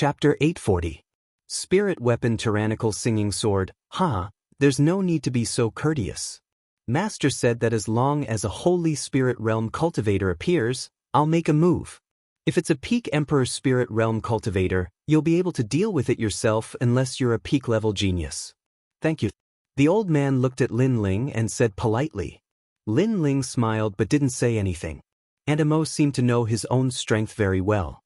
Chapter 840. Spirit Weapon Tyrannical Singing Sword. There's no need to be so courteous. Master said that as long as a Holy Spirit Realm Cultivator appears, I'll make a move. If it's a peak Emperor Spirit Realm Cultivator, you'll be able to deal with it yourself unless you're a peak-level genius. Thank you. The old man looked at Lin Ling and said politely. Lin Ling smiled but didn't say anything. Amo seemed to know his own strength very well.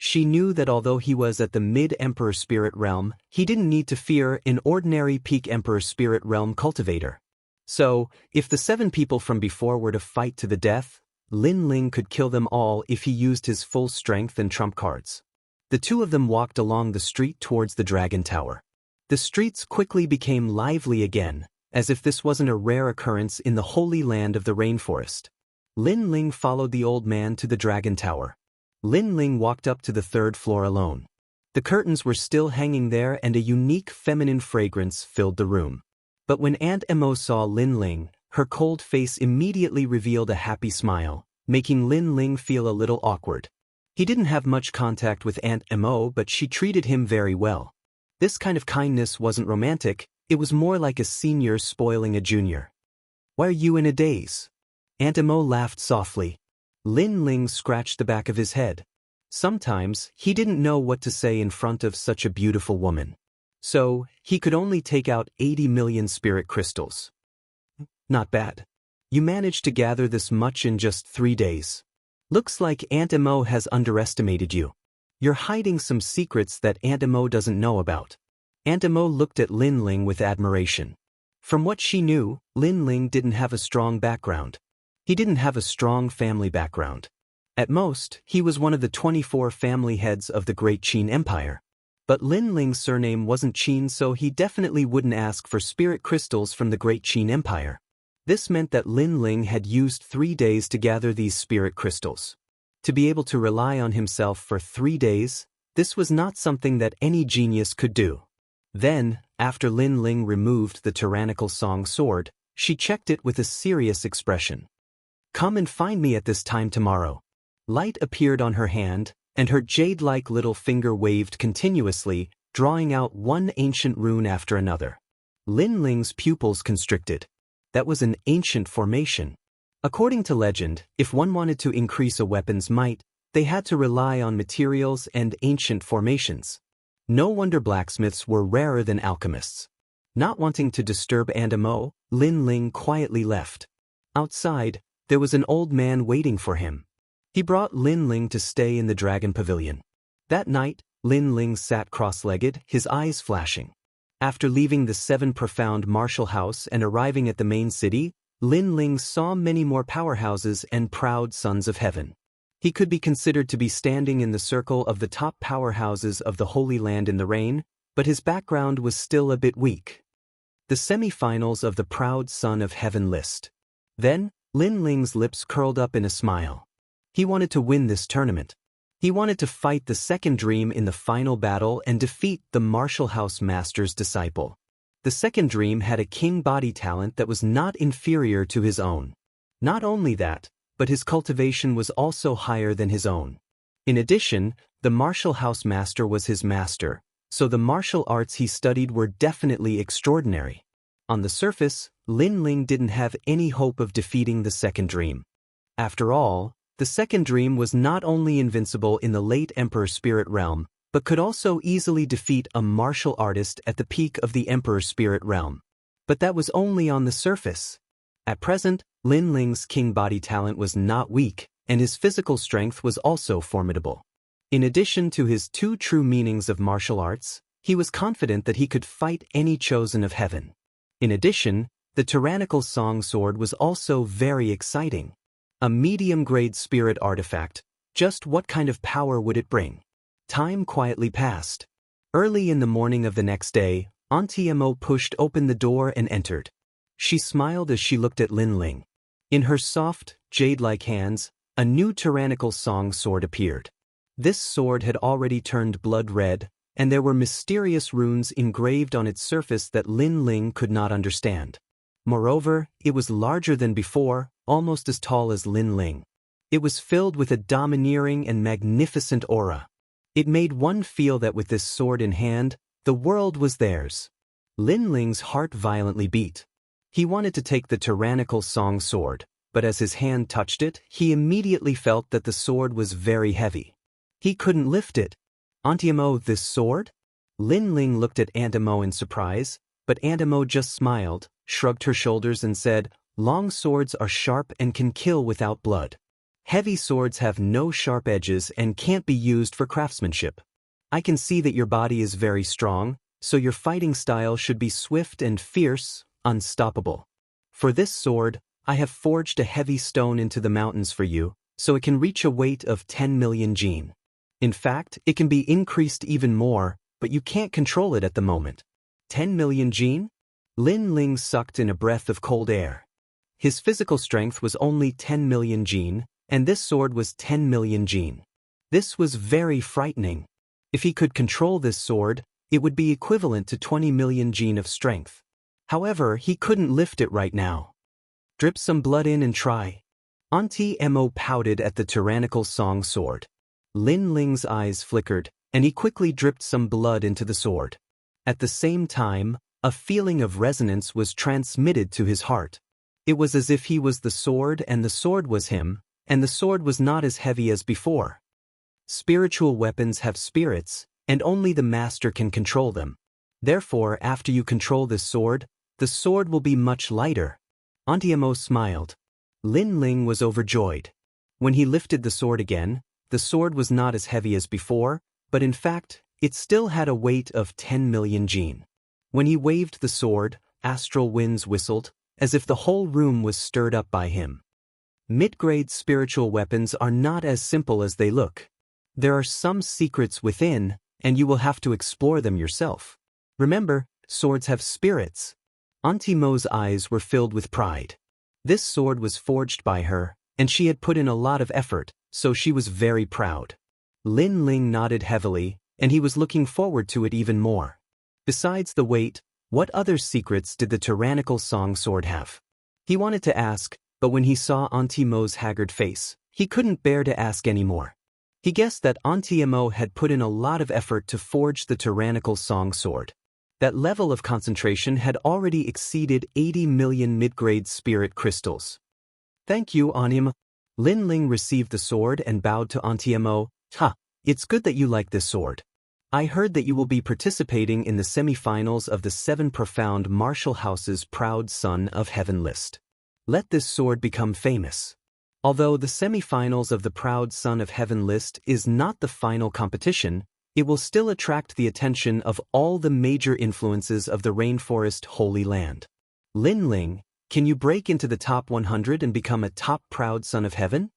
She knew that although he was at the mid-Emperor Spirit Realm, he didn't need to fear an ordinary peak Emperor Spirit Realm Cultivator. So, if the 7 people from before were to fight to the death, Lin Ling could kill them all if he used his full strength and trump cards. The two of them walked along the street towards the Dragon Tower. The streets quickly became lively again, as if this wasn't a rare occurrence in the holy land of the rainforest. Lin Ling followed the old man to the Dragon Tower. Lin Ling walked up to the 3rd floor alone. The curtains were still hanging there and a unique feminine fragrance filled the room. But when Aunt Emo saw Lin Ling, her cold face immediately revealed a happy smile, making Lin Ling feel a little awkward. He didn't have much contact with Aunt Emo, but she treated him very well. This kind of kindness wasn't romantic, it was more like a senior spoiling a junior. "Why are you in a daze?" Aunt Emo laughed softly. Lin Ling scratched the back of his head. Sometimes, he didn't know what to say in front of such a beautiful woman. So, he could only take out 80 million spirit crystals. Not bad. You managed to gather this much in just 3 days. Looks like Aunt Emo has underestimated you. You're hiding some secrets that Aunt Emo doesn't know about. Aunt Emo looked at Lin Ling with admiration. From what she knew, Lin Ling didn't have a strong background. He didn't have a strong family background. At most, he was one of the 24 family heads of the Great Qin Empire. But Lin Ling's surname wasn't Qin, so he definitely wouldn't ask for spirit crystals from the Great Qin Empire. This meant that Lin Ling had used 3 days to gather these spirit crystals. To be able to rely on himself for 3 days, this was not something that any genius could do. Then, after Lin Ling removed the tyrannical song sword, she checked it with a serious expression. "Come and find me at this time tomorrow." Light appeared on her hand, and her jade-like little finger waved continuously, drawing out one ancient rune after another. Lin Ling's pupils constricted. That was an ancient formation. According to legend, if one wanted to increase a weapon's might, they had to rely on materials and ancient formations. No wonder blacksmiths were rarer than alchemists. Not wanting to disturb Aunt Emo, Lin Ling quietly left. Outside, there was an old man waiting for him. He brought Lin Ling to stay in the Dragon Pavilion. That night, Lin Ling sat cross-legged, his eyes flashing. After leaving the 7 profound martial house and arriving at the main city, Lin Ling saw many more powerhouses and proud sons of heaven. He could be considered to be standing in the circle of the top powerhouses of the Holy Land in the rain, but his background was still a bit weak. The semi-finals of the Proud Son of Heaven list. Then, Lin Ling's lips curled up in a smile. He wanted to win this tournament. He wanted to fight the second dream in the final battle and defeat the Martial House Master's disciple. The second dream had a king body talent that was not inferior to his own. Not only that, but his cultivation was also higher than his own. In addition, the Martial House Master was his master, so the martial arts he studied were definitely extraordinary. On the surface, Lin Ling didn't have any hope of defeating the second dream. After all, the second dream was not only invincible in the late Emperor Spirit Realm, but could also easily defeat a martial artist at the peak of the Emperor Spirit Realm. But that was only on the surface. At present, Lin Ling's king body talent was not weak, and his physical strength was also formidable. In addition to his 2 true meanings of martial arts, he was confident that he could fight any chosen of heaven. In addition, the tyrannical song sword was also very exciting. A medium-grade spirit artifact, just what kind of power would it bring? Time quietly passed. Early in the morning of the next day, Auntie Emo pushed open the door and entered. She smiled as she looked at Lin Ling. In her soft, jade-like hands, a new tyrannical song sword appeared. This sword had already turned blood red, and there were mysterious runes engraved on its surface that Lin Ling could not understand. Moreover, it was larger than before, almost as tall as Lin Ling. It was filled with a domineering and magnificent aura. It made one feel that with this sword in hand, the world was theirs. Lin Ling's heart violently beat. He wanted to take the tyrannical song sword, but as his hand touched it, he immediately felt that the sword was very heavy. He couldn't lift it. Antimo, this sword? Lin Ling looked at Antimo in surprise, but Antimo just smiled, shrugged her shoulders and said, long swords are sharp and can kill without blood. Heavy swords have no sharp edges and can't be used for craftsmanship. I can see that your body is very strong, so your fighting style should be swift and fierce, unstoppable. For this sword, I have forged a heavy stone into the mountains for you, so it can reach a weight of 10 million jin. In fact, it can be increased even more, but you can't control it at the moment. 10 million jin? Lin Ling sucked in a breath of cold air. His physical strength was only 10 million jin, and this sword was 10 million jin. This was very frightening. If he could control this sword, it would be equivalent to 20 million jin of strength. However, he couldn't lift it right now. Drip some blood in and try. Auntie Mo pouted at the tyrannical song sword. Lin Ling's eyes flickered, and he quickly dripped some blood into the sword. At the same time, a feeling of resonance was transmitted to his heart. It was as if he was the sword and the sword was him, and the sword was not as heavy as before. Spiritual weapons have spirits, and only the master can control them. Therefore, after you control this sword, the sword will be much lighter. Auntie Mo smiled. Lin Ling was overjoyed. When he lifted the sword again, the sword was not as heavy as before, but in fact, it still had a weight of 10 million jin. When he waved the sword, astral winds whistled, as if the whole room was stirred up by him. Mid-grade spiritual weapons are not as simple as they look. There are some secrets within, and you will have to explore them yourself. Remember, swords have spirits. Auntie Mo's eyes were filled with pride. This sword was forged by her, and she had put in a lot of effort, so she was very proud. Lin Ling nodded heavily, and he was looking forward to it even more. Besides the weight, what other secrets did the tyrannical song sword have? He wanted to ask, but when he saw Auntie Mo's haggard face, he couldn't bear to ask any more. He guessed that Auntie Mo had put in a lot of effort to forge the tyrannical song sword. That level of concentration had already exceeded 80 million mid-grade spirit crystals. Thank you, Auntie Mo. Lin Ling received the sword and bowed to Auntie Mo. It's good that you like this sword. I heard that you will be participating in the semi-finals of the 7 Profound Martial House's Proud Son of Heaven list. Let this sword become famous. Although the semi-finals of the Proud Son of Heaven list is not the final competition, it will still attract the attention of all the major influences of the Rainforest Holy Land. Lin Ling, can you break into the top 100 and become a top Proud Son of Heaven?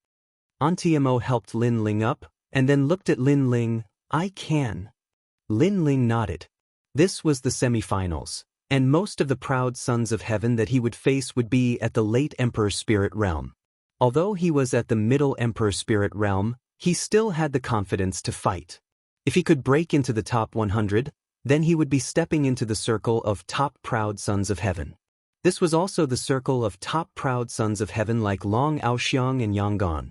Auntie Mo helped Lin Ling up, and then looked at Lin Ling. I can. Lin Ling nodded. This was the semi-finals, and most of the Proud Sons of Heaven that he would face would be at the late Emperor Spirit Realm. Although he was at the middle Emperor Spirit Realm, he still had the confidence to fight. If he could break into the top 100, then he would be stepping into the circle of top Proud Sons of Heaven. This was also the circle of top Proud Sons of Heaven like Long Aoxiang and Yangon.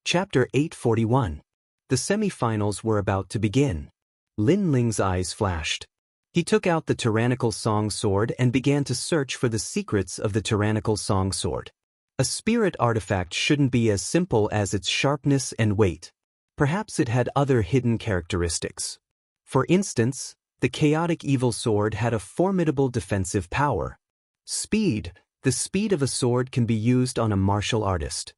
Chapter 841. The semi-finals were about to begin. Lin Ling's eyes flashed. He took out the tyrannical song sword and began to search for the secrets of the tyrannical song sword. A spirit artifact shouldn't be as simple as its sharpness and weight. Perhaps it had other hidden characteristics. For instance, the chaotic evil sword had a formidable defensive power. Speed. The speed of a sword can be used on a martial artist.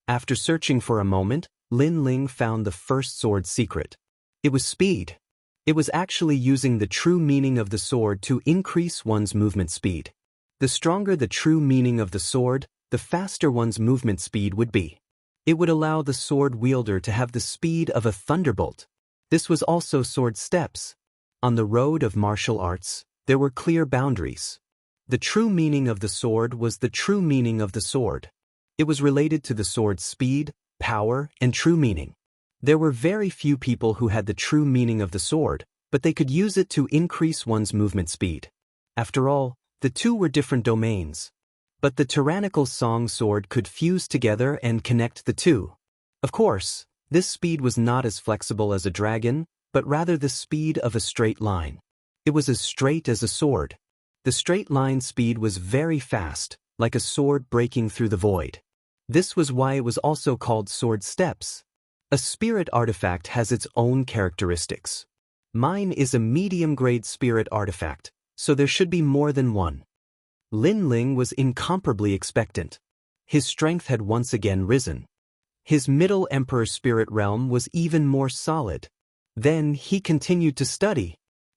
After searching for a moment, Lin Ling found the first sword secret. It was speed. It was actually using the true meaning of the sword to increase one's movement speed. The stronger the true meaning of the sword, the faster one's movement speed would be. It would allow the sword wielder to have the speed of a thunderbolt. This was also sword steps. On the road of martial arts, there were clear boundaries. The true meaning of the sword was the true meaning of the sword. It was related to the sword's speed, power, and true meaning. There were very few people who had the true meaning of the sword, but they could use it to increase one's movement speed. After all, the two were different domains. But the tyrannical song sword could fuse together and connect the two. Of course, This speed was not as flexible as a dragon, but rather the speed of a straight line. It was as straight as a sword. The straight line speed was very fast, like a sword breaking through the void. This was why it was also called sword steps. A spirit artifact has its own characteristics. Mine is a medium-grade spirit artifact, so there should be more than one. Lin Ling was incomparably expectant. His strength had once again risen. His Middle Emperor spirit realm was even more solid. Then he continued to study.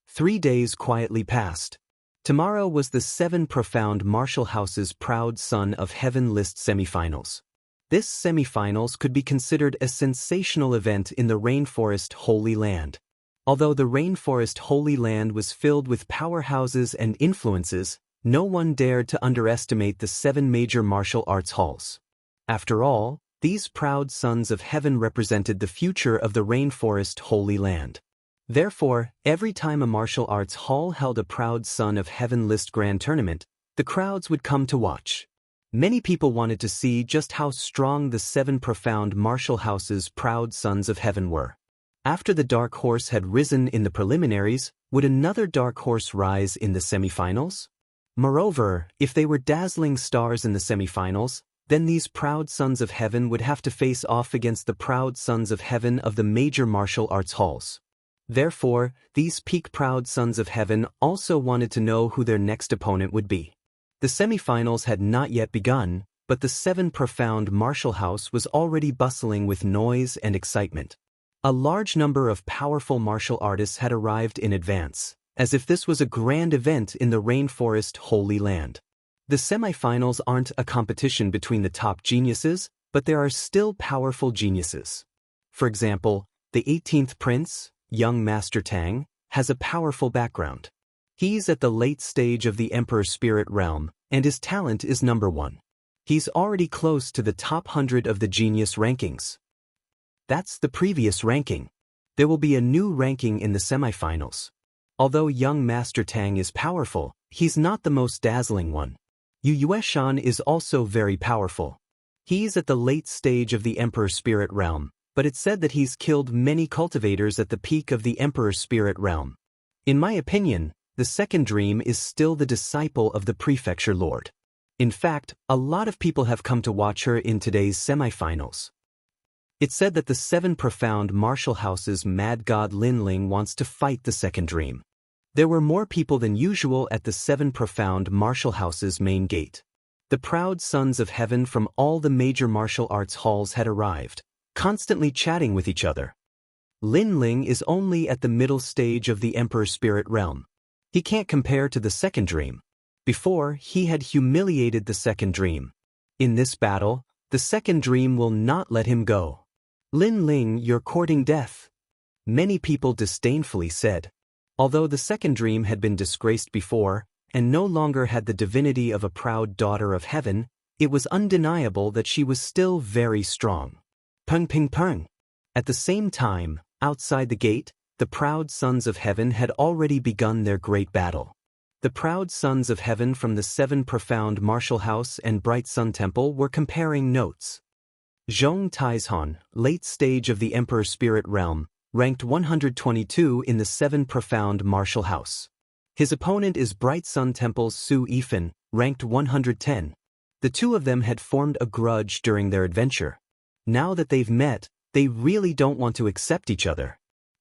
3 days quietly passed. Tomorrow was the 7 Profound Martial House's Proud Son of Heaven list semifinals. This semifinals could be considered a sensational event in the Rainforest Holy Land. Although the Rainforest Holy Land was filled with powerhouses and influences, no one dared to underestimate the 7 major martial arts halls. After all, these proud sons of heaven represented the future of the Rainforest Holy Land. Therefore, every time a martial arts hall held a Proud Son of Heaven list grand tournament, the crowds would come to watch. Many people wanted to see just how strong the 7 profound martial houses' Proud Sons of Heaven were. After the dark horse had risen in the preliminaries, would another dark horse rise in the semifinals? Moreover, if they were dazzling stars in the semifinals, then these Proud Sons of Heaven would have to face off against the Proud Sons of Heaven of the major martial arts halls. Therefore, these peak Proud Sons of Heaven also wanted to know who their next opponent would be. The semifinals had not yet begun, but the 7 Profound Martial House was already bustling with noise and excitement. A large number of powerful martial artists had arrived in advance, as if this was a grand event in the Rainforest Holy Land. The semifinals aren't a competition between the top geniuses, but there are still powerful geniuses. For example, the 18th Prince, young Master Tang, has a powerful background. He's at the late stage of the Emperor Spirit Realm, and his talent is number 1. He's already close to the top 100 of the genius rankings. That's the previous ranking. There will be a new ranking in the semifinals. Although young Master Tang is powerful, he's not the most dazzling one. Yu Yueshan is also very powerful. He's at the late stage of the Emperor Spirit Realm, but it's said that he's killed many cultivators at the peak of the Emperor Spirit Realm. In my opinion, the second dream is still the disciple of the Prefecture Lord. In fact, a lot of people have come to watch her in today's semifinals. It's said that the 7 Profound Martial House's Mad God Lin Ling wants to fight the second dream. There were more people than usual at the 7 Profound Martial House's main gate. The Proud Sons of Heaven from all the major martial arts halls had arrived, constantly chatting with each other. Lin Ling is only at the middle stage of the Emperor Spirit Realm. He can't compare to the second dream. Before, he had humiliated the second dream. In this battle, the second dream will not let him go. Lin Ling, you're courting death. Many people disdainfully said. Although the second dream had been disgraced before, and no longer had the divinity of a proud daughter of heaven, it was undeniable that she was still very strong. Peng ping peng. At the same time, outside the gate, the Proud Sons of Heaven had already begun their great battle. The Proud Sons of Heaven from the 7 Profound Martial House and Bright Sun Temple were comparing notes. Zhong Taizhan, late stage of the Emperor Spirit Realm, ranked 122 in the 7 Profound Martial House. His opponent is Bright Sun Temple's Su Yifan, ranked 110. The two of them had formed a grudge during their adventure. Now that they've met, they really don't want to accept each other.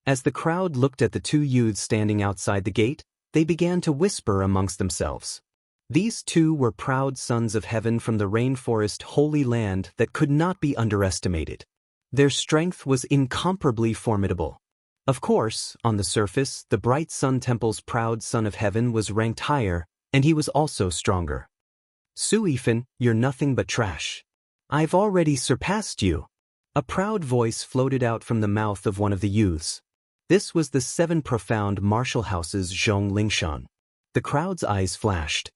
As the crowd looked at the two youths standing outside the gate, they began to whisper amongst themselves. These two were Proud Sons of Heaven from the Rainforest Holy Land that could not be underestimated. Their strength was incomparably formidable. Of course, on the surface, the Bright Sun Temple's Proud Son of Heaven was ranked higher, and he was also stronger. Su Yifan, you're nothing but trash. I've already surpassed you. A proud voice floated out from the mouth of one of the youths. This was the 7 Profound Martial House's Zhong Lingshan. The crowd's eyes flashed.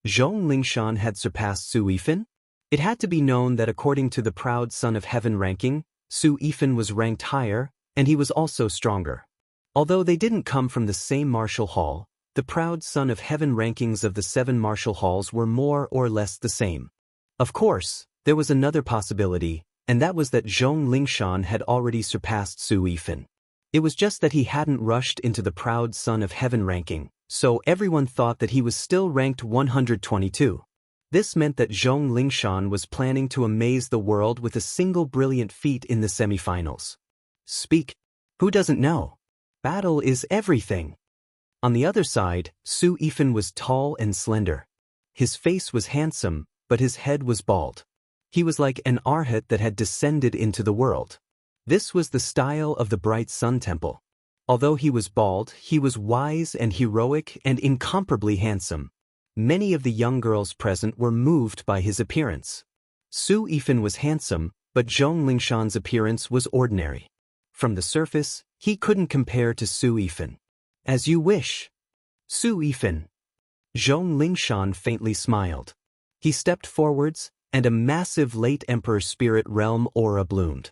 Zhong Lingshan had surpassed Su Yifan? It had to be known that according to the Proud Son of Heaven ranking, Su Yifan was ranked higher, and he was also stronger. Although they didn't come from the same martial hall, the Proud Son of Heaven rankings of the 7 martial halls were more or less the same. Of course, there was another possibility. and that was that Zhong Lingshan had already surpassed Su Yifan. It was just that he hadn't rushed into the proud son of heaven ranking, so everyone thought that he was still ranked 122. This meant that Zhong Lingshan was planning to amaze the world with a single brilliant feat in the semifinals. Speak. Who doesn't know? Battle is everything. On the other side, Su Yifan was tall and slender. His face was handsome, but his head was bald. He was like an arhat that had descended into the world. This was the style of the bright sun temple. Although he was bald, he was wise and heroic and incomparably handsome. Many of the young girls present were moved by his appearance. Su Yifan was handsome, but Zhong Lingshan's appearance was ordinary. From the surface, he couldn't compare to Su Yifan. As you wish. Su Yifan. Zhong Lingshan faintly smiled. He stepped forwards, and a massive late Emperor Spirit Realm aura bloomed.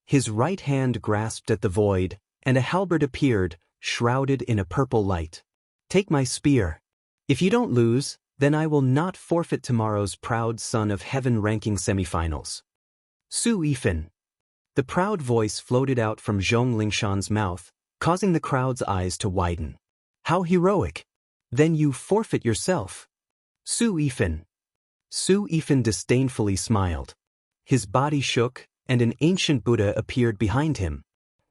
His right hand grasped at the void, and a halberd appeared, shrouded in a purple light. Take my spear. If you don't lose, then I will not forfeit tomorrow's proud son of heaven ranking semifinals. Su Yifan. The proud voice floated out from Zhong Lingshan's mouth, causing the crowd's eyes to widen. How heroic! Then you forfeit yourself. Su Yifan. Su Yifan disdainfully smiled. His body shook, and an ancient Buddha appeared behind him.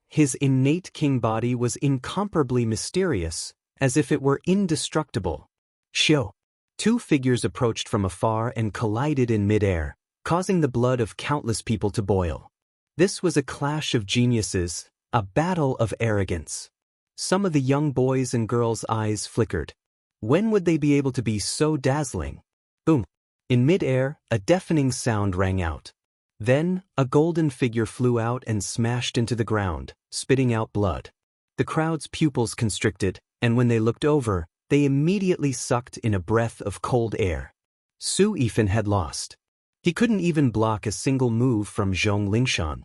His innate king body was incomparably mysterious, as if it were indestructible. Shio. Two figures approached from afar and collided in midair, causing the blood of countless people to boil. This was a clash of geniuses, a battle of arrogance. Some of the young boys' and girls' eyes flickered. When would they be able to be so dazzling? Boom! In midair, a deafening sound rang out. Then, a golden figure flew out and smashed into the ground, spitting out blood. The crowd's pupils constricted, and when they looked over, they immediately sucked in a breath of cold air. Su Yifan had lost. He couldn't even block a single move from Zhong Lingshan.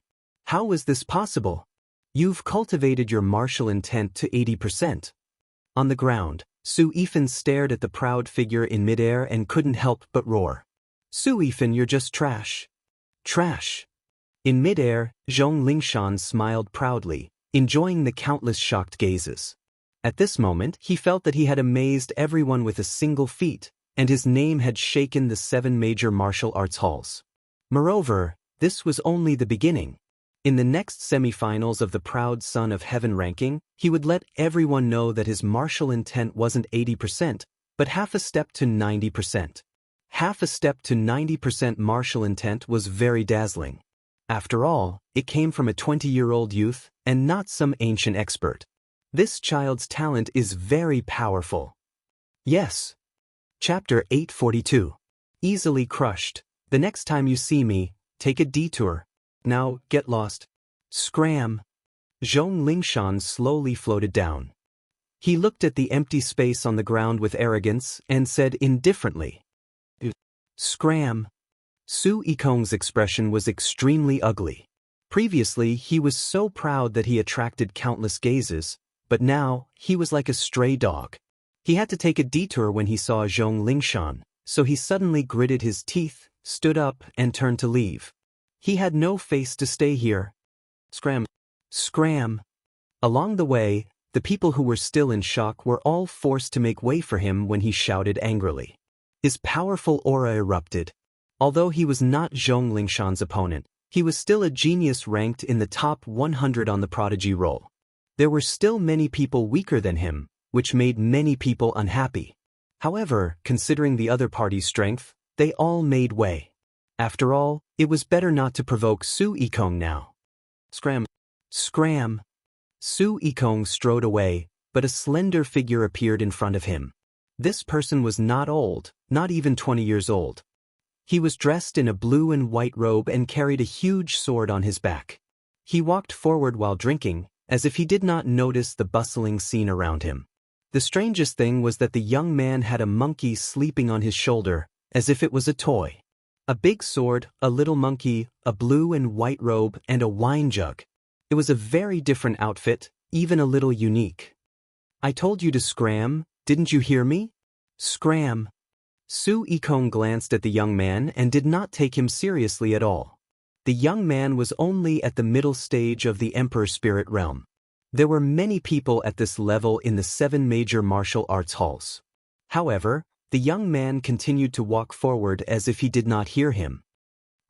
How was this possible? You've cultivated your martial intent to 80%. On the ground, Su Yifan stared at the proud figure in midair and couldn't help but roar. Su Yifan, you're just trash. Trash. In midair, Zhong Lingshan smiled proudly, enjoying the countless shocked gazes. At this moment, he felt that he had amazed everyone with a single feat, and his name had shaken the 7 major martial arts halls. Moreover, this was only the beginning. In the next semifinals of the proud son of heaven ranking, he would let everyone know that his martial intent wasn't 80%, but half a step to 90%. Half a step to 90% martial intent was very dazzling. After all, it came from a 20-year-old youth, and not some ancient expert. This child's talent is very powerful. Yes. Chapter 842. Easily crushed. The next time you see me, take a detour. Now, get lost. Scram. Zhong Lingshan slowly floated down. He looked at the empty space on the ground with arrogance and said indifferently. Scram. Su Yikong's expression was extremely ugly. Previously, he was so proud that he attracted countless gazes, but now, he was like a stray dog. He had to take a detour when he saw Zhong Lingshan, so he suddenly gritted his teeth, stood up, and turned to leave. He had no face to stay here. Scram. Scram. Along the way, the people who were still in shock were all forced to make way for him when he shouted angrily. His powerful aura erupted. Although he was not Zhong Lingshan's opponent, he was still a genius ranked in the top 100 on the prodigy roll. There were still many people weaker than him, which made many people unhappy. However, considering the other party's strength, they all made way. After all, it was better not to provoke Su Yikong now. Scram. Scram. Su Yikong strode away, but a slender figure appeared in front of him. This person was not old, not even 20 years old. He was dressed in a blue and white robe and carried a huge sword on his back. He walked forward while drinking, as if he did not notice the bustling scene around him. The strangest thing was that the young man had a monkey sleeping on his shoulder, as if it was a toy. A big sword, a little monkey, a blue and white robe, and a wine jug. It was a very different outfit, even a little unique. I told you to scram, didn't you hear me? Scram. Su Yikong glanced at the young man and did not take him seriously at all. The young man was only at the middle stage of the Emperor Spirit realm. There were many people at this level in the 7 major martial arts halls. However, the young man continued to walk forward as if he did not hear him.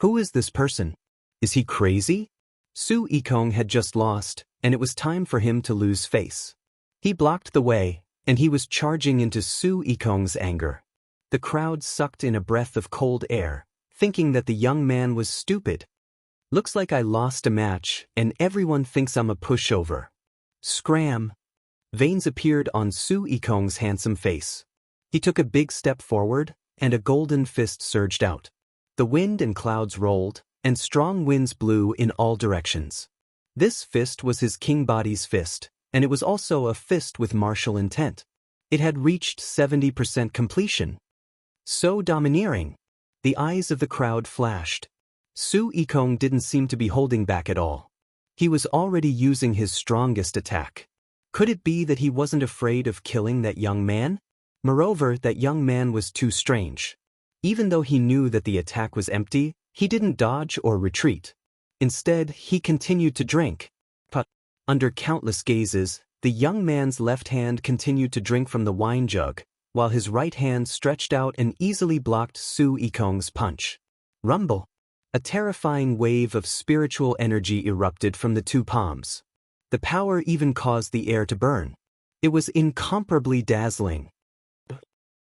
Who is this person? Is he crazy? Su Yikong had just lost, and it was time for him to lose face. He blocked the way, and he was charging into Su Yikong's anger. The crowd sucked in a breath of cold air, thinking that the young man was stupid. Looks like I lost a match, and everyone thinks I'm a pushover. Scram! Veins appeared on Su Yikong's handsome face. He took a big step forward, and a golden fist surged out. The wind and clouds rolled, and strong winds blew in all directions. This fist was his king body's fist, and it was also a fist with martial intent. It had reached 70% completion. So domineering. The eyes of the crowd flashed. Su Yikong didn't seem to be holding back at all. He was already using his strongest attack. Could it be that he wasn't afraid of killing that young man? Moreover, that young man was too strange. Even though he knew that the attack was empty, he didn't dodge or retreat. Instead, he continued to drink. But, under countless gazes, the young man's left hand continued to drink from the wine jug, while his right hand stretched out and easily blocked Su Yikong's punch. Rumble! A terrifying wave of spiritual energy erupted from the 2 palms. The power even caused the air to burn. It was incomparably dazzling.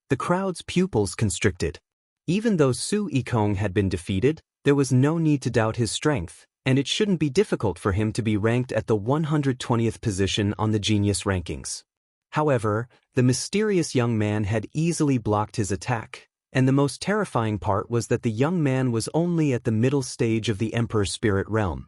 The crowd's pupils constricted. Even though Su Yikong had been defeated, there was no need to doubt his strength, and it shouldn't be difficult for him to be ranked at the 120th position on the genius rankings. However, the mysterious young man had easily blocked his attack, and the most terrifying part was that the young man was only at the middle stage of the Emperor Spirit realm.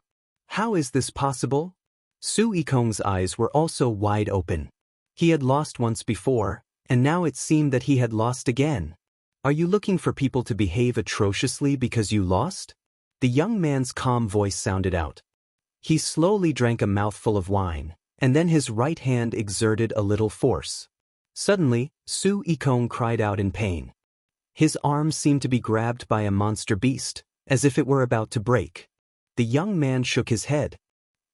How is this possible? Su Yikong's eyes were also wide open. He had lost once before, and now it seemed that he had lost again. Are you looking for people to behave atrociously because you lost? The young man's calm voice sounded out. He slowly drank a mouthful of wine, and then his right hand exerted a little force. Suddenly, Su Yikong cried out in pain. His arm seemed to be grabbed by a monster beast, as if it were about to break. The young man shook his head.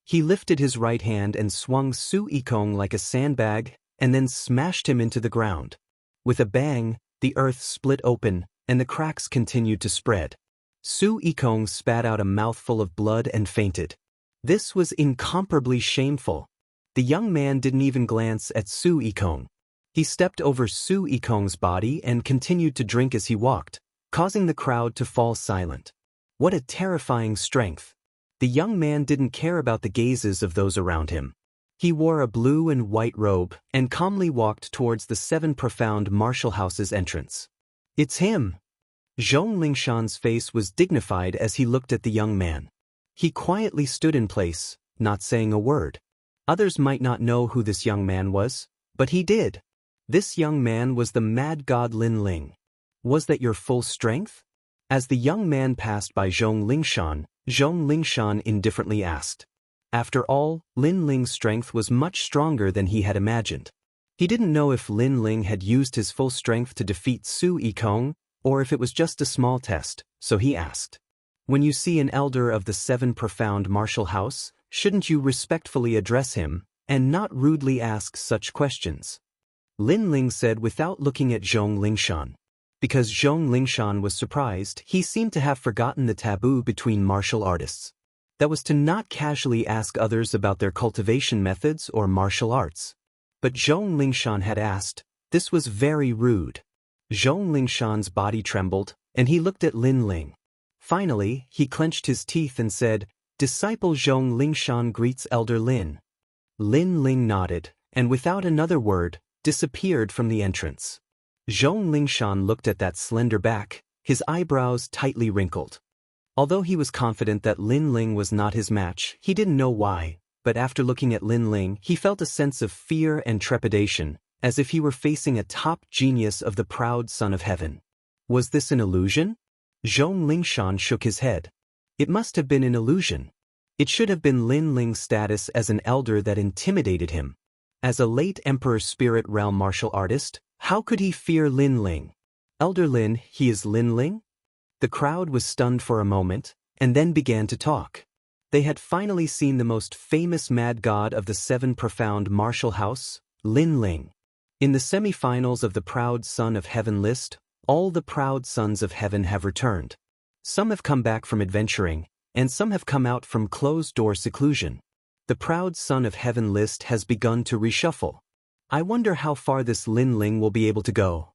He lifted his right hand and swung Su Yikong like a sandbag, and then smashed him into the ground. With a bang, the earth split open, and the cracks continued to spread. Su Yikong spat out a mouthful of blood and fainted. This was incomparably shameful. The young man didn't even glance at Su Yikong. He stepped over Su Yikong's body and continued to drink as he walked, causing the crowd to fall silent. What a terrifying strength. The young man didn't care about the gazes of those around him. He wore a blue and white robe and calmly walked towards the 7 profound martial house's entrance. It's him! Zhong Lingshan's face was dignified as he looked at the young man. He quietly stood in place, not saying a word. Others might not know who this young man was, but he did. This young man was the mad god Lin Ling. Was that your full strength? As the young man passed by Zhong Lingshan indifferently asked. After all, Lin Ling's strength was much stronger than he had imagined. He didn't know if Lin Ling had used his full strength to defeat Su Yikong, or if it was just a small test, so he asked. When you see an elder of the 7 profound martial house, shouldn't you respectfully address him, and not rudely ask such questions? Lin Ling said without looking at Zhong Lingshan. Because Zhong Lingshan was surprised, he seemed to have forgotten the taboo between martial artists. That was to not casually ask others about their cultivation methods or martial arts. But Zhong Lingshan had asked. This was very rude. Zhong Lingshan's body trembled, and he looked at Lin Ling. Finally, he clenched his teeth and said, Disciple Zhong Lingshan greets Elder Lin. Lin Ling nodded, and without another word, disappeared from the entrance. Zhong Lingshan looked at that slender back, his eyebrows tightly wrinkled. Although he was confident that Lin Ling was not his match, he didn't know why, but after looking at Lin Ling, he felt a sense of fear and trepidation, as if he were facing a top genius of the proud son of heaven. Was this an illusion? Zhong Lingshan shook his head. It must have been an illusion. It should have been Lin Ling's status as an elder that intimidated him. As a late Emperor Spirit Realm martial artist, how could he fear Lin Ling? Elder Lin, he is Lin Ling? The crowd was stunned for a moment, and then began to talk. They had finally seen the most famous mad god of the 7 profound martial house, Lin Ling. In the semi-finals of the Proud Son of Heaven list, all the proud sons of heaven have returned. Some have come back from adventuring, and some have come out from closed-door seclusion. The Proud Son of Heaven list has begun to reshuffle. I wonder how far this Lin Ling will be able to go.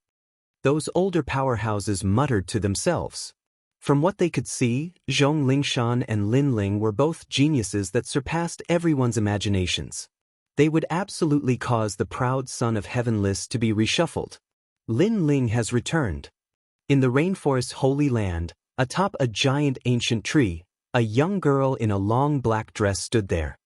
Those older powerhouses muttered to themselves. From what they could see, Zhong Lingshan and Lin Ling were both geniuses that surpassed everyone's imaginations. They would absolutely cause the Proud Son of Heaven list to be reshuffled. Lin Ling has returned. In the rainforest's holy land, atop a giant ancient tree, a young girl in a long black dress stood there.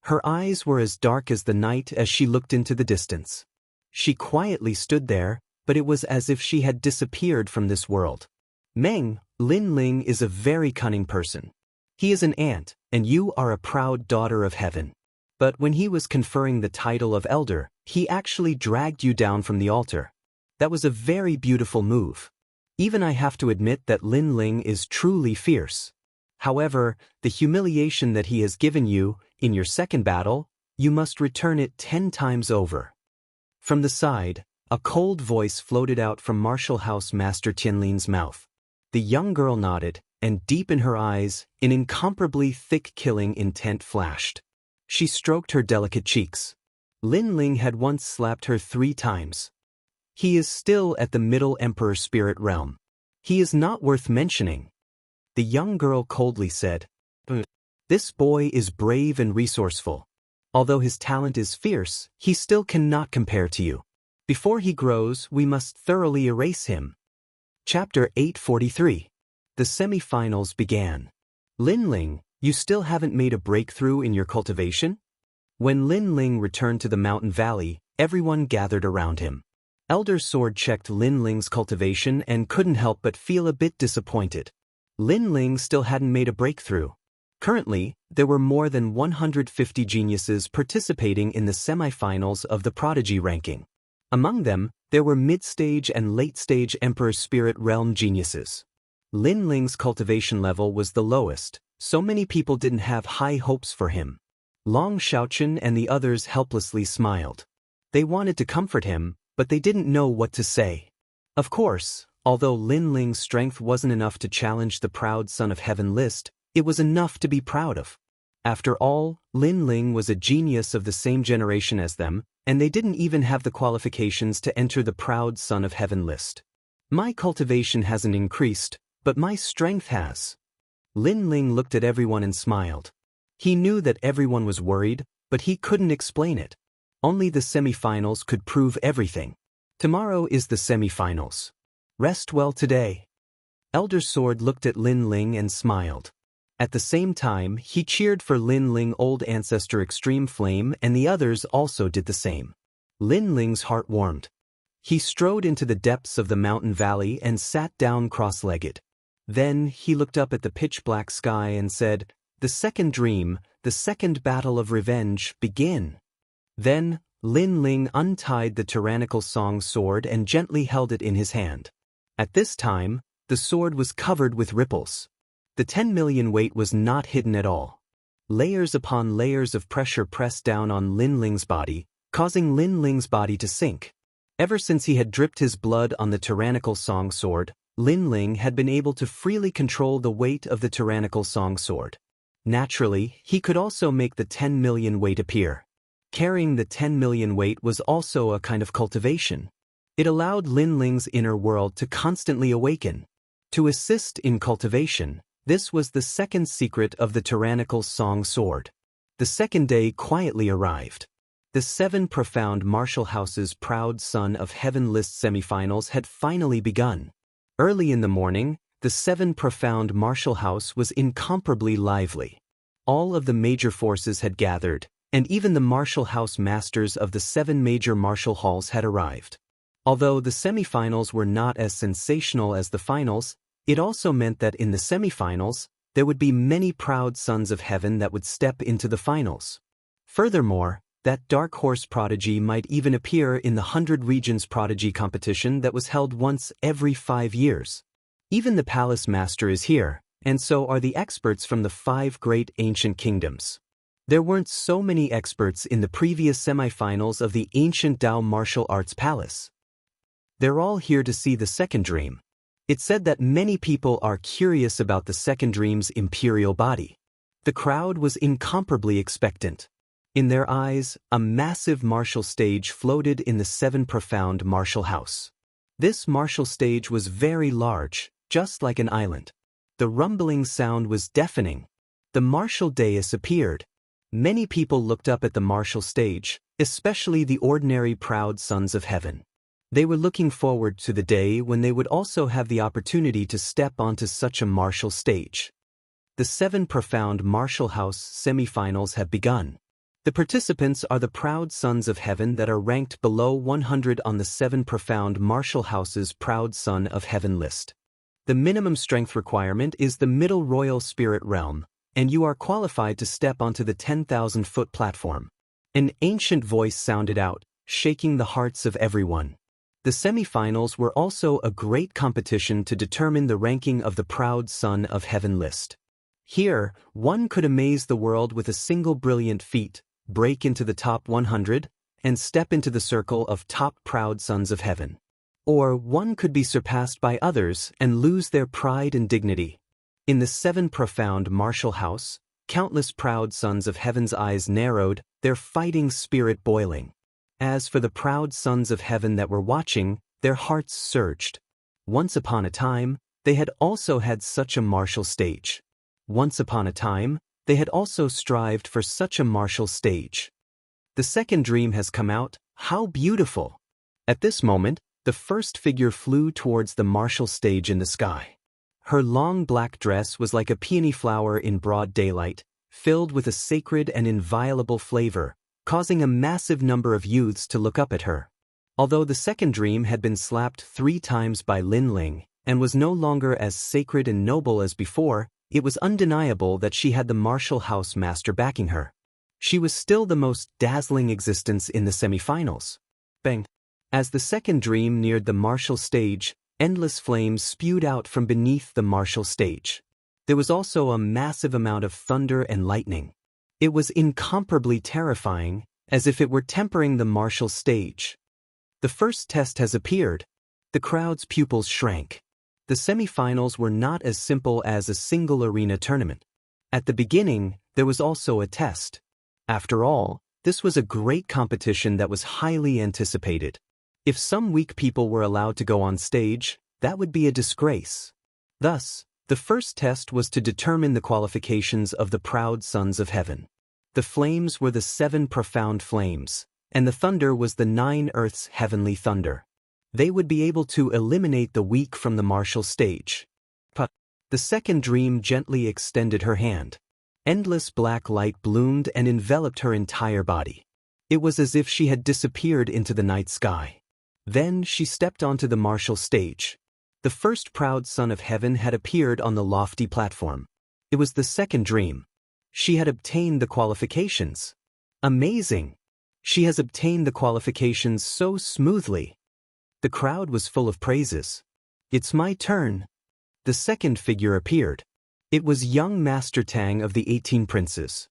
Her eyes were as dark as the night as she looked into the distance. She quietly stood there, but it was as if she had disappeared from this world. Meng, Lin Ling is a very cunning person. He is an ant, and you are a proud daughter of heaven. But when he was conferring the title of elder, he actually dragged you down from the altar. That was a very beautiful move. Even I have to admit that Lin Ling is truly fierce. However, the humiliation that he has given you, in your second battle, you must return it 10 times over. From the side, a cold voice floated out from Martial House Master Tianlin's mouth. The young girl nodded, and deep in her eyes, an incomparably thick killing intent flashed. She stroked her delicate cheeks. Lin Ling had once slapped her 3 times. He is still at the Middle Emperor Spirit Realm. He is not worth mentioning. The young girl coldly said, "This boy is brave and resourceful. Although his talent is fierce, he still cannot compare to you. Before he grows, we must thoroughly erase him." Chapter 843. The semi-finals began. Lin Ling, you still haven't made a breakthrough in your cultivation? When Lin Ling returned to the mountain valley, everyone gathered around him. Elder Sword checked Lin Ling's cultivation and couldn't help but feel a bit disappointed. Lin Ling still hadn't made a breakthrough. Currently, there were more than 150 geniuses participating in the semi-finals of the Prodigy ranking. Among them, there were mid-stage and late-stage Emperor Spirit Realm geniuses. Lin Ling's cultivation level was the lowest, so many people didn't have high hopes for him. Long Shaochen and the others helplessly smiled. They wanted to comfort him, but they didn't know what to say. Of course, although Lin Ling's strength wasn't enough to challenge the Proud Son of Heaven list, it was enough to be proud of. After all, Lin Ling was a genius of the same generation as them, and they didn't even have the qualifications to enter the Proud Son of Heaven list. My cultivation hasn't increased, but my strength has. Lin Ling looked at everyone and smiled. He knew that everyone was worried, but he couldn't explain it. Only the semi-finals could prove everything. Tomorrow is the semi-finals. Rest well today. Elder Sword looked at Lin Ling and smiled. At the same time, he cheered for Lin Ling Old Ancestor Extreme Flame, and the others also did the same. Lin Ling's heart warmed. He strode into the depths of the mountain valley and sat down cross-legged. Then he looked up at the pitch-black sky and said, "The second dream, the second battle of revenge, begin." Then, Lin Ling untied the tyrannical song sword and gently held it in his hand. At this time, the sword was covered with ripples. The 10 million weight was not hidden at all. Layers upon layers of pressure pressed down on Lin Ling's body, causing Lin Ling's body to sink. Ever since he had dripped his blood on the tyrannical song sword, Lin Ling had been able to freely control the weight of the tyrannical song sword. Naturally, he could also make the 10 million weight appear. Carrying the 10 million weight was also a kind of cultivation. It allowed Lin Ling's inner world to constantly awaken. To assist in cultivation, this was the second secret of the tyrannical song sword. The second day quietly arrived. The 7 profound martial houses Proud Son of Heaven list semifinals had finally begun. Early in the morning, the 7 profound martial house was incomparably lively. All of the major forces had gathered, and even the martial house masters of the 7 major martial halls had arrived. Although the semifinals were not as sensational as the finals, it also meant that in the semifinals, there would be many proud sons of heaven that would step into the finals. Furthermore, that dark horse prodigy might even appear in the 100 Regions Prodigy competition that was held once every 5 years. Even the palace master is here, And so are the experts from the 5 great ancient kingdoms. There weren't so many experts in the previous semifinals of the ancient Dao martial arts palace. They're all here to see the second dream. It's said that many people are curious about the second dream's imperial body. The crowd was incomparably expectant. In their eyes, a massive martial stage floated in the 7 profound martial house. This martial stage was very large, just like an island. The rumbling sound was deafening. The martial dais appeared. Many people looked up at the martial stage, especially the ordinary proud sons of heaven. They were looking forward to the day when they would also have the opportunity to step onto such a martial stage. The 7 profound martial house semifinals have begun. The participants are the proud sons of heaven that are ranked below 100 on the 7 profound martial house's proud son of heaven list. The minimum strength requirement is the middle royal spirit realm, and you are qualified to step onto the 10,000-foot platform. An ancient voice sounded out, shaking the hearts of everyone. The semifinals were also a great competition to determine the ranking of the proud son of heaven list. Here, one could amaze the world with a single brilliant feat, break into the top 100, and step into the circle of top proud sons of heaven. Or one could be surpassed by others and lose their pride and dignity. In the 7 profound martial house, countless proud sons of heaven's eyes narrowed, their fighting spirit boiling. As for the proud sons of heaven that were watching, their hearts surged. Once upon a time, they had also had such a martial stage. Once upon a time, they had also strived for such a martial stage. The second dream has come out. How beautiful! At this moment, the first figure flew towards the martial stage in the sky. Her long black dress was like a peony flower in broad daylight, filled with a sacred and inviolable flavor, causing a massive number of youths to look up at her. Although the second dream had been slapped 3 times by Lin Ling, and was no longer as sacred and noble as before, it was undeniable that she had the martial house master backing her. She was still the most dazzling existence in the semifinals. Bang! As the second dream neared the martial stage, endless flames spewed out from beneath the martial stage. There was also a massive amount of thunder and lightning. It was incomparably terrifying, as if it were tempering the martial stage. The first test has appeared. The crowd's pupils shrank. The semifinals were not as simple as a single arena tournament. At the beginning, there was also a test. After all, this was a great competition that was highly anticipated. If some weak people were allowed to go on stage, that would be a disgrace. Thus, the first test was to determine the qualifications of the proud sons of heaven. The flames were the 7 profound flames, and the thunder was the 9 earths heavenly thunder. They would be able to eliminate the weak from the martial stage. But the second dream gently extended her hand. Endless black light bloomed and enveloped her entire body. It was as if she had disappeared into the night sky. Then she stepped onto the martial stage. The first proud son of heaven had appeared on the lofty platform. It was the second dream. She had obtained the qualifications. Amazing! She has obtained the qualifications so smoothly. The crowd was full of praises. It's my turn. The second figure appeared. It was young Master Tang of the 18 Princes.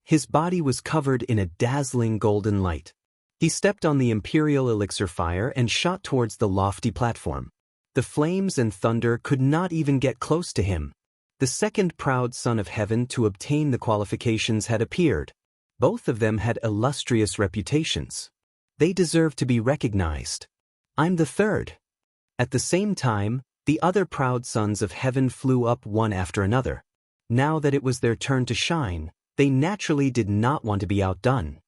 His body was covered in a dazzling golden light. He stepped on the imperial elixir fire and shot towards the lofty platform. The flames and thunder could not even get close to him. The second proud son of heaven to obtain the qualifications had appeared. Both of them had illustrious reputations. They deserved to be recognized. I'm the third. At the same time, the other proud sons of heaven flew up one after another. Now that it was their turn to shine, they naturally did not want to be outdone.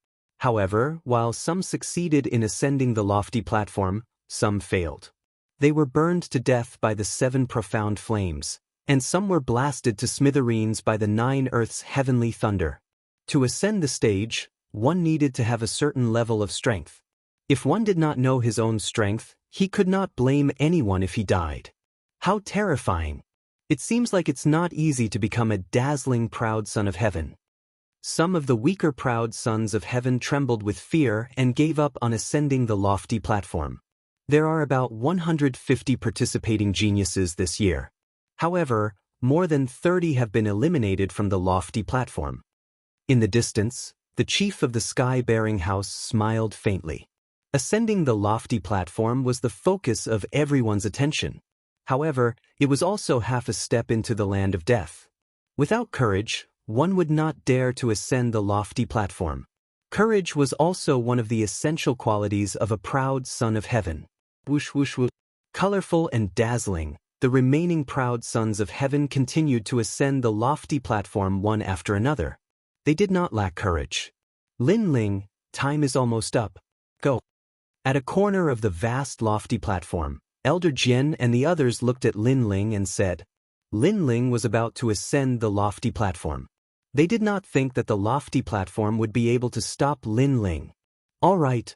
However, while some succeeded in ascending the lofty platform, some failed. They were burned to death by the 7 profound flames, and some were blasted to smithereens by the 9 earths heavenly thunder. To ascend the stage, one needed to have a certain level of strength. If one did not know his own strength, he could not blame anyone if he died. How terrifying! It seems like it's not easy to become a dazzling proud son of heaven. Some of the weaker proud sons of heaven trembled with fear and gave up on ascending the lofty platform. There are about 150 participating geniuses this year. However, More than 30 have been eliminated from the lofty platform. In the distance, the chief of the sky-bearing house smiled faintly. Ascending the lofty platform was the focus of everyone's attention. However, it was also half a step into the land of death. Without courage, one would not dare to ascend the lofty platform. Courage was also one of the essential qualities of a proud son of heaven. Whoosh whoosh whoosh. Colorful and dazzling, the remaining proud sons of heaven continued to ascend the lofty platform one after another. They did not lack courage. Lin Ling, time is almost up. Go. At a corner of the vast lofty platform, Elder Jian and the others looked at Lin Ling and said, Lin Ling was about to ascend the lofty platform. They did not think that the lofty platform would be able to stop Lin Ling. All right.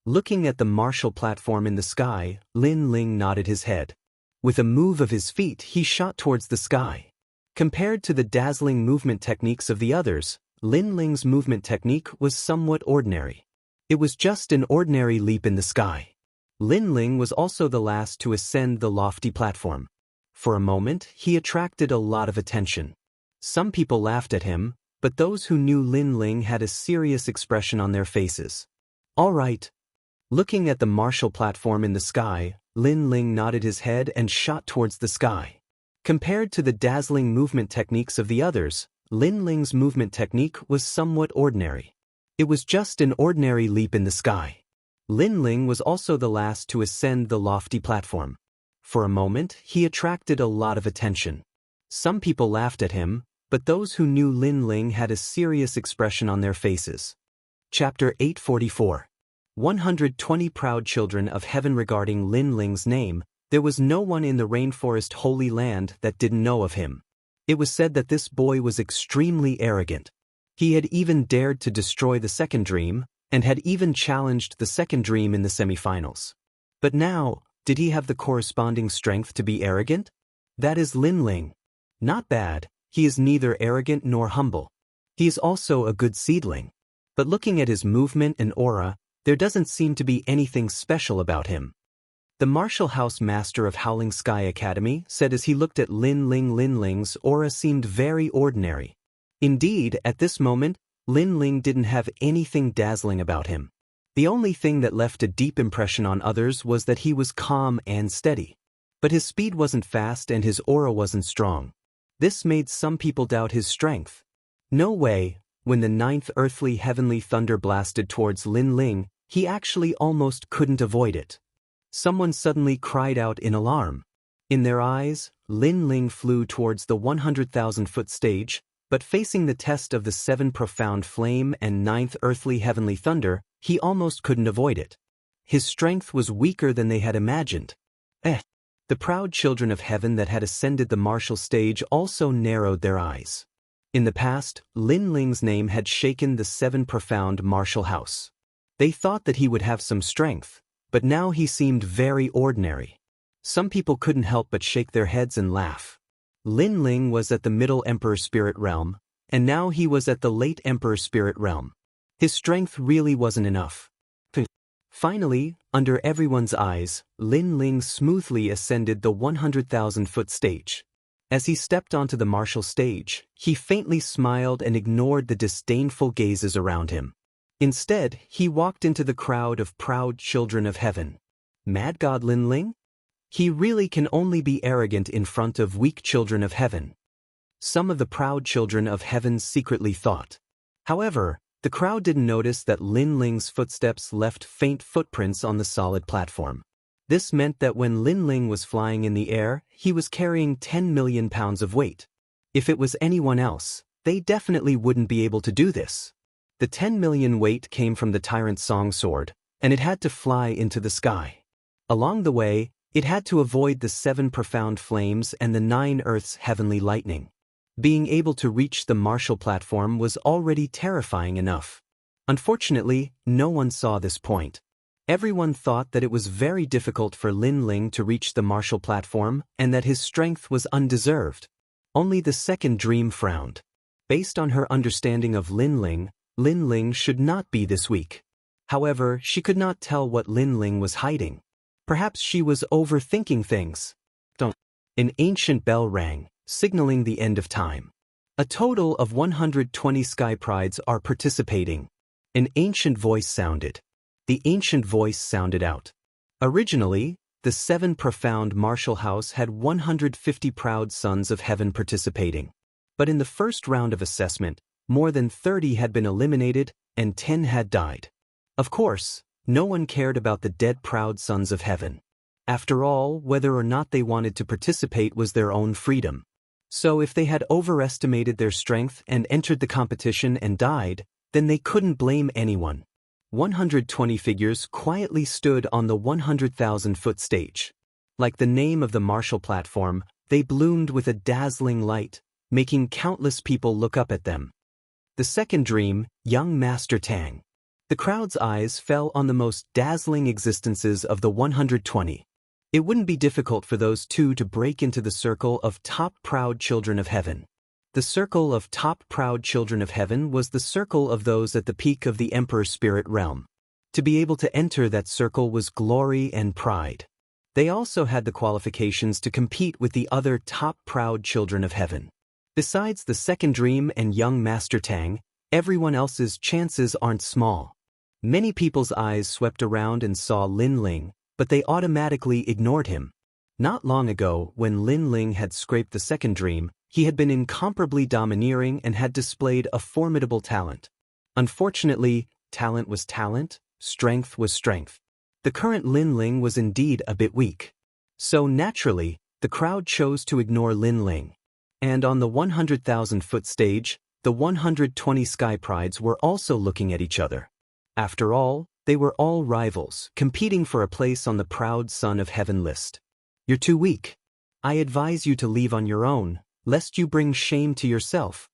Looking at the martial platform in the sky, Lin Ling nodded his head. With a move of his feet, he shot towards the sky. Compared to the dazzling movement techniques of the others, Lin Ling's movement technique was somewhat ordinary. It was just an ordinary leap in the sky. Lin Ling was also the last to ascend the lofty platform. For a moment, he attracted a lot of attention. Some people laughed at him, but those who knew Lin Ling had a serious expression on their faces. All right. Looking at the martial platform in the sky, Lin Ling nodded his head and shot towards the sky. Compared to the dazzling movement techniques of the others, Lin Ling's movement technique was somewhat ordinary. It was just an ordinary leap in the sky. Lin Ling was also the last to ascend the lofty platform. For a moment, he attracted a lot of attention. Some people laughed at him, but those who knew Lin Ling had a serious expression on their faces. Chapter 844. 120 Proud Children of Heaven. Regarding Lin Ling's name, there was no one in the rainforest Holy Land that didn't know of him. It was said that this boy was extremely arrogant. He had even dared to destroy the second dream, and had even challenged the second dream in the semifinals. But now, did he have the corresponding strength to be arrogant? That is Lin Ling. Not bad, he is neither arrogant nor humble. He is also a good seedling. But looking at his movement and aura, there doesn't seem to be anything special about him. The Martial House Master of Howling Sky Academy said as he looked at Lin Ling. Lin Ling's aura seemed very ordinary. Indeed, at this moment, Lin Ling didn't have anything dazzling about him. The only thing that left a deep impression on others was that he was calm and steady. But his speed wasn't fast and his aura wasn't strong. This made some people doubt his strength. No way, when the ninth earthly heavenly thunder blasted towards Lin Ling, he actually almost couldn't avoid it. Someone suddenly cried out in alarm. In their eyes, Lin Ling flew towards the 100,000-foot stage, but facing the test of the 7 profound flame and 9th earthly heavenly thunder, he almost couldn't avoid it. His strength was weaker than they had imagined. The proud children of heaven that had ascended the martial stage also narrowed their eyes. In the past, Lin Ling's name had shaken the 7 profound martial house. They thought that he would have some strength, but now he seemed very ordinary. Some people couldn't help but shake their heads and laugh. Lin Ling was at the Middle Emperor Spirit Realm, and now he was at the Late Emperor Spirit Realm. His strength really wasn't enough. Finally, under everyone's eyes, Lin Ling smoothly ascended the 100,000-foot stage. As he stepped onto the martial stage, he faintly smiled and ignored the disdainful gazes around him. Instead, he walked into the crowd of proud children of heaven. Mad God Lin Ling? He really can only be arrogant in front of weak children of heaven. Some of the proud children of heaven secretly thought. However, the crowd didn't notice that Lin Ling's footsteps left faint footprints on the solid platform. This meant that when Lin Ling was flying in the air, he was carrying 10 million pounds of weight. If it was anyone else, they definitely wouldn't be able to do this. The 10 million weight came from the Tyrant Song Sword, and it had to fly into the sky. Along the way, it had to avoid the 7 profound flames and the 9 earths heavenly lightning. Being able to reach the martial platform was already terrifying enough. Unfortunately, no one saw this point. Everyone thought that it was very difficult for Lin Ling to reach the martial platform and that his strength was undeserved. Only the second dream frowned. Based on her understanding of Lin Ling should not be this weak. However, she could not tell what Lin Ling was hiding. Perhaps she was overthinking things. An ancient bell rang, signaling the end of time. A total of 120 sky prides are participating. An ancient voice sounded. The ancient voice sounded out. Originally, the 7 profound martial house had 150 proud sons of heaven participating. But in the first round of assessment, more than 30 had been eliminated and 10 had died. Of course, no one cared about the dead proud sons of heaven. After all, whether or not they wanted to participate was their own freedom. So if they had overestimated their strength and entered the competition and died, then they couldn't blame anyone. 120 figures quietly stood on the 100,000-foot stage. Like the name of the martial platform, they bloomed with a dazzling light, making countless people look up at them. The second dream, young Master Tang. The crowd's eyes fell on the most dazzling existences of the 120. It wouldn't be difficult for those two to break into the circle of top proud children of heaven. The circle of top proud children of heaven was the circle of those at the peak of the Emperor's spirit realm. To be able to enter that circle was glory and pride. They also had the qualifications to compete with the other top proud children of heaven. Besides the second dream and young Master Tang, everyone else's chances aren't small. Many people's eyes swept around and saw Lin Ling, but they automatically ignored him. Not long ago, when Lin Ling had scraped the second dream, he had been incomparably domineering and had displayed a formidable talent. Unfortunately, talent was talent, strength was strength. The current Lin Ling was indeed a bit weak. So naturally, the crowd chose to ignore Lin Ling. And on the 100,000-foot stage, the 120 sky prides were also looking at each other. After all, they were all rivals, competing for a place on the proud son of heaven list. You're too weak. I advise you to leave on your own, lest you bring shame to yourself.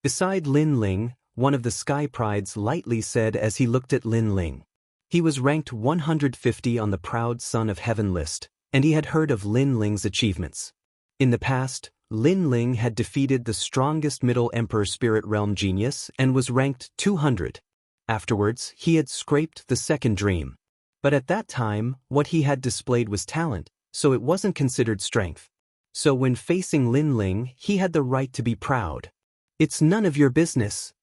Beside Lin Ling, one of the sky prides lightly said as he looked at Lin Ling. He was ranked 150 on the proud son of heaven list, and he had heard of Lin Ling's achievements. In the past, Lin Ling had defeated the strongest Middle Emperor Spirit Realm genius and was ranked 200. Afterwards, he had scraped the second dream. But at that time, what he had displayed was talent, so it wasn't considered strength. So when facing Lin Ling, he had the right to be proud. It's none of your business.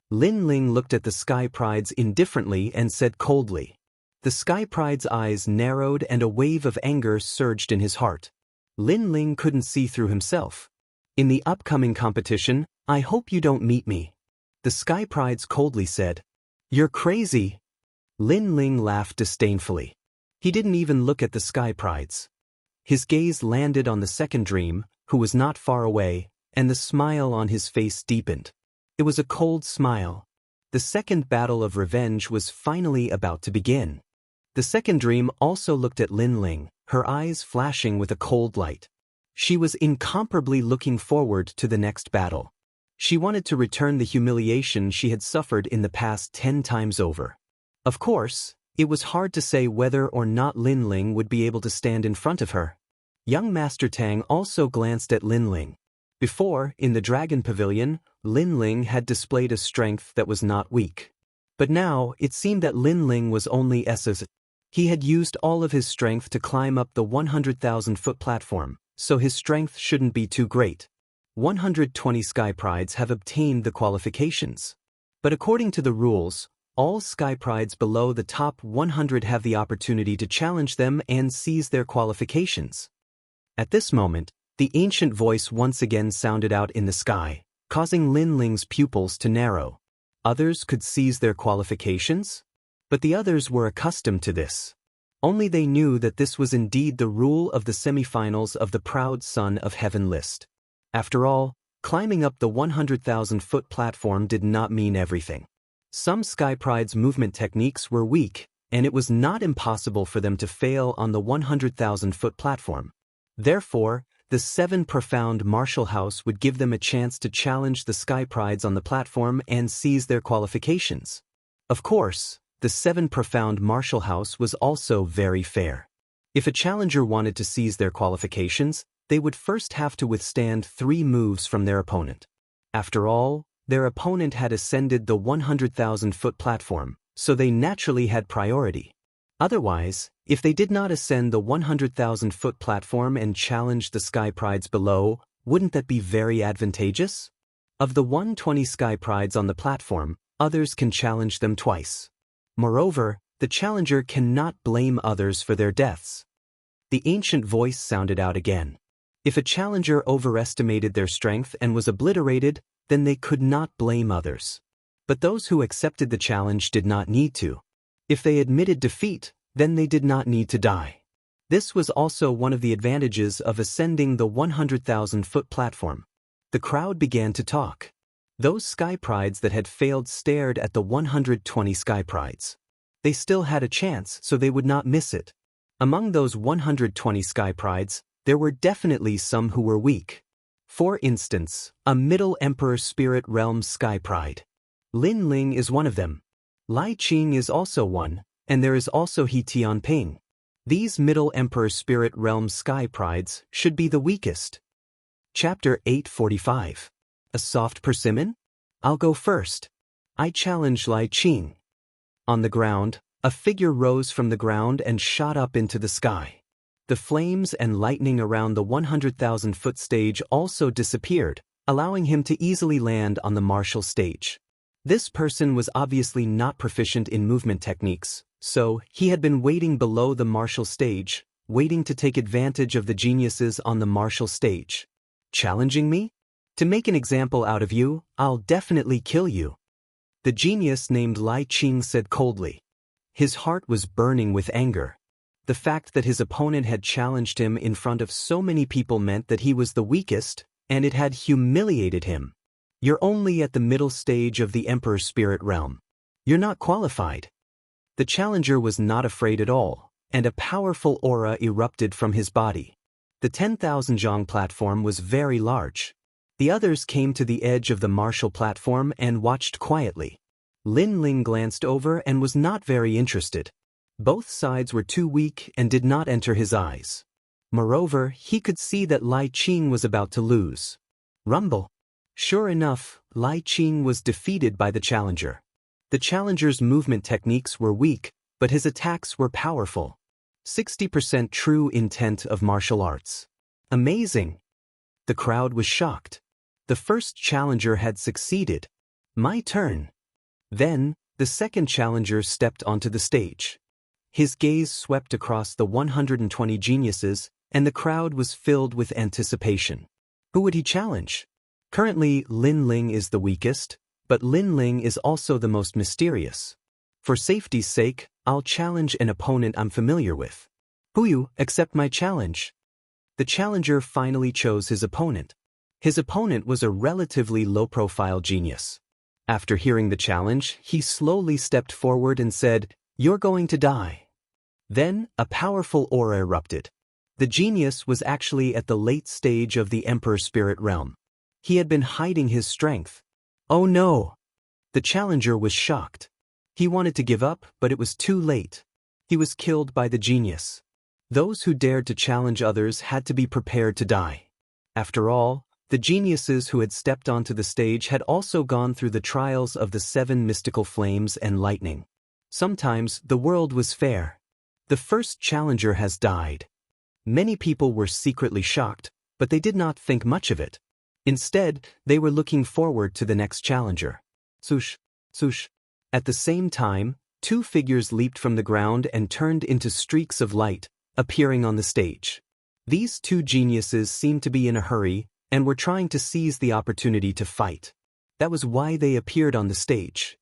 Lin Ling looked at the sky prides indifferently and said coldly. The sky pride's eyes narrowed and a wave of anger surged in his heart. Lin Ling couldn't see through himself. In the upcoming competition, I hope you don't meet me. The sky prides coldly said. You're crazy. Lin Ling laughed disdainfully. He didn't even look at the sky prides. His gaze landed on the second dream, who was not far away, and the smile on his face deepened. It was a cold smile. The second battle of revenge was finally about to begin. The second dream also looked at Lin Ling, her eyes flashing with a cold light. She was incomparably looking forward to the next battle. She wanted to return the humiliation she had suffered in the past 10 times over. Of course, it was hard to say whether or not Lin Ling would be able to stand in front of her. Young Master Tang also glanced at Lin Ling. Before, in the Dragon Pavilion, Lin Ling had displayed a strength that was not weak. But now, it seemed that Lin Ling was only S's. He had used all of his strength to climb up the 100,000-foot platform, so his strength shouldn't be too great. 120 sky prides have obtained the qualifications. But according to the rules, all sky prides below the top 100 have the opportunity to challenge them and seize their qualifications. At this moment, the ancient voice once again sounded out in the sky, causing Lin Ling's pupils to narrow. Others could seize their qualifications? But the others were accustomed to this. Only they knew that this was indeed the rule of the semifinals of the proud son of heaven list. After all, climbing up the 100,000-foot platform did not mean everything. Some sky pride's movement techniques were weak, and it was not impossible for them to fail on the 100,000-foot platform. Therefore, the 7 profound martial house would give them a chance to challenge the sky prides on the platform and seize their qualifications. Of course, the 7 profound martial house was also very fair. If a challenger wanted to seize their qualifications, they would first have to withstand 3 moves from their opponent. After all, their opponent had ascended the 100,000-foot platform, so they naturally had priority. Otherwise, if they did not ascend the 100,000-foot platform and challenge the sky prides below, Wouldn't that be very advantageous? Of the 120 sky prides on the platform, others can challenge them twice. Moreover, the challenger cannot blame others for their deaths. The ancient voice sounded out again. If a challenger overestimated their strength and was obliterated, then they could not blame others. But those who accepted the challenge did not need to. If they admitted defeat, then they did not need to die. This was also one of the advantages of ascending the 100,000-foot platform. The crowd began to talk. Those sky prides that had failed stared at the 120 sky prides. They still had a chance, so they would not miss it. Among those 120 sky prides, there were definitely some who were weak. For instance, a Middle Emperor Spirit Realm sky pride. Lin Ling is one of them. Lai Qing is also one, and there is also He Tianping. These Middle Emperor Spirit Realm sky prides should be the weakest. Chapter 845. A soft persimmon? I'll go first. I challenge Lai Qing. On the ground, a figure rose from the ground and shot up into the sky. The flames and lightning around the 100,000-foot stage also disappeared, allowing him to easily land on the martial stage. This person was obviously not proficient in movement techniques, so he had been waiting below the martial stage, waiting to take advantage of the geniuses on the martial stage. Challenging me? To make an example out of you, I'll definitely kill you. The genius named Lai Qing said coldly. His heart was burning with anger. The fact that his opponent had challenged him in front of so many people meant that he was the weakest, and it had humiliated him. You're only at the middle stage of the Emperor Spirit Realm. You're not qualified. The challenger was not afraid at all, and a powerful aura erupted from his body. The 10,000 zhang platform was very large. The others came to the edge of the martial platform and watched quietly. Lin Ling glanced over and was not very interested. Both sides were too weak and did not enter his eyes. Moreover, he could see that Lai Qing was about to lose. Rumble. Sure enough, Lai Qing was defeated by the challenger. The challenger's movement techniques were weak, but his attacks were powerful. 60% true intent of martial arts. Amazing. The crowd was shocked. The first challenger had succeeded. My turn. Then, the second challenger stepped onto the stage. His gaze swept across the 120 geniuses, and the crowd was filled with anticipation. Who would he challenge? Currently, Lin Ling is the weakest, but Lin Ling is also the most mysterious. For safety's sake, I'll challenge an opponent I'm familiar with. Huyu, accept my challenge. The challenger finally chose his opponent. His opponent was a relatively low-profile genius. After hearing the challenge, he slowly stepped forward and said, "You're going to die." Then, a powerful aura erupted. The genius was actually at the late stage of the Emperor Spirit Realm. He had been hiding his strength. Oh no! The challenger was shocked. He wanted to give up, but it was too late. He was killed by the genius. Those who dared to challenge others had to be prepared to die. After all, the geniuses who had stepped onto the stage had also gone through the trials of the 7 mystical flames and lightning. Sometimes the world was fair. The first challenger has died. Many people were secretly shocked, but they did not think much of it. Instead, they were looking forward to the next challenger. Swoosh, swoosh. At the same time, 2 figures leaped from the ground and turned into streaks of light, appearing on the stage. These 2 geniuses seemed to be in a hurry and were trying to seize the opportunity to fight. That was why they appeared on the stage.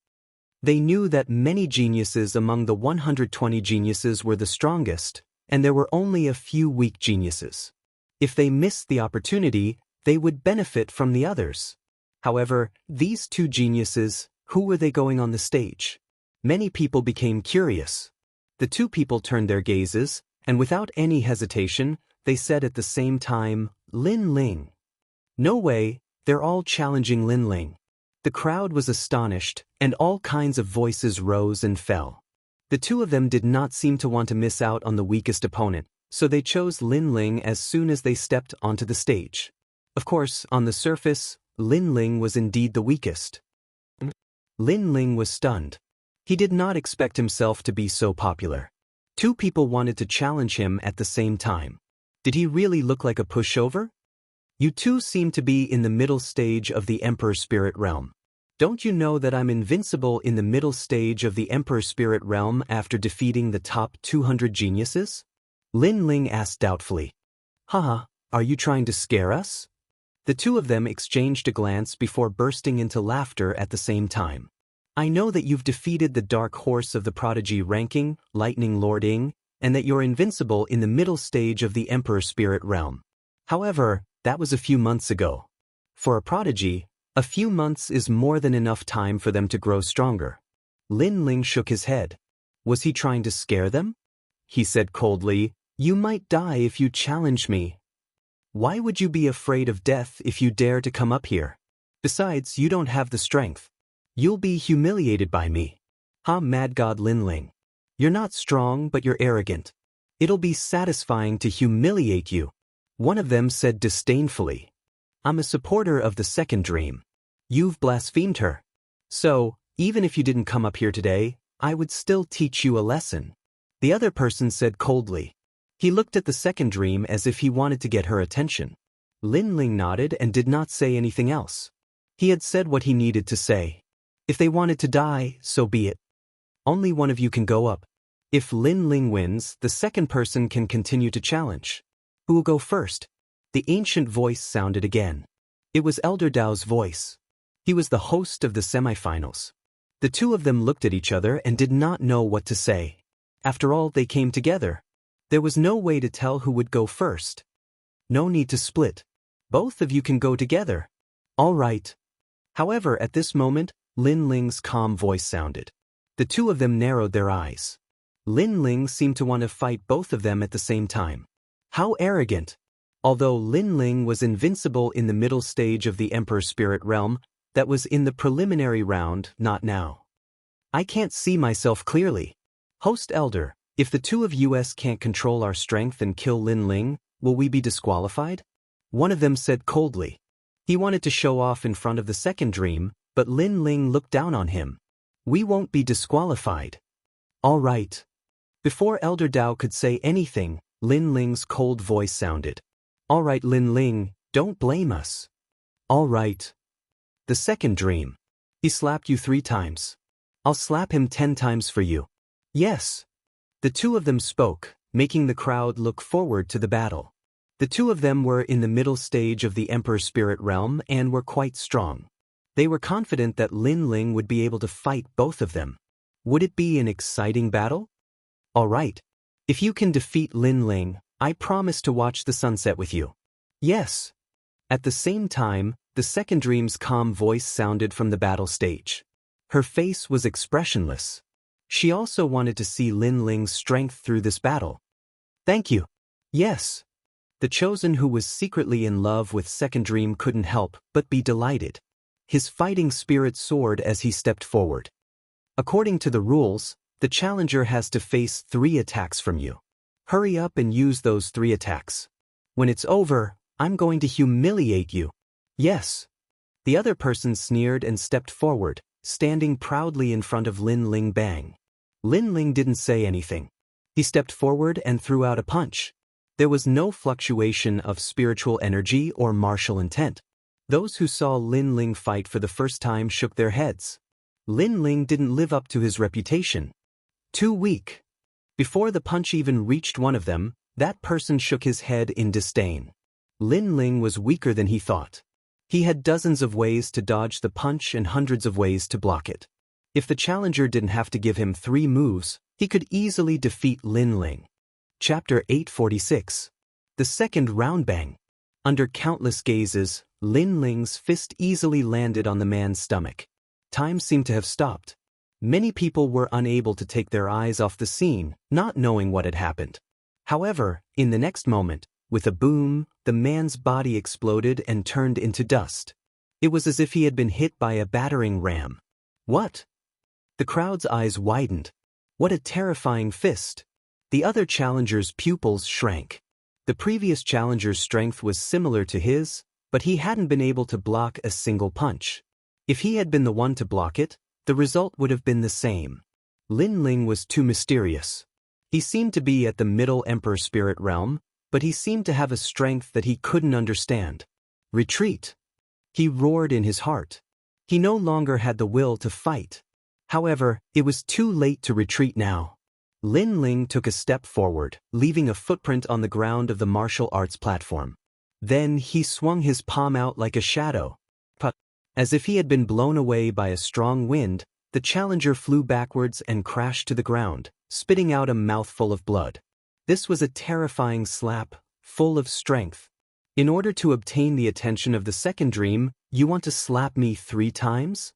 They knew that many geniuses among the 120 geniuses were the strongest, and there were only a few weak geniuses. If they missed the opportunity, they would benefit from the others. However, these 2 geniuses, who were they going on the stage? Many people became curious. The 2 people turned their gazes, and without any hesitation, they said at the same time, "Lin Ling." No way, they're all challenging Lin Ling. The crowd was astonished, and all kinds of voices rose and fell. The 2 of them did not seem to want to miss out on the weakest opponent, so they chose Lin Ling as soon as they stepped onto the stage. Of course, on the surface, Lin Ling was indeed the weakest. Lin Ling was stunned. He did not expect himself to be so popular. 2 people wanted to challenge him at the same time. Did he really look like a pushover? You two seem to be in the middle stage of the Emperor Spirit Realm. Don't you know that I'm invincible in the middle stage of the Emperor Spirit Realm after defeating the top 200 geniuses? Lin Ling asked doubtfully. Haha, are you trying to scare us? The two of them exchanged a glance before bursting into laughter at the same time. I know that you've defeated the dark horse of the prodigy ranking, Lightning Lord Ing, and that you're invincible in the middle stage of the Emperor Spirit Realm. However, that was a few months ago. For a prodigy, a few months is more than enough time for them to grow stronger. Lin Ling shook his head. Was he trying to scare them? He said coldly, "You might die if you challenge me. Why would you be afraid of death if you dare to come up here? Besides, you don't have the strength. You'll be humiliated by me." Mad God Lin Ling. You're not strong, but you're arrogant. It'll be satisfying to humiliate you. One of them said disdainfully. I'm a supporter of the second dream. You've blasphemed her. So, even if you didn't come up here today, I would still teach you a lesson. The other person said coldly. He looked at the second dream as if he wanted to get her attention. Lin Ling nodded and did not say anything else. He had said what he needed to say. If they wanted to die, so be it. Only one of you can go up. If Lin Ling wins, the second person can continue to challenge. Who will go first? The ancient voice sounded again. It was Elder Dao's voice. He was the host of the semifinals. The two of them looked at each other and did not know what to say. After all, they came together. There was no way to tell who would go first. No need to split. Both of you can go together. All right. However, at this moment, Lin Ling's calm voice sounded. The two of them narrowed their eyes. Lin Ling seemed to want to fight both of them at the same time. How arrogant! Although Lin Ling was invincible in the middle stage of the Emperor Spirit Realm, that was in the preliminary round, not now. I can't see myself clearly. Host Elder, if the two of us can't control our strength and kill Lin Ling, will we be disqualified? One of them said coldly. He wanted to show off in front of the second dream, but Lin Ling looked down on him. We won't be disqualified. All right. Before Elder Dao could say anything, Lin Ling's cold voice sounded. All right, Lin Ling, don't blame us. All right. The second dream. He slapped you 3 times. I'll slap him 10 times for you. Yes. The two of them spoke, making the crowd look forward to the battle. The two of them were in the middle stage of the Emperor Spirit Realm and were quite strong. They were confident that Lin Ling would be able to fight both of them. Would it be an exciting battle? All right. If you can defeat Lin Ling, I promise to watch the sunset with you. Yes. At the same time, the second dream's calm voice sounded from the battle stage. Her face was expressionless. She also wanted to see Lin Ling's strength through this battle. Thank you. Yes. The chosen who was secretly in love with second dream couldn't help but be delighted. His fighting spirit soared as he stepped forward. According to the rules, the challenger has to face 3 attacks from you. Hurry up and use those 3 attacks. When it's over, I'm going to humiliate you. Yes. The other person sneered and stepped forward, standing proudly in front of Lin Ling Bang. Lin Ling didn't say anything. He stepped forward and threw out a punch. There was no fluctuation of spiritual energy or martial intent. Those who saw Lin Ling fight for the first time shook their heads. Lin Ling didn't live up to his reputation. Too weak. Before the punch even reached one of them, that person shook his head in disdain. Lin Ling was weaker than he thought. He had dozens of ways to dodge the punch and hundreds of ways to block it. If the challenger didn't have to give him 3 moves, he could easily defeat Lin Ling. Chapter 846. The second round bang. Under countless gazes, Lin Ling's fist easily landed on the man's stomach. Time seemed to have stopped. Many people were unable to take their eyes off the scene, not knowing what had happened. However, in the next moment, with a boom, the man's body exploded and turned into dust. It was as if he had been hit by a battering ram. What? The crowd's eyes widened. What a terrifying fist. The other challenger's pupils shrank. The previous challenger's strength was similar to his, but he hadn't been able to block a single punch. If he had been the one to block it, the result would have been the same. Lin Ling was too mysterious. He seemed to be at the middle Emperor Spirit Realm, but he seemed to have a strength that he couldn't understand. Retreat! He roared in his heart. He no longer had the will to fight. However, it was too late to retreat now. Lin Ling took a step forward, leaving a footprint on the ground of the martial arts platform. Then he swung his palm out like a shadow. But, as if he had been blown away by a strong wind, the challenger flew backwards and crashed to the ground, spitting out a mouthful of blood. This was a terrifying slap, full of strength. In order to obtain the attention of the second dream, you want to slap me 3 times?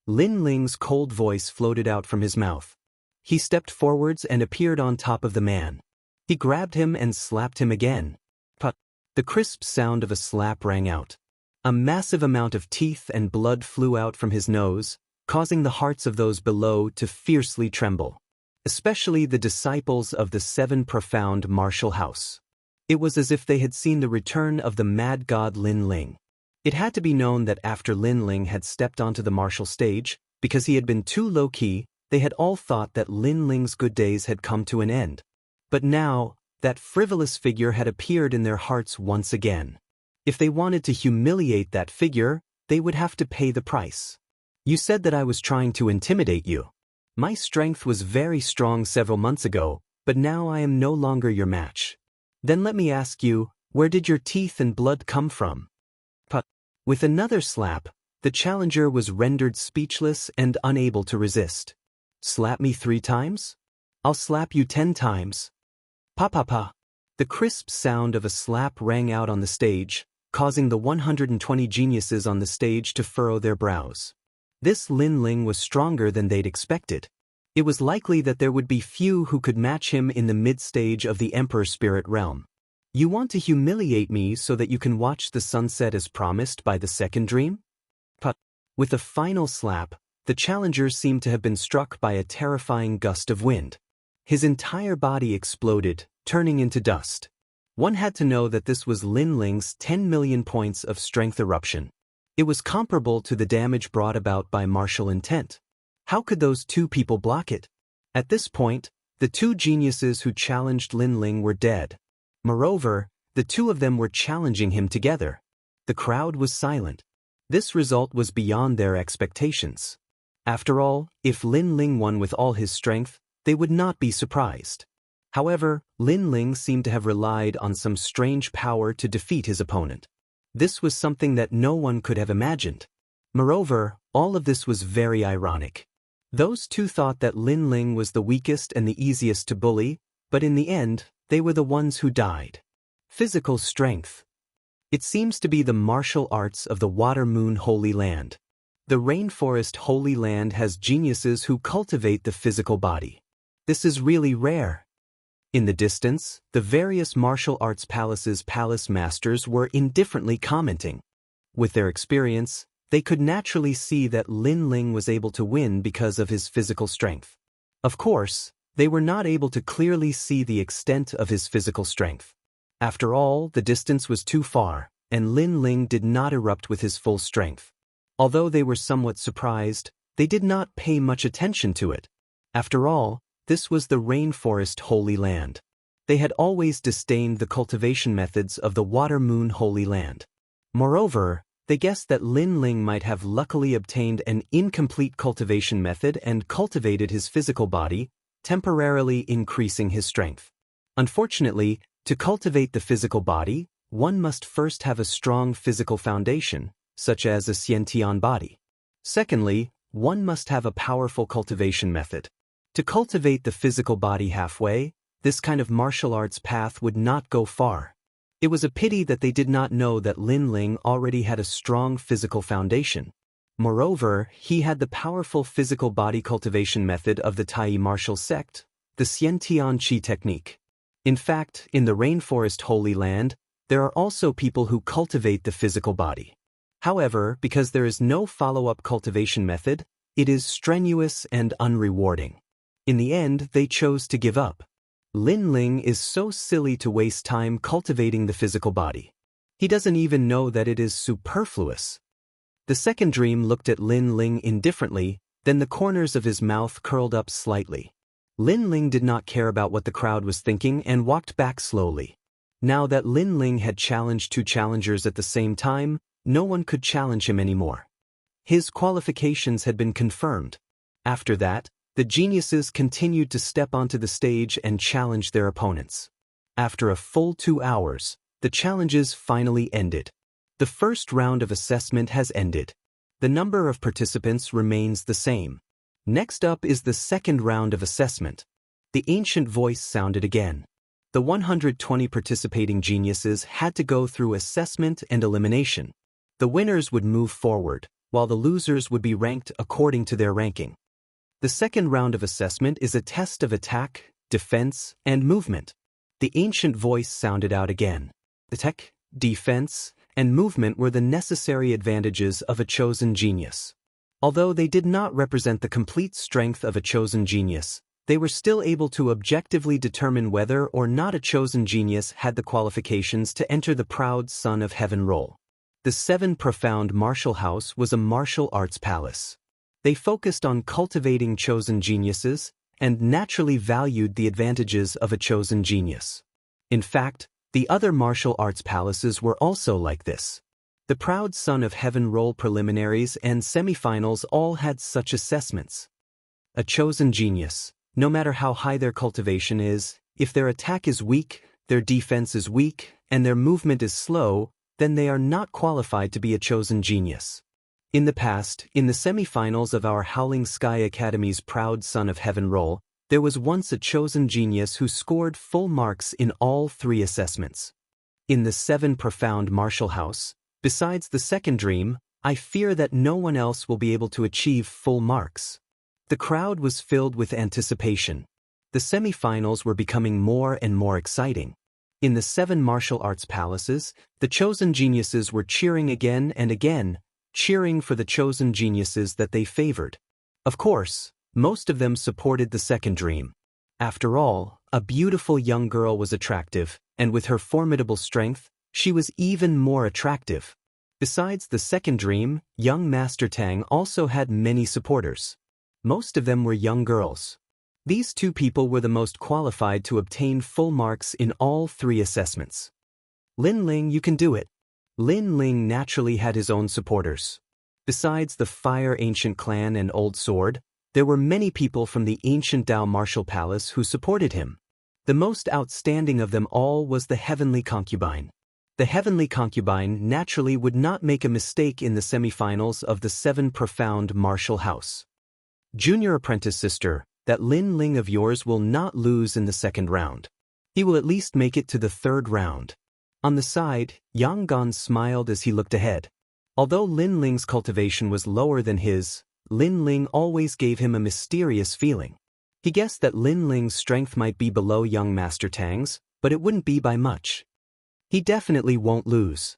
Lin Ling's cold voice floated out from his mouth. He stepped forwards and appeared on top of the man. He grabbed him and slapped him again. But the crisp sound of a slap rang out. A massive amount of teeth and blood flew out from his nose, causing the hearts of those below to fiercely tremble. Especially the disciples of the 7 profound martial house. It was as if they had seen the return of the mad god Lin Ling. It had to be known that after Lin Ling had stepped onto the martial stage, because he had been too low-key, they had all thought that Lin Ling's good days had come to an end. But now, that frivolous figure had appeared in their hearts once again. If they wanted to humiliate that figure, they would have to pay the price. You said that I was trying to intimidate you. My strength was very strong several months ago, but now I am no longer your match. Then let me ask you, where did your teeth and blood come from? But, with another slap, the challenger was rendered speechless and unable to resist. Slap me 3 times? I'll slap you 10 times. Pa pa pa. The crisp sound of a slap rang out on the stage, causing the 120 geniuses on the stage to furrow their brows. This Lin Ling was stronger than they'd expected. It was likely that there would be few who could match him in the mid-stage of the Emperor Spirit realm. You want to humiliate me so that you can watch the sunset as promised by the second dream? But, with a final slap, the challenger seemed to have been struck by a terrifying gust of wind. His entire body exploded, turning into dust. One had to know that this was Lin Ling's 10 million points of strength eruption. It was comparable to the damage brought about by martial intent. How could those 2 people block it? At this point, the 2 geniuses who challenged Lin Ling were dead. Moreover, the 2 of them were challenging him together. The crowd was silent. This result was beyond their expectations. After all, if Lin Ling won with all his strength, they would not be surprised. However, Lin Ling seemed to have relied on some strange power to defeat his opponent. This was something that no one could have imagined. Moreover, all of this was very ironic. Those 2 thought that Lin Ling was the weakest and the easiest to bully, but in the end, they were the ones who died. Physical strength. It seems to be the martial arts of the Water Moon Holy Land. The Rainforest Holy Land has geniuses who cultivate the physical body. This is really rare. In the distance, the various martial arts palaces' palace masters were indifferently commenting. With their experience, they could naturally see that Lin Ling was able to win because of his physical strength. Of course, they were not able to clearly see the extent of his physical strength. After all, the distance was too far, and Lin Ling did not erupt with his full strength. Although they were somewhat surprised, they did not pay much attention to it. After all, this was the Rainforest Holy Land. They had always disdained the cultivation methods of the Water Moon Holy Land. Moreover, they guessed that Lin Ling might have luckily obtained an incomplete cultivation method and cultivated his physical body, temporarily increasing his strength. Unfortunately, to cultivate the physical body, one must first have a strong physical foundation, such as a Xiantian body. Secondly, one must have a powerful cultivation method. To cultivate the physical body halfway, this kind of martial arts path would not go far. It was a pity that they did not know that Lin Ling already had a strong physical foundation. Moreover, he had the powerful physical body cultivation method of the Tai martial sect, the Xiantian Qi technique. In fact, in the Rainforest Holy Land, there are also people who cultivate the physical body. However, because there is no follow-up cultivation method, it is strenuous and unrewarding. In the end, they chose to give up. Lin Ling is so silly to waste time cultivating the physical body. He doesn't even know that it is superfluous. The second dream looked at Lin Ling indifferently, then the corners of his mouth curled up slightly. Lin Ling did not care about what the crowd was thinking and walked back slowly. Now that Lin Ling had challenged two challengers at the same time, no one could challenge him anymore. His qualifications had been confirmed. After that, the geniuses continued to step onto the stage and challenge their opponents. After a full 2 hours, the challenges finally ended. The first round of assessment has ended. The number of participants remains the same. Next up is the second round of assessment. The ancient voice sounded again. The 120 participating geniuses had to go through assessment and elimination. The winners would move forward, while the losers would be ranked according to their ranking. The second round of assessment is a test of attack, defense, and movement. The ancient voice sounded out again. Attack, defense, and movement were the necessary advantages of a chosen genius. Although they did not represent the complete strength of a chosen genius, they were still able to objectively determine whether or not a chosen genius had the qualifications to enter the proud Son of Heaven role. The 7 Profound Martial House was a martial arts palace. They focused on cultivating chosen geniuses and naturally valued the advantages of a chosen genius. In fact, the other martial arts palaces were also like this. The Proud Son of Heaven role preliminaries and semifinals all had such assessments. A chosen genius, no matter how high their cultivation is, if their attack is weak, their defense is weak, and their movement is slow, then they are not qualified to be a chosen genius. In the past, in the semifinals of our Howling Sky Academy's Proud Son of Heaven role, there was once a chosen genius who scored full marks in all 3 assessments. In the 7 Profound Martial House, besides the second dream, I fear that no one else will be able to achieve full marks. The crowd was filled with anticipation. The semifinals were becoming more and more exciting. In the 7 martial arts palaces, the chosen geniuses were cheering again and again, cheering for the chosen geniuses that they favored. Of course, most of them supported the second dream. After all, a beautiful young girl was attractive, and with her formidable strength, she was even more attractive. Besides the second dream, young Master Tang also had many supporters. Most of them were young girls. These 2 people were the most qualified to obtain full marks in all 3 assessments. Lin Ling, you can do it. Lin Ling naturally had his own supporters. Besides the Fire Ancient Clan and Old Sword, there were many people from the Ancient Dao Martial Palace who supported him. The most outstanding of them all was the Heavenly Concubine. The Heavenly Concubine naturally would not make a mistake in the semifinals of the 7 Profound Martial House. Junior Apprentice Sister, that Lin Ling of yours will not lose in the second round. He will at least make it to the third round. On the side, Yang Gan smiled as he looked ahead. Although Lin Ling's cultivation was lower than his, Lin Ling always gave him a mysterious feeling. He guessed that Lin Ling's strength might be below young Master Tang's, but it wouldn't be by much. He definitely won't lose.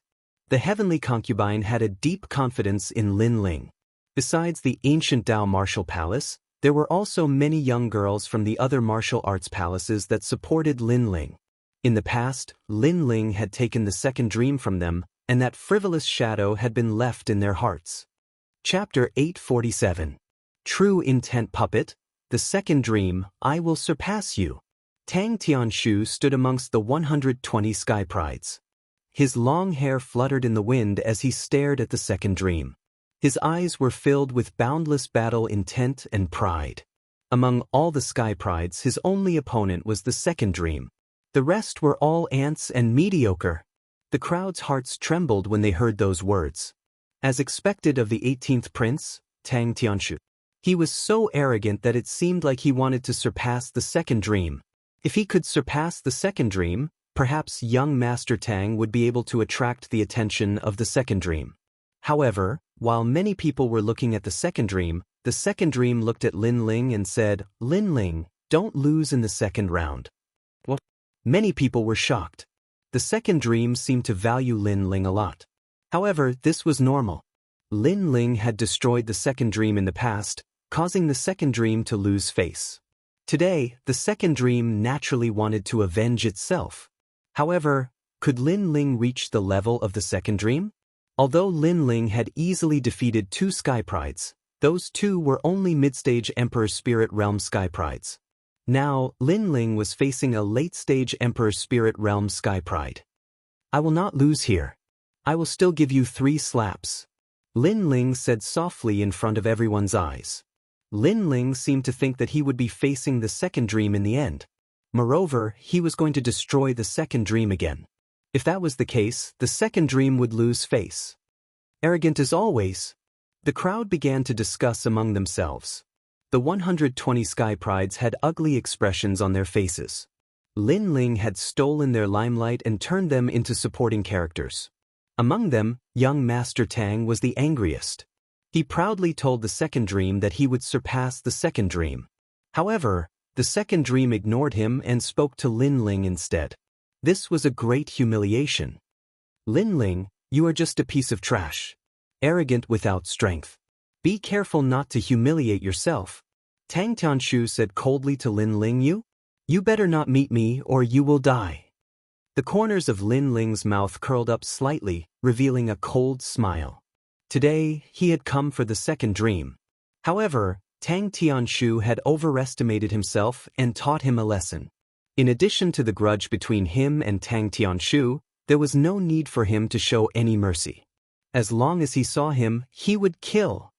The Heavenly Concubine had a deep confidence in Lin Ling. Besides the Ancient Dao Martial Palace, there were also many young girls from the other martial arts palaces that supported Lin Ling. In the past, Lin Ling had taken the second dream from them, and that frivolous shadow had been left in their hearts. Chapter 847. True Intent Puppet, the second dream, I will surpass you. Tang Tianshu stood amongst the 120 sky prides. His long hair fluttered in the wind as he stared at the second dream. His eyes were filled with boundless battle intent and pride. Among all the sky prides, his only opponent was the second dream. The rest were all ants and mediocre. The crowd's hearts trembled when they heard those words. As expected of the 18th prince, Tang Tianshu, he was so arrogant that it seemed like he wanted to surpass the second dream. If he could surpass the second dream, perhaps young Master Tang would be able to attract the attention of the second dream. However, while many people were looking at the second dream looked at Lin Ling and said, Lin Ling, don't lose in the second round. What? Many people were shocked. The second dream seemed to value Lin Ling a lot. However, this was normal. Lin Ling had destroyed the second dream in the past, causing the second dream to lose face. Today, the second dream naturally wanted to avenge itself. However, could Lin Ling reach the level of the second dream? Although Lin Ling had easily defeated 2 sky prides, those 2 were only mid-stage Emperor Spirit Realm sky prides. Now, Lin Ling was facing a late-stage Emperor Spirit Realm Sky Pride. I will not lose here. I will still give you 3 slaps. Lin Ling said softly in front of everyone's eyes. Lin Ling seemed to think that he would be facing the second dream in the end. Moreover, he was going to destroy the second dream again. If that was the case, the second dream would lose face. Arrogant as always. The crowd began to discuss among themselves. The 120 Sky Prides had ugly expressions on their faces. Lin Ling had stolen their limelight and turned them into supporting characters. Among them, young Master Tang was the angriest. He proudly told the second dream that he would surpass the second dream. However, the second dream ignored him and spoke to Lin Ling instead. This was a great humiliation. Lin Ling, you are just a piece of trash. Arrogant without strength. Be careful not to humiliate yourself. Tang Tianshu said coldly to Lin Ling, You better not meet me or you will die. The corners of Lin Ling's mouth curled up slightly, revealing a cold smile. Today, he had come for the second dream. However, Tang Tianshu had overestimated himself and taught him a lesson. In addition to the grudge between him and Tang Tianshu, there was no need for him to show any mercy. As long as he saw him, he would kill.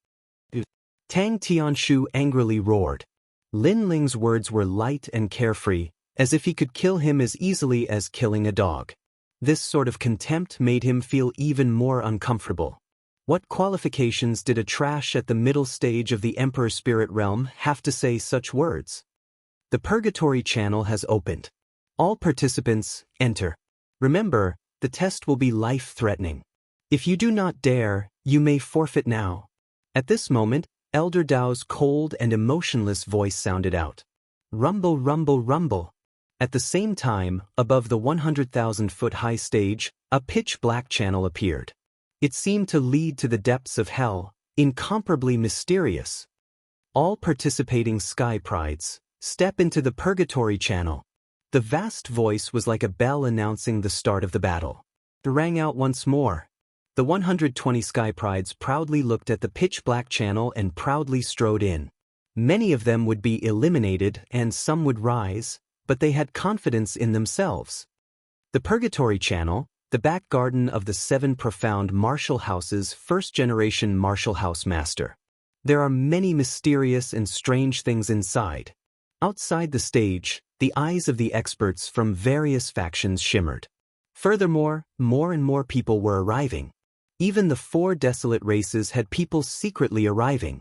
Tang Tianshu angrily roared. Lin Ling's words were light and carefree, as if he could kill him as easily as killing a dog. This sort of contempt made him feel even more uncomfortable. What qualifications did a trash at the middle stage of the Emperor Spirit Realm have to say such words? The Purgatory Channel has opened. All participants, enter. Remember, the test will be life-threatening. If you do not dare, you may forfeit now. At this moment, Elder Dao's cold and emotionless voice sounded out. Rumble, rumble, rumble. At the same time, above the 100,000-foot-high stage, a pitch-black channel appeared. It seemed to lead to the depths of hell, incomparably mysterious. All participating Sky Prides, step into the Purgatory Channel. The vast voice was like a bell announcing the start of the battle. It rang out once more. The 120 Sky Prides proudly looked at the pitch-black channel and proudly strode in. Many of them would be eliminated and some would rise, but they had confidence in themselves. The Purgatory Channel, the back garden of the 7 profound martial houses, first-generation martial house master. There are many mysterious and strange things inside. Outside the stage, the eyes of the experts from various factions shimmered. Furthermore, more and more people were arriving. Even the 4 desolate races had people secretly arriving.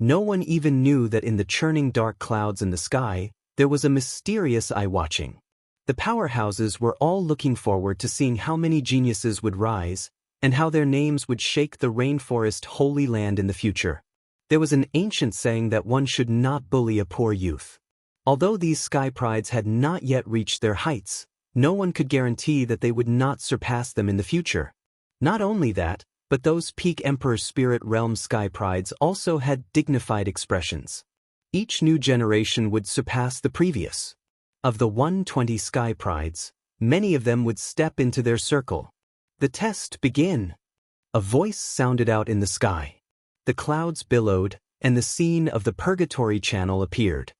No one even knew that in the churning dark clouds in the sky, there was a mysterious eye watching. The powerhouses were all looking forward to seeing how many geniuses would rise, and how their names would shake the rainforest holy land in the future. There was an ancient saying that one should not bully a poor youth. Although these Sky Prides had not yet reached their heights, no one could guarantee that they would not surpass them in the future. Not only that, but those peak Emperor Spirit Realm Sky Prides also had dignified expressions. Each new generation would surpass the previous. Of the 120 Sky Prides, many of them would step into their circle. The test begin. A voice sounded out in the sky. The clouds billowed, and the scene of the Purgatory Channel appeared.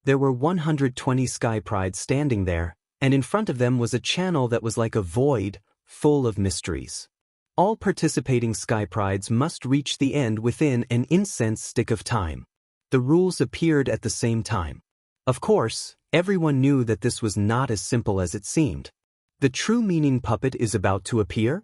There were 120 Sky Prides standing there, and in front of them was a channel that was like a void, full of mysteries. All participating Sky Prides must reach the end within an incense stick of time. The rules appeared at the same time. Of course, everyone knew that this was not as simple as it seemed. The true meaning puppet is about to appear?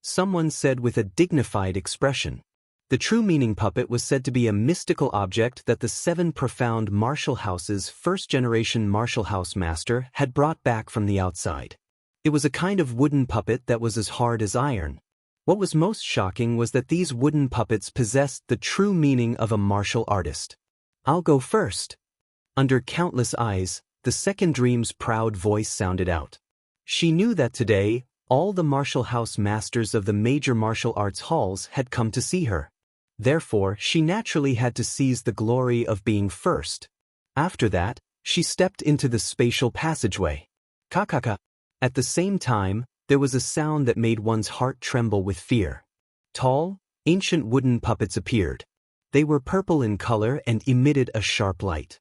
Someone said with a dignified expression. The true meaning puppet was said to be a mystical object that the 7 profound martial houses' first-generation martial house master had brought back from the outside. It was a kind of wooden puppet that was as hard as iron. What was most shocking was that these wooden puppets possessed the true meaning of a martial artist. I'll go first. Under countless eyes, the second dream's proud voice sounded out. She knew that today, all the martial house masters of the major martial arts halls had come to see her. Therefore, she naturally had to seize the glory of being first. After that, she stepped into the spatial passageway. Kakaka. At the same time, there was a sound that made one's heart tremble with fear. Tall, ancient wooden puppets appeared. They were purple in color and emitted a sharp light.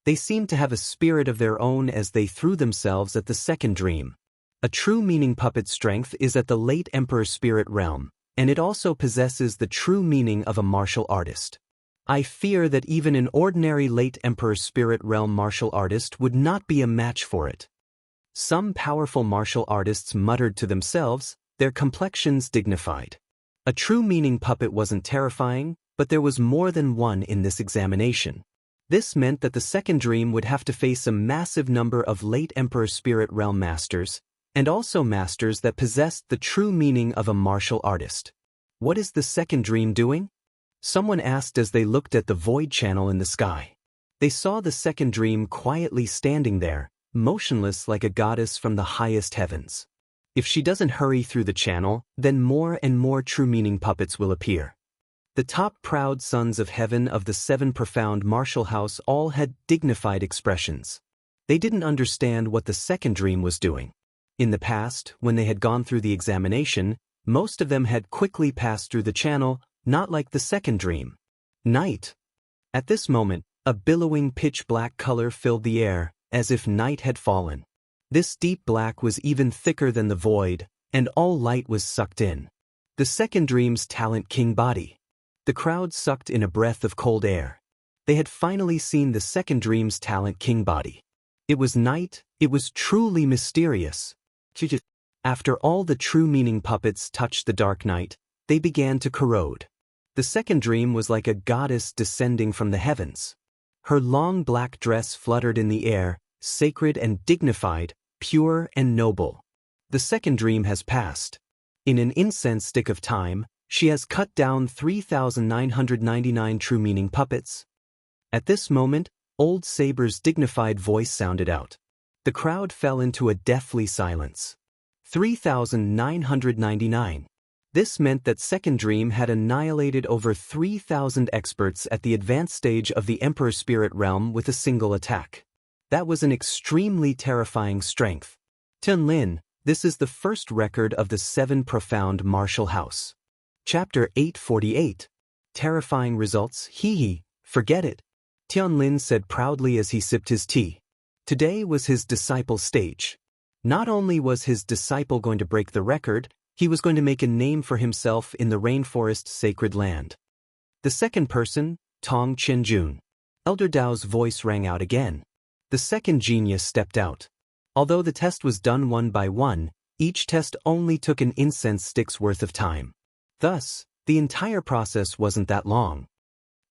They seemed to have a spirit of their own as they threw themselves at the second dream. A true meaning puppet's strength is at the late Emperor spirit realm, and it also possesses the true meaning of a martial artist. I fear that even an ordinary late Emperor spirit realm martial artist would not be a match for it. Some powerful martial artists muttered to themselves, their complexions dignified. A true meaning puppet wasn't terrifying, but there was more than one in this examination. This meant that the second dream would have to face a massive number of late Emperor spirit realm masters, and also masters that possessed the true meaning of a martial artist. What is the second dream doing? Someone asked as they looked at the void channel in the sky. They saw the second dream quietly standing there, motionless like a goddess from the highest heavens. If she doesn't hurry through the channel, then more and more true meaning puppets will appear. The top proud sons of heaven of the seven profound martial house all had dignified expressions. They didn't understand what the second dream was doing. In the past, when they had gone through the examination, most of them had quickly passed through the channel, not like the second dream. Night. At this moment, a billowing pitch-black color filled the air, as if night had fallen. This deep black was even thicker than the void, and all light was sucked in. The second dream's talent king body. The crowd sucked in a breath of cold air. They had finally seen the second dream's talent king body. It was night, it was truly mysterious. After all the true meaning puppets touched the dark night, they began to corrode. The second dream was like a goddess descending from the heavens. Her long black dress fluttered in the air, sacred and dignified, pure and noble. The second dream has passed. In an incense stick of time, she has cut down 3,999 true meaning puppets. At this moment, Old Saber's dignified voice sounded out. The crowd fell into a deathly silence. 3,999. This meant that second dream had annihilated over 3,000 experts at the advanced stage of the Emperor Spirit Realm with a single attack. That was an extremely terrifying strength. Tianlin, this is the first record of the seven profound martial house. Chapter 848. Terrifying results, forget it. Tianlin said proudly as he sipped his tea. Today was his disciple's stage. Not only was his disciple going to break the record, he was going to make a name for himself in the rainforest sacred land. The second person, Tong Qianjun. Elder Dao's voice rang out again. The second genius stepped out. Although the test was done one by one, each test only took an incense stick's worth of time. Thus, the entire process wasn't that long.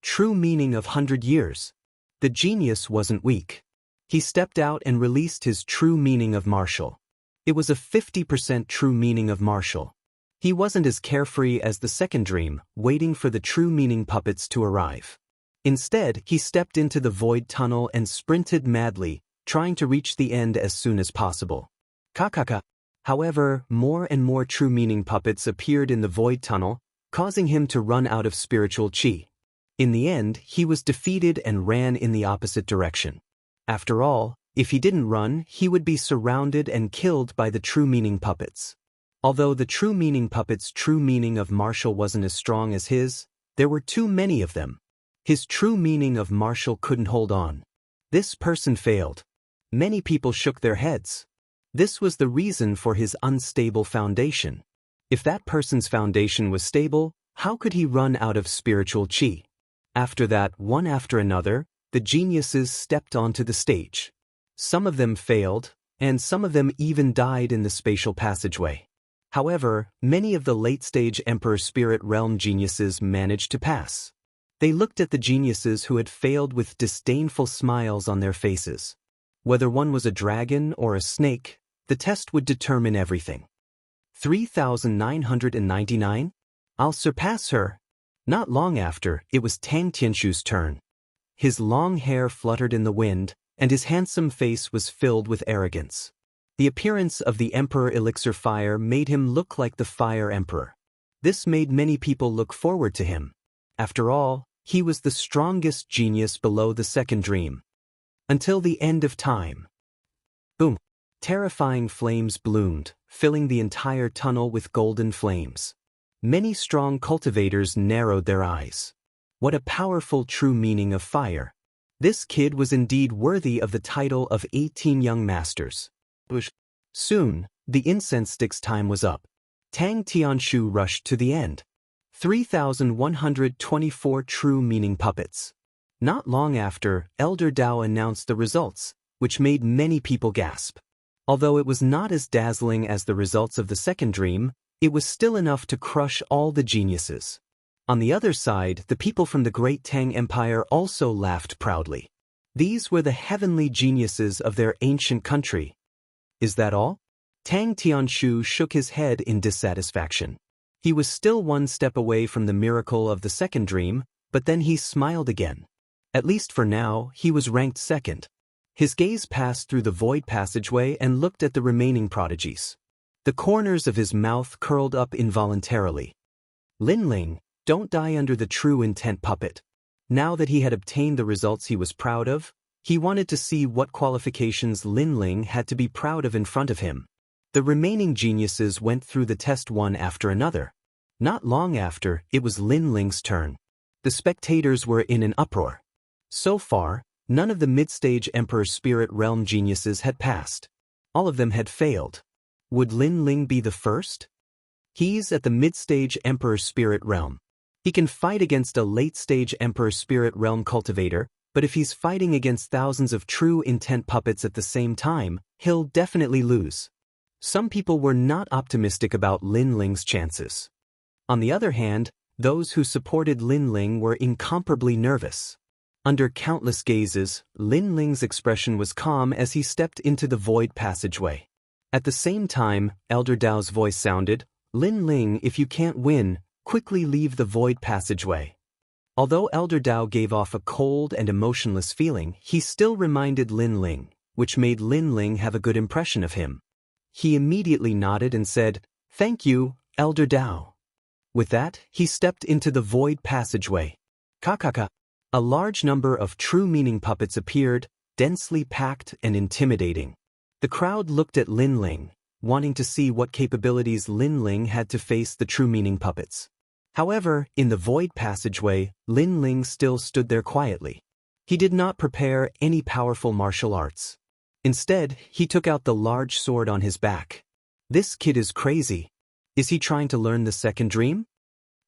True meaning of 100 years. The genius wasn't weak. He stepped out and released his true meaning of martial. It was a 50% true meaning of martial. He wasn't as carefree as the second dream, waiting for the true meaning puppets to arrive. Instead, he stepped into the void tunnel and sprinted madly, trying to reach the end as soon as possible. Kakaka. However, more and more true meaning puppets appeared in the void tunnel, causing him to run out of spiritual chi. In the end, he was defeated and ran in the opposite direction. After all, if he didn't run, he would be surrounded and killed by the true meaning puppets. Although the true meaning puppet's true meaning of martial wasn't as strong as his, there were too many of them. His true meaning of martial couldn't hold on. This person failed. Many people shook their heads. This was the reason for his unstable foundation. If that person's foundation was stable, how could he run out of spiritual chi? After that, one after another, the geniuses stepped onto the stage. Some of them failed, and some of them even died in the spatial passageway. However, many of the late-stage Emperor Spirit Realm geniuses managed to pass. They looked at the geniuses who had failed with disdainful smiles on their faces. Whether one was a dragon or a snake, the test would determine everything. 3,999? I'll surpass her. Not long after, it was Tang Tianshu's turn. His long hair fluttered in the wind, and his handsome face was filled with arrogance. The appearance of the Emperor Elixir Fire made him look like the Fire Emperor. This made many people look forward to him. After all, he was the strongest genius below the second dream. Until the end of time. Boom! Terrifying flames bloomed, filling the entire tunnel with golden flames. Many strong cultivators narrowed their eyes. What a powerful true meaning of fire. This kid was indeed worthy of the title of 18 young masters. Soon, the incense sticks time was up. Tang Tianshu rushed to the end. 3,124 true meaning puppets. Not long after, Elder Dao announced the results, which made many people gasp. Although it was not as dazzling as the results of the second dream, it was still enough to crush all the geniuses. On the other side, the people from the great Tang Empire also laughed proudly. These were the heavenly geniuses of their ancient country. Is that all? Tang Tianshu shook his head in dissatisfaction. He was still one step away from the miracle of the second dream, but then he smiled again. At least for now, he was ranked second. His gaze passed through the void passageway and looked at the remaining prodigies. The corners of his mouth curled up involuntarily. Linling, don't die under the true intent puppet. Now that he had obtained the results he was proud of, he wanted to see what qualifications Linling had to be proud of in front of him. The remaining geniuses went through the test one after another. Not long after, it was Linling's turn. The spectators were in an uproar. So far, none of the mid-stage Emperor Spirit Realm geniuses had passed. All of them had failed. Would Linling be the first? He's at the mid-stage Emperor Spirit Realm. He can fight against a late-stage Emperor Spirit Realm cultivator, but if he's fighting against thousands of true intent puppets at the same time, he'll definitely lose. Some people were not optimistic about Linling's chances. On the other hand, those who supported Linling were incomparably nervous. Under countless gazes, Linling's expression was calm as he stepped into the void passageway. At the same time, Elder Dao's voice sounded, "Linling, if you can't win, quickly leave the void passageway." Although Elder Dao gave off a cold and emotionless feeling, he still reminded Linling, which made Linling have a good impression of him. He immediately nodded and said, "Thank you, Elder Dao." With that, he stepped into the void passageway. Kakaka. A large number of true meaning puppets appeared, densely packed and intimidating. The crowd looked at Linling, wanting to see what capabilities Linling had to face the true meaning puppets. However, in the void passageway, Linling still stood there quietly. He did not prepare any powerful martial arts. Instead, he took out the large sword on his back. This kid is crazy. Is he trying to learn the second dream?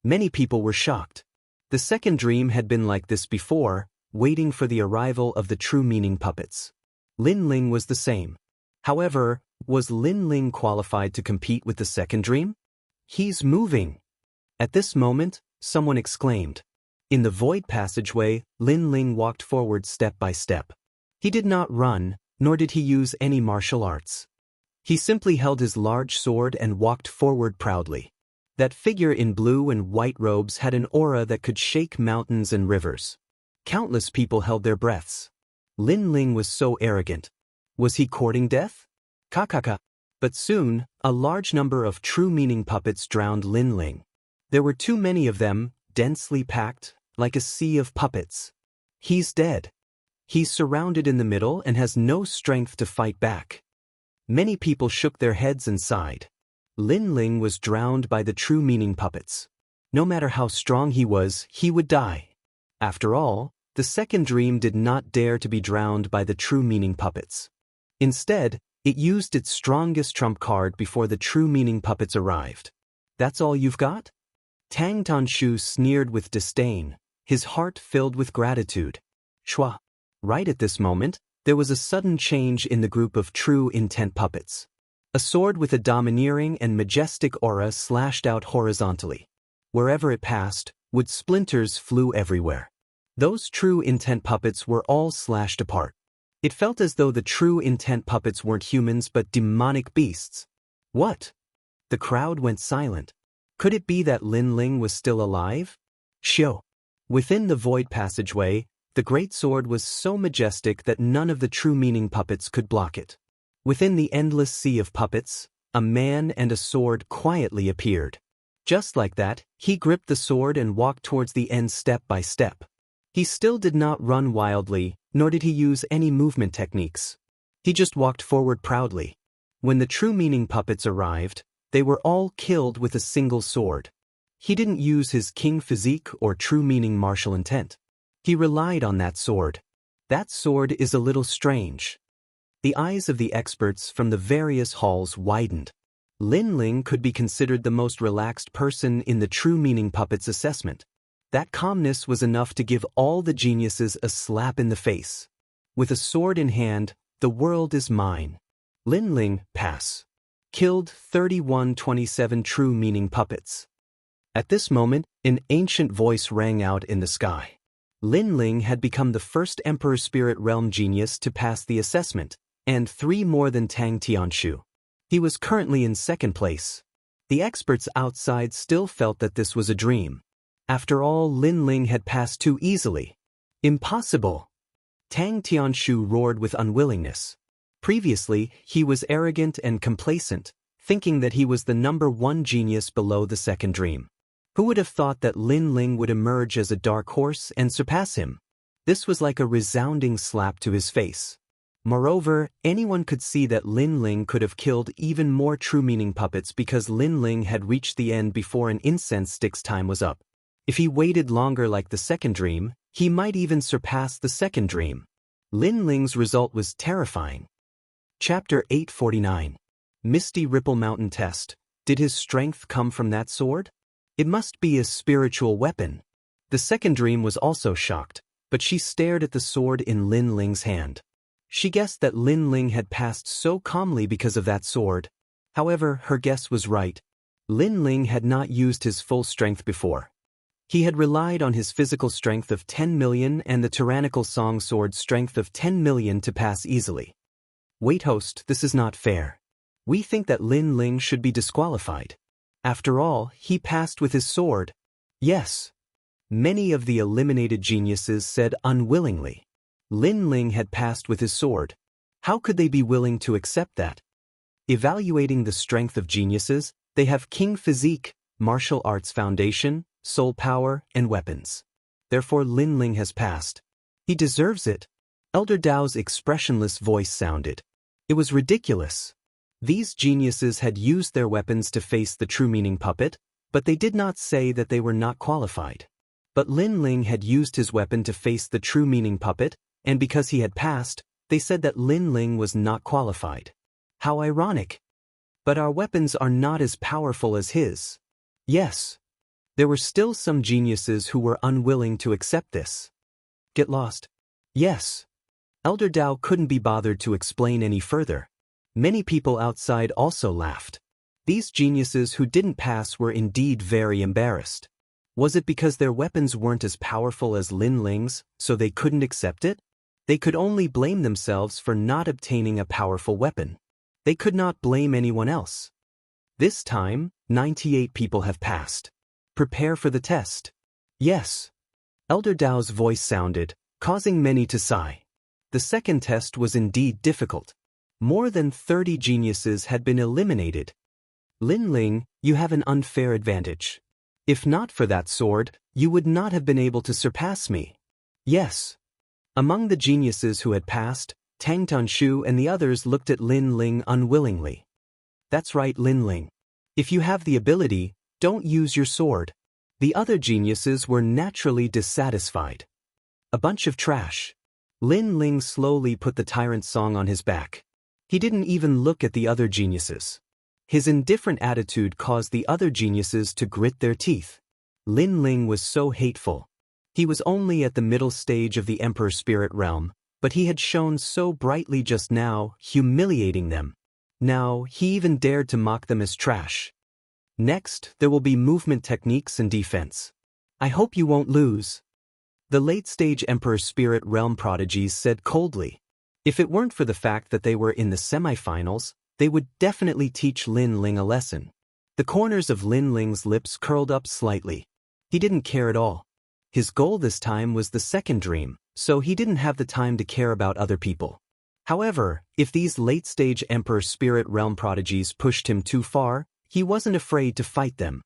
Many people were shocked. The second dream had been like this before, waiting for the arrival of the true meaning puppets. Linling was the same. However, was Linling qualified to compete with the second dream? He's moving. At this moment, someone exclaimed. In the void passageway, Linling walked forward step by step. He did not run, nor did he use any martial arts. He simply held his large sword and walked forward proudly. That figure in blue and white robes had an aura that could shake mountains and rivers. Countless people held their breaths. Linling was so arrogant. Was he courting death? Kakaka. But soon, a large number of true meaning puppets drowned Linling. There were too many of them, densely packed, like a sea of puppets. He's dead. He's surrounded in the middle and has no strength to fight back. Many people shook their heads and sighed. Linling was drowned by the true meaning puppets. No matter how strong he was, he would die. After all, the second dream did not dare to be drowned by the true meaning puppets. Instead, it used its strongest trump card before the true meaning puppets arrived. That's all you've got? Tang Tanshu sneered with disdain, his heart filled with gratitude. Shua. Right at this moment, there was a sudden change in the group of true intent puppets. A sword with a domineering and majestic aura slashed out horizontally. Wherever it passed, wood splinters flew everywhere. Those true intent puppets were all slashed apart. It felt as though the true intent puppets weren't humans but demonic beasts. What? The crowd went silent. Could it be that Linling was still alive? Shio. Within the void passageway, the great sword was so majestic that none of the true meaning puppets could block it. Within the endless sea of puppets, a man and a sword quietly appeared. Just like that, he gripped the sword and walked towards the end step by step. He still did not run wildly, nor did he use any movement techniques. He just walked forward proudly. When the true meaning puppets arrived, they were all killed with a single sword. He didn't use his king physique or true meaning martial intent. He relied on that sword. That sword is a little strange. The eyes of the experts from the various halls widened. Lin Ling could be considered the most relaxed person in the true meaning puppet's assessment. That calmness was enough to give all the geniuses a slap in the face. With a sword in hand, the world is mine. Lin Ling, pass. Killed 3127 true meaning puppets. At this moment, an ancient voice rang out in the sky. Lin Ling had become the first Emperor Spirit Realm genius to pass the assessment, and 3 more than Tang Tianshu. He was currently in second place. The experts outside still felt that this was a dream. After all, Lin Ling had passed too easily. Impossible! Tang Tianshu roared with unwillingness. Previously, he was arrogant and complacent, thinking that he was the #1 genius below the second dream. Who would have thought that Lin Ling would emerge as a dark horse and surpass him? This was like a resounding slap to his face. Moreover, anyone could see that Lin Ling could have killed even more true meaning puppets because Lin Ling had reached the end before an incense stick's time was up. If he waited longer like the second dream, he might even surpass the second dream. Lin Ling's result was terrifying. Chapter 849. Misty Ripple Mountain Test. Did his strength come from that sword? It must be a spiritual weapon. The second dream was also shocked, but she stared at the sword in Lin Ling's hand. She guessed that Lin Ling had passed so calmly because of that sword. However, her guess was right. Lin Ling had not used his full strength before. He had relied on his physical strength of 10 million and the tyrannical song sword's strength of 10 million to pass easily. Wait, host, this is not fair. We think that Lin Ling should be disqualified. After all, he passed with his sword. Yes. Many of the eliminated geniuses said unwillingly. Lin Ling had passed with his sword. How could they be willing to accept that? Evaluating the strength of geniuses, they have King Physique, Martial Arts Foundation, Soul Power, and Weapons. Therefore Lin Ling has passed. He deserves it. Elder Dao's expressionless voice sounded. It was ridiculous. These geniuses had used their weapons to face the true meaning puppet, but they did not say that they were not qualified. But Lin Ling had used his weapon to face the true meaning puppet, and because he had passed, they said that Lin Ling was not qualified. How ironic. But our weapons are not as powerful as his. Yes. There were still some geniuses who were unwilling to accept this. Get lost? Yes. Elder Dao couldn't be bothered to explain any further. Many people outside also laughed. These geniuses who didn't pass were indeed very embarrassed. Was it because their weapons weren't as powerful as Lin Ling's, so they couldn't accept it? They could only blame themselves for not obtaining a powerful weapon. They could not blame anyone else. This time, 98 people have passed. Prepare for the test. Yes. Elder Dao's voice sounded, causing many to sigh. The second test was indeed difficult. More than 30 geniuses had been eliminated. Lin Ling, you have an unfair advantage. If not for that sword, you would not have been able to surpass me. Yes. Among the geniuses who had passed, Tang Tianshu and the others looked at Lin Ling unwillingly. That's right, Lin Ling. If you have the ability, don't use your sword. The other geniuses were naturally dissatisfied. A bunch of trash. Lin Ling slowly put the tyrant song on his back. He didn't even look at the other geniuses. His indifferent attitude caused the other geniuses to grit their teeth. Lin Ling was so hateful. He was only at the middle stage of the Emperor Spirit Realm, but he had shone so brightly just now, humiliating them. Now, he even dared to mock them as trash. Next, there will be movement techniques and defense. I hope you won't lose. The late-stage Emperor Spirit Realm prodigies said coldly. If it weren't for the fact that they were in the semifinals, they would definitely teach Lin Ling a lesson. The corners of Lin Ling's lips curled up slightly. He didn't care at all. His goal this time was the second dream, so he didn't have the time to care about other people. However, if these late-stage Emperor Spirit Realm prodigies pushed him too far, he wasn't afraid to fight them.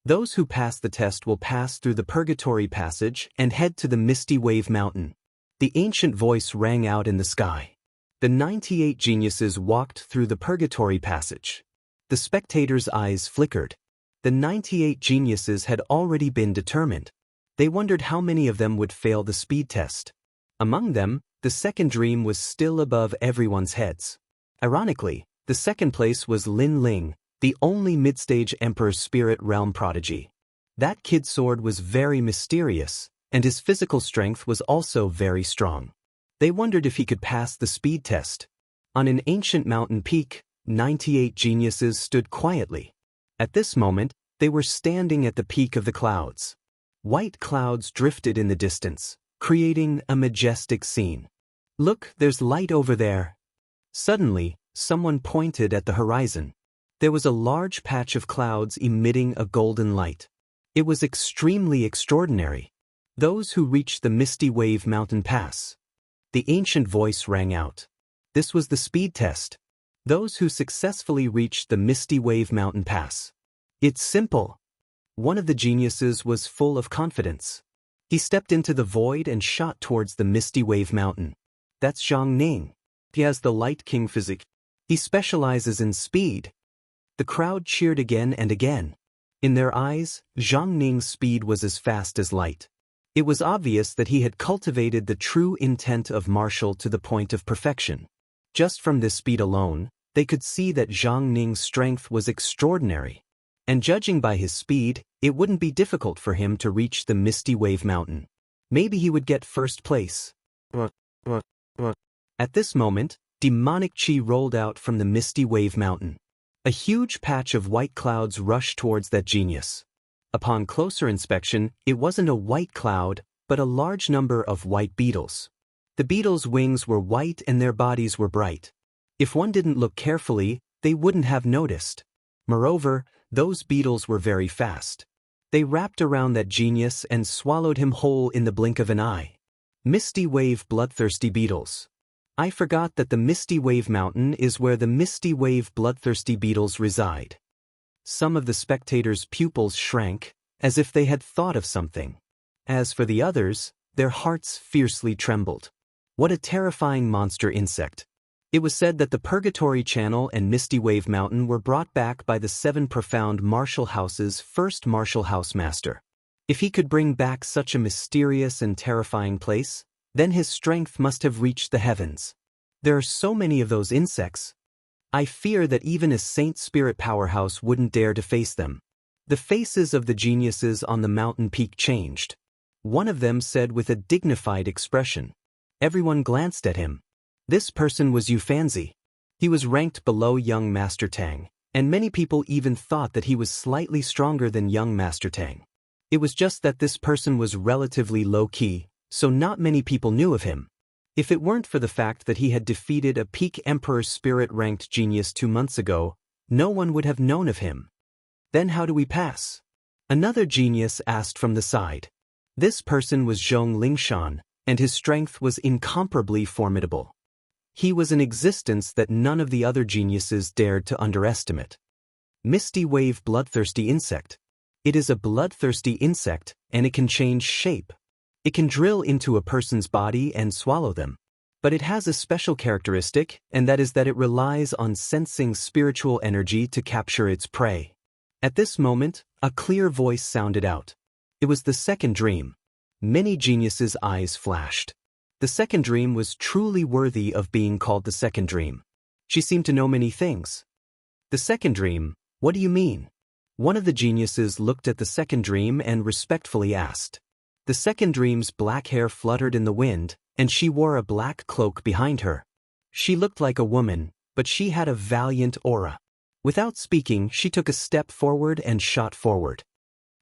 Those who pass the test will pass through the Purgatory Passage and head to the Misty Wave Mountain. The ancient voice rang out in the sky. The 98 geniuses walked through the Purgatory Passage. The spectators' eyes flickered. The 98 geniuses had already been determined. They wondered how many of them would fail the speed test. Among them, the second dream was still above everyone's heads. Ironically, the second place was Lin Ling, the only mid-stage Emperor Spirit Realm prodigy. That kid's sword was very mysterious, and his physical strength was also very strong. They wondered if he could pass the speed test. On an ancient mountain peak, 98 geniuses stood quietly. At this moment, they were standing at the peak of the clouds. White clouds drifted in the distance, creating a majestic scene. "Look, there's light over there." Suddenly, someone pointed at the horizon. There was a large patch of clouds emitting a golden light. It was extremely extraordinary. "Those who reached the Misty Wave Mountain Pass." The ancient voice rang out. This was the speed test. Those who successfully reached the Misty Wave Mountain Pass. "It's simple." One of the geniuses was full of confidence. He stepped into the void and shot towards the Misty Wave Mountain. "That's Zhang Ning. He has the Light King physique. He specializes in speed." The crowd cheered again and again. In their eyes, Zhang Ning's speed was as fast as light. It was obvious that he had cultivated the true intent of martial to the point of perfection. Just from this speed alone, they could see that Zhang Ning's strength was extraordinary. And judging by his speed, it wouldn't be difficult for him to reach the Misty Wave Mountain. Maybe he would get first place. At this moment, demonic chi rolled out from the Misty Wave Mountain. A huge patch of white clouds rushed towards that genius. Upon closer inspection, it wasn't a white cloud, but a large number of white beetles. The beetles' wings were white and their bodies were bright. If one didn't look carefully, they wouldn't have noticed. Moreover, those beetles were very fast. They wrapped around that genius and swallowed him whole in the blink of an eye. Misty Wave bloodthirsty beetles. I forgot that the Misty Wave Mountain is where the Misty Wave bloodthirsty beetles reside. Some of the spectators' pupils shrank, as if they had thought of something. As for the others, their hearts fiercely trembled. What a terrifying monster insect. It was said that the Purgatory Channel and Misty Wave Mountain were brought back by the 7 profound martial house's first martial house master. If he could bring back such a mysterious and terrifying place, then his strength must have reached the heavens. There are so many of those insects. I fear that even a Saint Spirit powerhouse wouldn't dare to face them. The faces of the geniuses on the mountain peak changed. One of them said with a dignified expression. Everyone glanced at him. This person was Yu Fanzi. He was ranked below young Master Tang, and many people even thought that he was slightly stronger than young Master Tang. It was just that this person was relatively low-key, so not many people knew of him. If it weren't for the fact that he had defeated a peak Emperor Spirit-ranked genius 2 months ago, no one would have known of him. Then how do we pass? Another genius asked from the side. This person was Zhong Lingshan, and his strength was incomparably formidable. He was an existence that none of the other geniuses dared to underestimate. Misty Wave bloodthirsty insect. It is a bloodthirsty insect, and it can change shape. It can drill into a person's body and swallow them. But it has a special characteristic, and that is that it relies on sensing spiritual energy to capture its prey. At this moment, a clear voice sounded out. It was the second dream. Many geniuses' eyes flashed. The second dream was truly worthy of being called the second dream. She seemed to know many things. The second dream, what do you mean? One of the geniuses looked at the second dream and respectfully asked. The second dream's black hair fluttered in the wind, and she wore a black cloak behind her. She looked like a woman, but she had a valiant aura. Without speaking, she took a step forward and shot forward.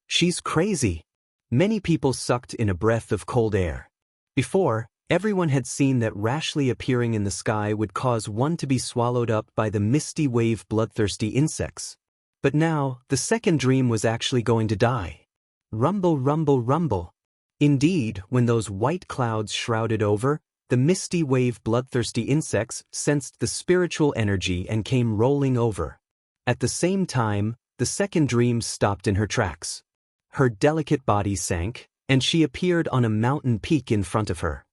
She's crazy. Many people sucked in a breath of cold air. Before, everyone had seen that rashly appearing in the sky would cause one to be swallowed up by the Misty Wave bloodthirsty insects. But now, the second dream was actually going to die. Rumble, rumble, rumble. Indeed, when those white clouds shrouded over, the Misty Wave bloodthirsty insects sensed the spiritual energy and came rolling over. At the same time, the second dream stopped in her tracks. Her delicate body sank, and she appeared on a mountain peak in front of her.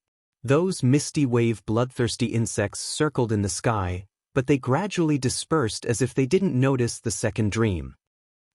Those Misty Wave bloodthirsty insects circled in the sky, but they gradually dispersed as if they didn't notice the second dream.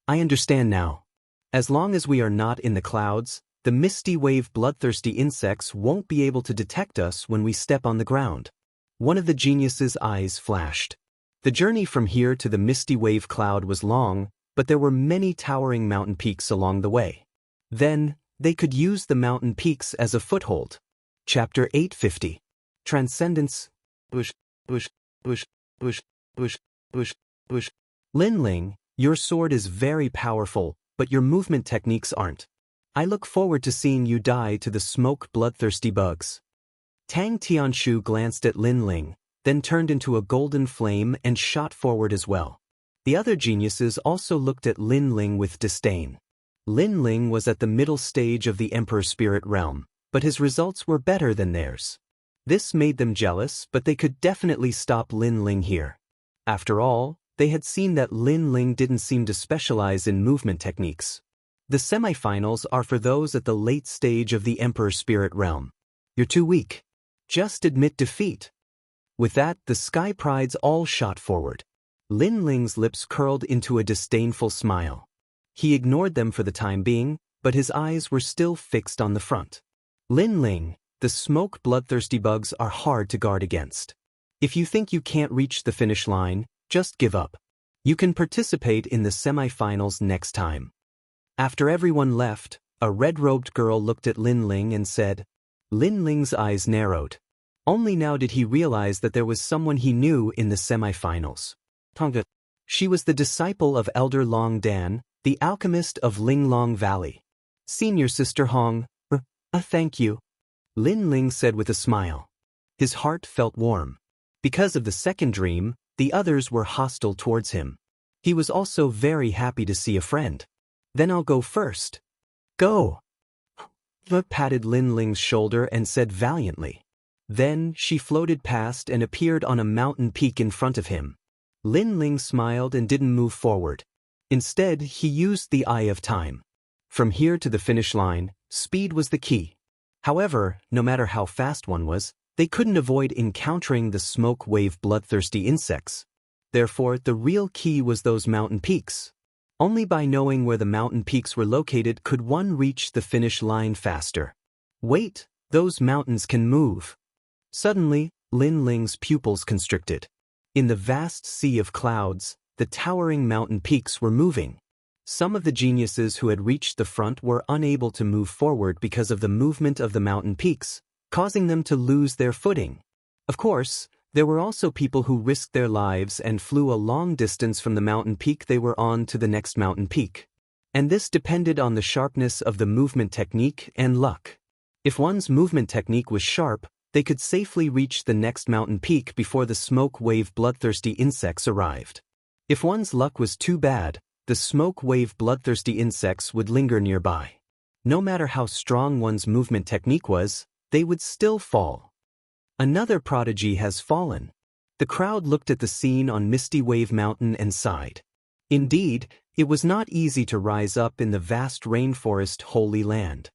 I understand now. As long as we are not in the clouds, the misty wave bloodthirsty insects won't be able to detect us when we step on the ground. One of the genius's eyes flashed. The journey from here to the misty wave cloud was long, but there were many towering mountain peaks along the way. Then, they could use the mountain peaks as a foothold. Chapter 850. Transcendence. Bush, bush, bush, bush, bush, bush, bush. Linling, your sword is very powerful, but your movement techniques aren't. I look forward to seeing you die to the smoke bloodthirsty bugs. Tang Tianshu glanced at Linling, then turned into a golden flame and shot forward as well. The other geniuses also looked at Linling with disdain. Linling was at the middle stage of the Emperor Spirit Realm, but his results were better than theirs. This made them jealous, but they could definitely stop Linling here. After all, they had seen that Linling didn't seem to specialize in movement techniques. The semifinals are for those at the late stage of the Emperor Spirit Realm. You're too weak. Just admit defeat. With that, the Sky Prides all shot forward. Linling's lips curled into a disdainful smile. He ignored them for the time being, but his eyes were still fixed on the front. Linling, the smoke bloodthirsty bugs are hard to guard against. If you think you can't reach the finish line, just give up. You can participate in the semifinals next time. After everyone left, a red-robed girl looked at Linling and said. Linling's eyes narrowed. Only now did he realize that there was someone he knew in the semifinals. Tonga. She was the disciple of Elder Long Dan, the alchemist of Linglong Valley. Senior Sister Hong. Thank you. Linling said with a smile. His heart felt warm. Because of the second dream, the others were hostile towards him. He was also very happy to see a friend. Then I'll go first. Go. The patted Linling's shoulder and said valiantly. Then she floated past and appeared on a mountain peak in front of him. Linling smiled and didn't move forward. Instead, he used the Eye of Time. From here to the finish line, speed was the key. However, no matter how fast one was, they couldn't avoid encountering the smoke wave bloodthirsty insects. Therefore, the real key was those mountain peaks. Only by knowing where the mountain peaks were located could one reach the finish line faster. Wait, those mountains can move. Suddenly, Linling's pupils constricted. In the vast sea of clouds, the towering mountain peaks were moving. Some of the geniuses who had reached the front were unable to move forward because of the movement of the mountain peaks, causing them to lose their footing. Of course, there were also people who risked their lives and flew a long distance from the mountain peak they were on to the next mountain peak. And this depended on the sharpness of the movement technique and luck. If one's movement technique was sharp, they could safely reach the next mountain peak before the smoke wave bloodthirsty insects arrived. If one's luck was too bad, the smoke wave bloodthirsty insects would linger nearby. No matter how strong one's movement technique was, they would still fall. Another prodigy has fallen. The crowd looked at the scene on Misty Wave Mountain and sighed. Indeed, it was not easy to rise up in the vast rainforest Holy Land.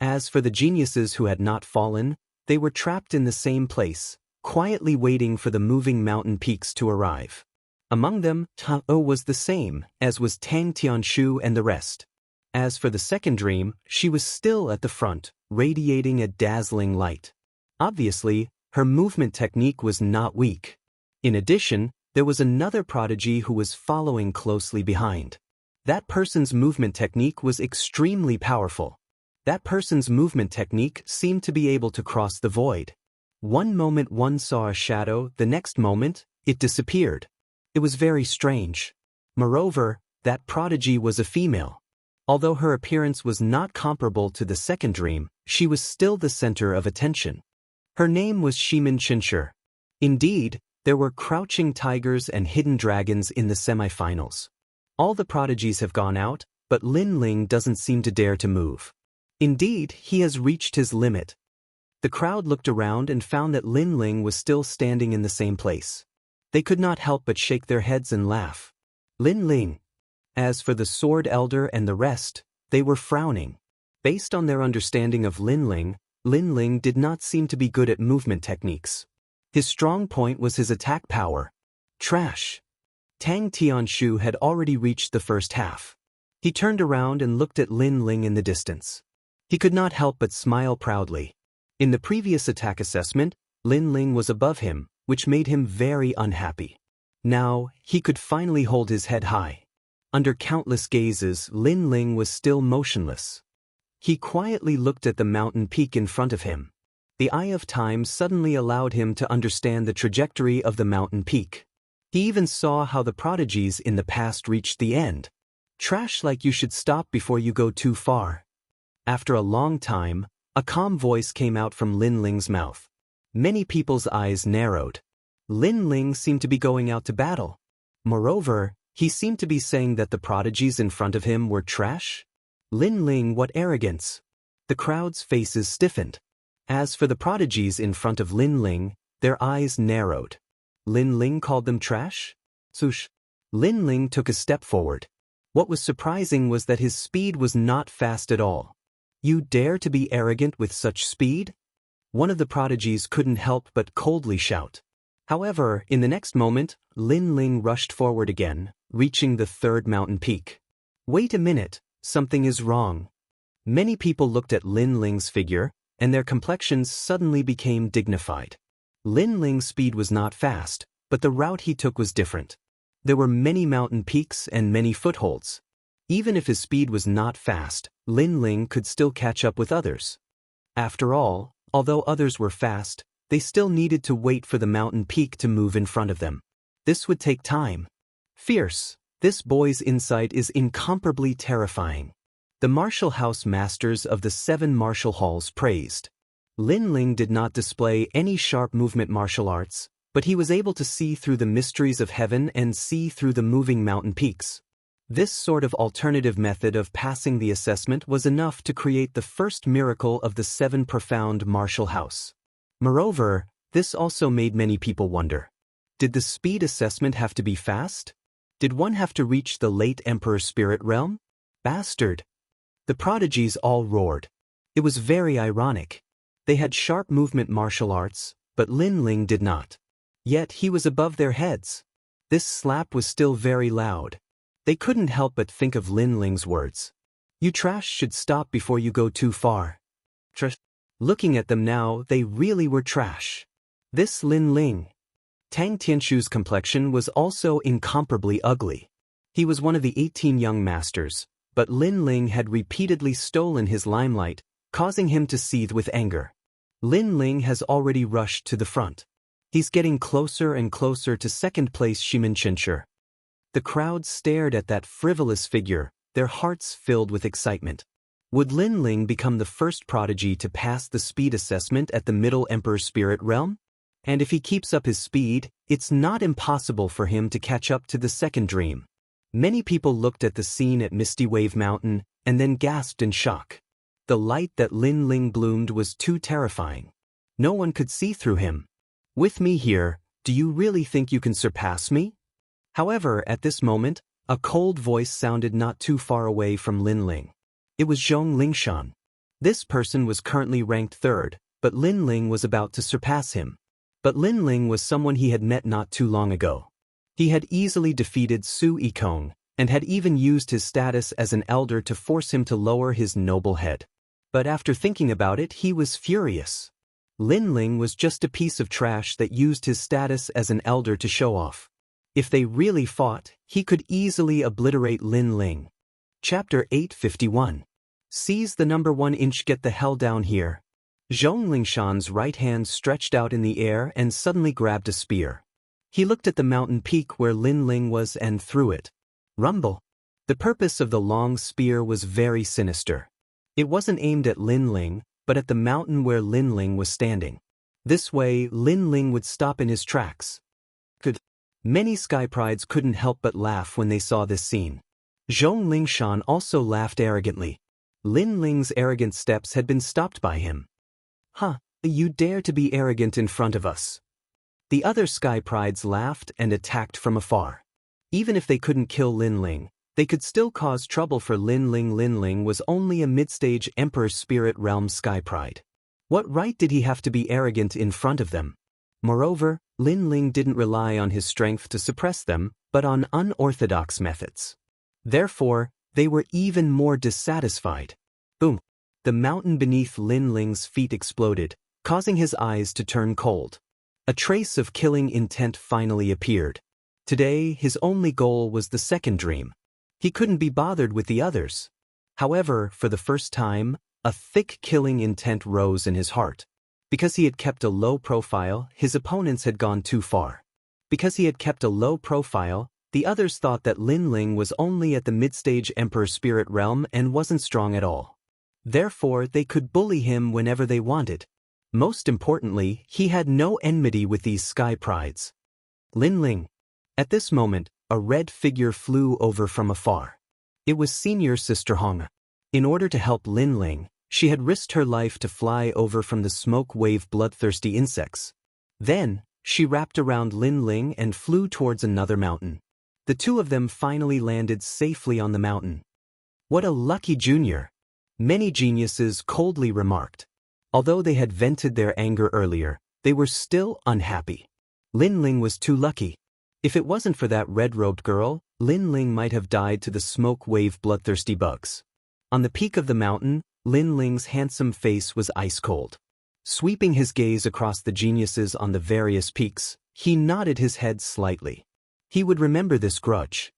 As for the geniuses who had not fallen, they were trapped in the same place, quietly waiting for the moving mountain peaks to arrive. Among them, Tao was the same, as was Tang Tianshu and the rest. As for the second dream, she was still at the front, radiating a dazzling light. Obviously, her movement technique was not weak. In addition, there was another prodigy who was following closely behind. That person's movement technique was extremely powerful. That person's movement technique seemed to be able to cross the void. One moment one saw a shadow, the next moment, it disappeared. It was very strange. Moreover, that prodigy was a female. Although her appearance was not comparable to the second dream, she was still the center of attention. Her name was Shimin Chinshur. Indeed, there were crouching tigers and hidden dragons in the semifinals. All the prodigies have gone out, but Linling doesn't seem to dare to move. Indeed, he has reached his limit. The crowd looked around and found that Linling was still standing in the same place. They could not help but shake their heads and laugh. Linling. As for the Sword Elder and the rest, they were frowning. Based on their understanding of Linling, Linling did not seem to be good at movement techniques. His strong point was his attack power. Trash. Tang Tianshu had already reached the first half. He turned around and looked at Linling in the distance. He could not help but smile proudly. In the previous attack assessment, Lin Ling was above him, which made him very unhappy. Now, he could finally hold his head high. Under countless gazes, Lin Ling was still motionless. He quietly looked at the mountain peak in front of him. The eye of time suddenly allowed him to understand the trajectory of the mountain peak. He even saw how the prodigies in the past reached the end. Trash like you should stop before you go too far. After a long time, a calm voice came out from Lin Ling's mouth. Many people's eyes narrowed. Lin Ling seemed to be going out to battle. Moreover, he seemed to be saying that the prodigies in front of him were trash. Lin Ling, what arrogance! The crowd's faces stiffened. As for the prodigies in front of Lin Ling, their eyes narrowed. Lin Ling called them trash? Swoosh! Lin Ling took a step forward. What was surprising was that his speed was not fast at all. You dare to be arrogant with such speed? One of the prodigies couldn't help but coldly shout. However, in the next moment, Lin Ling rushed forward again, reaching the third mountain peak. Wait a minute, something is wrong. Many people looked at Lin Ling's figure, and their complexions suddenly became dignified. Lin Ling's speed was not fast, but the route he took was different. There were many mountain peaks and many footholds. Even if his speed was not fast, Lin Ling could still catch up with others. After all, although others were fast, they still needed to wait for the mountain peak to move in front of them. This would take time. Fierce, this boy's insight is incomparably terrifying. The martial house masters of the 7 martial halls praised. Lin Ling did not display any sharp movement martial arts, but he was able to see through the mysteries of heaven and see through the moving mountain peaks. This sort of alternative method of passing the assessment was enough to create the first miracle of the 7 profound martial house. Moreover, this also made many people wonder. Did the speed assessment have to be fast? Did one have to reach the late Emperor's spirit realm? Bastard! The prodigies all roared. It was very ironic. They had sharp movement martial arts, but Lin Ling did not. Yet he was above their heads. This slap was still very loud. They couldn't help but think of Lin Ling's words. You trash should stop before you go too far. Trash. Looking at them now, they really were trash. This Lin Ling. Tang Tianshu's complexion was also incomparably ugly. He was one of the 18 young masters, but Lin Ling had repeatedly stolen his limelight, causing him to seethe with anger. Lin Ling has already rushed to the front. He's getting closer and closer to second place Shimin Chincher. The crowd stared at that frivolous figure, their hearts filled with excitement. Would Lin Ling become the first prodigy to pass the speed assessment at the Middle Emperor's spirit realm? And if he keeps up his speed, it's not impossible for him to catch up to the second dream. Many people looked at the scene at Misty Wave Mountain and then gasped in shock. The light that Lin Ling bloomed was too terrifying. No one could see through him. With me here, do you really think you can surpass me? However, at this moment, a cold voice sounded not too far away from Lin Ling. It was Zhong Lingshan. This person was currently ranked 3rd, but Lin Ling was about to surpass him. But Lin Ling was someone he had met not too long ago. He had easily defeated Su Yikong, and had even used his status as an elder to force him to lower his noble head. But after thinking about it, he was furious. Lin Ling was just a piece of trash that used his status as an elder to show off. If they really fought, he could easily obliterate Lin Ling. Chapter 851. Seize the number 1 inch, get the hell down here. Zhong Lingshan's right hand stretched out in the air and suddenly grabbed a spear. He looked at the mountain peak where Lin Ling was and threw it. Rumble. The purpose of the long spear was very sinister. It wasn't aimed at Lin Ling, but at the mountain where Lin Ling was standing. This way, Lin Ling would stop in his tracks. Many sky prides couldn't help but laugh when they saw this scene. Zhong Lingshan also laughed arrogantly. Lin Ling's arrogant steps had been stopped by him. Huh, you dare to be arrogant in front of us. The other sky prides laughed and attacked from afar. Even if they couldn't kill Lin Ling, they could still cause trouble for Lin Ling. Lin Ling was only a mid-stage Emperor's Spirit Realm sky pride. What right did he have to be arrogant in front of them? Moreover, Lin Ling didn't rely on his strength to suppress them, but on unorthodox methods. Therefore, they were even more dissatisfied. Boom. the mountain beneath Lin Ling's feet exploded, causing his eyes to turn cold. A trace of killing intent finally appeared. Today, his only goal was the second dream. He couldn't be bothered with the others. However, for the first time, a thick killing intent rose in his heart. Because he had kept a low profile, his opponents had gone too far. Because he had kept a low profile, the others thought that Lin Ling was only at the mid-stage Emperor Spirit Realm and wasn't strong at all. Therefore, they could bully him whenever they wanted. Most importantly, he had no enmity with these sky prides. Lin Ling. At this moment, a red figure flew over from afar. It was senior sister Hong. In order to help Lin Ling, she had risked her life to fly over from the smoke wave bloodthirsty insects. Then, she wrapped around Lin Ling and flew towards another mountain. The two of them finally landed safely on the mountain. What a lucky junior! Many geniuses coldly remarked. Although they had vented their anger earlier, they were still unhappy. Lin Ling was too lucky. If it wasn't for that red-robed girl, Lin Ling might have died to the smoke wave bloodthirsty bugs. On the peak of the mountain, Lin Ling's handsome face was ice cold. Sweeping his gaze across the geniuses on the various peaks, he nodded his head slightly. He would remember this grudge.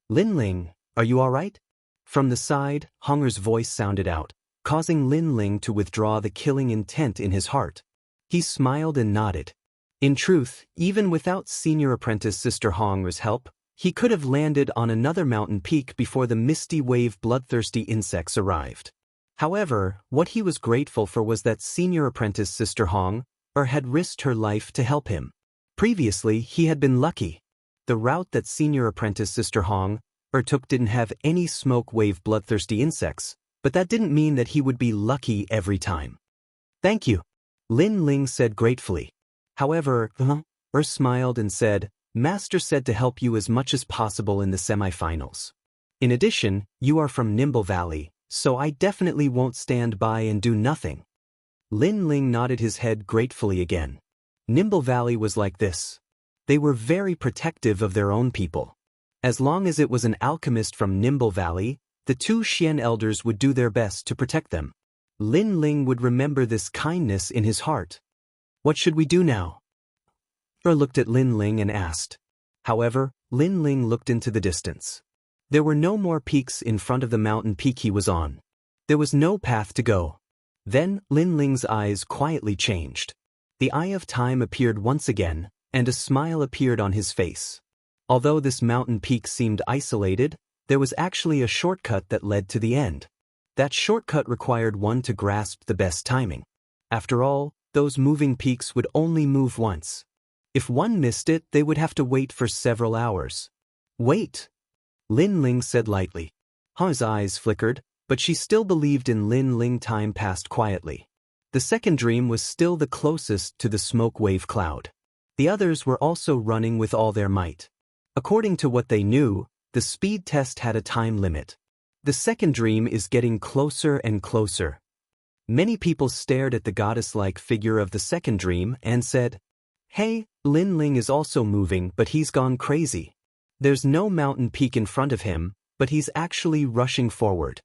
Lin Ling, are you all right? From the side, Honger's voice sounded out, causing Lin Ling to withdraw the killing intent in his heart. He smiled and nodded. In truth, even without senior apprentice Sister Honger's help, he could have landed on another mountain peak before the misty wave bloodthirsty insects arrived. However, what he was grateful for was that senior apprentice Sister Hong had risked her life to help him. Previously, he had been lucky. The route that senior apprentice Sister Hong took didn't have any smoke wave bloodthirsty insects, but that didn't mean that he would be lucky every time. Thank you, Lin Ling said gratefully. However, smiled and said, Master said to help you as much as possible in the semi-finals. In addition, you are from Nimble Valley, so I definitely won't stand by and do nothing. Lin Ling nodded his head gratefully again. Nimble Valley was like this. They were very protective of their own people. As long as it was an alchemist from Nimble Valley, the two Xian elders would do their best to protect them. Lin Ling would remember this kindness in his heart. What should we do now? Looked at Lin Ling and asked. However, Lin Ling looked into the distance. There were no more peaks in front of the mountain peak he was on. There was no path to go. Then, Lin Ling's eyes quietly changed. The eye of time appeared once again, and a smile appeared on his face. Although this mountain peak seemed isolated, there was actually a shortcut that led to the end. That shortcut required one to grasp the best timing. After all, those moving peaks would only move once. If one missed it, they would have to wait for several hours. Wait, Lin Ling said lightly. Hong's eyes flickered, but she still believed in Lin Ling. Time passed quietly. The second dream was still the closest to the smoke wave cloud. The others were also running with all their might. According to what they knew, the speed test had a time limit. The second dream is getting closer and closer. Many people stared at the goddess-like figure of the second dream and said, Hey, Lin Ling is also moving, but he's gone crazy. There's no mountain peak in front of him, but he's actually rushing forward.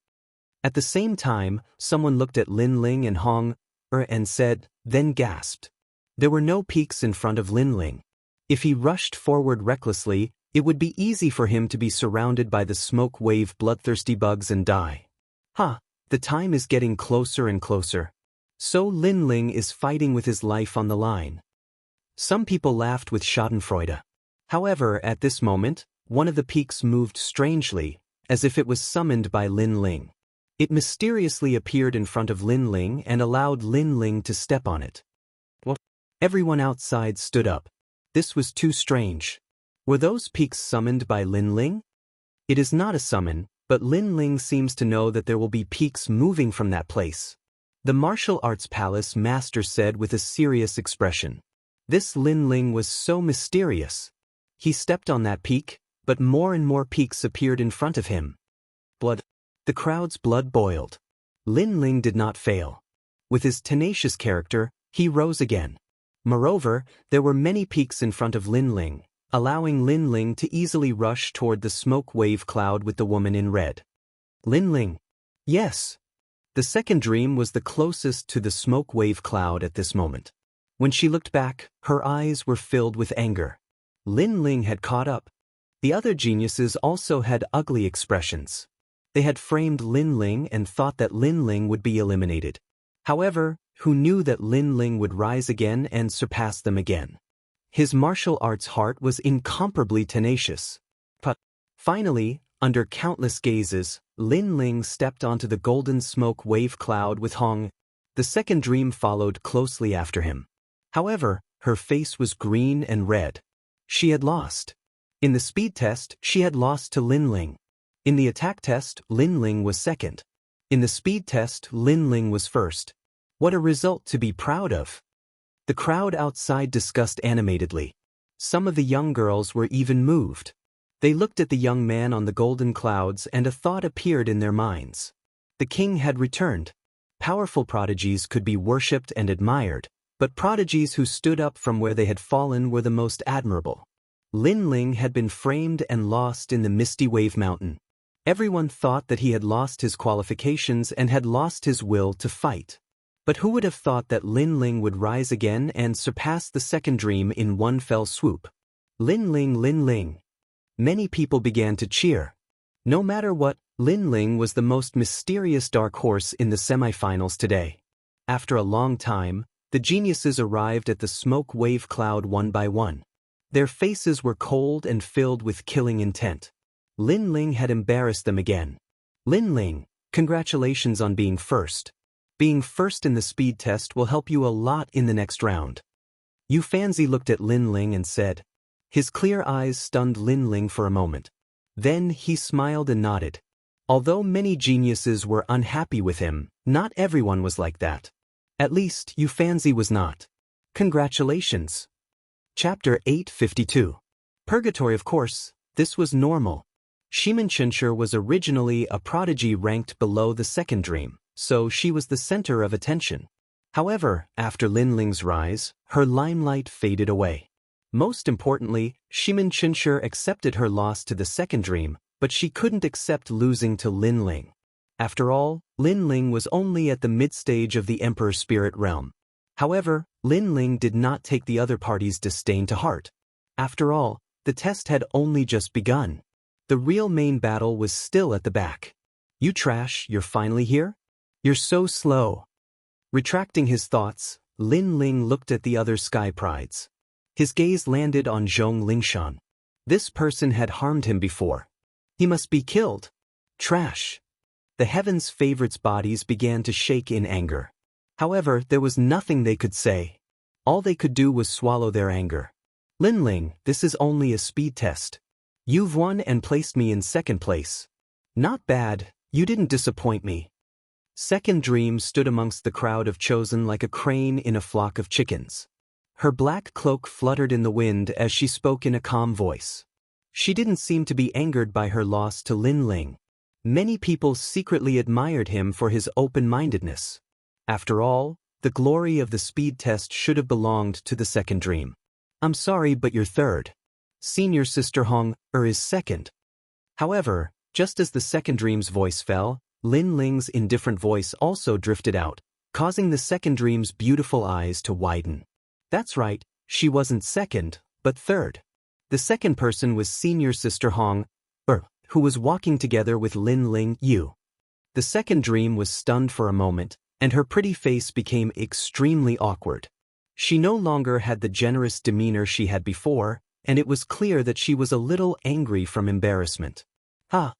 At the same time, someone looked at Lin Ling and Hong and said, then gasped. There were no peaks in front of Lin Ling. If he rushed forward recklessly, it would be easy for him to be surrounded by the smoke wave bloodthirsty bugs and die. The time is getting closer and closer. So Lin Ling is fighting with his life on the line. Some people laughed with schadenfreude. However, at this moment, one of the peaks moved strangely, as if it was summoned by Lin Ling. It mysteriously appeared in front of Lin Ling and allowed Lin Ling to step on it. Everyone outside stood up. This was too strange. Were those peaks summoned by Lin Ling? It is not a summon, but Lin Ling seems to know that there will be peaks moving from that place. The martial arts palace master said with a serious expression. This Lin Ling was so mysterious. He stepped on that peak, but more and more peaks appeared in front of him. The crowd's blood boiled. Lin Ling did not fail. With his tenacious character, he rose again. Moreover, there were many peaks in front of Lin Ling, allowing Lin Ling to easily rush toward the smoke wave cloud with the woman in red. Lin Ling. Yes. The second dream was the closest to the smoke wave cloud at this moment. When she looked back, her eyes were filled with anger. Lin Ling had caught up. The other geniuses also had ugly expressions. They had framed Lin Ling and thought that Lin Ling would be eliminated. However, who knew that Lin Ling would rise again and surpass them again? His martial arts heart was incomparably tenacious. But finally, under countless gazes, Lin Ling stepped onto the golden smoke wave cloud with Hong. The second dream followed closely after him. However, her face was green and red. She had lost. In the speed test, she had lost to Lin Ling. In the attack test, Lin Ling was second. In the speed test, Lin Ling was first. What a result to be proud of! The crowd outside discussed animatedly. Some of the young girls were even moved. They looked at the young man on the golden clouds and a thought appeared in their minds. The king had returned. Powerful prodigies could be worshipped and admired, but prodigies who stood up from where they had fallen were the most admirable. Lin Ling had been framed and lost in the misty wave mountain. Everyone thought that he had lost his qualifications and had lost his will to fight. But who would have thought that Lin Ling would rise again and surpass the second dream in one fell swoop? Lin Ling, Lin Ling. Many people began to cheer. No matter what, Lin Ling was the most mysterious dark horse in the semifinals today. After a long time, the geniuses arrived at the smoke wave cloud one by one. Their faces were cold and filled with killing intent. Lin Ling had embarrassed them again. Lin Ling, congratulations on being first. Being first in the speed test will help you a lot in the next round. Yu Fanzi looked at Lin Ling and said. His clear eyes stunned Lin Ling for a moment. Then he smiled and nodded. Although many geniuses were unhappy with him, not everyone was like that. At least Yu Fanzi was not. Congratulations. Chapter 852. Purgatory. Of course, this was normal. Shimin Chenshur was originally a prodigy ranked below the second dream, so she was the center of attention. However, after Lin Ling's rise, her limelight faded away. Most importantly, Shimin Chenshur accepted her loss to the second dream, but she couldn't accept losing to Lin Ling. After all, Lin Ling was only at the mid-stage of the Emperor Spirit Realm. However, Lin Ling did not take the other party's disdain to heart. After all, the test had only just begun. The real main battle was still at the back. You trash, you're finally here? You're so slow. Retracting his thoughts, Lin Ling looked at the other sky prides. His gaze landed on Zhong Lingshan. This person had harmed him before. He must be killed. Trash. The heavens' favorites' bodies began to shake in anger. However, there was nothing they could say. All they could do was swallow their anger. Lin Ling, this is only a speed test. You've won and placed me in second place. Not bad, you didn't disappoint me. Second Dream stood amongst the crowd of chosen like a crane in a flock of chickens. Her black cloak fluttered in the wind as she spoke in a calm voice. She didn't seem to be angered by her loss to Lin Ling. Many people secretly admired him for his open-mindedness. After all, the glory of the speed test should have belonged to the second dream. I'm sorry, but you're third. Senior Sister Hong is second. However, just as the second dream's voice fell, Lin Ling's indifferent voice also drifted out, causing the second dream's beautiful eyes to widen. That's right, she wasn't second, but third. The second person was Senior Sister Hong, who was walking together with Lin Ling Yu. The second dream was stunned for a moment, and her pretty face became extremely awkward. She no longer had the generous demeanor she had before, and it was clear that she was a little angry from embarrassment. Ha!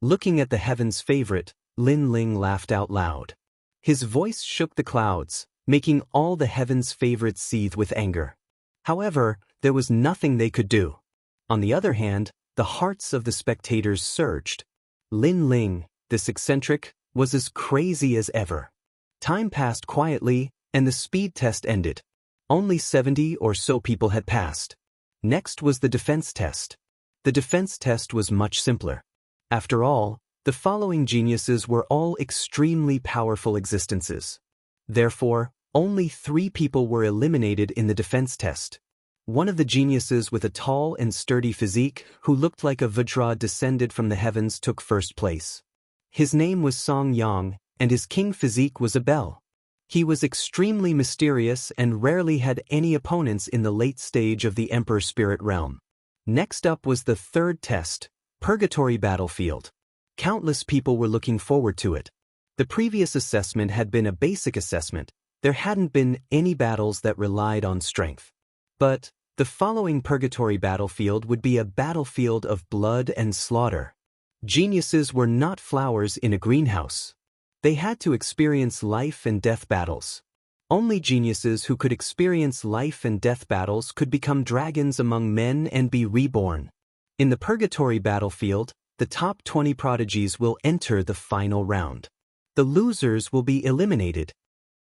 Looking at the heaven's favorite, Lin Ling laughed out loud. His voice shook the clouds, making all the heaven's favorites seethe with anger. However, there was nothing they could do. On the other hand, the hearts of the spectators surged. Lin Ling, this eccentric, was as crazy as ever. Time passed quietly, and the speed test ended. Only 70 or so people had passed. Next was the defense test. The defense test was much simpler. After all, the following geniuses were all extremely powerful existences. Therefore, only 3 people were eliminated in the defense test. One of the geniuses with a tall and sturdy physique, who looked like a Vajra descended from the heavens, took first place. His name was Song Yang, and his king physique was a bell. He was extremely mysterious and rarely had any opponents in the late stage of the Emperor Spirit Realm. Next up was the third test, Purgatory Battlefield. Countless people were looking forward to it. The previous assessment had been a basic assessment. There hadn't been any battles that relied on strength. But the following Purgatory Battlefield would be a battlefield of blood and slaughter. Geniuses were not flowers in a greenhouse. They had to experience life and death battles. Only geniuses who could experience life and death battles could become dragons among men and be reborn. In the Purgatory Battlefield, the top 20 prodigies will enter the final round. The losers will be eliminated.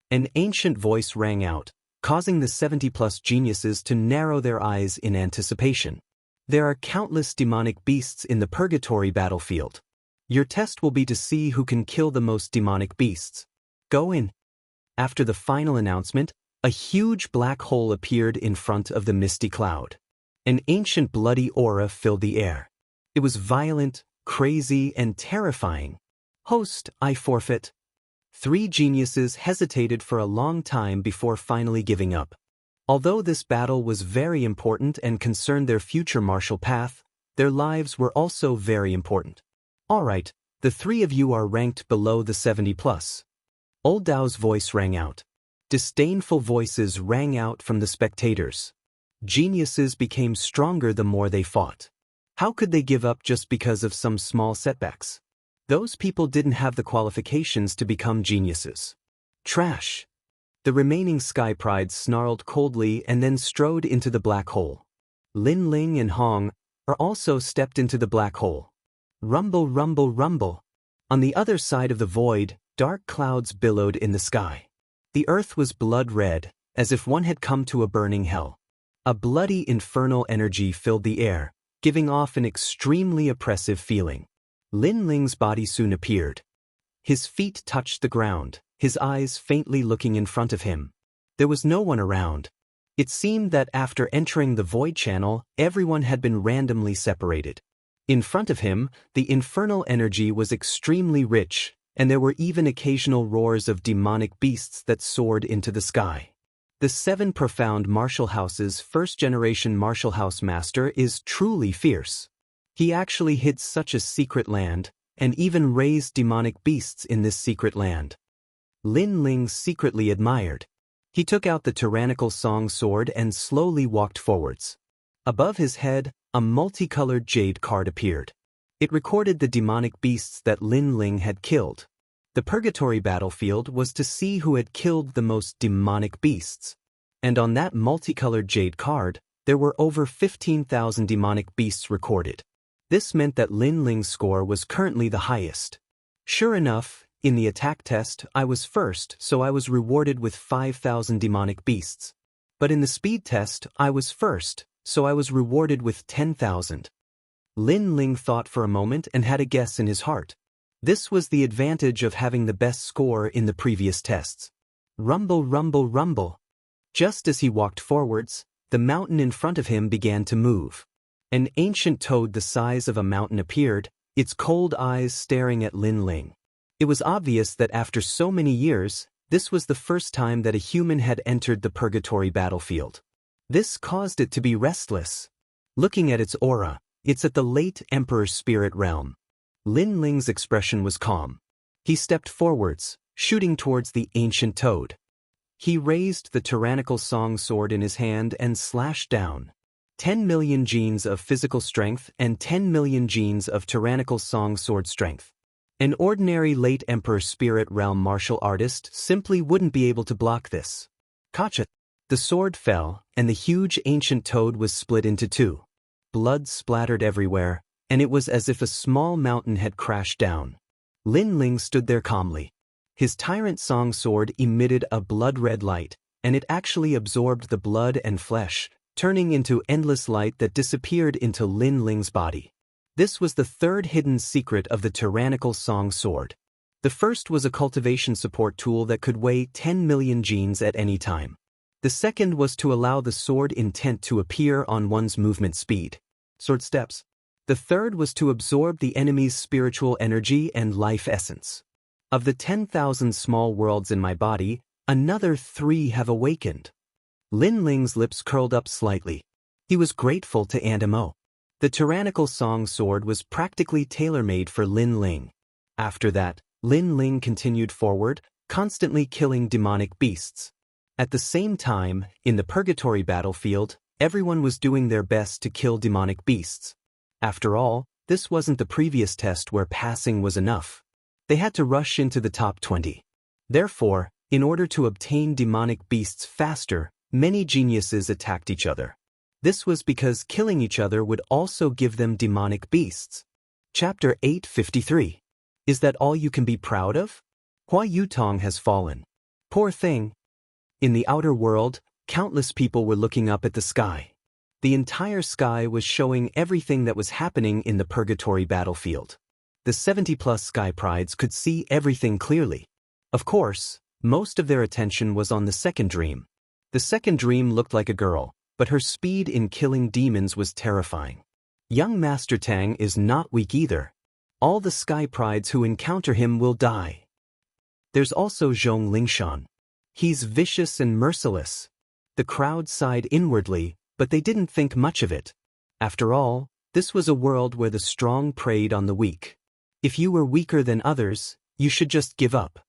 An ancient voice rang out, causing the 70-plus geniuses to narrow their eyes in anticipation. There are countless demonic beasts in the Purgatory Battlefield. Your test will be to see who can kill the most demonic beasts. Go in. After the final announcement, a huge black hole appeared in front of the misty cloud. An ancient bloody aura filled the air. It was violent, crazy, and terrifying. Host, I forfeit. 3 geniuses hesitated for a long time before finally giving up. Although this battle was very important and concerned their future martial path, their lives were also very important. All right, the 3 of you are ranked below the 70+. Old Dao's voice rang out. Disdainful voices rang out from the spectators. Geniuses became stronger the more they fought. How could they give up just because of some small setbacks? Those people didn't have the qualifications to become geniuses. Trash. The remaining Sky Prides snarled coldly and then strode into the black hole. Lin Ling and Hong are also stepped into the black hole. Rumble, rumble, rumble. On the other side of the void, dark clouds billowed in the sky. The earth was blood red, as if one had come to a burning hell. A bloody infernal energy filled the air, giving off an extremely oppressive feeling. Lin Ling's body soon appeared. His feet touched the ground, his eyes faintly looking in front of him. There was no one around. It seemed that after entering the void channel, everyone had been randomly separated. In front of him, the infernal energy was extremely rich, and there were even occasional roars of demonic beasts that soared into the sky. The 7 profound martial houses' first-generation martial house master is truly fierce. He actually hid such a secret land, and even raised demonic beasts in this secret land. Lin Ling secretly admired. He took out the tyrannical song sword and slowly walked forwards. Above his head, a multicolored jade card appeared. It recorded the demonic beasts that Lin Ling had killed. The Purgatory Battlefield was to see who had killed the most demonic beasts. And on that multicolored jade card, there were over 15,000 demonic beasts recorded. This meant that Lin Ling's score was currently the highest. Sure enough, in the attack test, I was first, so I was rewarded with 5,000 demonic beasts. But in the speed test, I was first, so I was rewarded with 10,000. Lin Ling thought for a moment and had a guess in his heart. This was the advantage of having the best score in the previous tests. Rumble, rumble, rumble. Just as he walked forwards, the mountain in front of him began to move. An ancient toad the size of a mountain appeared, its cold eyes staring at Lin Ling. It was obvious that after so many years, this was the first time that a human had entered the Purgatory Battlefield. This caused it to be restless. Looking at its aura, it's at the late Emperor Spirit Realm. Lin Ling's expression was calm. He stepped forwards, shooting towards the ancient toad. He raised the tyrannical song sword in his hand and slashed down. 10 million genes of physical strength and 10 million genes of tyrannical song sword strength. An ordinary late Emperor Spirit Realm martial artist simply wouldn't be able to block this. Gotcha! The sword fell, and the huge ancient toad was split into 2. Blood splattered everywhere, and it was as if a small mountain had crashed down. Lin Ling stood there calmly. His tyrant song sword emitted a blood-red light, and it actually absorbed the blood and flesh, turning into endless light that disappeared into Lin Ling's body. This was the third hidden secret of the tyrannical song sword. The first was a cultivation support tool that could weigh 10 million genes at any time. The second was to allow the sword intent to appear on one's movement speed. Sword steps. The third was to absorb the enemy's spiritual energy and life essence. Of the 10,000 small worlds in my body, another 3 have awakened. Lin Ling's lips curled up slightly. He was grateful to Aunt Mo. The tyrannical song sword was practically tailor-made for Lin Ling. After that, Lin Ling continued forward, constantly killing demonic beasts. At the same time, in the purgatory battlefield, everyone was doing their best to kill demonic beasts. After all, this wasn't the previous test where passing was enough. They had to rush into the top 20. Therefore, in order to obtain demonic beasts faster, many geniuses attacked each other. This was because killing each other would also give them demonic beasts. Chapter 853. Is that all you can be proud of? Hua Yutong has fallen. Poor thing. In the outer world, countless people were looking up at the sky. The entire sky was showing everything that was happening in the purgatory battlefield. The 70-plus sky prides could see everything clearly. Of course, most of their attention was on the second dream. The second dream looked like a girl, but her speed in killing demons was terrifying. Young Master Tang is not weak either. All the sky prides who encounter him will die. There's also Zhong Lingshan. He's vicious and merciless. The crowd sighed inwardly, but they didn't think much of it. After all, this was a world where the strong preyed on the weak. If you were weaker than others, you should just give up.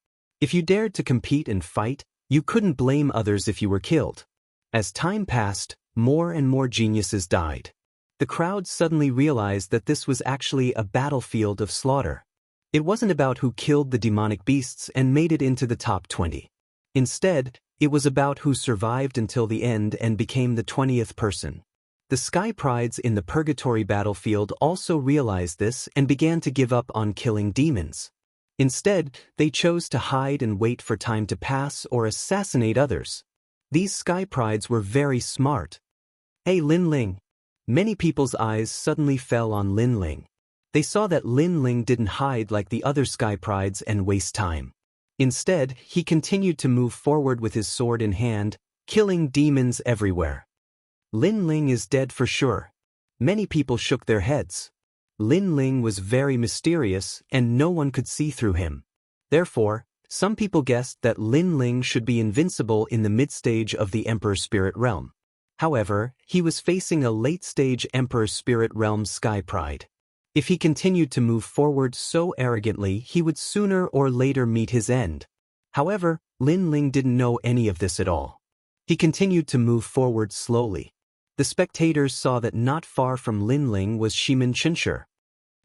If you dared to compete and fight, you couldn't blame others if you were killed. As time passed, more and more geniuses died. The crowd suddenly realized that this was actually a battlefield of slaughter. It wasn't about who killed the demonic beasts and made it into the top 20. Instead, it was about who survived until the end and became the 20th person. The sky prides in the purgatory battlefield also realized this and began to give up on killing demons. Instead, they chose to hide and wait for time to pass or assassinate others. These sky prides were very smart. Hey Lin Ling. Many people's eyes suddenly fell on Lin Ling. They saw that Lin Ling didn't hide like the other sky prides and waste time. Instead, he continued to move forward with his sword in hand, killing demons everywhere. Lin Ling is dead for sure. Many people shook their heads. Lin Ling was very mysterious and no one could see through him. Therefore, some people guessed that Lin Ling should be invincible in the mid-stage of the Emperor Spirit Realm. However, he was facing a late-stage Emperor Spirit Realm Sky Pride. If he continued to move forward so arrogantly, he would sooner or later meet his end. However, Lin Ling didn't know any of this at all. He continued to move forward slowly. The spectators saw that not far from Lin Ling was Shimin Chinshur.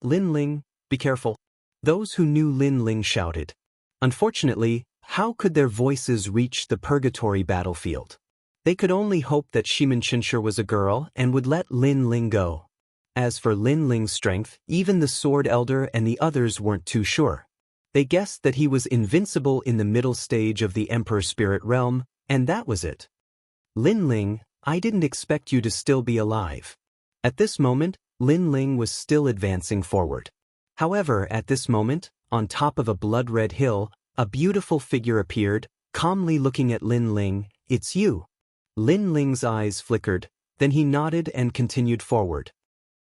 Lin Ling, be careful. Those who knew Lin Ling shouted. Unfortunately, how could their voices reach the purgatory battlefield? They could only hope that Shimin Chinshur was a girl and would let Lin Ling go. As for Lin Ling's strength, even the Sword Elder and the others weren't too sure. They guessed that he was invincible in the middle stage of the Emperor Spirit Realm, and that was it. Lin Ling, I didn't expect you to still be alive. At this moment, Lin Ling was still advancing forward. However, at this moment, on top of a blood-red hill, a beautiful figure appeared, calmly looking at Lin Ling. It's you. Lin Ling's eyes flickered, then he nodded and continued forward.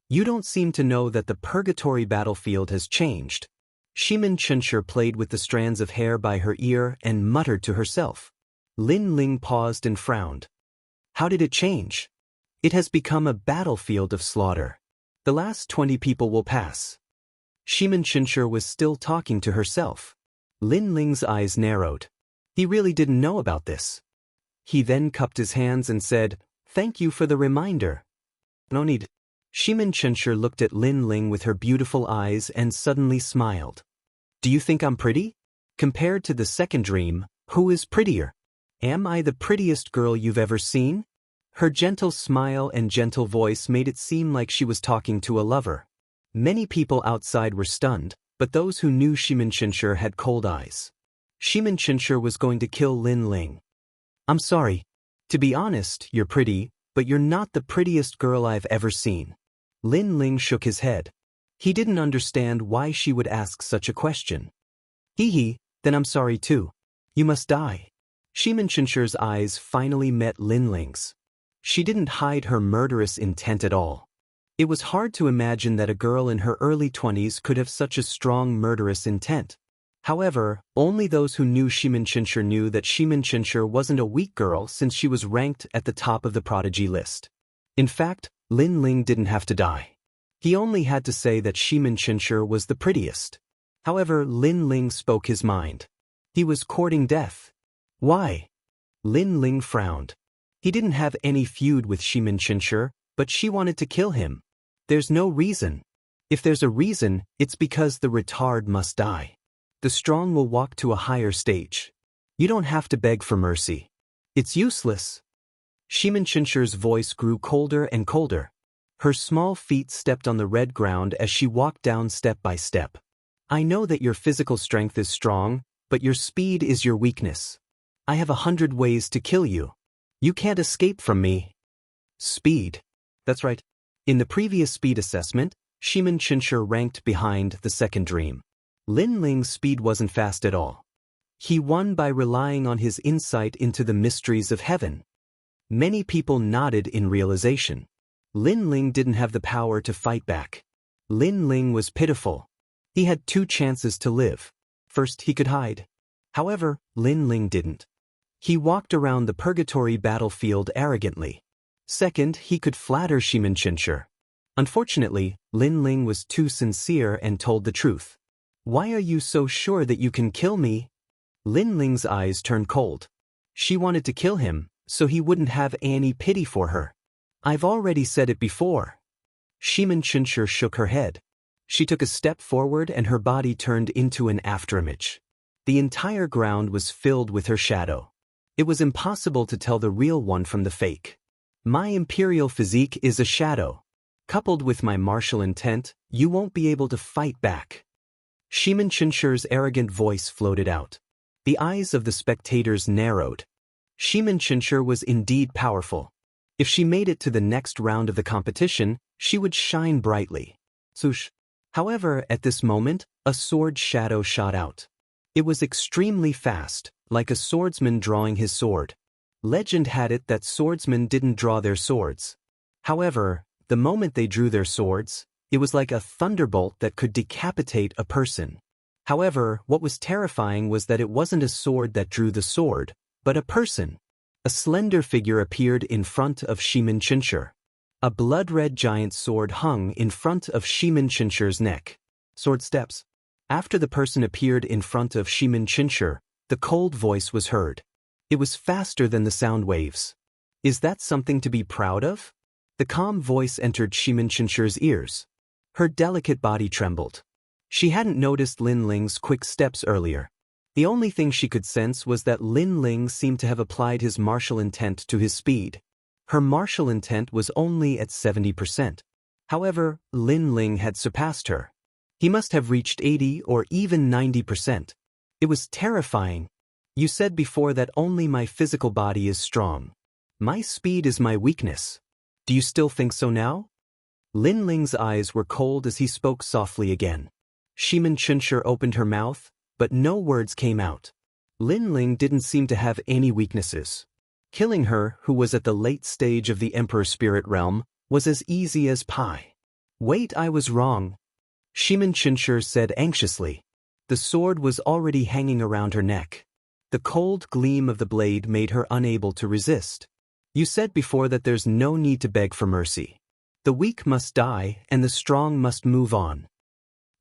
You don't seem to know that the purgatory battlefield has changed. Shimin Chinshur played with the strands of hair by her ear and muttered to herself. Lin Ling paused and frowned. How did it change? It has become a battlefield of slaughter. The last 20 people will pass. Shimin Chinshur was still talking to herself. Lin Ling's eyes narrowed. He really didn't know about this. He then cupped his hands and said, Thank you for the reminder. No need. Shimin Chinshur looked at Lin Ling with her beautiful eyes and suddenly smiled. Do you think I'm pretty? Compared to the second dream, who is prettier? Am I the prettiest girl you've ever seen? Her gentle smile and gentle voice made it seem like she was talking to a lover. Many people outside were stunned, but those who knew Shimin Chinshur had cold eyes. Shimin Chinshur was going to kill Lin Ling. I'm sorry. To be honest, you're pretty, but you're not the prettiest girl I've ever seen. Lin Ling shook his head. He didn't understand why she would ask such a question. Hee, then I'm sorry too. You must die. Shimin Chinshur's eyes finally met Lin Ling's. She didn't hide her murderous intent at all. It was hard to imagine that a girl in her early 20s could have such a strong murderous intent. However, only those who knew Shimin Chincher knew that Shimin Chincher wasn't a weak girl since she was ranked at the top of the prodigy list. In fact, Lin Ling didn't have to die. He only had to say that Shimin Chincher was the prettiest. However, Lin Ling spoke his mind. He was courting death. Why? Lin Ling frowned. He didn't have any feud with Shimin Chincher, but she wanted to kill him. There's no reason. If there's a reason, it's because the retard must die. The strong will walk to a higher stage. You don't have to beg for mercy. It's useless. Shimin Chincher's voice grew colder and colder. Her small feet stepped on the red ground as she walked down step by step. I know that your physical strength is strong, but your speed is your weakness. I have 100 ways to kill you. You can't escape from me. Speed. That's right. In the previous speed assessment, Shimin Chincher ranked behind the second dream. Lin Ling's speed wasn't fast at all. He won by relying on his insight into the mysteries of heaven. Many people nodded in realization. Lin Ling didn't have the power to fight back. Lin Ling was pitiful. He had 2 chances to live. First, he could hide. However, Lin Ling didn't. He walked around the purgatory battlefield arrogantly. Second, he could flatter Shimin Chincher. Unfortunately, Lin Ling was too sincere and told the truth. Why are you so sure that you can kill me? Lin Ling's eyes turned cold. She wanted to kill him, so he wouldn't have any pity for her. I've already said it before. Shimin Chincher shook her head. She took a step forward and her body turned into an afterimage. The entire ground was filled with her shadow. It was impossible to tell the real one from the fake. My imperial physique is a shadow. Coupled with my martial intent, you won't be able to fight back. Shimin Chincher's arrogant voice floated out. The eyes of the spectators narrowed. Shimin Chincher was indeed powerful. If she made it to the next round of the competition, she would shine brightly. Swoosh. However, at this moment, a sword shadow shot out. It was extremely fast, like a swordsman drawing his sword. Legend had it that swordsmen didn't draw their swords. However, the moment they drew their swords, it was like a thunderbolt that could decapitate a person. However, what was terrifying was that it wasn't a sword that drew the sword, but a person. A slender figure appeared in front of Shimin Chincher. A blood-red giant sword hung in front of Shimin Chincher's neck. Sword steps. After the person appeared in front of Shimin Chincher, the cold voice was heard. It was faster than the sound waves. Is that something to be proud of? The calm voice entered Shimin Chincher's ears. Her delicate body trembled. She hadn't noticed Lin Ling's quick steps earlier. The only thing she could sense was that Lin Ling seemed to have applied his martial intent to his speed. Her martial intent was only at 70%. However, Lin Ling had surpassed her. He must have reached 80 or even 90%. It was terrifying. You said before that only my physical body is strong. My speed is my weakness. Do you still think so now? Lin Ling's eyes were cold as he spoke softly again. Shimin Chincher opened her mouth, but no words came out. Lin Ling didn't seem to have any weaknesses. Killing her, who was at the late stage of the Emperor Spirit Realm, was as easy as pie. Wait, I was wrong. Shimin Chincher said anxiously. The sword was already hanging around her neck. The cold gleam of the blade made her unable to resist. You said before that there's no need to beg for mercy. The weak must die and the strong must move on.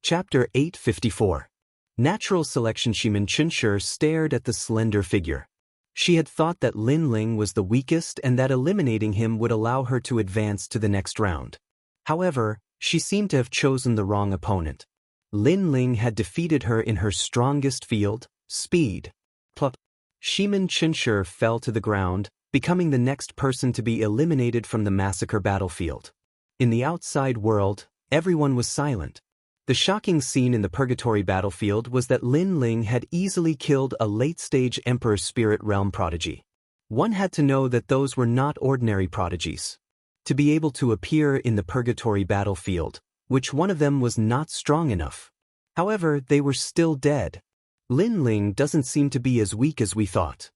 Chapter 854. Natural selection. Shimin Chincher stared at the slender figure. She had thought that Lin Ling was the weakest and that eliminating him would allow her to advance to the next round. However, she seemed to have chosen the wrong opponent. Lin Ling had defeated her in her strongest field, speed. Plop. Shimin Chincher fell to the ground, becoming the next person to be eliminated from the massacre battlefield. In the outside world, everyone was silent. The shocking scene in the purgatory battlefield was that Lin Ling had easily killed a late-stage Emperor Spirit Realm prodigy. One had to know that those were not ordinary prodigies. To be able to appear in the purgatory battlefield, which one of them was not strong enough. However, they were still dead. Lin Ling doesn't seem to be as weak as we thought.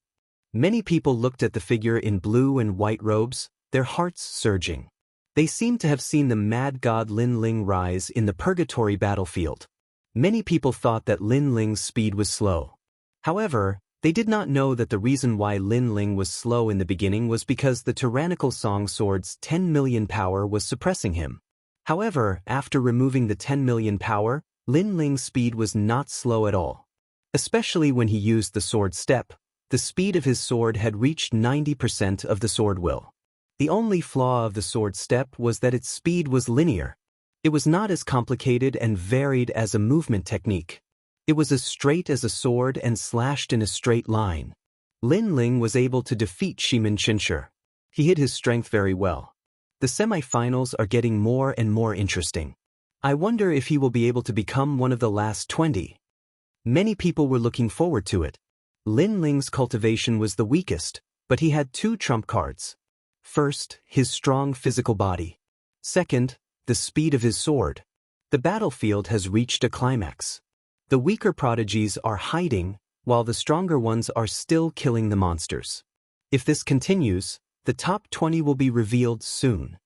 Many people looked at the figure in blue and white robes, their hearts surging. They seemed to have seen the mad god Lin Ling rise in the purgatory battlefield. Many people thought that Lin Ling's speed was slow. However, they did not know that the reason why Lin Ling was slow in the beginning was because the tyrannical song sword's 10 million power was suppressing him. However, after removing the 10 million power, Lin Ling's speed was not slow at all. Especially when he used the sword step, the speed of his sword had reached 90% of the sword will. The only flaw of the sword step was that its speed was linear. It was not as complicated and varied as a movement technique. It was as straight as a sword and slashed in a straight line. Lin Ling was able to defeat Shimin Chinshi. He hid his strength very well. The semi-finals are getting more and more interesting. I wonder if he will be able to become one of the last 20. Many people were looking forward to it. Lin Ling's cultivation was the weakest, but he had two trump cards. First, his strong physical body. Second, the speed of his sword. The battlefield has reached a climax. The weaker prodigies are hiding, while the stronger ones are still killing the monsters. If this continues, the top 20 will be revealed soon.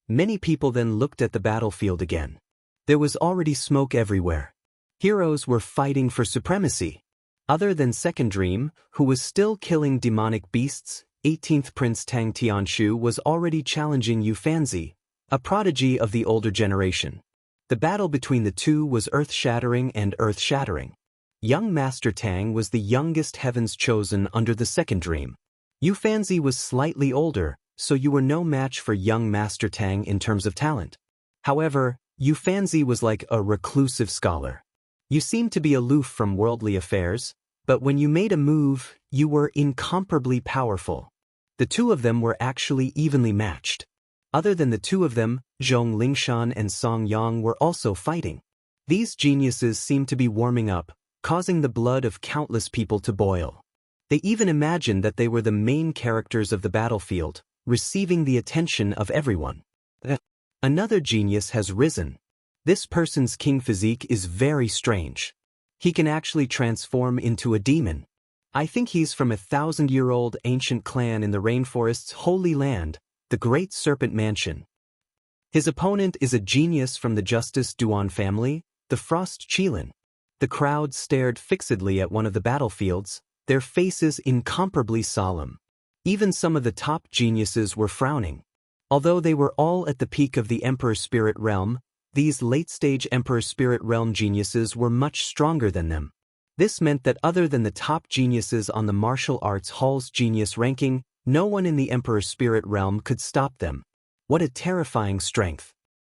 Many people then looked at the battlefield again. There was already smoke everywhere. Heroes were fighting for supremacy. Other than Second Dream, who was still killing demonic beasts, 18th Prince Tang Tianshu was already challenging Yu Fanzi, a prodigy of the older generation. The battle between the two was earth-shattering and earth-shattering. Young Master Tang was the youngest Heaven's Chosen under the Second Dream. Yu Fanzi was slightly older, so you were no match for young Master Tang in terms of talent. However, Yu Fanzi was like a reclusive scholar. You seemed to be aloof from worldly affairs, but when you made a move, you were incomparably powerful. The two of them were actually evenly matched. Other than the two of them, Zhong Lingshan and Song Yang were also fighting. These geniuses seemed to be warming up, causing the blood of countless people to boil. They even imagined that they were the main characters of the battlefield, receiving the attention of everyone. Another genius has risen. This person's king physique is very strange. He can actually transform into a demon. I think he's from a 1,000-year-old ancient clan in the rainforest's holy land, the Great Serpent Mansion. His opponent is a genius from the Justice Duan family, the Frost Qilin. The crowd stared fixedly at one of the battlefields, their faces incomparably solemn. Even some of the top geniuses were frowning. Although they were all at the peak of the Emperor Spirit Realm, these late-stage Emperor Spirit Realm geniuses were much stronger than them. This meant that other than the top geniuses on the martial arts hall's genius ranking, no one in the Emperor Spirit Realm could stop them. What a terrifying strength.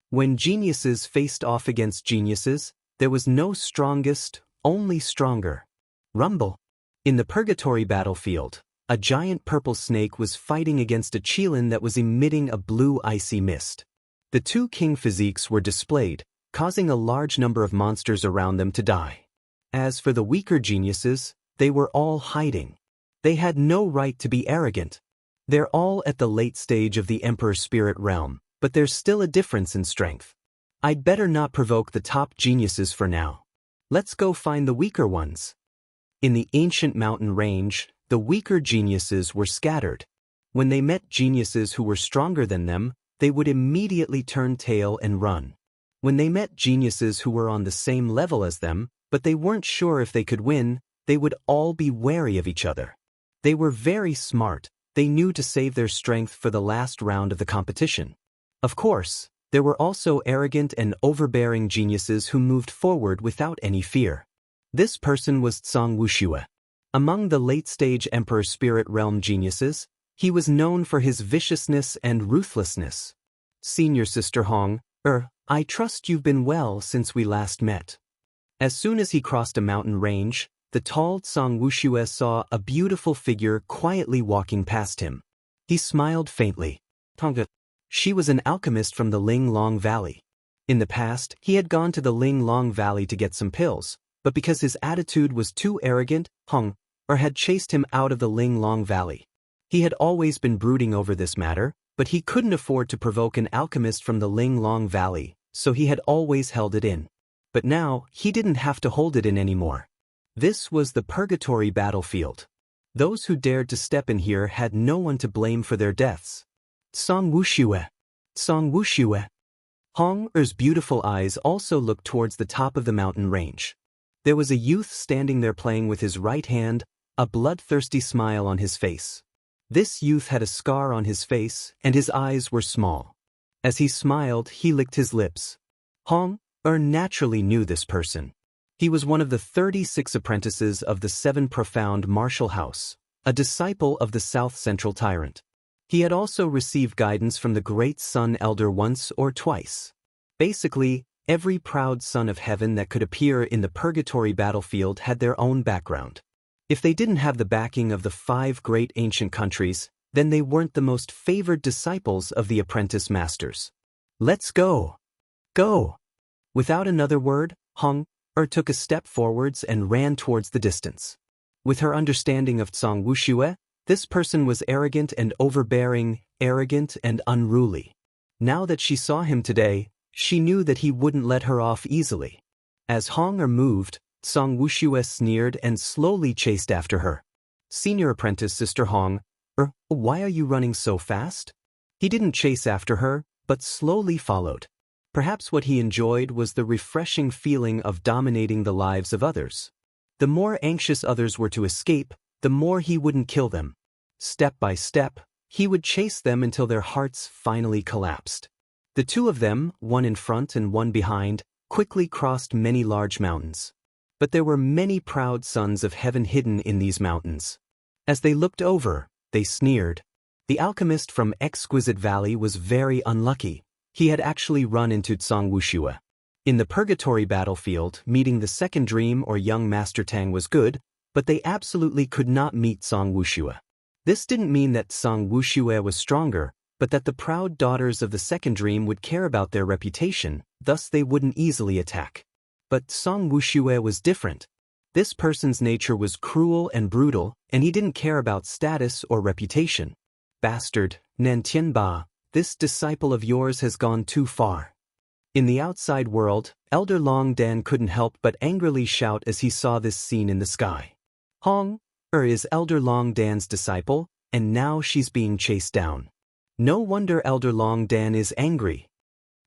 When geniuses faced off against geniuses, there was no strongest, only stronger. Rumble. In the Purgatory battlefield, a giant purple snake was fighting against a Qilin that was emitting a blue icy mist. The two king physiques were displayed, causing a large number of monsters around them to die. As for the weaker geniuses, they were all hiding. They had no right to be arrogant. They're all at the late stage of the Emperor Spirit Realm, but there's still a difference in strength. I'd better not provoke the top geniuses for now. Let's go find the weaker ones. In the ancient mountain range, the weaker geniuses were scattered. When they met geniuses who were stronger than them, they would immediately turn tail and run. When they met geniuses who were on the same level as them, but they weren't sure if they could win, they would all be wary of each other. They were very smart. They knew to save their strength for the last round of the competition. Of course, there were also arrogant and overbearing geniuses who moved forward without any fear. This person was Zhang Wuxia. Among the late-stage Emperor Spirit Realm geniuses, he was known for his viciousness and ruthlessness. Senior Sister Hong, I trust you've been well since we last met. As soon as he crossed a mountain range, the tall Zhang Wuxia saw a beautiful figure quietly walking past him. He smiled faintly. She was an alchemist from the Ling Long Valley. In the past, he had gone to the Ling Long Valley to get some pills, but because his attitude was too arrogant, Hong had chased him out of the Ling Long Valley. He had always been brooding over this matter, but he couldn't afford to provoke an alchemist from the Ling Long Valley, so he had always held it in. But now, he didn't have to hold it in anymore. This was the Purgatory battlefield. Those who dared to step in here had no one to blame for their deaths. Zhang Wuxia. Hong Er's beautiful eyes also looked towards the top of the mountain range. There was a youth standing there playing with his right hand, a bloodthirsty smile on his face. This youth had a scar on his face, and his eyes were small. As he smiled, he licked his lips. Hong Er naturally knew this person. He was one of the 36 apprentices of the Seven Profound Martial House, a disciple of the South Central Tyrant. He had also received guidance from the Great Sun Elder once or twice. Basically, every proud son of heaven that could appear in the purgatory battlefield had their own background. If they didn't have the backing of the 5 great ancient countries, then they weren't the most favored disciples of the apprentice masters. Let's go! Go! Without another word, Hong Er took a step forwards and ran towards the distance. With her understanding of Zhang Wuxia, this person was arrogant and overbearing, arrogant and unruly. Now that she saw him today, she knew that he wouldn't let her off easily. As Hong Er moved, Zhang Wuxia sneered and slowly chased after her. Senior apprentice Sister Hong Er, why are you running so fast? He didn't chase after her, but slowly followed. Perhaps what he enjoyed was the refreshing feeling of dominating the lives of others. The more anxious others were to escape, the more he wouldn't kill them. Step by step, he would chase them until their hearts finally collapsed. The two of them, one in front and one behind, quickly crossed many large mountains. But there were many proud sons of heaven hidden in these mountains. As they looked over, they sneered. The alchemist from Exquisite Valley was very unlucky. He had actually run into Zhang Wuxia. In the purgatory battlefield, meeting the second dream or young Master Tang was good, but they absolutely could not meet Zhang Wuxia. This didn't mean that Zhang Wuxia was stronger, but that the proud daughters of the second dream would care about their reputation, thus they wouldn't easily attack. But Zhang Wuxia was different. This person's nature was cruel and brutal, and he didn't care about status or reputation. Bastard, Nantianba, this disciple of yours has gone too far. In the outside world, Elder Long Dan couldn't help but angrily shout as he saw this scene in the sky. Hong Er is Elder Long Dan's disciple, and now she's being chased down. No wonder Elder Long Dan is angry.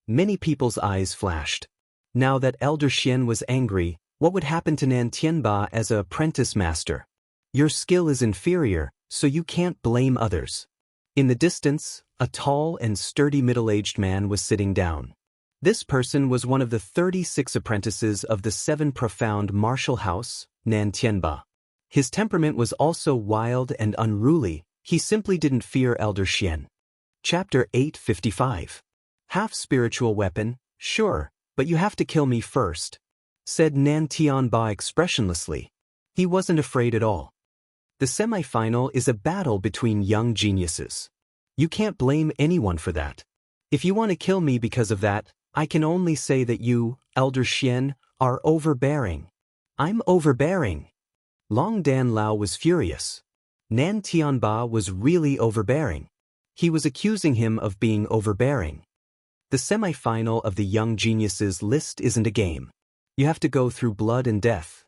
Many people's eyes flashed. Now that Elder Xian was angry, what would happen to Nan Tianba as an apprentice master? Your skill is inferior, so you can't blame others. In the distance, a tall and sturdy middle-aged man was sitting down. This person was one of the 36 apprentices of the Seven Profound Martial House, Nan Tianba. His temperament was also wild and unruly. He simply didn't fear Elder Xian. Chapter 855. Half-spiritual weapon, sure, but you have to kill me first, said Nan Tianba expressionlessly. He wasn't afraid at all. The semi-final is a battle between young geniuses. You can't blame anyone for that. If you want to kill me because of that, I can only say that you, Elder Xian, are overbearing. I'm overbearing. Long Dan Lao was furious. Nan Tianba was really overbearing. He was accusing him of being overbearing. The semi-final of the young geniuses list isn't a game. You have to go through blood and death.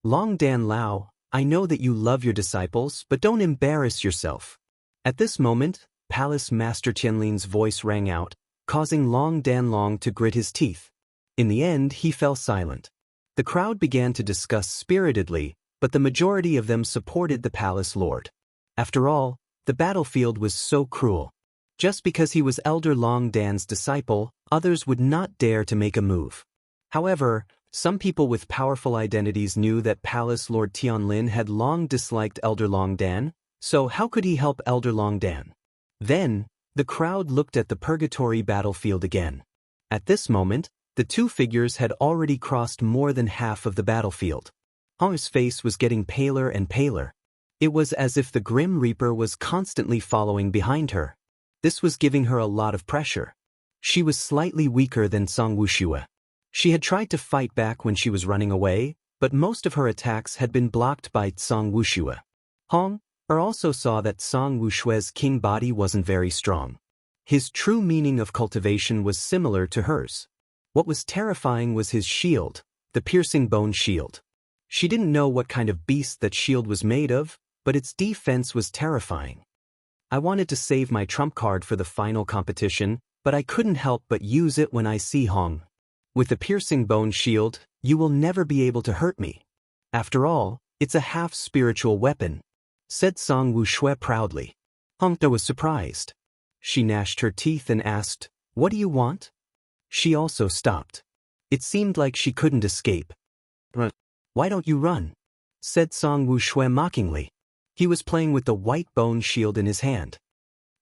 Long Dan Lao, I know that you love your disciples, but don't embarrass yourself. At this moment, Palace Master Tianlin's voice rang out, causing Long Dan Long to grit his teeth. In the end, he fell silent. The crowd began to discuss spiritedly, but the majority of them supported the palace lord. After all, the battlefield was so cruel. Just because he was Elder Long Dan's disciple, others would not dare to make a move. However, some people with powerful identities knew that Palace Lord Tianlin had long disliked Elder Long Dan, so how could he help Elder Long Dan? Then, the crowd looked at the purgatory battlefield again. At this moment, the two figures had already crossed more than half of the battlefield. Hong's face was getting paler and paler. It was as if the Grim Reaper was constantly following behind her. This was giving her a lot of pressure. She was slightly weaker than Zhang Wuxia. She had tried to fight back when she was running away, but most of her attacks had been blocked by Zhang Wuxia. Hong Er also saw that Zhang Wuxia's king body wasn't very strong. His true meaning of cultivation was similar to hers. What was terrifying was his shield, the piercing bone shield. She didn't know what kind of beast that shield was made of, but its defense was terrifying. I wanted to save my trump card for the final competition, but I couldn't help but use it when I see Hong. With the piercing bone shield, you will never be able to hurt me. After all, it's a half-spiritual weapon, said Song Wuxia proudly. Hongda was surprised. She gnashed her teeth and asked, "What do you want?" She also stopped. It seemed like she couldn't escape. "Why don't you run?" said Song Wuxia mockingly. He was playing with the white bone shield in his hand.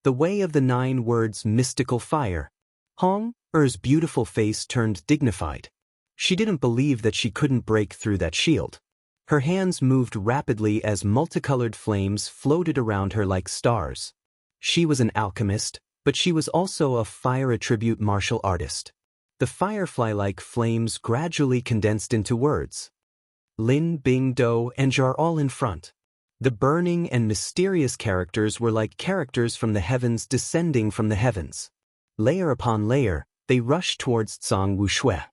The way of the 9 words mystical fire. Hong Er's beautiful face turned dignified. She didn't believe that she couldn't break through that shield. Her hands moved rapidly as multicolored flames floated around her like stars. She was an alchemist, but she was also a fire attribute martial artist. The firefly-like flames gradually condensed into words. Lin, Bing, Do, and Jar all in front. The burning and mysterious characters were like characters from the heavens descending from the heavens. Layer upon layer, they rushed towards Song Wuxia.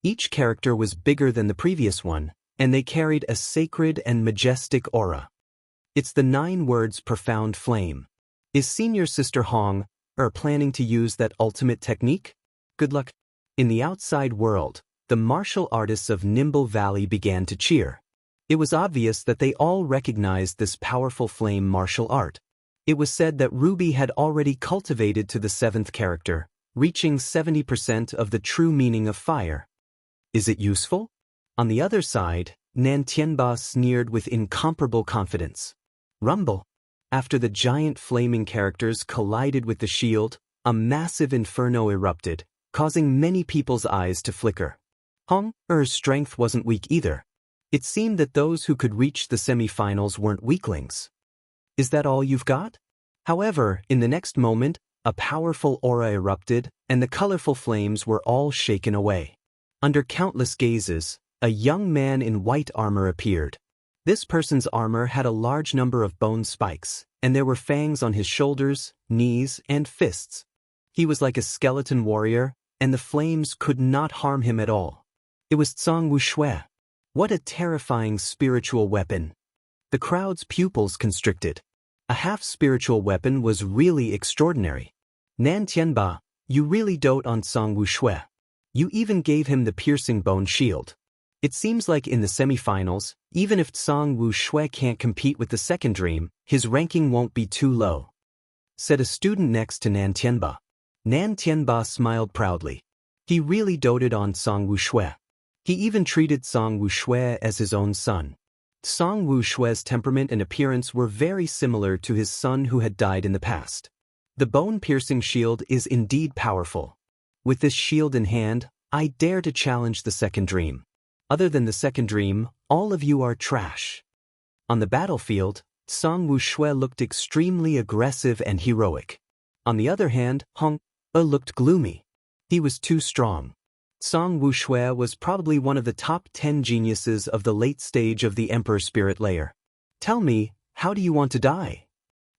Each character was bigger than the previous one, and they carried a sacred and majestic aura. It's the 9 words profound flame. Is senior sister Hong planning to use that ultimate technique? Good luck. In the outside world, the martial artists of Nimble Valley began to cheer. It was obvious that they all recognized this powerful flame martial art. It was said that Ruby had already cultivated to the 7th character, reaching 70% of the true meaning of fire. Is it useful? On the other side, Nan Tianba sneered with incomparable confidence. Rumble. After the giant flaming characters collided with the shield, a massive inferno erupted, causing many people's eyes to flicker. Hong Er's strength wasn't weak either. It seemed that those who could reach the semi-finals weren't weaklings. Is that all you've got? However, in the next moment, a powerful aura erupted, and the colorful flames were all shaken away. Under countless gazes, a young man in white armor appeared. This person's armor had a large number of bone spikes, and there were fangs on his shoulders, knees, and fists. He was like a skeleton warrior, and the flames could not harm him at all. It was Song Wuxia. What a terrifying spiritual weapon. The crowd's pupils constricted. A half-spiritual weapon was really extraordinary. Nan Tianba, you really dote on Song Wuxia. You even gave him the piercing bone shield. It seems like in the semifinals, even if Song Wuxia can't compete with the second dream, his ranking won't be too low, said a student next to Nan Tianba. Nan Tianba smiled proudly. He really doted on Song Wuxia. He even treated Song Wuxia as his own son. Song Wuxia's temperament and appearance were very similar to his son who had died in the past. The bone-piercing shield is indeed powerful. With this shield in hand, I dare to challenge the second dream. Other than the second dream, all of you are trash. On the battlefield, Song Wuxia looked extremely aggressive and heroic. On the other hand, Hong looked gloomy. He was too strong. Song Wuxia was probably one of the top 10 geniuses of the late stage of the Emperor Spirit Layer. Tell me, how do you want to die?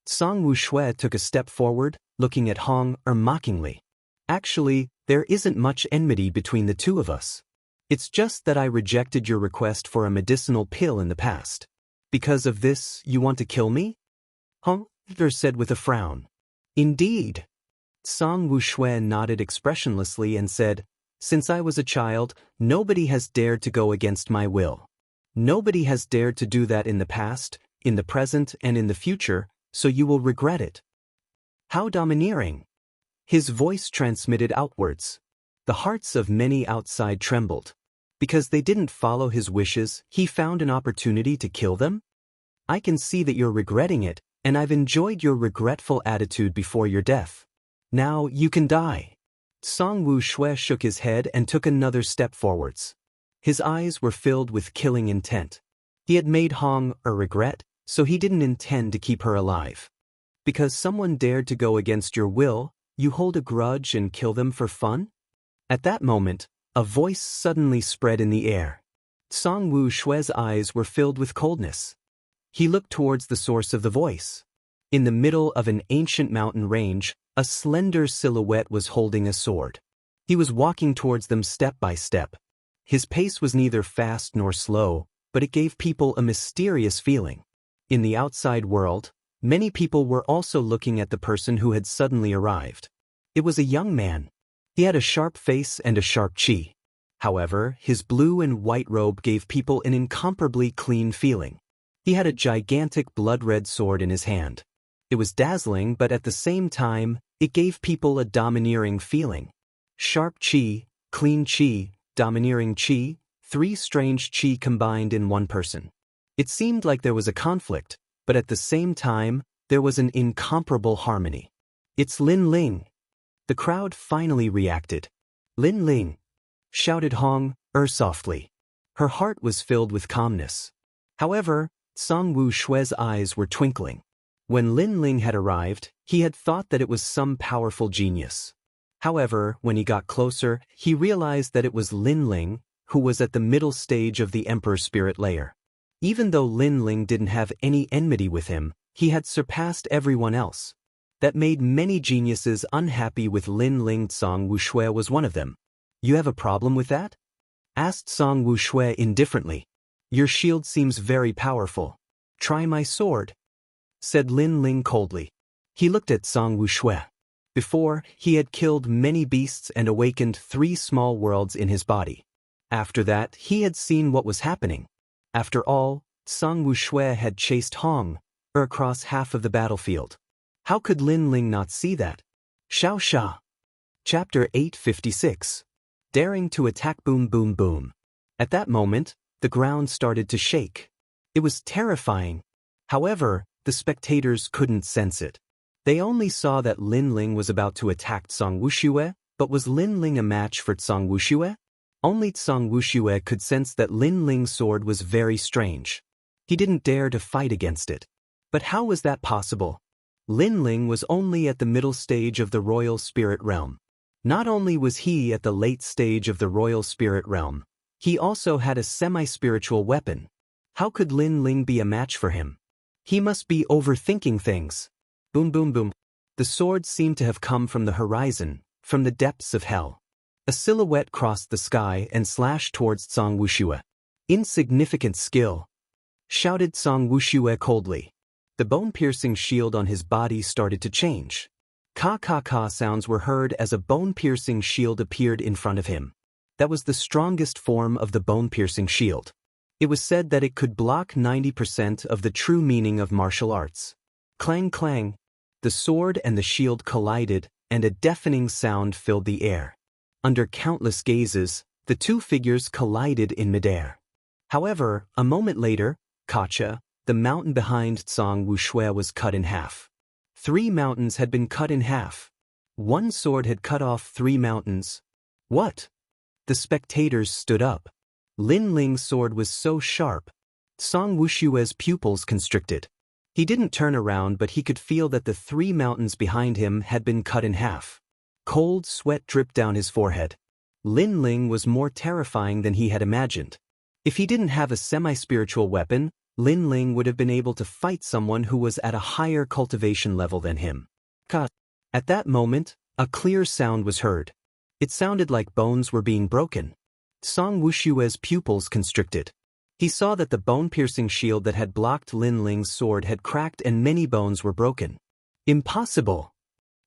Song Wuxia took a step forward, looking at Hong mockingly. Actually, there isn't much enmity between the two of us. It's just that I rejected your request for a medicinal pill in the past. Because of this, you want to kill me? Hong said with a frown. Indeed. Song Wuxia nodded expressionlessly and said, since I was a child, nobody has dared to go against my will. Nobody has dared to do that in the past, in the present, and in the future, so you will regret it. How domineering! His voice transmitted outwards. The hearts of many outside trembled. Because they didn't follow his wishes, he found an opportunity to kill them? I can see that you're regretting it, and I've enjoyed your regretful attitude before your death. Now you can die. Song Wuxia shook his head and took another step forwards. His eyes were filled with killing intent. He had made Hong regret, so he didn't intend to keep her alive. Because someone dared to go against your will, you hold a grudge and kill them for fun? At that moment, a voice suddenly spread in the air. Song Wuxia's eyes were filled with coldness. He looked towards the source of the voice. In the middle of an ancient mountain range, a slender silhouette was holding a sword. He was walking towards them step by step. His pace was neither fast nor slow, but it gave people a mysterious feeling. In the outside world, many people were also looking at the person who had suddenly arrived. It was a young man. He had a sharp face and a sharp chi. However, his blue and white robe gave people an incomparably clean feeling. He had a gigantic blood-red sword in his hand. It was dazzling, but at the same time, it gave people a domineering feeling. Sharp chi, clean chi, domineering chi, three strange chi combined in one person. It seemed like there was a conflict, but at the same time, there was an incomparable harmony. "It's Lin Ling." The crowd finally reacted. "Lin Ling!" shouted Hong softly. Her heart was filled with calmness. However, Song Wushue's eyes were twinkling. When Lin Ling had arrived, he had thought that it was some powerful genius. However, when he got closer, he realized that it was Lin Ling, who was at the middle stage of the Emperor's spirit layer. Even though Lin Ling didn't have any enmity with him, he had surpassed everyone else. That made many geniuses unhappy with Lin Ling. Song Wushue was one of them. "You have a problem with that?" asked Song Wushue indifferently. "Your shield seems very powerful. Try my sword," said Lin Ling coldly. He looked at Song Wushue. Before, he had killed many beasts and awakened 3 small worlds in his body. After that, he had seen what was happening. After all, Song Wushue had chased Hong across half of the battlefield. How could Lin Ling not see that? Xiao Sha. Chapter 856. Daring to attack. Boom boom boom. At that moment, the ground started to shake. It was terrifying. However, the spectators couldn't sense it. They only saw that Lin Ling was about to attack Song Wushue, but was Lin Ling a match for Song Wushue? Only Song Wushue could sense that Lin Ling's sword was very strange. He didn't dare to fight against it. But how was that possible? Lin Ling was only at the middle stage of the royal spirit realm. Not only was he at the late stage of the royal spirit realm, he also had a semi-spiritual weapon. How could Lin Ling be a match for him? He must be overthinking things. Boom boom boom. The sword seemed to have come from the horizon, from the depths of hell. A silhouette crossed the sky and slashed towards Song Wushue. "Insignificant skill," shouted Song Wushue coldly. The bone-piercing shield on his body started to change. Ka-ka-ka sounds were heard as a bone-piercing shield appeared in front of him. That was the strongest form of the bone-piercing shield. It was said that it could block 90% of the true meaning of martial arts. Clang clang. The sword and the shield collided, and a deafening sound filled the air. Under countless gazes, the two figures collided in midair. However, a moment later, Kacha, the mountain behind Song Wushue, was cut in half. 3 mountains had been cut in half. One sword had cut off 3 mountains. What? The spectators stood up. Lin Ling's sword was so sharp. Song Wushue's pupils constricted. He didn't turn around, but he could feel that the 3 mountains behind him had been cut in half. Cold sweat dripped down his forehead. Lin Ling was more terrifying than he had imagined. If he didn't have a semi-spiritual weapon, Lin Ling would have been able to fight someone who was at a higher cultivation level than him. At that moment, a clear sound was heard. It sounded like bones were being broken. Song Wushue's pupils constricted. He saw that the bone-piercing shield that had blocked Lin Ling's sword had cracked and many bones were broken. "Impossible!"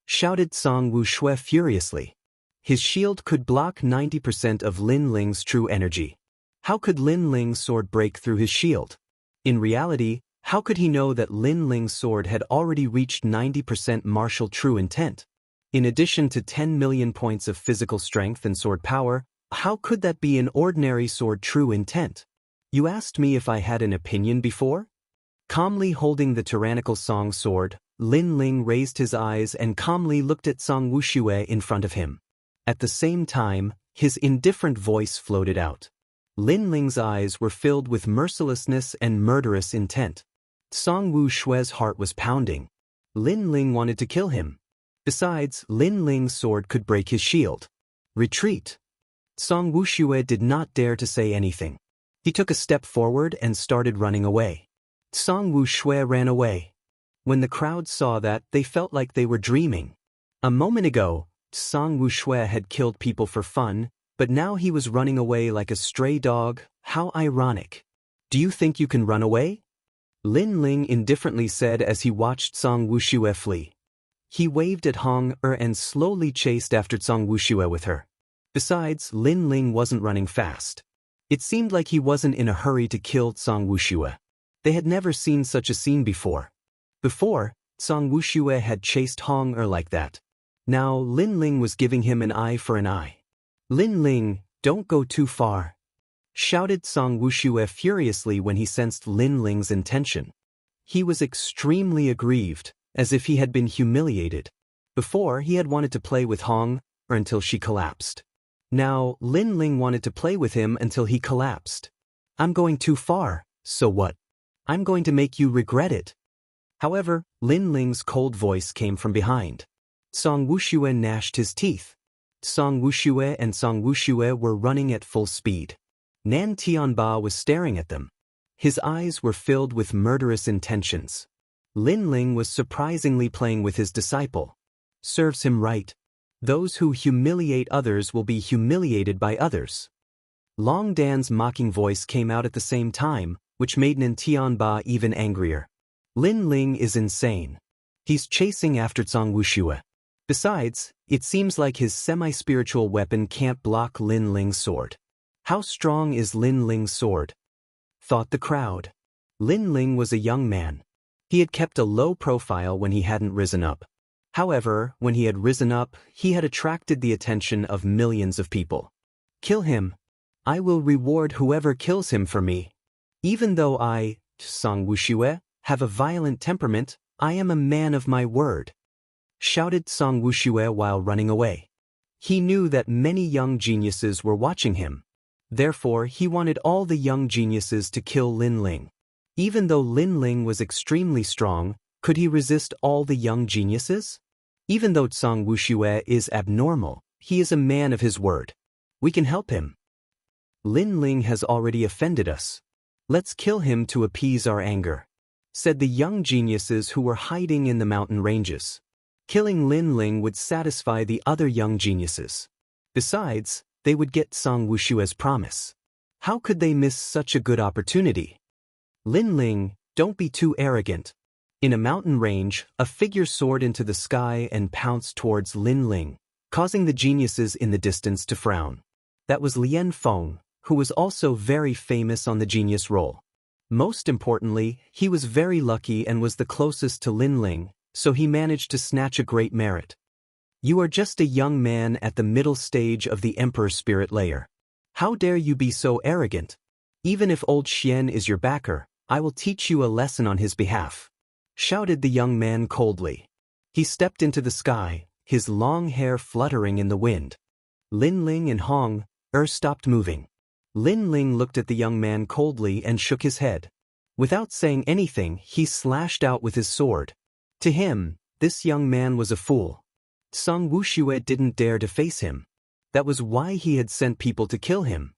shouted Song Wushue furiously. His shield could block 90% of Lin Ling's true energy. How could Lin Ling's sword break through his shield? In reality, how could he know that Lin Ling's sword had already reached 90% martial true intent? In addition to 10 million points of physical strength and sword power, how could that be an ordinary sword true intent? "You asked me if I had an opinion before?" Calmly holding the tyrannical Song sword, Lin Ling raised his eyes and calmly looked at Song Wushue in front of him. At the same time, his indifferent voice floated out. Lin Ling's eyes were filled with mercilessness and murderous intent. Song Wushue's heart was pounding. Lin Ling wanted to kill him. Besides, Lin Ling's sword could break his shield. "Retreat." Song Wushue did not dare to say anything. He took a step forward and started running away. Song Wushue ran away. When the crowd saw that, they felt like they were dreaming. A moment ago, Song Wushue had killed people for fun, but now he was running away like a stray dog. How ironic. "Do you think you can run away?" Lin Ling indifferently said as he watched Song Wushue flee. He waved at Hong Er and slowly chased after Zhang Wuxia with her. Besides, Lin Ling wasn't running fast. It seemed like he wasn't in a hurry to kill Zhang Wuxia. They had never seen such a scene before. Before, Zhang Wuxia had chased Hong Er like that. Now Lin Ling was giving him an eye for an eye. "Lin Ling, don't go too far," shouted Zhang Wuxia furiously when he sensed Lin Ling's intention. He was extremely aggrieved, as if he had been humiliated. Before, he had wanted to play with Hong Er until she collapsed. Now, Lin Ling wanted to play with him until he collapsed. "I'm going too far, so what? I'm going to make you regret it." However, Lin Ling's cold voice came from behind. Zhang Wuxia gnashed his teeth. Zhang Wuxia were running at full speed. Nan Tianba was staring at them. His eyes were filled with murderous intentions. Lin Ling was surprisingly playing with his disciple. Serves him right. Those who humiliate others will be humiliated by others. Long Dan's mocking voice came out at the same time, which made Nan Tianba even angrier. Lin Ling is insane. He's chasing after Zhang Wuxia. Besides, it seems like his semi-spiritual weapon can't block Lin Ling's sword. How strong is Lin Ling's sword? Thought the crowd. Lin Ling was a young man. He had kept a low profile when he hadn't risen up. However, when he had risen up, he had attracted the attention of millions of people. "Kill him. I will reward whoever kills him for me. Even though I, Zhang Wuxia, have a violent temperament, I am a man of my word," shouted Zhang Wuxia while running away. He knew that many young geniuses were watching him. Therefore, he wanted all the young geniuses to kill Lin Ling. Even though Lin Ling was extremely strong, could he resist all the young geniuses? Even though Zhang Wuxia is abnormal, he is a man of his word. We can help him. Lin Ling has already offended us. Let's kill him to appease our anger, said the young geniuses who were hiding in the mountain ranges. Killing Lin Ling would satisfy the other young geniuses. Besides, they would get Zhang Wuxia's promise. How could they miss such a good opportunity? "Lin Ling, don't be too arrogant." In a mountain range, a figure soared into the sky and pounced towards Lin Ling, causing the geniuses in the distance to frown. That was Lian Feng, who was also very famous on the genius roll. Most importantly, he was very lucky and was the closest to Lin Ling, so he managed to snatch a great merit. "You are just a young man at the middle stage of the Emperor's spirit layer. How dare you be so arrogant? Even if old Xian is your backer, I will teach you a lesson on his behalf," shouted the young man coldly. He stepped into the sky, his long hair fluttering in the wind. Lin Ling and Hong Er stopped moving. Lin Ling looked at the young man coldly and shook his head. Without saying anything, he slashed out with his sword. To him, this young man was a fool. Zhang Wuxia didn't dare to face him. That was why he had sent people to kill him.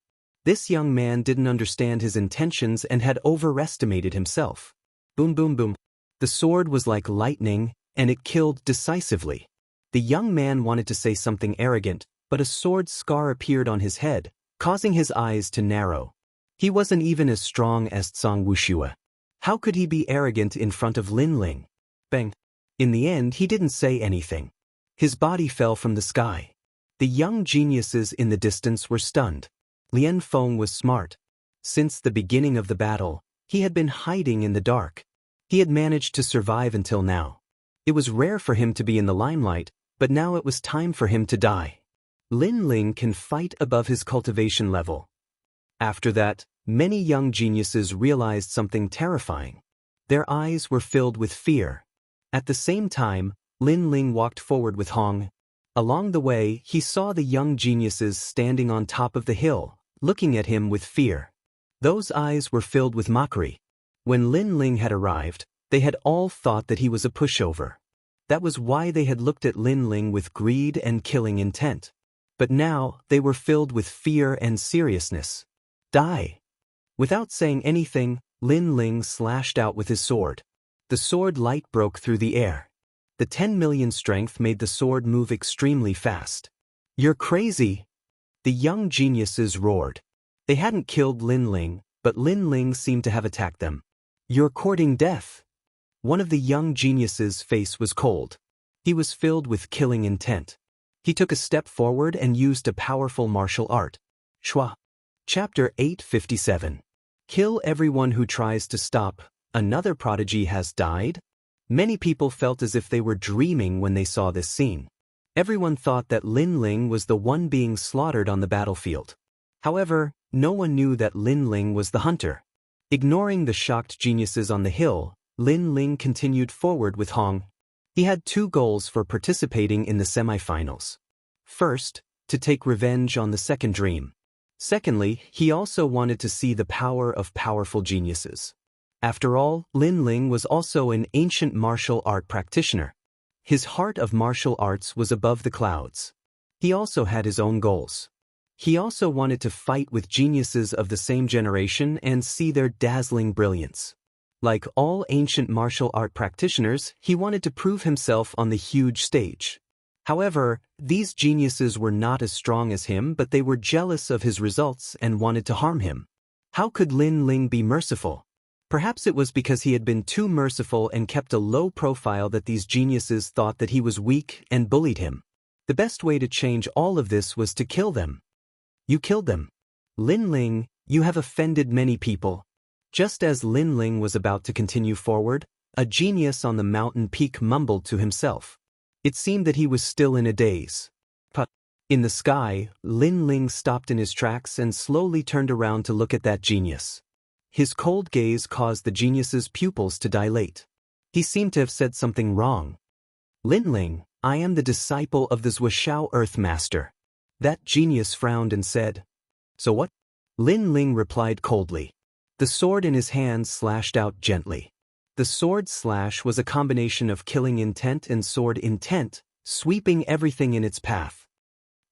This young man didn't understand his intentions and had overestimated himself. Boom boom boom. The sword was like lightning, and it killed decisively. The young man wanted to say something arrogant, but a sword scar appeared on his head, causing his eyes to narrow. He wasn't even as strong as Zhang Wuxia. How could he be arrogant in front of Lin Ling? Bang. In the end, he didn't say anything. His body fell from the sky. The young geniuses in the distance were stunned. Lian Feng was smart. Since the beginning of the battle, he had been hiding in the dark. He had managed to survive until now. It was rare for him to be in the limelight, but now it was time for him to die. Lin Ling can fight above his cultivation level. After that, many young geniuses realized something terrifying. Their eyes were filled with fear. At the same time, Lin Ling walked forward with Hong. Along the way, he saw the young geniuses standing on top of the hill, looking at him with fear. Those eyes were filled with mockery. When Lin Ling had arrived, they had all thought that he was a pushover. That was why they had looked at Lin Ling with greed and killing intent. But now, they were filled with fear and seriousness. Die! Without saying anything, Lin Ling slashed out with his sword. The sword light broke through the air. The 10 million strength made the sword move extremely fast. "You're crazy!" The young geniuses roared. They hadn't killed Lin Ling, but Lin Ling seemed to have attacked them. "You're courting death." One of the young geniuses' face was cold. He was filled with killing intent. He took a step forward and used a powerful martial art. Shua. Chapter 857. Kill everyone who tries to stop. Another prodigy has died? Many people felt as if they were dreaming when they saw this scene. Everyone thought that Lin Ling was the one being slaughtered on the battlefield. However, no one knew that Lin Ling was the hunter. Ignoring the shocked geniuses on the hill, Lin Ling continued forward with Hong. He had two goals for participating in the semifinals. First, to take revenge on the second dream. Secondly, he also wanted to see the power of powerful geniuses. After all, Lin Ling was also an ancient martial art practitioner. His heart of martial arts was above the clouds. He also had his own goals. He also wanted to fight with geniuses of the same generation and see their dazzling brilliance. Like all ancient martial art practitioners, he wanted to prove himself on the huge stage. However, these geniuses were not as strong as him, but they were jealous of his results and wanted to harm him. How could Lin Ling be merciful? Perhaps it was because he had been too merciful and kept a low profile that these geniuses thought that he was weak and bullied him. The best way to change all of this was to kill them. You killed them. Lin Ling, you have offended many people. Just as Lin Ling was about to continue forward, a genius on the mountain peak mumbled to himself. It seemed that he was still in a daze. But in the sky, Lin Ling stopped in his tracks and slowly turned around to look at that genius. His cold gaze caused the genius's pupils to dilate. He seemed to have said something wrong. Lin Ling, I am the disciple of the Wuxia Earth Master. That genius frowned and said, So what? Lin Ling replied coldly. The sword in his hand slashed out gently. The sword slash was a combination of killing intent and sword intent, sweeping everything in its path.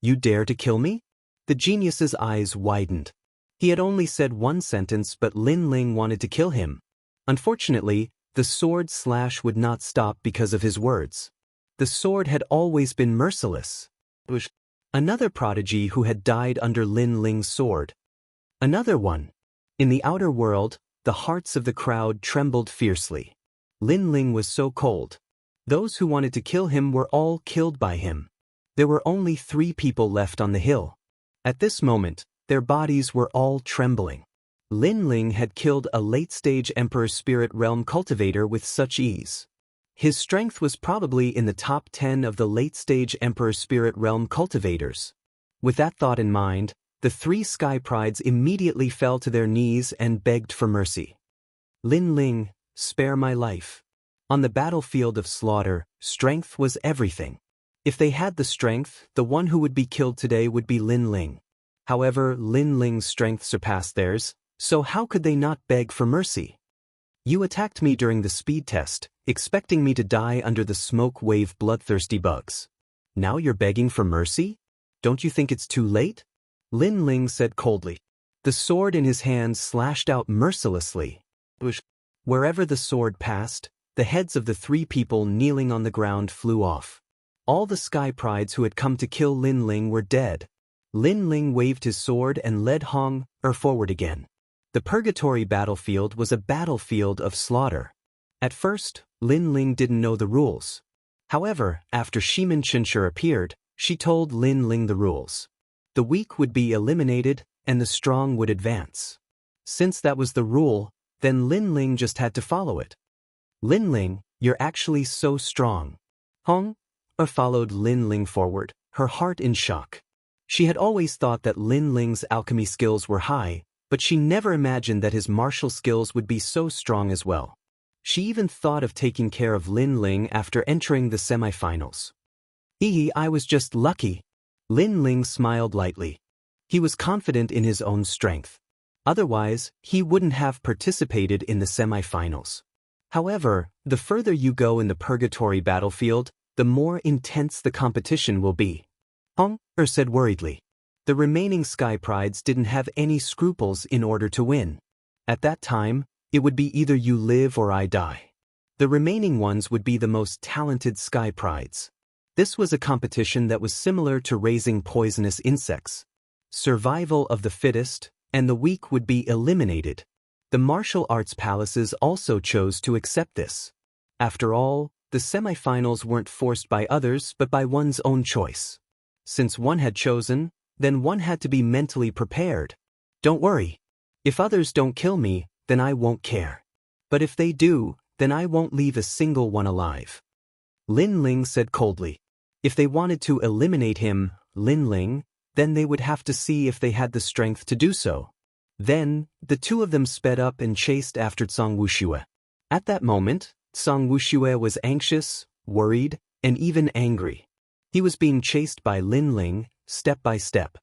You dare to kill me? The genius's eyes widened. He had only said one sentence, but Lin Ling wanted to kill him. Unfortunately, the sword slash would not stop because of his words. The sword had always been merciless. Another prodigy who had died under Lin Ling's sword. Another one. In the outer world, the hearts of the crowd trembled fiercely. Lin Ling was so cold. Those who wanted to kill him were all killed by him. There were only 3 people left on the hill. At this moment, their bodies were all trembling. Lin Ling had killed a late-stage Emperor Spirit Realm cultivator with such ease. His strength was probably in the top 10 of the late-stage Emperor Spirit Realm cultivators. With that thought in mind, the 3 Sky Prides immediately fell to their knees and begged for mercy. Lin Ling, spare my life. On the battlefield of slaughter, strength was everything. If they had the strength, the one who would be killed today would be Lin Ling. However, Lin Ling's strength surpassed theirs, so how could they not beg for mercy? You attacked me during the speed test, expecting me to die under the smoke wave bloodthirsty bugs. Now you're begging for mercy? Don't you think it's too late? Lin Ling said coldly. The sword in his hand slashed out mercilessly. Wherever the sword passed, the heads of the 3 people kneeling on the ground flew off. All the Sky Prides who had come to kill Lin Ling were dead. Lin Ling waved his sword and led Hong forward again. The Purgatory battlefield was a battlefield of slaughter. At first, Lin Ling didn't know the rules. However, after Shimin Chinshur appeared, she told Lin Ling the rules. The weak would be eliminated, and the strong would advance. Since that was the rule, then Lin Ling just had to follow it. Lin Ling, you're actually so strong. Hong followed Lin Ling forward, her heart in shock. She had always thought that Lin Ling's alchemy skills were high, but she never imagined that his martial skills would be so strong as well. She even thought of taking care of Lin Ling after entering the semifinals. I was just lucky. Lin Ling smiled lightly. He was confident in his own strength. Otherwise, he wouldn't have participated in the semifinals. However, the further you go in the Purgatory battlefield, the more intense the competition will be. Hong said worriedly. The remaining Sky Prides didn't have any scruples in order to win. At that time, it would be either you live or I die. The remaining ones would be the most talented Sky Prides. This was a competition that was similar to raising poisonous insects. Survival of the fittest, and the weak would be eliminated. The martial arts palaces also chose to accept this. After all, the semifinals weren't forced by others but by one's own choice. Since one had chosen, then one had to be mentally prepared. Don't worry. If others don't kill me, then I won't care. But if they do, then I won't leave a single one alive. Lin Ling said coldly. If they wanted to eliminate him, Lin Ling, then they would have to see if they had the strength to do so. Then, the two of them sped up and chased after Zhang Wuxia. At that moment, Zhang Wuxia was anxious, worried, and even angry. He was being chased by Lin Ling, step by step.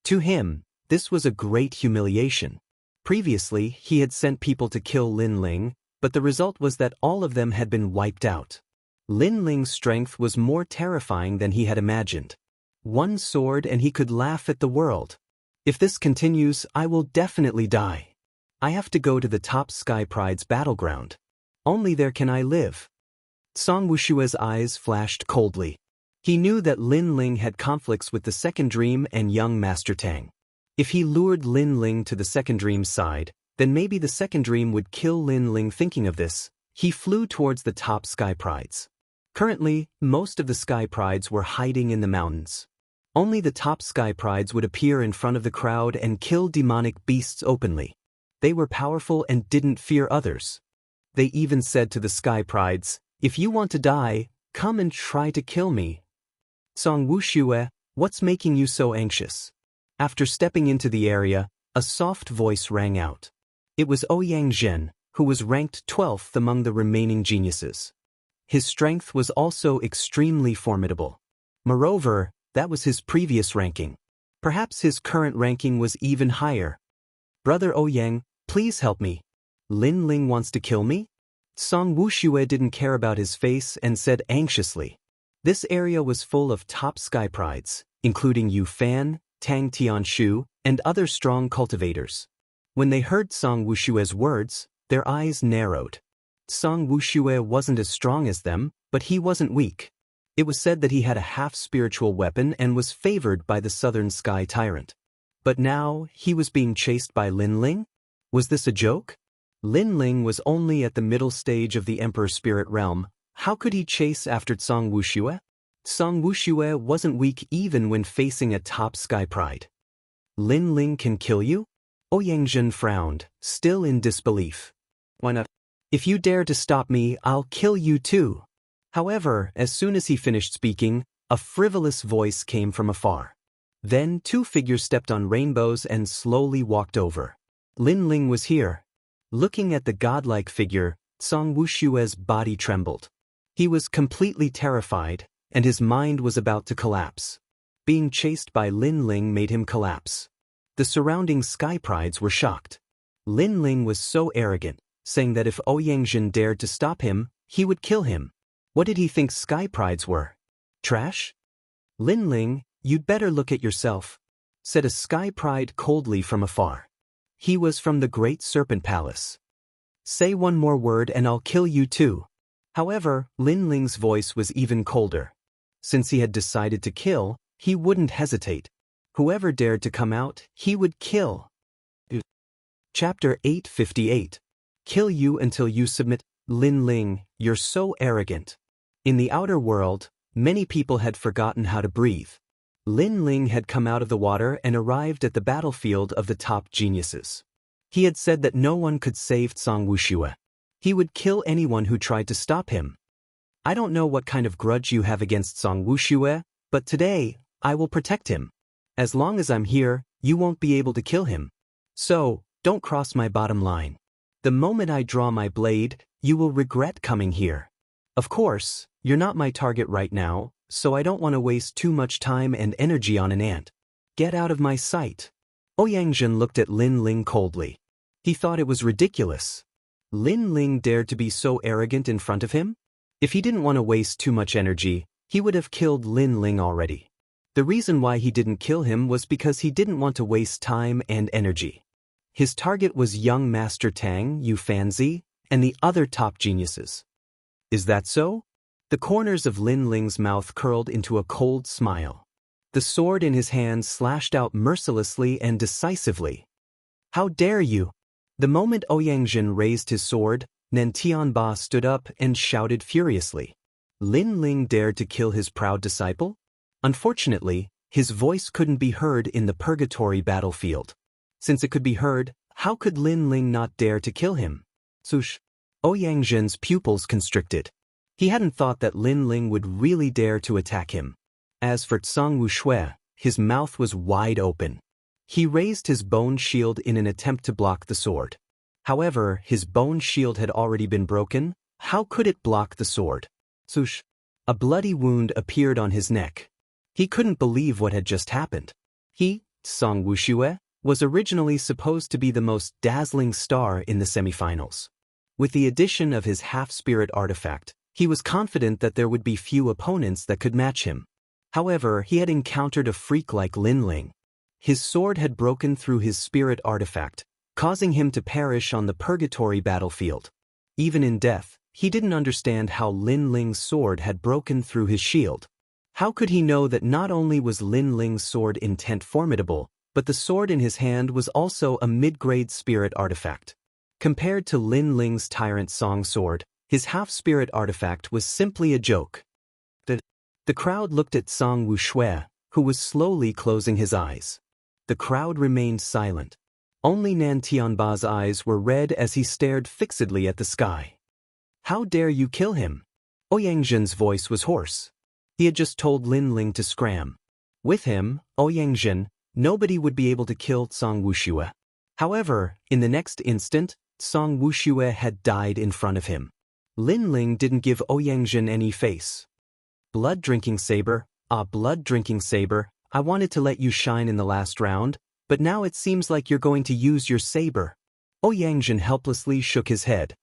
To him, this was a great humiliation. Previously, he had sent people to kill Lin Ling, but the result was that all of them had been wiped out. Lin Ling's strength was more terrifying than he had imagined. One sword and he could laugh at the world. If this continues, I will definitely die. I have to go to the top Sky Pride's battleground. Only there can I live. Zhang Wuxia's eyes flashed coldly. He knew that Lin Ling had conflicts with the Second Dream and young Master Tang. If he lured Lin Ling to the Second Dream's side, then maybe the Second Dream would kill Lin Ling. Thinking of this, he flew towards the top Sky Prides. Currently, most of the Sky Prides were hiding in the mountains. Only the top Sky Prides would appear in front of the crowd and kill demonic beasts openly. They were powerful and didn't fear others. They even said to the Sky Prides, if you want to die, come and try to kill me. Zhang Wuxia, what's making you so anxious? After stepping into the area, a soft voice rang out. It was Ouyang Zhen, who was ranked 12th among the remaining geniuses. His strength was also extremely formidable. Moreover, that was his previous ranking. Perhaps his current ranking was even higher. Brother Ouyang, please help me. Lin Ling wants to kill me? Zhang Wuxia didn't care about his face and said anxiously. This area was full of top Sky Prides, including Yu Fan, Tang Tianshu, and other strong cultivators. When they heard Zhang Wuxia's words, their eyes narrowed. Zhang Wuxia wasn't as strong as them, but he wasn't weak. It was said that he had a half-spiritual weapon and was favored by the Southern Sky Tyrant. But now, he was being chased by Lin Ling? Was this a joke? Lin Ling was only at the middle stage of the Emperor Spirit Realm. How could he chase after Zhang Wuxia? Zhang Wuxia wasn't weak even when facing a top Sky Pride. Lin Ling can kill you? Ouyang Zhen frowned, still in disbelief. Why not? If you dare to stop me, I'll kill you too. However, as soon as he finished speaking, a frivolous voice came from afar. Then two figures stepped on rainbows and slowly walked over. Lin Ling was here. Looking at the godlike figure, Zhang Wuxia's body trembled. He was completely terrified, and his mind was about to collapse. Being chased by Lin Ling made him collapse. The surrounding Sky Prides were shocked. Lin Ling was so arrogant, saying that if Ouyang Zhen dared to stop him, he would kill him. What did he think Sky Prides were? Trash? Lin Ling, you'd better look at yourself, said a Sky Pride coldly from afar. He was from the Great Serpent Palace. Say one more word and I'll kill you too. However, Lin Ling's voice was even colder. Since he had decided to kill, he wouldn't hesitate. Whoever dared to come out, he would kill. Chapter 858. Kill you until you submit. Lin Ling, you're so arrogant. In the outer world, many people had forgotten how to breathe. Lin Ling had come out of the water and arrived at the battlefield of the top geniuses. He had said that no one could save Zhang Wuxia. He would kill anyone who tried to stop him. I don't know what kind of grudge you have against Zhang Wuxia, but today, I will protect him. As long as I'm here, you won't be able to kill him. So, don't cross my bottom line. The moment I draw my blade, you will regret coming here. Of course, you're not my target right now, so I don't want to waste too much time and energy on an ant. Get out of my sight. Ouyang Zhen looked at Lin Ling coldly. He thought it was ridiculous. Lin Ling dared to be so arrogant in front of him? If he didn't want to waste too much energy, he would have killed Lin Ling already. The reason why he didn't kill him was because he didn't want to waste time and energy. His target was young Master Tang, Yu Fanzi, and the other top geniuses. Is that so? The corners of Lin Ling's mouth curled into a cold smile. The sword in his hand slashed out mercilessly and decisively. How dare you? The moment Ouyang Zhen raised his sword, Nen Tianba stood up and shouted furiously. Lin Ling dared to kill his proud disciple? Unfortunately, his voice couldn't be heard in the purgatory battlefield. Since it could be heard, how could Lin Ling not dare to kill him? Sush. Ouyang pupils constricted. He hadn't thought that Lin Ling would really dare to attack him. As for Tsang Wuxia, his mouth was wide open. He raised his bone shield in an attempt to block the sword. However, his bone shield had already been broken. How could it block the sword? Sush. A bloody wound appeared on his neck. He couldn't believe what had just happened. He, Tsang Wuxia, was originally supposed to be the most dazzling star in the semifinals. With the addition of his half-spirit artifact, he was confident that there would be few opponents that could match him. However, he had encountered a freak like Lin Ling. His sword had broken through his spirit artifact, causing him to perish on the purgatory battlefield. Even in death, he didn't understand how Lin Ling's sword had broken through his shield. How could he know that not only was Lin Ling's sword intent formidable, but the sword in his hand was also a mid-grade spirit artifact? Compared to Lin Ling's Tyrant Song sword, his half-spirit artifact was simply a joke. The crowd looked at Tsang Wuxia, who was slowly closing his eyes. The crowd remained silent. Only Nan Tianba's eyes were red as he stared fixedly at the sky. How dare you kill him? Ouyang voice was hoarse. He had just told Lin Ling to scram. With him, Ouyang, nobody would be able to kill Tsang Wuxia. However, in the next instant, Tsang Wuxia had died in front of him. Lin Ling didn't give Ouyang any face. Blood-drinking saber, blood-drinking saber, I wanted to let you shine in the last round, but now it seems like you're going to use your saber. Ouyang helplessly shook his head.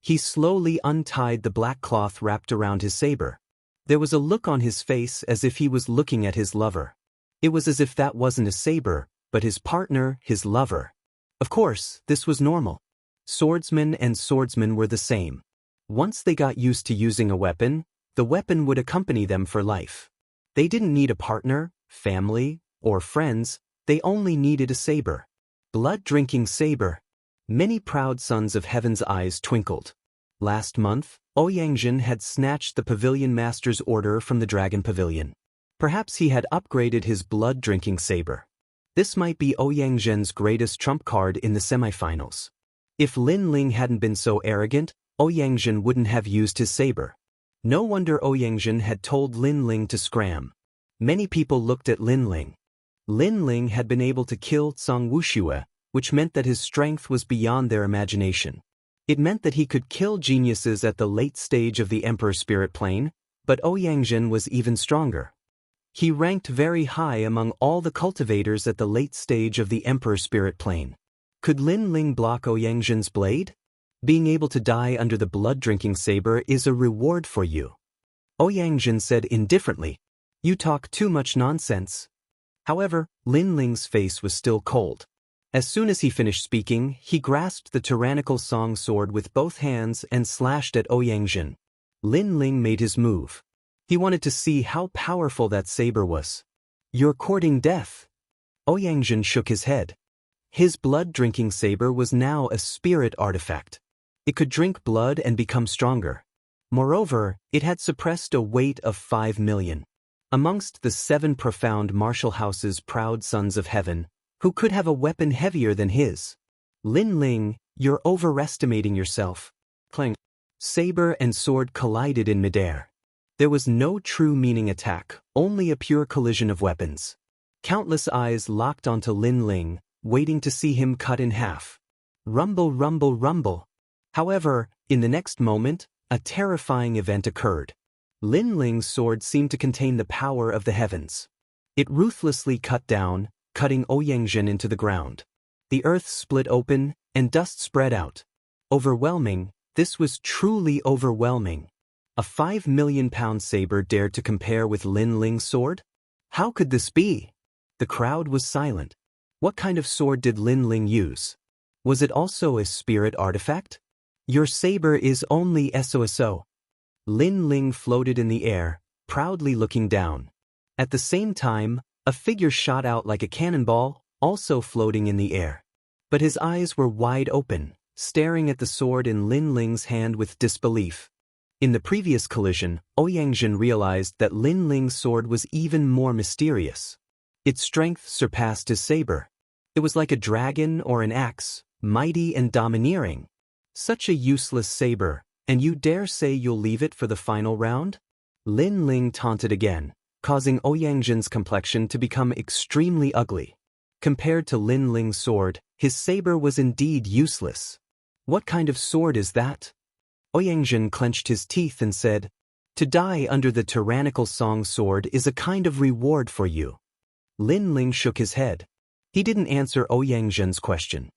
He slowly untied the black cloth wrapped around his saber. There was a look on his face as if he was looking at his lover. It was as if that wasn't a saber, but his partner, his lover. Of course, this was normal. Swordsmen and swordsmen were the same. Once they got used to using a weapon, the weapon would accompany them for life. They didn't need a partner, family, or friends, they only needed a saber. Blood-drinking saber. Many proud sons of heaven's eyes twinkled. Last month, Ouyang had snatched the pavilion master's order from the dragon pavilion. Perhaps he had upgraded his blood-drinking saber. This might be Ouyang's greatest trump card in the semifinals. If Lin Ling hadn't been so arrogant, Ouyang wouldn't have used his saber. No wonder Ouyang had told Lin Ling to scram. Many people looked at Lin Ling. Lin Ling had been able to kill Tsang Wuxia, which meant that his strength was beyond their imagination. It meant that he could kill geniuses at the late stage of the Emperor Spirit Plane, but Ouyang was even stronger. He ranked very high among all the cultivators at the late stage of the Emperor Spirit Plane. Could Lin Ling block Ouyang's blade? Being able to die under the blood-drinking saber is a reward for you. Ouyang said indifferently, "You talk too much nonsense." However, Lin Ling's face was still cold. As soon as he finished speaking, he grasped the tyrannical song sword with both hands and slashed at Ouyang. Lin Ling made his move. He wanted to see how powerful that saber was. "You're courting death." Ouyang shook his head. His blood-drinking saber was now a spirit artifact. It could drink blood and become stronger. Moreover, it had suppressed a weight of 5 million. Amongst the 7 profound martial house's proud sons of heaven, who could have a weapon heavier than his? Lin Ling, you're overestimating yourself. Clang. Saber and sword collided in midair. There was no true meaning attack, only a pure collision of weapons. Countless eyes locked onto Lin Ling, waiting to see him cut in half. Rumble, rumble, rumble. However, in the next moment, a terrifying event occurred. Lin Ling's sword seemed to contain the power of the heavens. It ruthlessly cut down, cutting Ouyang into the ground. The earth split open, and dust spread out. Overwhelming, this was truly overwhelming. A 5 million pound saber dared to compare with Lin Ling's sword? How could this be? The crowd was silent. What kind of sword did Lin Ling use? Was it also a spirit artifact? Your saber is only SOSO. Lin Ling floated in the air, proudly looking down. At the same time, a figure shot out like a cannonball, also floating in the air. But his eyes were wide open, staring at the sword in Lin Ling's hand with disbelief. In the previous collision, Ouyang realized that Lin Ling's sword was even more mysterious. Its strength surpassed his saber. It was like a dragon or an axe, mighty and domineering. Such a useless saber, and you dare say you'll leave it for the final round? Lin Ling taunted again, causing Ouyang complexion to become extremely ugly. Compared to Lin Ling's sword, his saber was indeed useless. What kind of sword is that? Ouyang clenched his teeth and said, "To die under the tyrannical song sword is a kind of reward for you." Lin Ling shook his head. He didn't answer Ouyang question.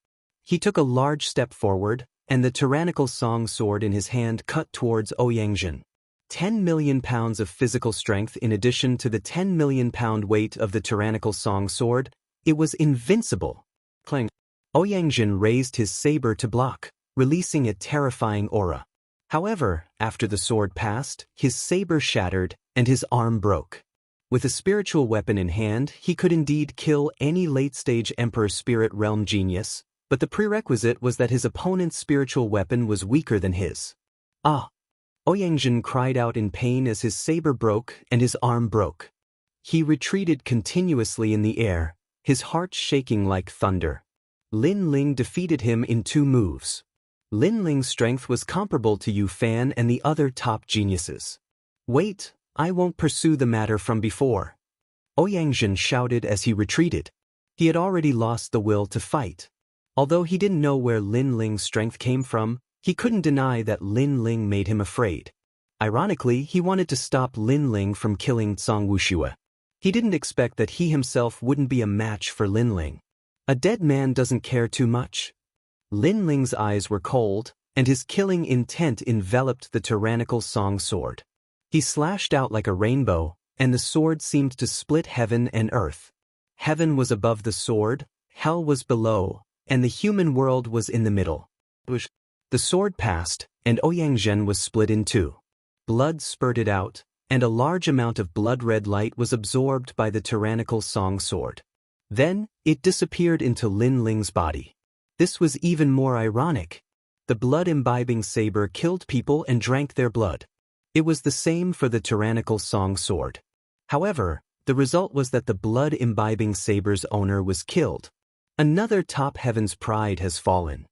He took a large step forward, and the tyrannical song sword in his hand cut towards Ouyang. 10 million pounds of physical strength in addition to the 10 million pound weight of the tyrannical song sword, it was invincible. Clang. Ouyang raised his saber to block, releasing a terrifying aura. However, after the sword passed, his saber shattered, and his arm broke. With a spiritual weapon in hand, he could indeed kill any late-stage Emperor Spirit Realm genius, but the prerequisite was that his opponent's spiritual weapon was weaker than his. Ah! Ouyang cried out in pain as his saber broke and his arm broke. He retreated continuously in the air, his heart shaking like thunder. Lin Ling defeated him in 2 moves. Lin Ling's strength was comparable to Yu Fan and the other top geniuses. "Wait, I won't pursue the matter from before," Ouyang shouted as he retreated. He had already lost the will to fight. Although he didn't know where Lin Ling's strength came from, he couldn't deny that Lin Ling made him afraid. Ironically, he wanted to stop Lin Ling from killing Wuxia. He didn't expect that he himself wouldn't be a match for Lin Ling. A dead man doesn't care too much. Lin Ling's eyes were cold, and his killing intent enveloped the tyrannical song sword. He slashed out like a rainbow, and the sword seemed to split heaven and earth. Heaven was above the sword, hell was below, and the human world was in the middle. The sword passed, and Ouyang was split in 2. Blood spurted out, and a large amount of blood-red light was absorbed by the tyrannical song sword. Then, it disappeared into Lin Ling's body. This was even more ironic. The blood-imbibing saber killed people and drank their blood. It was the same for the tyrannical song sword. However, the result was that the blood-imbibing saber's owner was killed. Another top heaven's pride has fallen.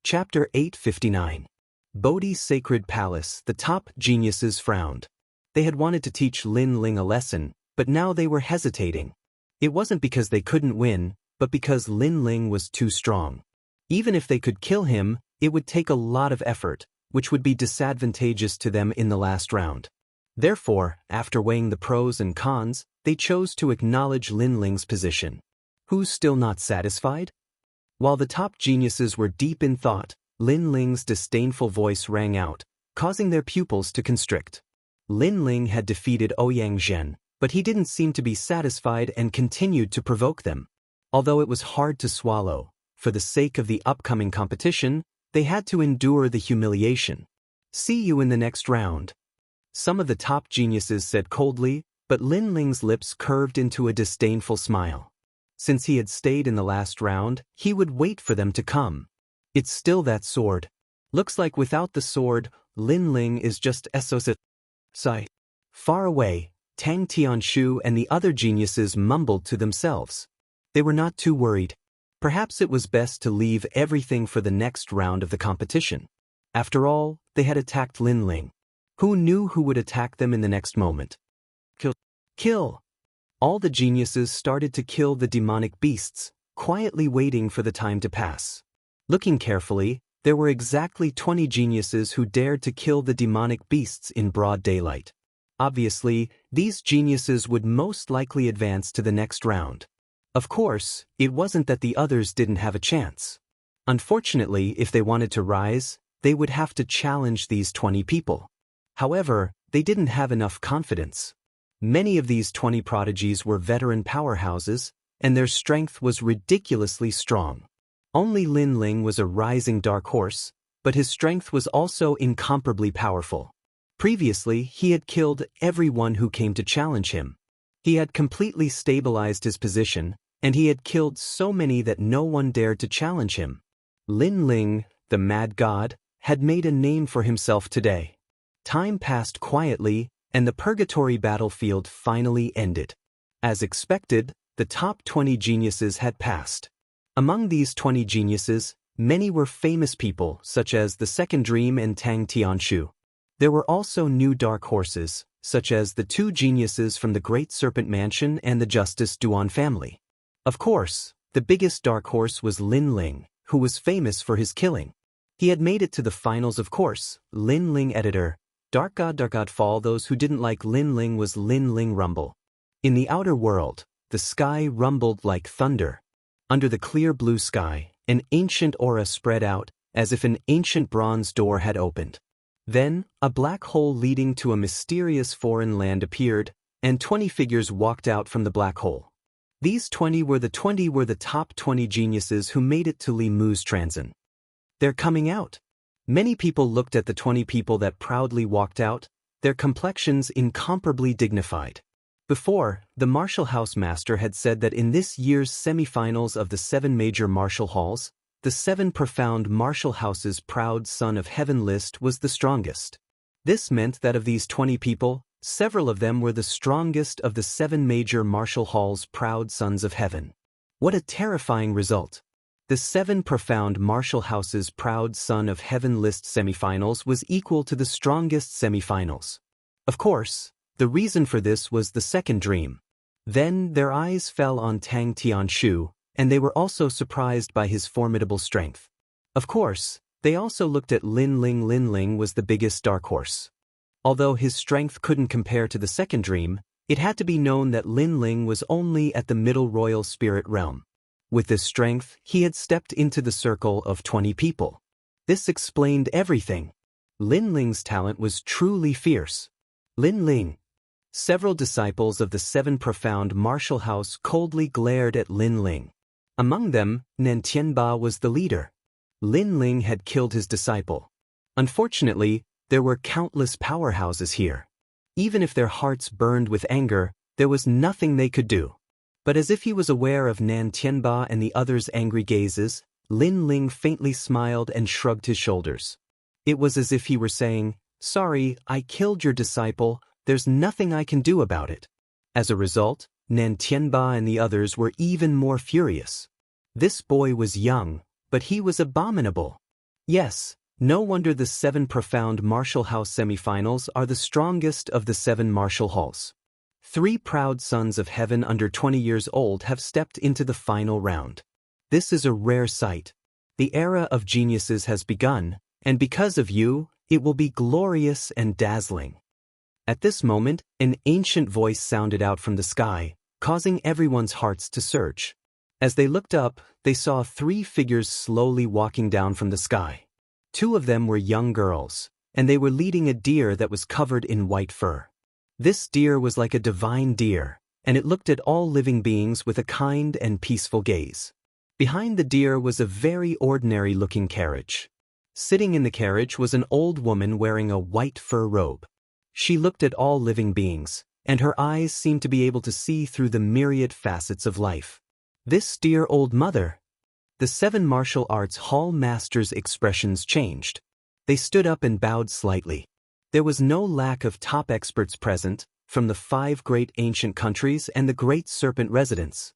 Chapter 859. Bodhi's Sacred Palace. The top geniuses frowned. They had wanted to teach Lin Ling a lesson, but now they were hesitating. It wasn't because they couldn't win, but because Lin Ling was too strong. Even if they could kill him, it would take a lot of effort, which would be disadvantageous to them in the last round. Therefore, after weighing the pros and cons, they chose to acknowledge Lin Ling's position. Who's still not satisfied? While the top geniuses were deep in thought, Lin Ling's disdainful voice rang out, causing their pupils to constrict. Lin Ling had defeated Ouyang, but he didn't seem to be satisfied and continued to provoke them. Although it was hard to swallow, for the sake of the upcoming competition, they had to endure the humiliation. "See you in the next round," some of the top geniuses said coldly, but Lin Ling's lips curved into a disdainful smile. Since he had stayed in the last round, he would wait for them to come. "It's still that sword. Looks like without the sword, Lin Ling is just SOS. Sigh." Far away, Tang Tianshu and the other geniuses mumbled to themselves. They were not too worried. Perhaps it was best to leave everything for the next round of the competition. After all, they had attacked Lin Ling. Who knew who would attack them in the next moment? Kill! Kill! All the geniuses started to kill the demonic beasts, quietly waiting for the time to pass. Looking carefully, there were exactly 20 geniuses who dared to kill the demonic beasts in broad daylight. Obviously, these geniuses would most likely advance to the next round. Of course, it wasn't that the others didn't have a chance. Unfortunately, if they wanted to rise, they would have to challenge these 20 people. However, they didn't have enough confidence. Many of these 20 prodigies were veteran powerhouses, and their strength was ridiculously strong. Only Lin Ling was a rising dark horse, but his strength was also incomparably powerful. Previously, he had killed everyone who came to challenge him. He had completely stabilized his position, and he had killed so many that no one dared to challenge him. Lin Ling, the mad god, had made a name for himself today. Time passed quietly, and the purgatory battlefield finally ended. As expected, the top 20 geniuses had passed. Among these 20 geniuses, many were famous people such as the Second Dream and Tang Tianshu. There were also new dark horses, such as the two geniuses from the Great Serpent Mansion and the Justice Duan family. Of course, the biggest dark horse was Lin Ling, who was famous for his killing. He had made it to the finals, of course. Lin Ling editor, Dark God Fall. Those who didn't like Lin Ling was Lin Ling rumble. In the outer world, the sky rumbled like thunder. Under the clear blue sky, an ancient aura spread out, as if an ancient bronze door had opened. Then, a black hole leading to a mysterious foreign land appeared, and 20 figures walked out from the black hole. These 20 were the top 20 geniuses who made it to Li Mu's Transin. They're coming out. Many people looked at the 20 people that proudly walked out, their complexions incomparably dignified. Before, the Martial House Master had said that in this year's semifinals of the 7 major martial halls, the 7 profound martial houses' proud son of heaven list was the strongest. This meant that of these 20 people, several of them were the strongest of the 7 major martial halls' proud sons of heaven. What a terrifying result! The 7 profound martial houses' proud son of heaven list semifinals was equal to the strongest semifinals. Of course, the reason for this was the Second Dream. Then their eyes fell on Tang Tianshu, and they were also surprised by his formidable strength. Of course, they also looked at Lin Ling. Lin Ling was the biggest dark horse. Although his strength couldn't compare to the Second Dream, it had to be known that Lin Ling was only at the middle royal spirit realm. With this strength, he had stepped into the circle of 20 people. This explained everything. Lin Ling's talent was truly fierce. Lin Ling. Several disciples of the 7 profound martial house coldly glared at Lin Ling. Among them, Nan Tianba was the leader. Lin Ling had killed his disciple. Unfortunately, there were countless powerhouses here. Even if their hearts burned with anger, there was nothing they could do. But as if he was aware of Nan Tianba and the others' angry gazes, Lin Ling faintly smiled and shrugged his shoulders. It was as if he were saying, "Sorry, I killed your disciple, there's nothing I can do about it." As a result, Nan Tianba and the others were even more furious. This boy was young, but he was abominable. Yes, no wonder the 7 profound martial house semifinals are the strongest of the 7 martial halls. 3 proud sons of heaven under 20 years old have stepped into the final round. This is a rare sight. The era of geniuses has begun, and because of you, it will be glorious and dazzling. At this moment, an ancient voice sounded out from the sky, causing everyone's hearts to surge. As they looked up, they saw 3 figures slowly walking down from the sky. 2 of them were young girls, and they were leading a deer that was covered in white fur. This deer was like a divine deer, and it looked at all living beings with a kind and peaceful gaze. Behind the deer was a very ordinary-looking carriage. Sitting in the carriage was an old woman wearing a white fur robe. She looked at all living beings, and her eyes seemed to be able to see through the myriad facets of life. This dear old mother. The 7 martial arts hall masters' expressions changed. They stood up and bowed slightly. There was no lack of top experts present, from the 5 great ancient countries and the Great Serpent residents.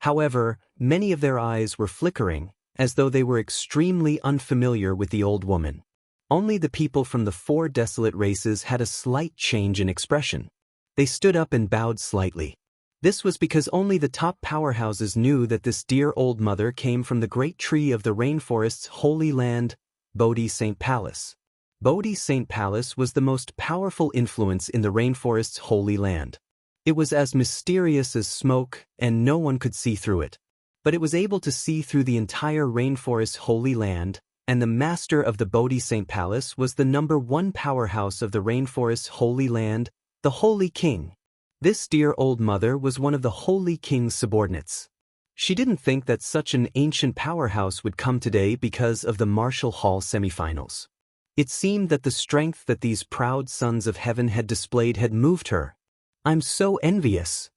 However, many of their eyes were flickering, as though they were extremely unfamiliar with the old woman. Only the people from the 4 desolate races had a slight change in expression. They stood up and bowed slightly. This was because only the top powerhouses knew that this dear old mother came from the great tree of the rainforest's holy land, Bodhi Saint Palace. Bodhi Saint Palace was the most powerful influence in the rainforest's holy land. It was as mysterious as smoke, and no one could see through it. But it was able to see through the entire rainforest's holy land, and the master of the Bodhi Saint Palace was the #1 powerhouse of the rainforest's holy land, the Holy King. This dear old mother was one of the Holy King's subordinates. She didn't think that such an ancient powerhouse would come today because of the martial hall semifinals. It seemed that the strength that these proud sons of heaven had displayed had moved her. "I'm so envious."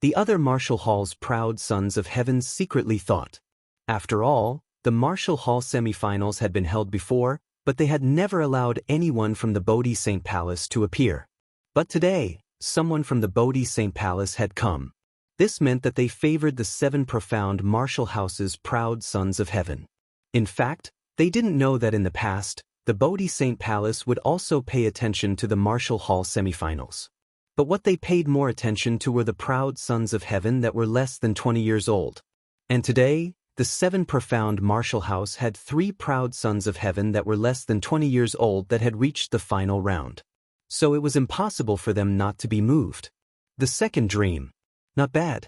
The other martial hall's proud sons of heaven secretly thought. After all, the martial hall semifinals had been held before, but they had never allowed anyone from the Bodhi Saint Palace to appear. But today, someone from the Bodhi Saint Palace had come. This meant that they favored the 7 profound martial house's proud sons of heaven. In fact, they didn't know that in the past, the Bodhi Saint Palace would also pay attention to the martial hall semifinals. But what they paid more attention to were the proud sons of heaven that were less than 20 years old. And today, the 7 profound martial house had 3 proud sons of heaven that were less than 20 years old that had reached the final round. So it was impossible for them not to be moved. The second dream. Not bad.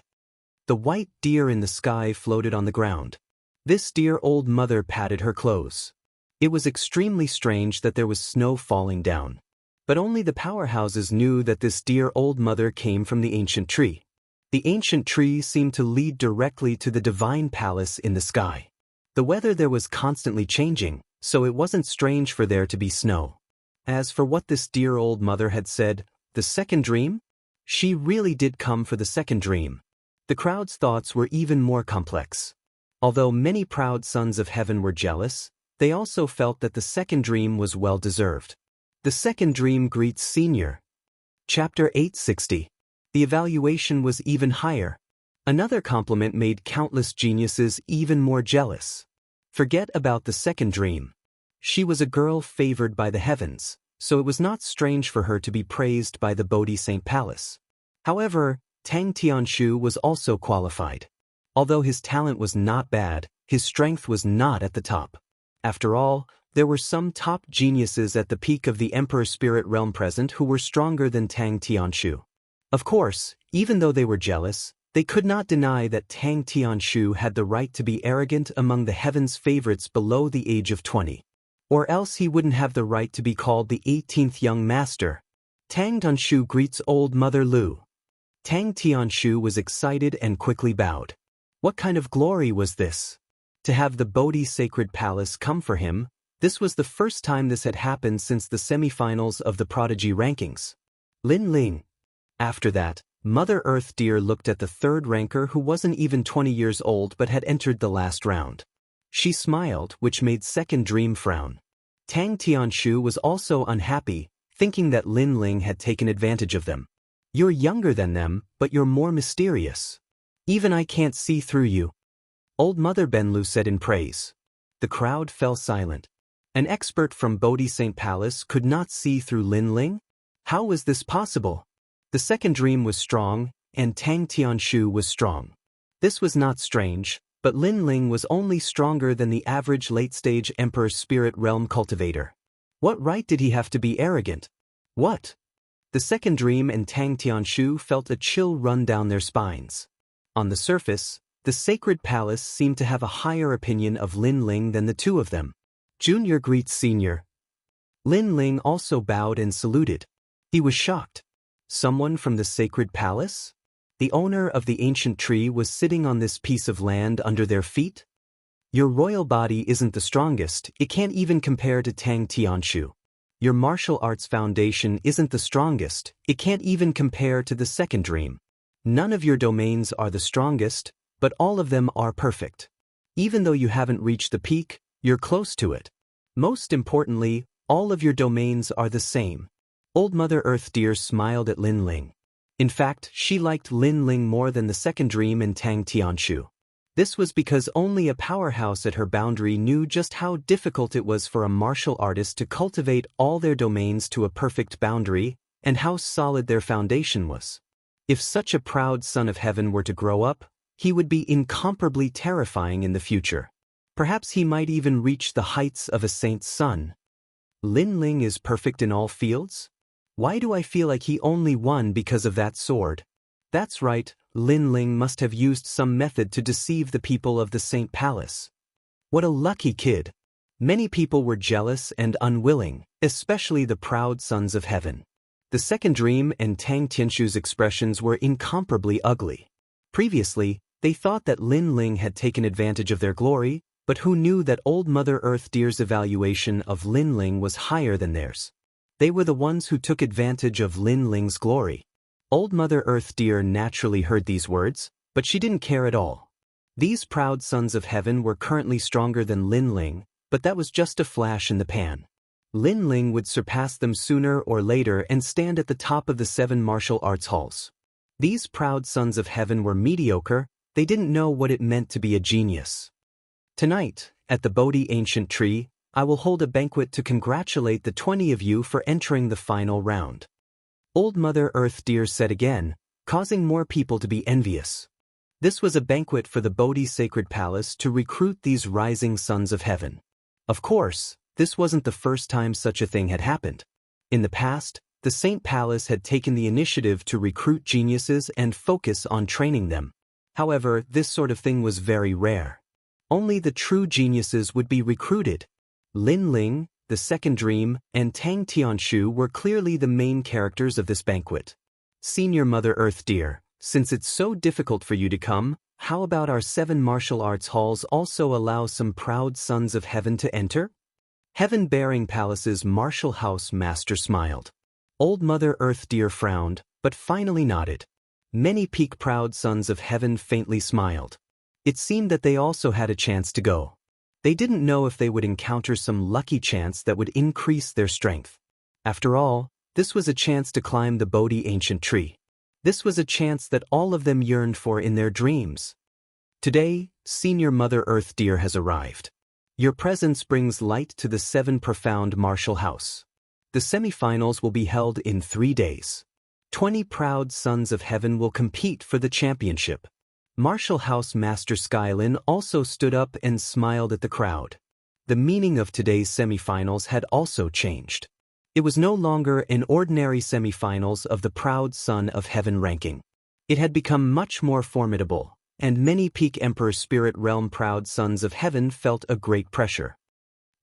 The white deer in the sky floated on the ground. This dear old mother patted her clothes. It was extremely strange that there was snow falling down. But only the powerhouses knew that this dear old mother came from the ancient tree. The ancient tree seemed to lead directly to the divine palace in the sky. The weather there was constantly changing, so it wasn't strange for there to be snow. As for what this dear old mother had said, the second dream? She really did come for the second dream. The crowd's thoughts were even more complex. Although many proud sons of heaven were jealous, they also felt that the second dream was well-deserved. The second dream greets Senior. Chapter 860. The evaluation was even higher. Another compliment made countless geniuses even more jealous. Forget about the second dream. She was a girl favored by the heavens, so it was not strange for her to be praised by the Bodhi Saint Palace. However, Tang Tianshu was also qualified. Although his talent was not bad, his strength was not at the top. After all, there were some top geniuses at the peak of the Emperor Spirit Realm present who were stronger than Tang Tianshu. Of course, even though they were jealous, they could not deny that Tang Tianshu had the right to be arrogant among the heavens' favorites below the age of 20. Or else he wouldn't have the right to be called the 18th young master. Tang Tianshu greets old Mother Lu. Tang Tianshu was excited and quickly bowed. What kind of glory was this? To have the Bodhi Sacred Palace come for him, this was the first time this had happened since the semifinals of the Prodigy rankings. Lin Ling. After that, Mother Earth Deer looked at the third ranker who wasn't even 20 years old but had entered the last round. She smiled, which made second dream frown. Tang Tianshu was also unhappy, thinking that Lin Ling had taken advantage of them. You're younger than them, but you're more mysterious. Even I can't see through you. Old Mother Benlu said in praise. The crowd fell silent. An expert from Bodhi Saint Palace could not see through Lin Ling? How was this possible? The second dream was strong, and Tang Tianshu was strong. This was not strange, but Lin Ling was only stronger than the average late-stage Emperor Spirit Realm cultivator. What right did he have to be arrogant? What? The second dream and Tang Tianshu felt a chill run down their spines. On the surface, the Sacred Palace seemed to have a higher opinion of Lin Ling than the two of them. Junior greets Senior. Lin Ling also bowed and saluted. He was shocked. Someone from the Sacred Palace? The owner of the ancient tree was sitting on this piece of land under their feet? Your royal body isn't the strongest, it can't even compare to Tang Tianshu. Your martial arts foundation isn't the strongest, it can't even compare to the second dream. None of your domains are the strongest, but all of them are perfect. Even though you haven't reached the peak, you're close to it. Most importantly, all of your domains are the same. Old Mother Earth Deer smiled at Lin Ling. In fact, she liked Lin Ling more than the second dream and Tang Tianshu. This was because only a powerhouse at her boundary knew just how difficult it was for a martial artist to cultivate all their domains to a perfect boundary, and how solid their foundation was. If such a proud son of heaven were to grow up, he would be incomparably terrifying in the future. Perhaps he might even reach the heights of a saint's son. Lin Ling is perfect in all fields? Why do I feel like he only won because of that sword? That's right, Lin Ling must have used some method to deceive the people of the Saint Palace. What a lucky kid. Many people were jealous and unwilling, especially the proud sons of heaven. The second dream and Tang Tianshu's expressions were incomparably ugly. Previously, they thought that Lin Ling had taken advantage of their glory, but who knew that old Mother Earth Deer's evaluation of Lin Ling was higher than theirs? They were the ones who took advantage of Lin Ling's glory. Old Mother Earth Deer naturally heard these words, but she didn't care at all. These proud sons of heaven were currently stronger than Lin Ling, But that was just a flash in the pan. Lin Ling would surpass them sooner or later and stand at the top of the 7 martial arts halls. These proud sons of heaven were mediocre, they didn't know what it meant to be a genius. Tonight, at the Bodhi Ancient Tree, I will hold a banquet to congratulate the 20 of you for entering the final round. Old Mother Earth Deer said again, causing more people to be envious. This was a banquet for the Bodhi Sacred Palace to recruit these rising sons of heaven. Of course, this wasn't the first time such a thing had happened. In the past, the Saint Palace had taken the initiative to recruit geniuses and focus on training them. However, this sort of thing was very rare. Only the true geniuses would be recruited. Lin Ling, the Second Dream, and Tang Tianshu were clearly the main characters of this banquet. Senior Mother Earth Deer, since it's so difficult for you to come, how about our 7 martial arts halls also allow some proud sons of heaven to enter? Heaven-bearing Palace's martial house master smiled. Old Mother Earth Deer frowned, but finally nodded. Many peak-proud sons of heaven faintly smiled. It seemed that they also had a chance to go. They didn't know if they would encounter some lucky chance that would increase their strength. After all, this was a chance to climb the Bodhi Ancient Tree. This was a chance that all of them yearned for in their dreams. Today, Senior Mother Earth Deer has arrived. Your presence brings light to the 7 profound martial house. The semifinals will be held in 3 days. 20 proud sons of heaven will compete for the championship. Martial House Master Skylin also stood up and smiled at the crowd. The meaning of today's semifinals had also changed. It was no longer an ordinary semifinals of the proud son of heaven ranking. It had become much more formidable, and many peak Emperor Spirit Realm proud sons of heaven felt a great pressure.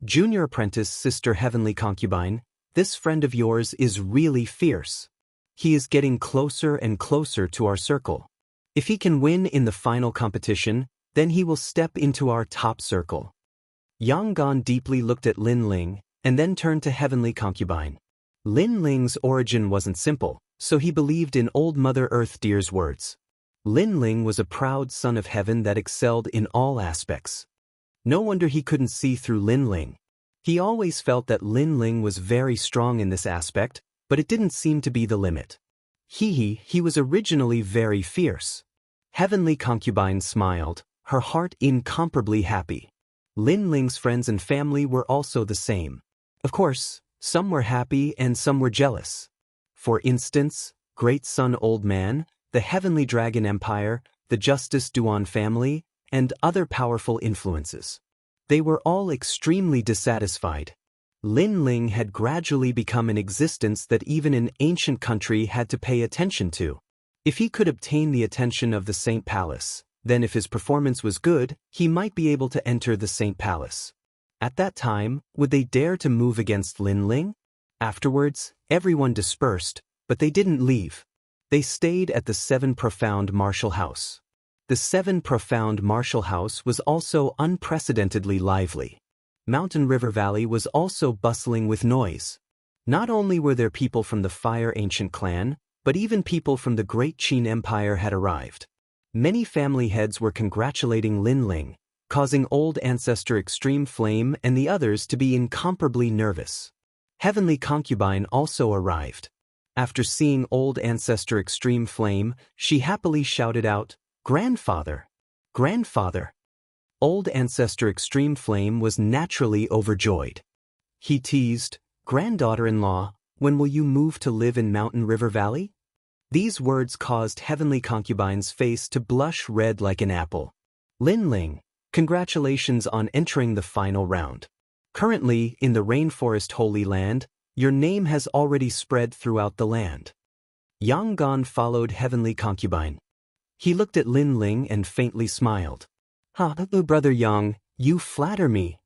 Junior Apprentice Sister Heavenly Concubine, this friend of yours is really fierce. He is getting closer and closer to our circle. If he can win in the final competition, then he will step into our top circle. Yang Gan deeply looked at Lin Ling, and then turned to Heavenly Concubine. Lin Ling's origin wasn't simple, so he believed in Old Mother Earth Deer's words. Lin Ling was a proud son of heaven that excelled in all aspects. No wonder he couldn't see through Lin Ling. He always felt that Lin Ling was very strong in this aspect, but it didn't seem to be the limit. He was originally very fierce. Heavenly Concubine smiled, her heart incomparably happy. Lin Ling's friends and family were also the same. Of course, some were happy and some were jealous. For instance, Great Sun Old Man, the Heavenly Dragon Empire, the Justice Duan family, and other powerful influences. They were all extremely dissatisfied. Lin Ling had gradually become an existence that even an ancient country had to pay attention to. If he could obtain the attention of the Saint Palace, then if his performance was good, he might be able to enter the Saint Palace. At that time, would they dare to move against Lin Ling? Afterwards, everyone dispersed, but they didn't leave. They stayed at the 7 Profound Martial House. The 7 Profound Martial House was also unprecedentedly lively. Mountain River Valley was also bustling with noise. Not only were there people from the Fire Ancient Clan, but even people from the Great Qin Empire had arrived. Many family heads were congratulating Lin Ling, causing Old Ancestor Extreme Flame and the others to be incomparably nervous. Heavenly Concubine also arrived. After seeing Old Ancestor Extreme Flame, she happily shouted out, "Grandfather! Grandfather!" Old Ancestor Extreme Flame was naturally overjoyed. He teased, "Granddaughter-in-law, when will you move to live in Mountain River Valley?" These words caused Heavenly Concubine's face to blush red like an apple. Lin Ling, congratulations on entering the final round. Currently, in the Rainforest Holy Land, your name has already spread throughout the land. Yang Gan followed Heavenly Concubine. He looked at Lin Ling and faintly smiled. Brother Yang, you flatter me."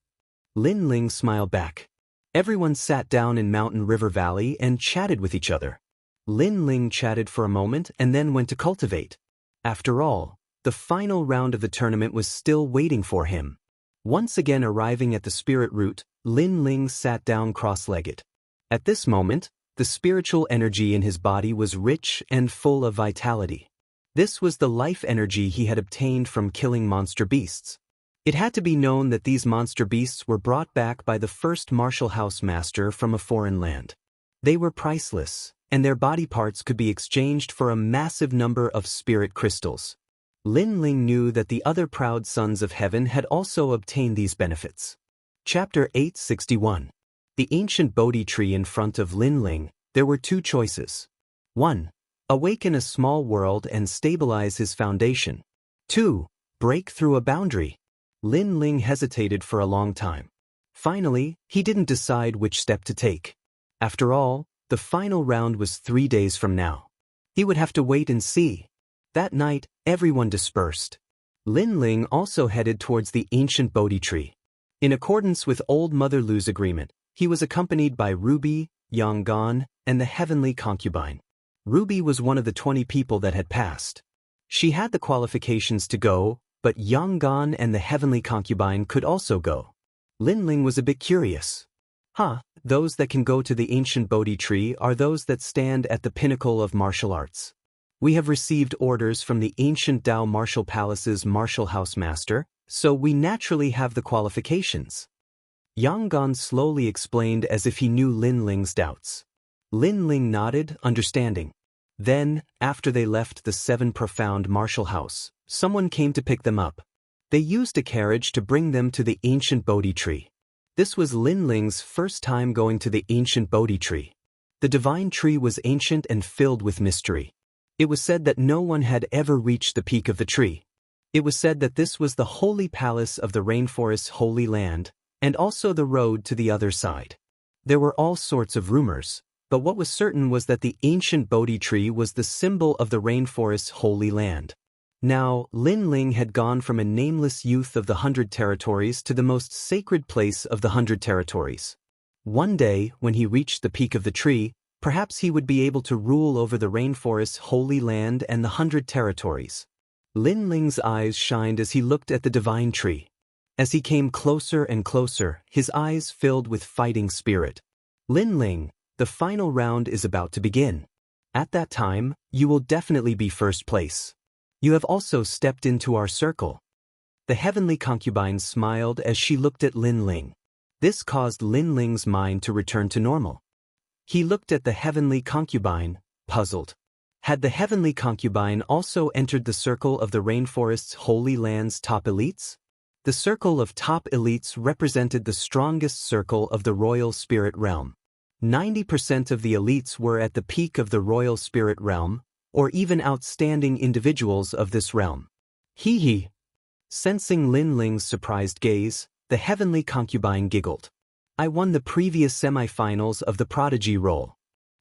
Lin Ling smiled back. Everyone sat down in Mountain River Valley and chatted with each other. Lin Ling chatted for a moment and then went to Cultivate. After all, the final round of the tournament was still waiting for him. Once again arriving at the spirit root, Lin Ling sat down cross-legged. At this moment, the spiritual energy in his body was rich and full of vitality. This was the life energy he had obtained from killing monster beasts. It had to be known that these monster beasts were brought back by the first martial house master from a foreign land. They were priceless, and their body parts could be exchanged for a massive number of spirit crystals. Lin Ling knew that the other proud sons of heaven had also obtained these benefits. Chapter 861. The ancient Bodhi tree. In front of Lin Ling, there were two choices. 1. Awaken a small world and stabilize his foundation. 2. Break through a boundary. Lin Ling hesitated for a long time. Finally, he didn't decide which step to take. After all, the final round was 3 days from now. He would have to wait and see. That night, everyone dispersed. Lin Ling also headed towards the ancient Bodhi tree. In accordance with Old Mother Lu's agreement, he was accompanied by Ruby, Yanggan, and the heavenly concubine. Ruby was one of the 20 people that had passed. She had the qualifications to go, but Yanggan and the heavenly concubine could also go. Lin Ling was a bit curious. Those that can go to the ancient Bodhi tree are those that stand at the pinnacle of martial arts. We have received orders from the ancient Dao Martial Palace's martial house master, so we naturally have the qualifications. Yanggan slowly explained as if he knew Lin Ling's doubts. Lin Ling nodded, understanding. Then, after they left the 7 profound martial house, someone came to pick them up. They used a carriage to bring them to the ancient Bodhi tree. This was Lin Ling's first time going to the ancient Bodhi tree. The divine tree was ancient and filled with mystery. It was said that no one had ever reached the peak of the tree. It was said that this was the holy palace of the rainforest's holy land, and also the road to the other side. There were all sorts of rumors, but what was certain was that the ancient Bodhi tree was the symbol of the rainforest's holy land. Now, Lin Ling had gone from a nameless youth of the 100 territories to the most sacred place of the 100 territories. One day, when he reached the peak of the tree, perhaps he would be able to rule over the rainforest's holy land and the 100 territories. Lin Ling's eyes shined as he looked at the divine tree. As he came closer and closer, his eyes filled with fighting spirit. Lin Ling, the final round is about to begin. At that time, you will definitely be first place. You have also stepped into our circle. The heavenly concubine smiled as she looked at Lin Ling. This caused Lin Ling's mind to return to normal. He looked at the heavenly concubine, puzzled. Had the heavenly concubine also entered the circle of the rainforest's holy land's top elites? The circle of top elites represented the strongest circle of the royal spirit realm. 90% of the elites were at the peak of the royal spirit realm, or even outstanding individuals of this realm. Hee. Sensing Lin Ling's surprised gaze, the heavenly concubine giggled. I won the previous semi-finals of the prodigy role.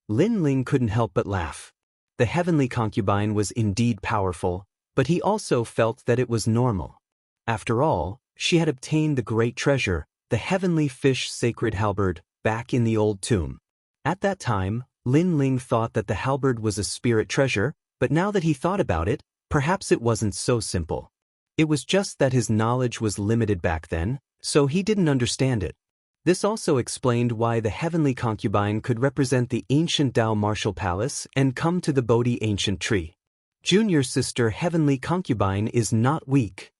Lin Ling couldn't help but laugh. The heavenly concubine was indeed powerful, but he also felt that it was normal. After all, she had obtained the great treasure, the heavenly fish sacred halberd, back in the old tomb. At that time, Lin Ling thought that the halberd was a spirit treasure, but now that he thought about it, perhaps it wasn't so simple. It was just that his knowledge was limited back then, so he didn't understand it. This also explained why the heavenly concubine could represent the ancient Dao martial palace and come to the Bodhi ancient tree. Junior sister heavenly concubine is not weak.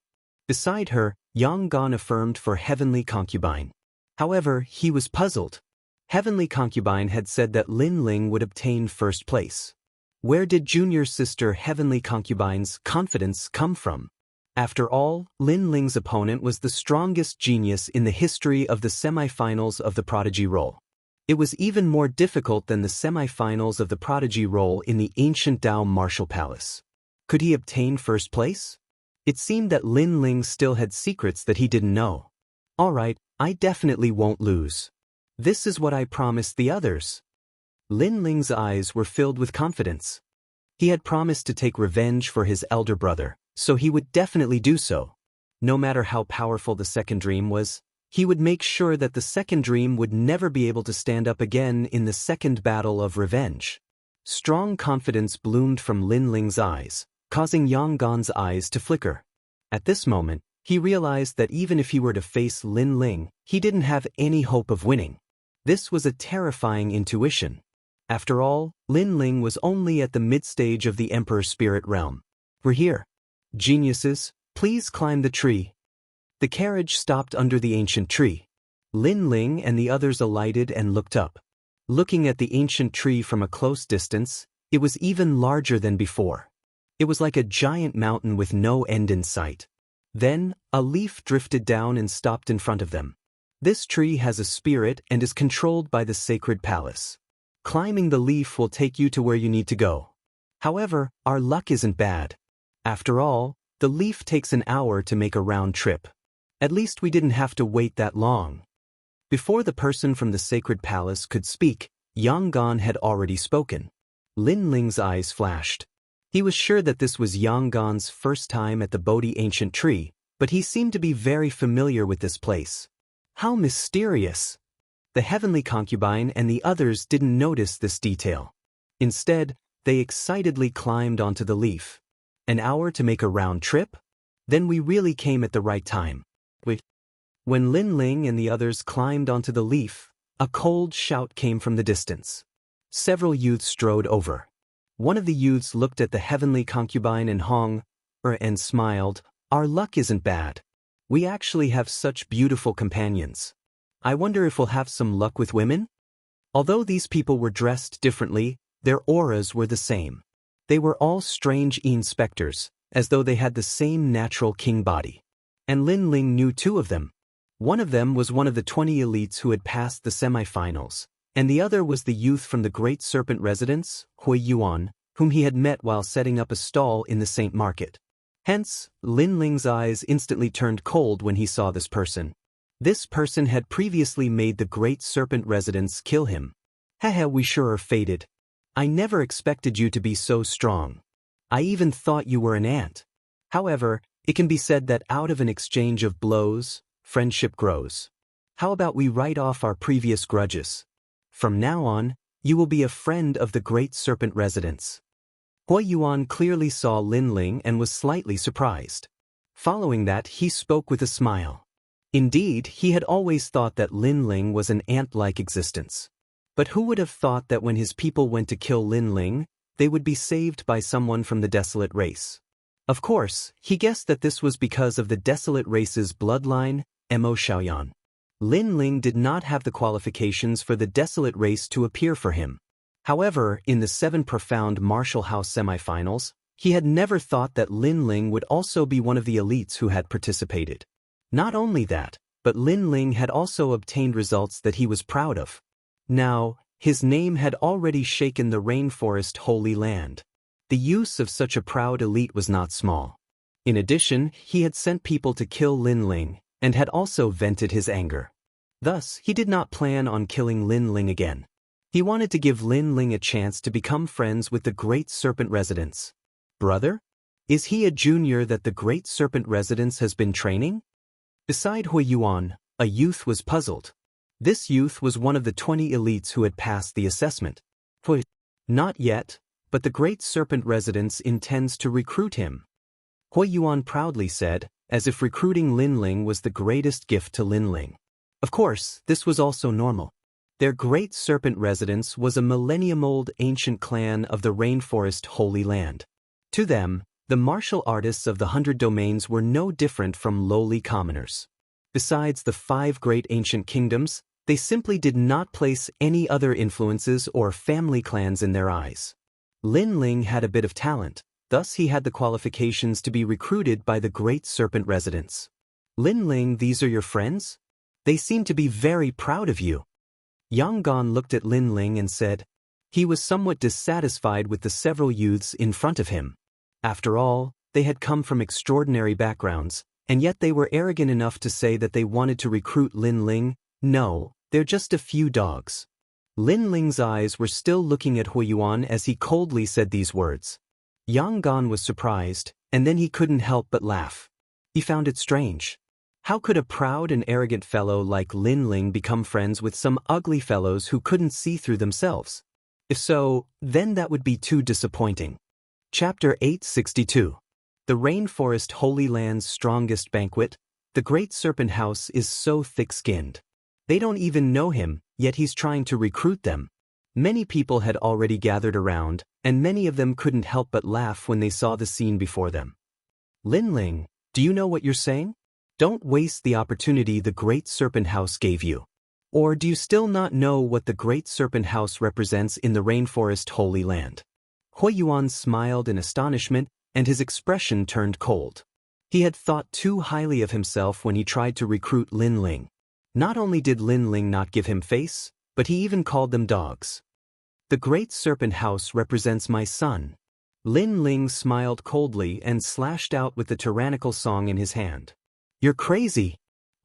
Beside her, Yanggan affirmed for heavenly concubine. However, he was puzzled. Heavenly concubine had said that Lin Ling would obtain first place. Where did junior sister heavenly concubine's confidence come from? After all, Lin Ling's opponent was the strongest genius in the history of the semi-finals of the prodigy role. It was even more difficult than the semi-finals of the prodigy role in the ancient Dao martial palace. Could he obtain first place? It seemed that Lin Ling still had secrets that he didn't know. Alright, I definitely won't lose. This is what I promised the others. Lin Ling's eyes were filled with confidence. He had promised to take revenge for his elder brother, so he would definitely do so. No matter how powerful the second dream was, he would make sure that the second dream would never be able to stand up again in the second battle of revenge. Strong confidence bloomed from Lin Ling's eyes, causing Yanggan's eyes to flicker. At this moment, he realized that even if he were to face Lin Ling, he didn't have any hope of winning. This was a terrifying intuition. After all, Lin Ling was only at the mid-stage of the Emperor Spirit Realm. We're here. Geniuses, please climb the tree. The carriage stopped under the ancient tree. Lin Ling and the others alighted and looked up. Looking at the ancient tree from a close distance, it was even larger than before. It was like a giant mountain with no end in sight. Then, a leaf drifted down and stopped in front of them. This tree has a spirit and is controlled by the sacred palace. Climbing the leaf will take you to where you need to go. However, our luck isn't bad. After all, the leaf takes an hour to make a round trip. At least we didn't have to wait that long. Before the person from the sacred palace could speak, Yang Gan had already spoken. Lin Ling's eyes flashed. He was sure that this was Yang Gan's first time at the Bodhi ancient tree, but he seemed to be very familiar with this place. How mysterious! The heavenly concubine and the others didn't notice this detail. Instead, they excitedly climbed onto the leaf. An hour to make a round trip? Then we really came at the right time. When Lin Ling and the others climbed onto the leaf, a cold shout came from the distance. Several youths strode over. One of the youths looked at the heavenly concubine and smiled. Our luck isn't bad. We actually have such beautiful companions. I wonder if we'll have some luck with women? Although these people were dressed differently, their auras were the same. They were all strange inspectors, as though they had the same natural king body. And Lin Ling knew two of them. One of them was one of the 20 elites who had passed the semifinals, and the other was the youth from the Great Serpent residence, Hui Yuan, whom he had met while setting up a stall in the Saint Market. Hence, Lin Ling's eyes instantly turned cold when he saw this person. This person had previously made the Great Serpent residence kill him. Haha, we sure are fated. I never expected you to be so strong. I even thought you were an ant. However, it can be said that out of an exchange of blows, friendship grows. How about we write off our previous grudges? From now on, you will be a friend of the Great Serpent residence. Hui Yuan clearly saw Lin Ling and was slightly surprised. Following that, he spoke with a smile. Indeed, he had always thought that Lin Ling was an ant-like existence. But who would have thought that when his people went to kill Lin Ling, they would be saved by someone from the desolate race? Of course, he guessed that this was because of the desolate race's bloodline, Mo Xiaoyan. Lin Ling did not have the qualifications for the desolate race to appear for him. However, in the 7 profound Martial House semifinals, he had never thought that Lin Ling would also be one of the elites who had participated. Not only that, but Lin Ling had also obtained results that he was proud of. Now, his name had already shaken the rainforest holy land. The use of such a proud elite was not small. In addition, he had sent people to kill Lin Ling, and had also vented his anger. Thus, he did not plan on killing Lin Ling again. He wanted to give Lin Ling a chance to become friends with the Great Serpent residence. Brother? Is he a junior that the Great Serpent residence has been training? Beside Hui Yuan, a youth was puzzled. This youth was one of the 20 elites who had passed the assessment. Not yet, but the Great Serpent residence intends to recruit him. Hui Yuan proudly said, as if recruiting Lin Ling was the greatest gift to Lin Ling. Of course, this was also normal. Their Great Serpent residence was a millennium-old ancient clan of the rainforest Holy Land. To them, the martial artists of the 100 domains were no different from lowly commoners. Besides the 5 great ancient kingdoms, they simply did not place any other influences or family clans in their eyes. Lin Ling had a bit of talent, thus he had the qualifications to be recruited by the Great Serpent residence. Lin Ling, these are your friends? They seem to be very proud of you. Yang Gan looked at Lin Ling and said. He was somewhat dissatisfied with the several youths in front of him. After all, they had come from extraordinary backgrounds, and yet they were arrogant enough to say that they wanted to recruit Lin Ling. No, they're just a few dogs. Lin Ling's eyes were still looking at Hui Yuan as he coldly said these words. Yang Gan was surprised, and then he couldn't help but laugh. He found it strange. How could a proud and arrogant fellow like Lin Ling become friends with some ugly fellows who couldn't see through themselves? If so, then that would be too disappointing. Chapter 862. The Rainforest Holy Land's strongest banquet. The Great Serpent House is so thick-skinned. They don't even know him, yet he's trying to recruit them. Many people had already gathered around, and many of them couldn't help but laugh when they saw the scene before them. Lin Ling, do you know what you're saying? Don't waste the opportunity the Great Serpent House gave you. Or do you still not know what the Great Serpent House represents in the Rainforest Holy Land? Hui Yuan smiled in astonishment, and his expression turned cold. He had thought too highly of himself when he tried to recruit Lin Ling. Not only did Lin Ling not give him face, but he even called them dogs. The Great Serpent House represents my son. Lin Ling smiled coldly and slashed out with the tyrannical song in his hand. You're crazy!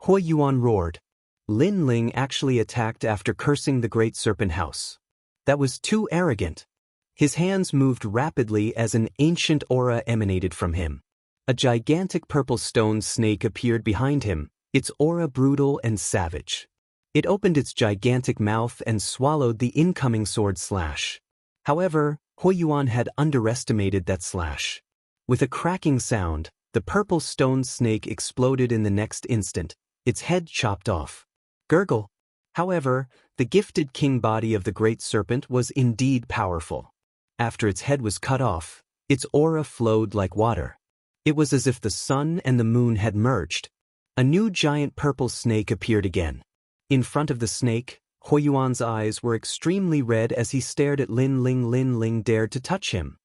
Hui Yuan roared. Lin Ling actually attacked after cursing the Great Serpent House. That was too arrogant. His hands moved rapidly as an ancient aura emanated from him. A gigantic purple stone snake appeared behind him, its aura brutal and savage. It opened its gigantic mouth and swallowed the incoming sword slash. However, Hui Yuan had underestimated that slash. With a cracking sound, the purple stone snake exploded in the next instant, its head chopped off. Gurgle. However, the gifted king body of the Great Serpent was indeed powerful. After its head was cut off, its aura flowed like water. It was as if the sun and the moon had merged. A new giant purple snake appeared again. In front of the snake, Hui Yuan's eyes were extremely red as he stared at Lin Ling. Lin Ling dared to touch him.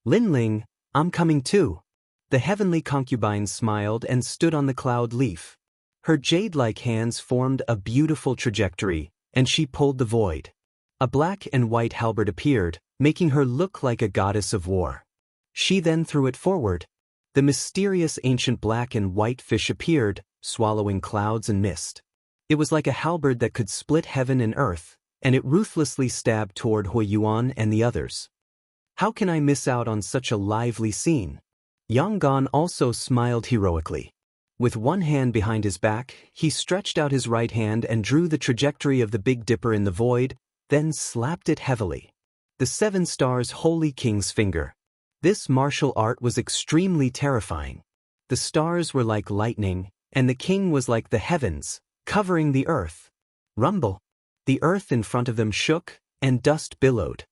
Lin Ling, I'm coming too. The heavenly concubine smiled and stood on the cloud leaf. Her jade-like hands formed a beautiful trajectory, and she pulled the void. A black and white halberd appeared, making her look like a goddess of war. She then threw it forward. The mysterious ancient black and white fish appeared, swallowing clouds and mist. It was like a halberd that could split heaven and earth, and it ruthlessly stabbed toward Hui Yuan and the others. How can I miss out on such a lively scene? Yang Gan also smiled heroically. With one hand behind his back, he stretched out his right hand and drew the trajectory of the Big Dipper in the void, then slapped it heavily. The 7 stars Holy King's finger. This martial art was extremely terrifying. The stars were like lightning, and the king was like the heavens, covering the earth. Rumble. The earth in front of them shook, and dust billowed.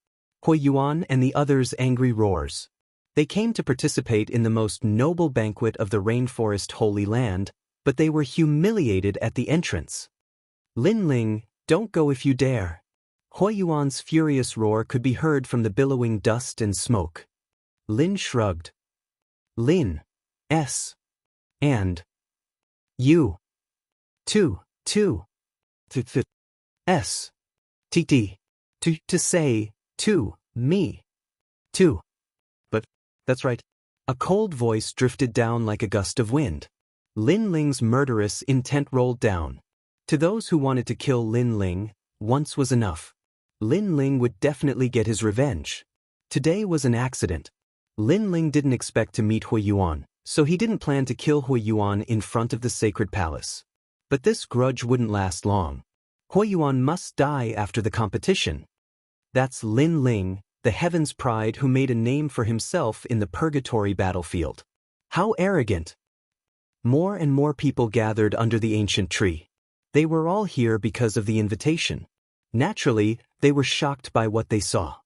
Hui Yuan and the others' angry roars. They came to participate in the most noble banquet of the Rainforest Holy Land, but they were humiliated at the entrance. Lin Ling, don't go if you dare. Hui Yuan's furious roar could be heard from the billowing dust and smoke. Lin shrugged. Lin. S. And. You. To S. T. To say, to, me. To. But, that's right. A cold voice drifted down like a gust of wind. Lin Ling's murderous intent rolled down. To those who wanted to kill Lin Ling, once was enough. Lin Ling would definitely get his revenge. Today was an accident. Lin Ling didn't expect to meet Hui Yuan, so he didn't plan to kill Hui Yuan in front of the sacred palace. But this grudge wouldn't last long. Hui Yuan must die after the competition. That's Lin Ling, the heaven's pride who made a name for himself in the purgatory battlefield. How arrogant! More and more people gathered under the ancient tree. They were all here because of the invitation. Naturally, they were shocked by what they saw.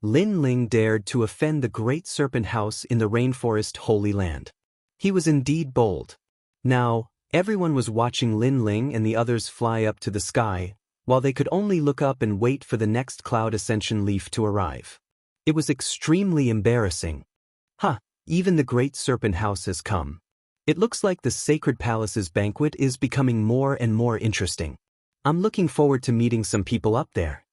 Lin Ling dared to offend the Great Serpent House in the Rainforest Holy Land. He was indeed bold. Now, everyone was watching Lin Ling and the others fly up to the sky, while they could only look up and wait for the next cloud ascension leaf to arrive. It was extremely embarrassing. Even the Great Serpent House has come. It looks like the Sacred Palace's banquet is becoming more and more interesting. I'm looking forward to meeting some people up there.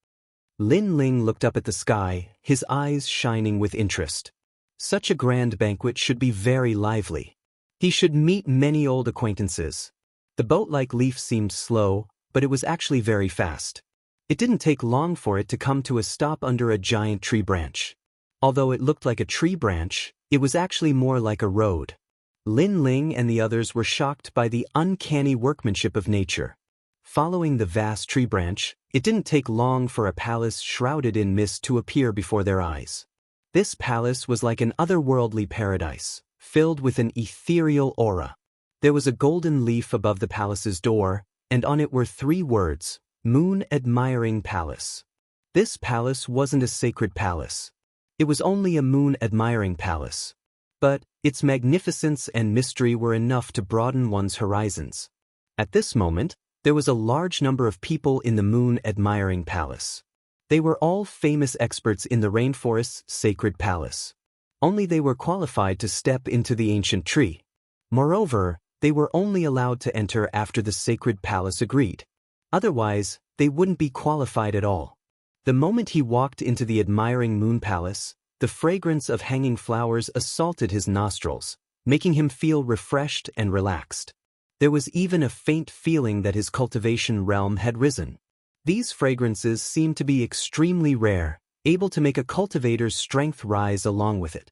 Lin Ling looked up at the sky, his eyes shining with interest. Such a grand banquet should be very lively. He should meet many old acquaintances. The boat-like leaf seemed slow, but it was actually very fast. It didn't take long for it to come to a stop under a giant tree branch. Although it looked like a tree branch, it was actually more like a road. Lin Ling and the others were shocked by the uncanny workmanship of nature. Following the vast tree branch, it didn't take long for a palace shrouded in mist to appear before their eyes. This palace was like an otherworldly paradise, filled with an ethereal aura. There was a golden leaf above the palace's door, and on it were 3 words, Moon Admiring Palace. This palace wasn't a sacred palace. It was only a moon-admiring palace. but its magnificence and mystery were enough to broaden one's horizons. At this moment, there was a large number of people in the moon-admiring palace. They were all famous experts in the rainforest's sacred palace. Only they were qualified to step into the ancient tree. Moreover, they were only allowed to enter after the sacred palace agreed. Otherwise, they wouldn't be qualified at all. The moment he walked into the admiring moon palace, the fragrance of hanging flowers assaulted his nostrils, making him feel refreshed and relaxed. There was even a faint feeling that his cultivation realm had risen. These fragrances seemed to be extremely rare, able to make a cultivator's strength rise along with it.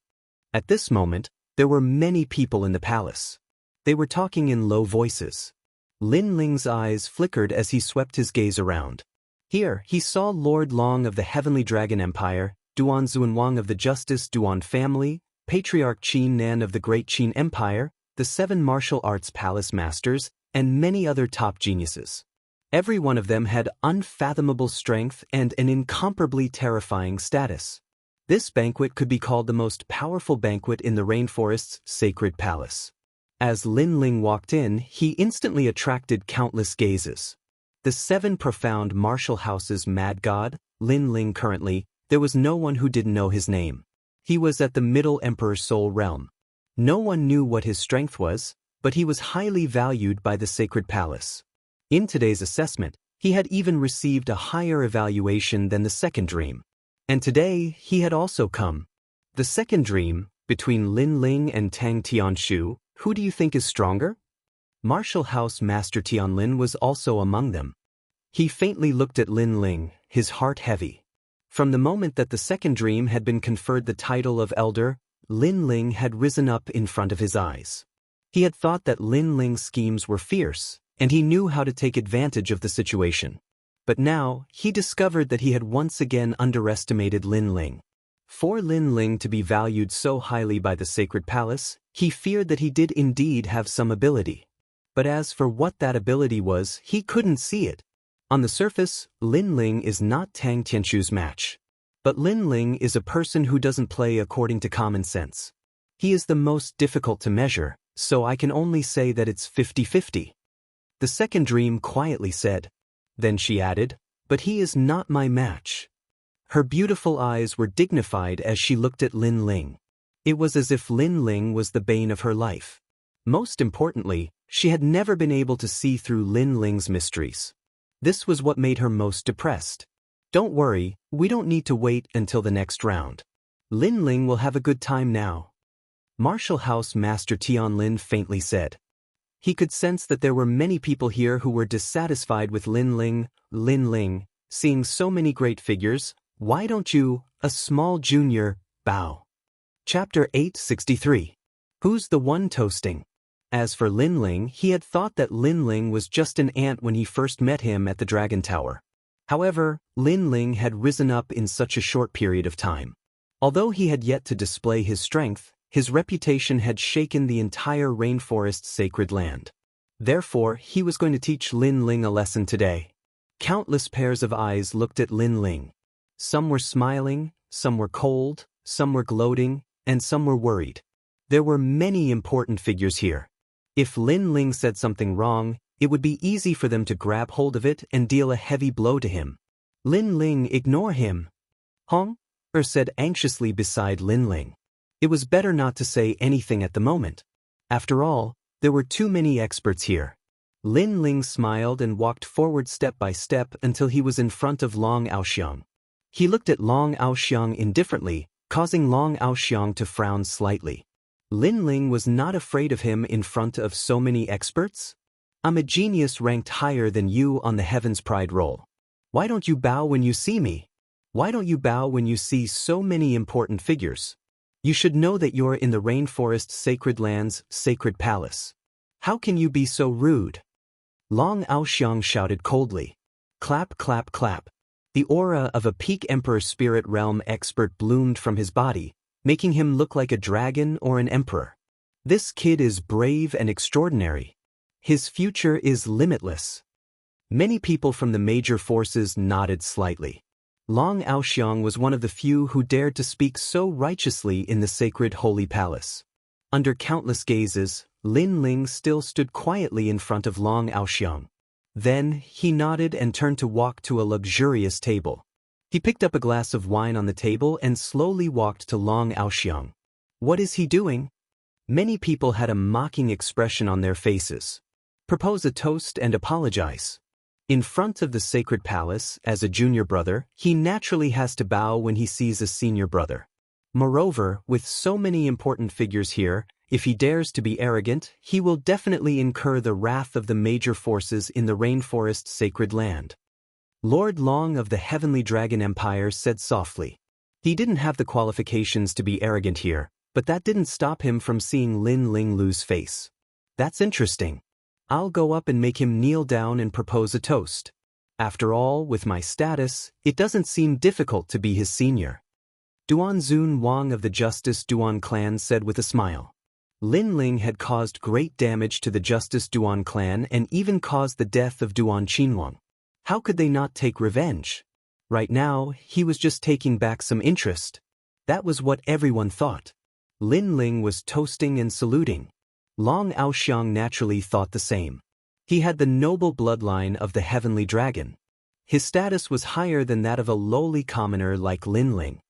At this moment, there were many people in the palace. They were talking in low voices. Lin Ling's eyes flickered as he swept his gaze around. Here, he saw Lord Long of the Heavenly Dragon Empire, Duan Zunwang of the Justice Duan family, Patriarch Qin Nan of the Great Qin Empire, the 7 martial arts palace masters, and many other top geniuses. Every one of them had unfathomable strength and an incomparably terrifying status. This banquet could be called the most powerful banquet in the rainforest's sacred palace. As Lin Ling walked in, he instantly attracted countless gazes. The 7 profound martial houses mad god, Lin Ling currently, there was no one who didn't know his name. He was at the Middle Emperor's soul realm. No one knew what his strength was, but he was highly valued by the sacred palace. In today's assessment, he had even received a higher evaluation than the second dream. And today, he had also come. The second dream, between Lin Ling and Tang Tianshu, who do you think is stronger? Martial House Master Tianlin was also among them. He faintly looked at Lin Ling, his heart heavy. From the moment that the second dream had been conferred the title of Elder, Lin Ling had risen up in front of his eyes. He had thought that Lin Ling's schemes were fierce, and he knew how to take advantage of the situation. But now, he discovered that he had once again underestimated Lin Ling. For Lin Ling to be valued so highly by the sacred palace, he feared that he did indeed have some ability. But as for what that ability was, he couldn't see it. On the surface, Lin Ling is not Tang Tianshu's match. But Lin Ling is a person who doesn't play according to common sense. He is the most difficult to measure, so I can only say that it's 50-50. The second dream quietly said. Then she added, but he is not my match. Her beautiful eyes were dignified as she looked at Lin Ling. It was as if Lin Ling was the bane of her life. Most importantly, she had never been able to see through Lin Ling's mysteries. This was what made her most depressed. Don't worry, we don't need to wait until the next round. Lin Ling will have a good time now. Martial House Master Tianlin faintly said. He could sense that there were many people here who were dissatisfied with Lin Ling. Lin Ling, seeing so many great figures, why don't you, a small junior, bow? Chapter 863. Who's the one toasting? As for Lin Ling, he had thought that Lin Ling was just an ant when he first met him at the Dragon Tower. However, Lin Ling had risen up in such a short period of time. Although he had yet to display his strength, his reputation had shaken the entire rainforest's sacred land. Therefore, he was going to teach Lin Ling a lesson today. Countless pairs of eyes looked at Lin Ling. Some were smiling, some were cold, some were gloating, and some were worried. There were many important figures here. If Lin Ling said something wrong, it would be easy for them to grab hold of it and deal a heavy blow to him. Lin Ling, ignore him. Hong? Said anxiously beside Lin Ling. It was better not to say anything at the moment. After all, there were too many experts here. Lin Ling smiled and walked forward step by step until he was in front of Long Aoxiang. He looked at Long Aoxiang indifferently, causing Long Aoxiang to frown slightly. Lin Ling was not afraid of him in front of so many experts? I'm a genius ranked higher than you on the Heaven's Pride roll. Why don't you bow when you see me? Why don't you bow when you see so many important figures? You should know that you're in the rainforest sacred land's sacred palace. How can you be so rude? Long Aoxiang shouted coldly. Clap, clap, clap. The aura of a peak emperor spirit realm expert bloomed from his body, making him look like a dragon or an emperor. This kid is brave and extraordinary. His future is limitless. Many people from the major forces nodded slightly. Long Aoxiang was one of the few who dared to speak so righteously in the sacred holy palace. Under countless gazes, Lin Ling still stood quietly in front of Long Aoxiang. Then, he nodded and turned to walk to a luxurious table. He picked up a glass of wine on the table and slowly walked to Long Aoxiang. What is he doing? Many people had a mocking expression on their faces. Propose a toast and apologize. In front of the sacred palace, as a junior brother, he naturally has to bow when he sees a senior brother. Moreover, with so many important figures here, if he dares to be arrogant, he will definitely incur the wrath of the major forces in the rainforest sacred land. Lord Long of the Heavenly Dragon Empire said softly. He didn't have the qualifications to be arrogant here, but that didn't stop him from seeing Lin Ling lose face. That's interesting. I'll go up and make him kneel down and propose a toast. After all, with my status, it doesn't seem difficult to be his senior. Duanzun Wang of the Justice Duan clan said with a smile. Lin Ling had caused great damage to the Justice Duan clan and even caused the death of Duan Qinhuang. How could they not take revenge? Right now, he was just taking back some interest. That was what everyone thought. Lin Ling was toasting and saluting. Long Aoxiang naturally thought the same. He had the noble bloodline of the Heavenly Dragon. His status was higher than that of a lowly commoner like Lin Ling.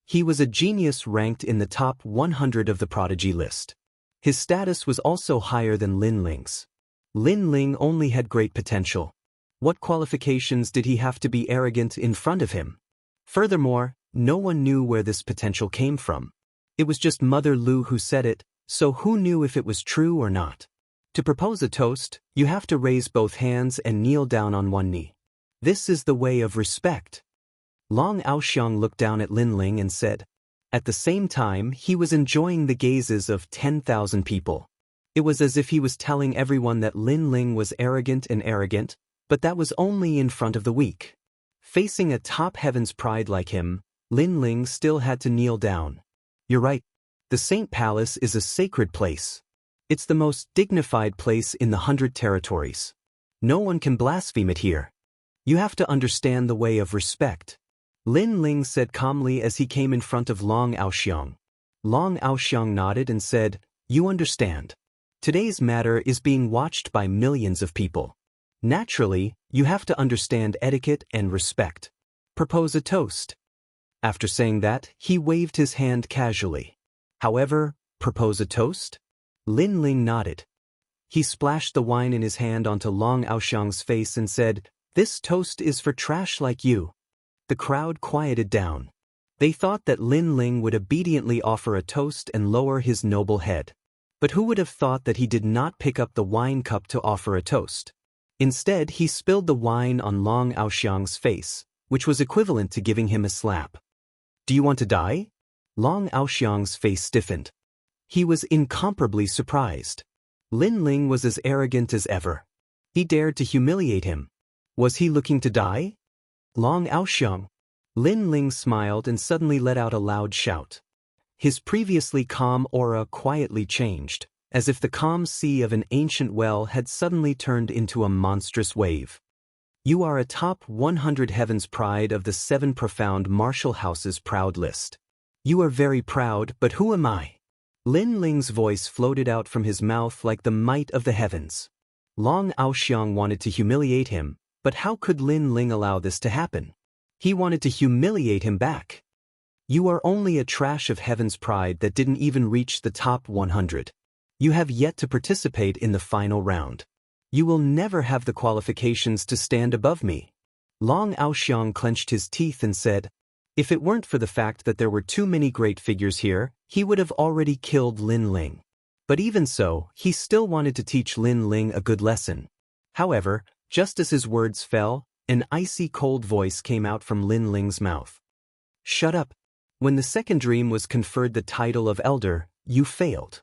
He was a genius ranked in the top 100 of the prodigy list. His status was also higher than Lin Ling's. Lin Ling only had great potential. What qualifications did he have to be arrogant in front of him? Furthermore, no one knew where this potential came from. It was just Mother Lu who said it, so who knew if it was true or not? To propose a toast, you have to raise both hands and kneel down on one knee. This is the way of respect. Long Aoxiang looked down at Lin Ling and said. At the same time, he was enjoying the gazes of 10,000 people. It was as if he was telling everyone that Lin Ling was arrogant, but that was only in front of the weak. Facing a top heaven's pride like him, Lin Ling still had to kneel down. You're right. The Saint Palace is a sacred place. It's the most dignified place in the 100 territories. No one can blaspheme it here. You have to understand the way of respect. Lin Ling said calmly as he came in front of Long Aoxiang. Long Aoxiang nodded and said, You understand. Today's matter is being watched by millions of people. Naturally, you have to understand etiquette and respect. Propose a toast. After saying that, he waved his hand casually. However, propose a toast? Lin Ling nodded. He splashed the wine in his hand onto Long Aoxiang's face and said, This toast is for trash like you. The crowd quieted down. They thought that Lin Ling would obediently offer a toast and lower his noble head. But who would have thought that he did not pick up the wine cup to offer a toast? Instead, he spilled the wine on Long Aoxiang's face, which was equivalent to giving him a slap. Do you want to die? Long Aoxiang's face stiffened. He was incomparably surprised. Lin Ling was as arrogant as ever. He dared to humiliate him. Was he looking to die? Long Aoxiang. Lin Ling smiled and suddenly let out a loud shout. His previously calm aura quietly changed, as if the calm sea of an ancient well had suddenly turned into a monstrous wave. You are a top 100 heaven's pride of the 7 profound martial houses proud list. You are very proud, but who am I? Lin Ling's voice floated out from his mouth like the might of the heavens. Long Aoxiang wanted to humiliate him, but how could Lin Ling allow this to happen? He wanted to humiliate him back. You are only a trash of heaven's pride that didn't even reach the top 100. You have yet to participate in the final round. You will never have the qualifications to stand above me. Long Aoxiang clenched his teeth and said, If it weren't for the fact that there were too many great figures here, he would have already killed Lin Ling. But even so, he still wanted to teach Lin Ling a good lesson. However, just as his words fell, an icy cold voice came out from Lin Ling's mouth. Shut up. When the second dream was conferred the title of Elder, you failed.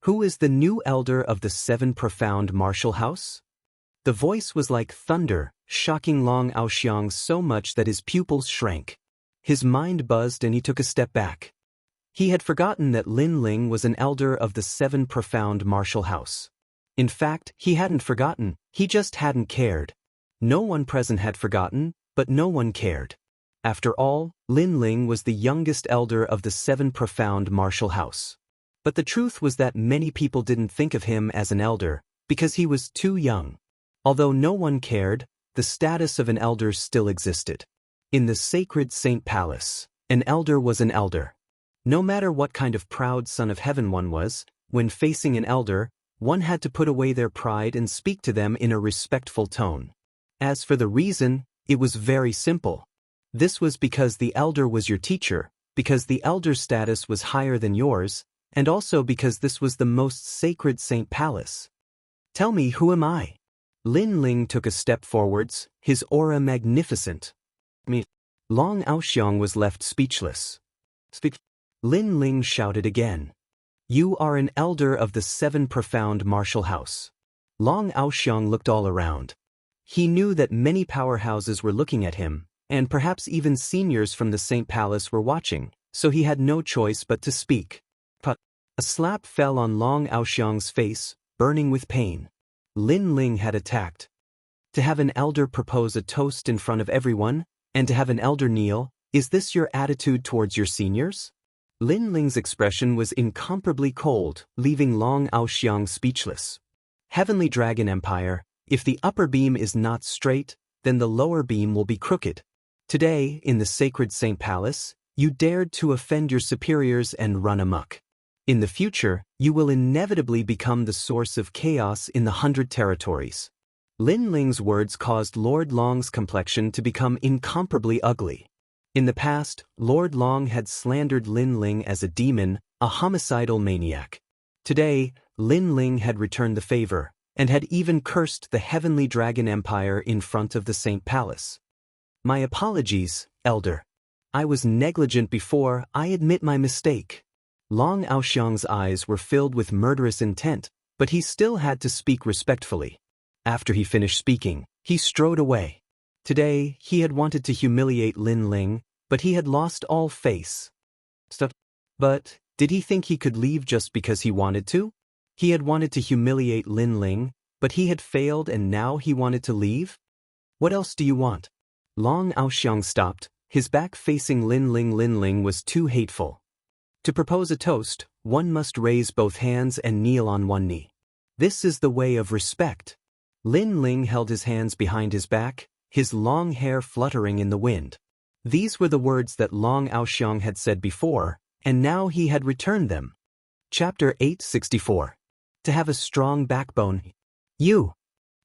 Who is the new Elder of the 7 profound martial house? The voice was like thunder, shocking Long Aoxiang so much that his pupils shrank. His mind buzzed and he took a step back. He had forgotten that Lin Ling was an Elder of the 7 profound martial house. In fact, he hadn't forgotten, he just hadn't cared. No one present had forgotten, but no one cared. After all, Lin Ling was the youngest elder of the 7 profound martial house. But the truth was that many people didn't think of him as an elder, because he was too young. Although no one cared, the status of an elder still existed. In the sacred Saint Palace, an elder was an elder. No matter what kind of proud son of heaven one was, when facing an elder, one had to put away their pride and speak to them in a respectful tone. As for the reason, it was very simple. This was because the elder was your teacher, because the elder's status was higher than yours, and also because this was the most sacred Saint Palace. Tell me, who am I? Lin Ling took a step forwards, his aura magnificent. Long Aoxiang was left speechless. Lin Ling shouted again. You are an elder of the 7 profound martial house. Long Aoxiang looked all around. He knew that many powerhouses were looking at him, and perhaps even seniors from the Saint Palace were watching, so he had no choice but to speak. A slap fell on Long Aoxiang's face, burning with pain. Lin Ling had attacked. To have an elder propose a toast in front of everyone, and to have an elder kneel, is this your attitude towards your seniors? Lin Ling's expression was incomparably cold, leaving Long Aoxiang speechless. Heavenly Dragon Empire, if the upper beam is not straight, then the lower beam will be crooked. Today, in the sacred Saint Palace, you dared to offend your superiors and run amok. In the future, you will inevitably become the source of chaos in the 100 territories. Lin Ling's words caused Lord Long's complexion to become incomparably ugly. In the past, Lord Long had slandered Lin Ling as a demon, a homicidal maniac. Today, Lin Ling had returned the favor, and had even cursed the Heavenly Dragon Empire in front of the Saint Palace. My apologies, Elder. I was negligent before, I admit my mistake. Long Aoxiang's eyes were filled with murderous intent, but he still had to speak respectfully. After he finished speaking, he strode away. Today, he had wanted to humiliate Lin Ling, but he had lost all face. But, did he think he could leave just because he wanted to? He had wanted to humiliate Lin Ling, but he had failed and now he wanted to leave? What else do you want? Long Aoxiang stopped, his back facing Lin Ling. Lin Ling was too hateful. To propose a toast, one must raise both hands and kneel on one knee. This is the way of respect. Lin Ling held his hands behind his back, his long hair fluttering in the wind. These were the words that Long Aoxiang had said before, and now he had returned them. Chapter 864. To have a strong backbone. You.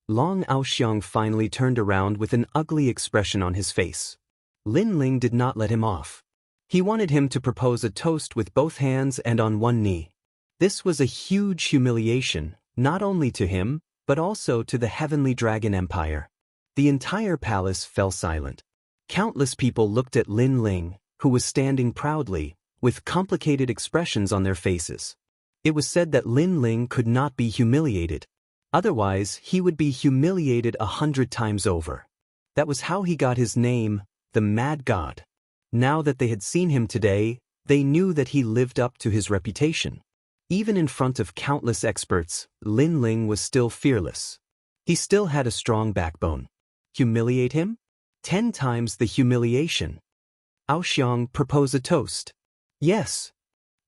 Long Aoxiang finally turned around with an ugly expression on his face. Lin Ling did not let him off. He wanted him to propose a toast with both hands and on one knee. This was a huge humiliation, not only to him, but also to the Heavenly Dragon Empire. The entire palace fell silent. Countless people looked at Lin Ling, who was standing proudly, with complicated expressions on their faces. It was said that Lin Ling could not be humiliated. Otherwise, he would be humiliated 100 times over. That was how he got his name, the Mad God. Now that they had seen him today, they knew that he lived up to his reputation. Even in front of countless experts, Lin Ling was still fearless. He still had a strong backbone. Humiliate him? 10 times the humiliation. Aoxiang, propose a toast. Yes.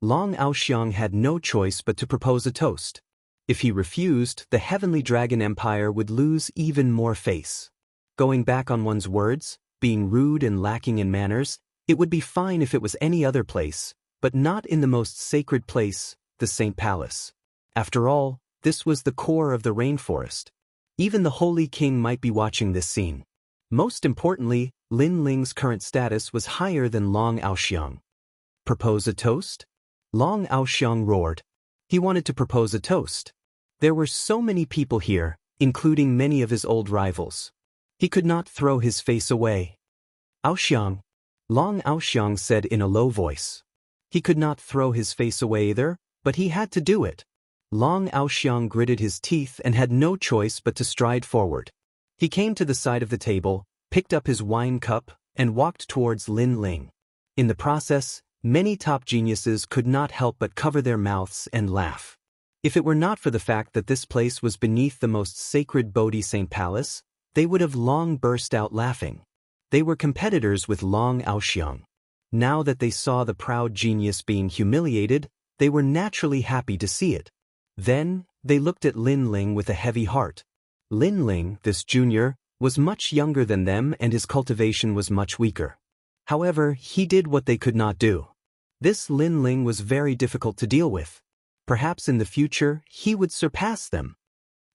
Long Aoxiang had no choice but to propose a toast. If he refused, the Heavenly Dragon Empire would lose even more face. Going back on one's words, being rude and lacking in manners, it would be fine if it was any other place, but not in the most sacred place, the Saint Palace. After all, this was the core of the rainforest. Even the Holy King might be watching this scene. Most importantly, Lin Ling's current status was higher than Long Aoxiang. Propose a toast? Long Aoxiang roared. He wanted to propose a toast. There were so many people here, including many of his old rivals. He could not throw his face away. Aoxiang. Long Aoxiang said in a low voice. He could not throw his face away either, but he had to do it. Long Aoxiang gritted his teeth and had no choice but to stride forward. He came to the side of the table, picked up his wine cup, and walked towards Lin Ling. In the process, many top geniuses could not help but cover their mouths and laugh. If it were not for the fact that this place was beneath the most sacred Bodhi Saint Palace, they would have long burst out laughing. They were competitors with Long Aoxiang. Now that they saw the proud genius being humiliated, They were naturally happy to see it. Then, they looked at Lin Ling with a heavy heart. Lin Ling, this junior, was much younger than them and his cultivation was much weaker. However, he did what they could not do. This Lin Ling was very difficult to deal with. Perhaps in the future, he would surpass them.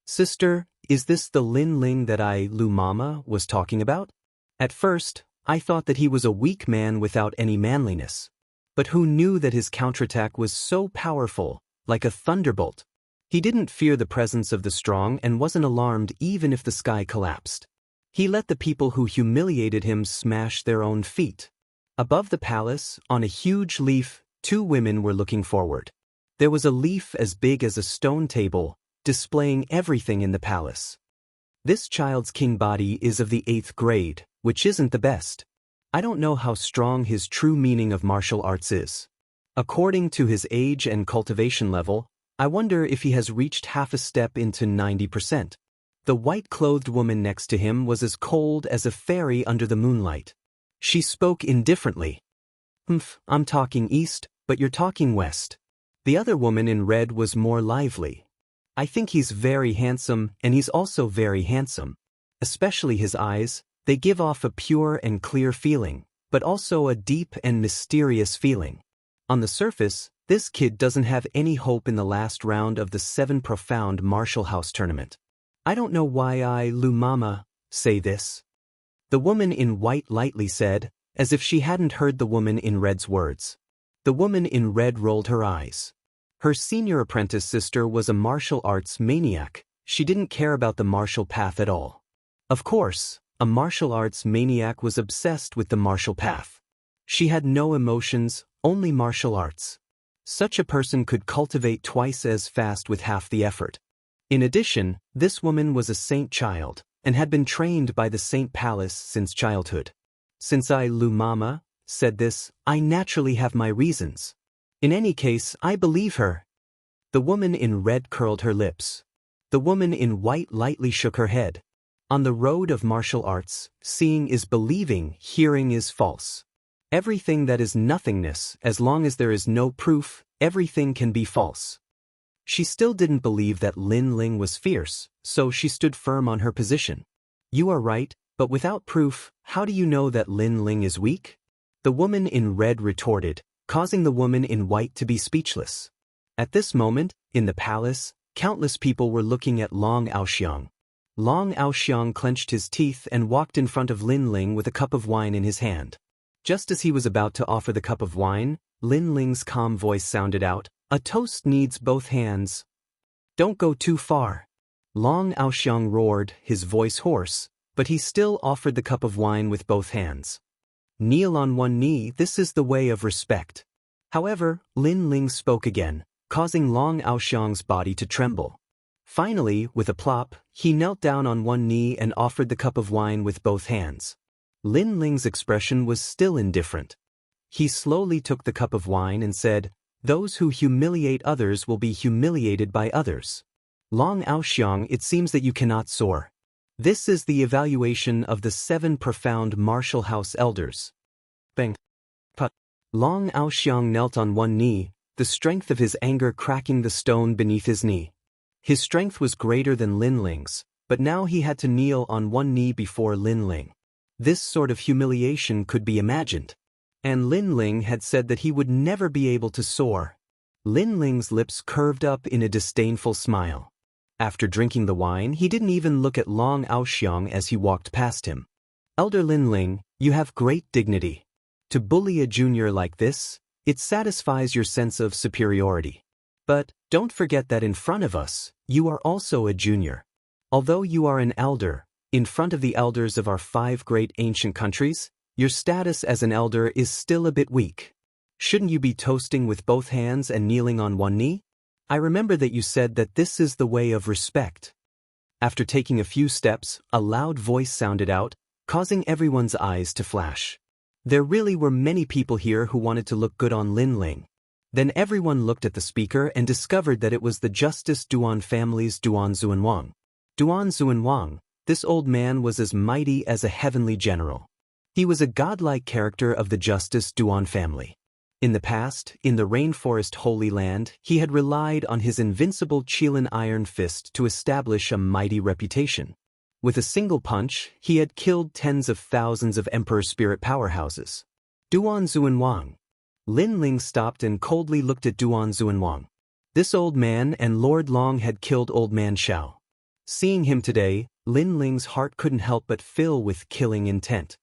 Sister, is this the Lin Ling that Lu Mama was talking about? At first, I thought that he was a weak man without any manliness. But who knew that his counterattack was so powerful, like a thunderbolt? He didn't fear the presence of the strong and wasn't alarmed even if the sky collapsed. He let the people who humiliated him smash their own feet. Above the palace, on a huge leaf, 2 women were looking forward. There was a leaf as big as a stone table, displaying everything in the palace. This child's king body is of the 8th grade, which isn't the best. I don't know how strong his true meaning of martial arts is. According to his age and cultivation level, I wonder if he has reached half a step into 90%. The white-clothed woman next to him was as cold as a fairy under the moonlight. She spoke indifferently. I'm talking east, but you're talking west. The other woman in red was more lively. I think he's very handsome, and he's also very handsome. Especially his eyes, they give off a pure and clear feeling, but also a deep and mysterious feeling. On the surface, this kid doesn't have any hope in the last round of the 7 Profound Martial House tournament. I don't know why Lu Mama say this. The woman in white lightly said, as if she hadn't heard the woman in red's words. The woman in red rolled her eyes. Her senior apprentice sister was a martial arts maniac. She didn't care about the martial path at all. Of course, a martial arts maniac was obsessed with the martial path. She had no emotions, only martial arts. Such a person could cultivate twice as fast with half the effort. In addition, this woman was a saint child, and had been trained by the Saint Palace since childhood. Since Lu Mama said this, I naturally have my reasons. In any case, I believe her. The woman in red curled her lips. The woman in white lightly shook her head. On the road of martial arts, seeing is believing, hearing is false. Everything that is nothingness, as long as there is no proof, everything can be false. She still didn't believe that Lin Ling was fierce, so she stood firm on her position. You are right, but without proof, how do you know that Lin Ling is weak? The woman in red retorted, causing the woman in white to be speechless. At this moment, in the palace, countless people were looking at Long Aoxiang. Long Aoxiang clenched his teeth and walked in front of Lin Ling with a cup of wine in his hand. Just as he was about to offer the cup of wine, Lin Ling's calm voice sounded out, a toast needs both hands. Don't go too far. Long Aoxiang roared, his voice hoarse, but he still offered the cup of wine with both hands. Kneel on one knee, this is the way of respect. However, Lin Ling spoke again, causing Long Aoxiang's body to tremble. Finally, with a plop, he knelt down on one knee and offered the cup of wine with both hands. Lin Ling's expression was still indifferent. He slowly took the cup of wine and said, those who humiliate others will be humiliated by others. Long Aoxiang, it seems that you cannot soar. This is the evaluation of the 7 Profound Martial House Elders. Bang. Put. Long Aoxiang knelt on one knee, the strength of his anger cracking the stone beneath his knee. His strength was greater than Lin Ling's, but now he had to kneel on one knee before Lin Ling. This sort of humiliation could be imagined. And Lin Ling had said that he would never be able to soar. Lin Ling's lips curved up in a disdainful smile. After drinking the wine, he didn't even look at Long Aoxiang as he walked past him. Elder Lin Ling, you have great dignity. To bully a junior like this, it satisfies your sense of superiority. But don't forget that in front of us, you are also a junior. Although you are an elder, in front of the elders of our 5 great ancient countries, your status as an elder is still a bit weak. Shouldn't you be toasting with both hands and kneeling on one knee? I remember that you said that this is the way of respect. After taking a few steps, a loud voice sounded out, causing everyone's eyes to flash. There really were many people here who wanted to look good on Lin Ling. Then everyone looked at the speaker and discovered that it was the Justice Duan family's Duan Xuanwang. Duan Xuanwang, this old man was as mighty as a heavenly general. He was a godlike character of the Justice Duan family. In the past, in the rainforest Holy Land, he had relied on his invincible Qilin iron fist to establish a mighty reputation. With a single punch, he had killed tens of thousands of Emperor Spirit powerhouses. Duan Xuanwang. Lin Ling stopped and coldly looked at Duan Xuanwang. This old man and Lord Long had killed Old Man Xiao. Seeing him today, Lin Ling's heart couldn't help but fill with killing intent.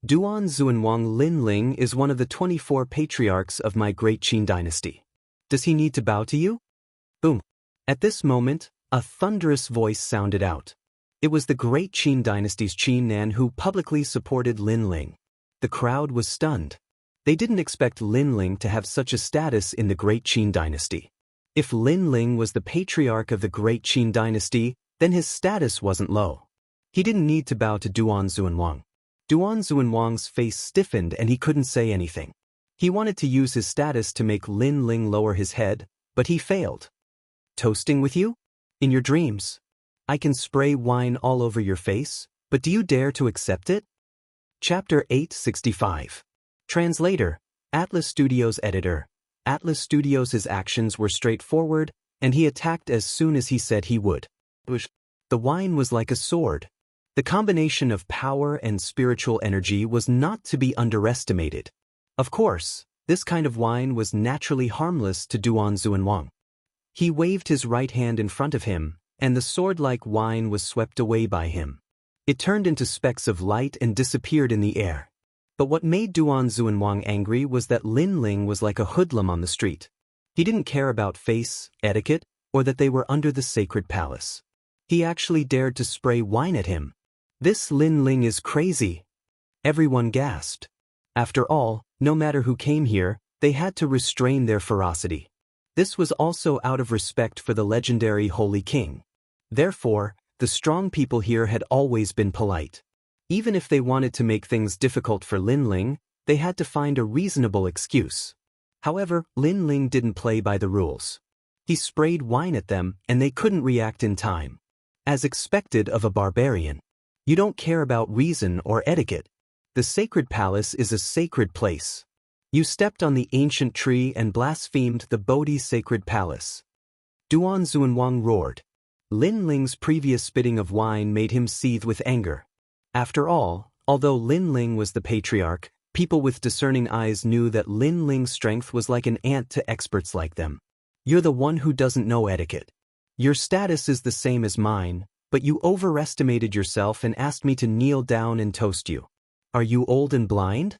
Duan Xuanwang Lin Ling is one of the 24 patriarchs of my great Qin dynasty. Does he need to bow to you? Boom. At this moment, a thunderous voice sounded out. It was the great Qin dynasty's Qin Nan who publicly supported Lin Ling. The crowd was stunned. They didn't expect Lin Ling to have such a status in the great Qin dynasty. If Lin Ling was the patriarch of the great Qin dynasty, then his status wasn't low. He didn't need to bow to Duan Xuanwang. Duan Xuanwang's face stiffened and he couldn't say anything. He wanted to use his status to make Lin Ling lower his head, but he failed. Toasting with you? In your dreams. I can spray wine all over your face, but do you dare to accept it? Chapter 865. Translator, Atlas Studios Editor. Atlas Studios' actions were straightforward, and he attacked as soon as he said he would. The wine was like a sword. The combination of power and spiritual energy was not to be underestimated. Of course, this kind of wine was naturally harmless to Duan Xuanwang. He waved his right hand in front of him, and the sword-like wine was swept away by him. It turned into specks of light and disappeared in the air. But what made Duan Xuanwang angry was that Lin Ling was like a hoodlum on the street. He didn't care about face, etiquette, or that they were under the sacred palace. He actually dared to spray wine at him. This Lin Ling is crazy. Everyone gasped. After all, no matter who came here, they had to restrain their ferocity. This was also out of respect for the legendary Holy King. Therefore, the strong people here had always been polite. Even if they wanted to make things difficult for Lin Ling, they had to find a reasonable excuse. However, Lin Ling didn't play by the rules. He sprayed wine at them, and they couldn't react in time. As expected of a barbarian. You don't care about reason or etiquette. The sacred palace is a sacred place. You stepped on the ancient tree and blasphemed the Bodhi sacred palace. Duan Xuanwang roared. Lin Ling's previous spitting of wine made him seethe with anger. After all, although Lin Ling was the patriarch, people with discerning eyes knew that Lin Ling's strength was like an ant to experts like them. You're the one who doesn't know etiquette. Your status is the same as mine, but you overestimated yourself and asked me to kneel down and toast you. Are you old and blind?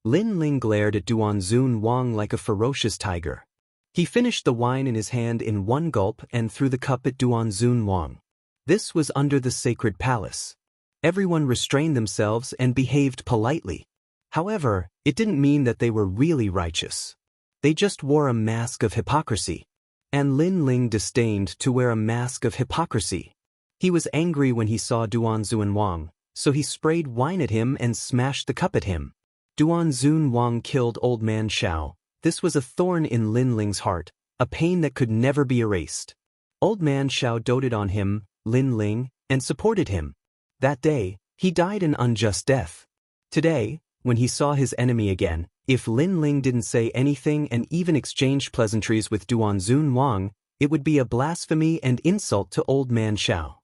Lin Ling glared at Duan Xuanwang like a ferocious tiger. He finished the wine in his hand in one gulp and threw the cup at Duan Xuanwang. This was under the sacred palace. Everyone restrained themselves and behaved politely. However, it didn't mean that they were really righteous. They just wore a mask of hypocrisy. And Lin Ling disdained to wear a mask of hypocrisy. He was angry when he saw Duan Xuanwang, so he sprayed wine at him and smashed the cup at him. Duan Xuanwang killed Old Man Xiao. This was a thorn in Lin Ling's heart, a pain that could never be erased. Old Man Xiao doted on him, Lin Ling, and supported him. That day, he died an unjust death. Today, when he saw his enemy again, if Lin Ling didn't say anything and even exchanged pleasantries with Duan Xuanwang, it would be a blasphemy and insult to Old Man Xiao.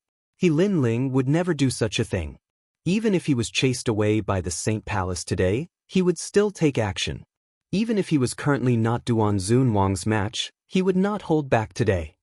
Lin Ling would never do such a thing. Even if he was chased away by the Saint Palace today, he would still take action. Even if he was currently not Duan Xuanwang's match, he would not hold back today.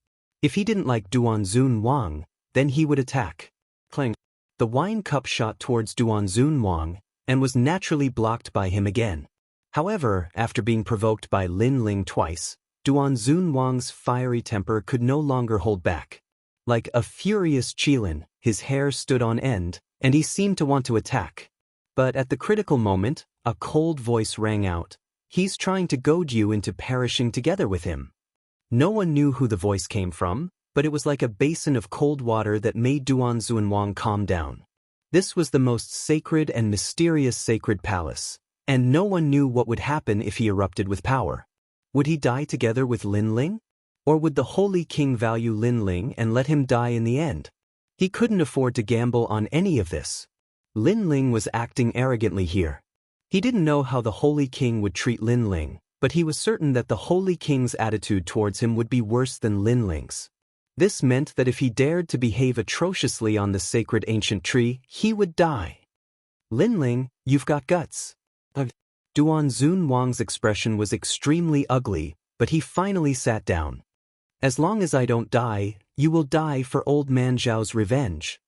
If he didn't like Duan Xuanwang, then he would attack. Clang. The wine cup shot towards Duan Xuanwang, and was naturally blocked by him again. However, after being provoked by Lin Ling twice, Duan Xuanwang's fiery temper could no longer hold back. Like a furious Qilin, his hair stood on end, and he seemed to want to attack. But at the critical moment, a cold voice rang out. He's trying to goad you into perishing together with him. No one knew who the voice came from, but it was like a basin of cold water that made Duan Xuanwang calm down. This was the most sacred and mysterious sacred palace, and no one knew what would happen if he erupted with power. Would he die together with Lin Ling? Or would the Holy King value Lin Ling and let him die in the end? He couldn't afford to gamble on any of this. Lin Ling was acting arrogantly here. He didn't know how the Holy King would treat Lin Ling, but he was certain that the Holy King's attitude towards him would be worse than Lin Ling's. This meant that if he dared to behave atrociously on the sacred ancient tree, he would die. Lin Ling, you've got guts. Duan Zunwang's expression was extremely ugly, but he finally sat down. As long as I don't die, you will die for old man Zhao's revenge.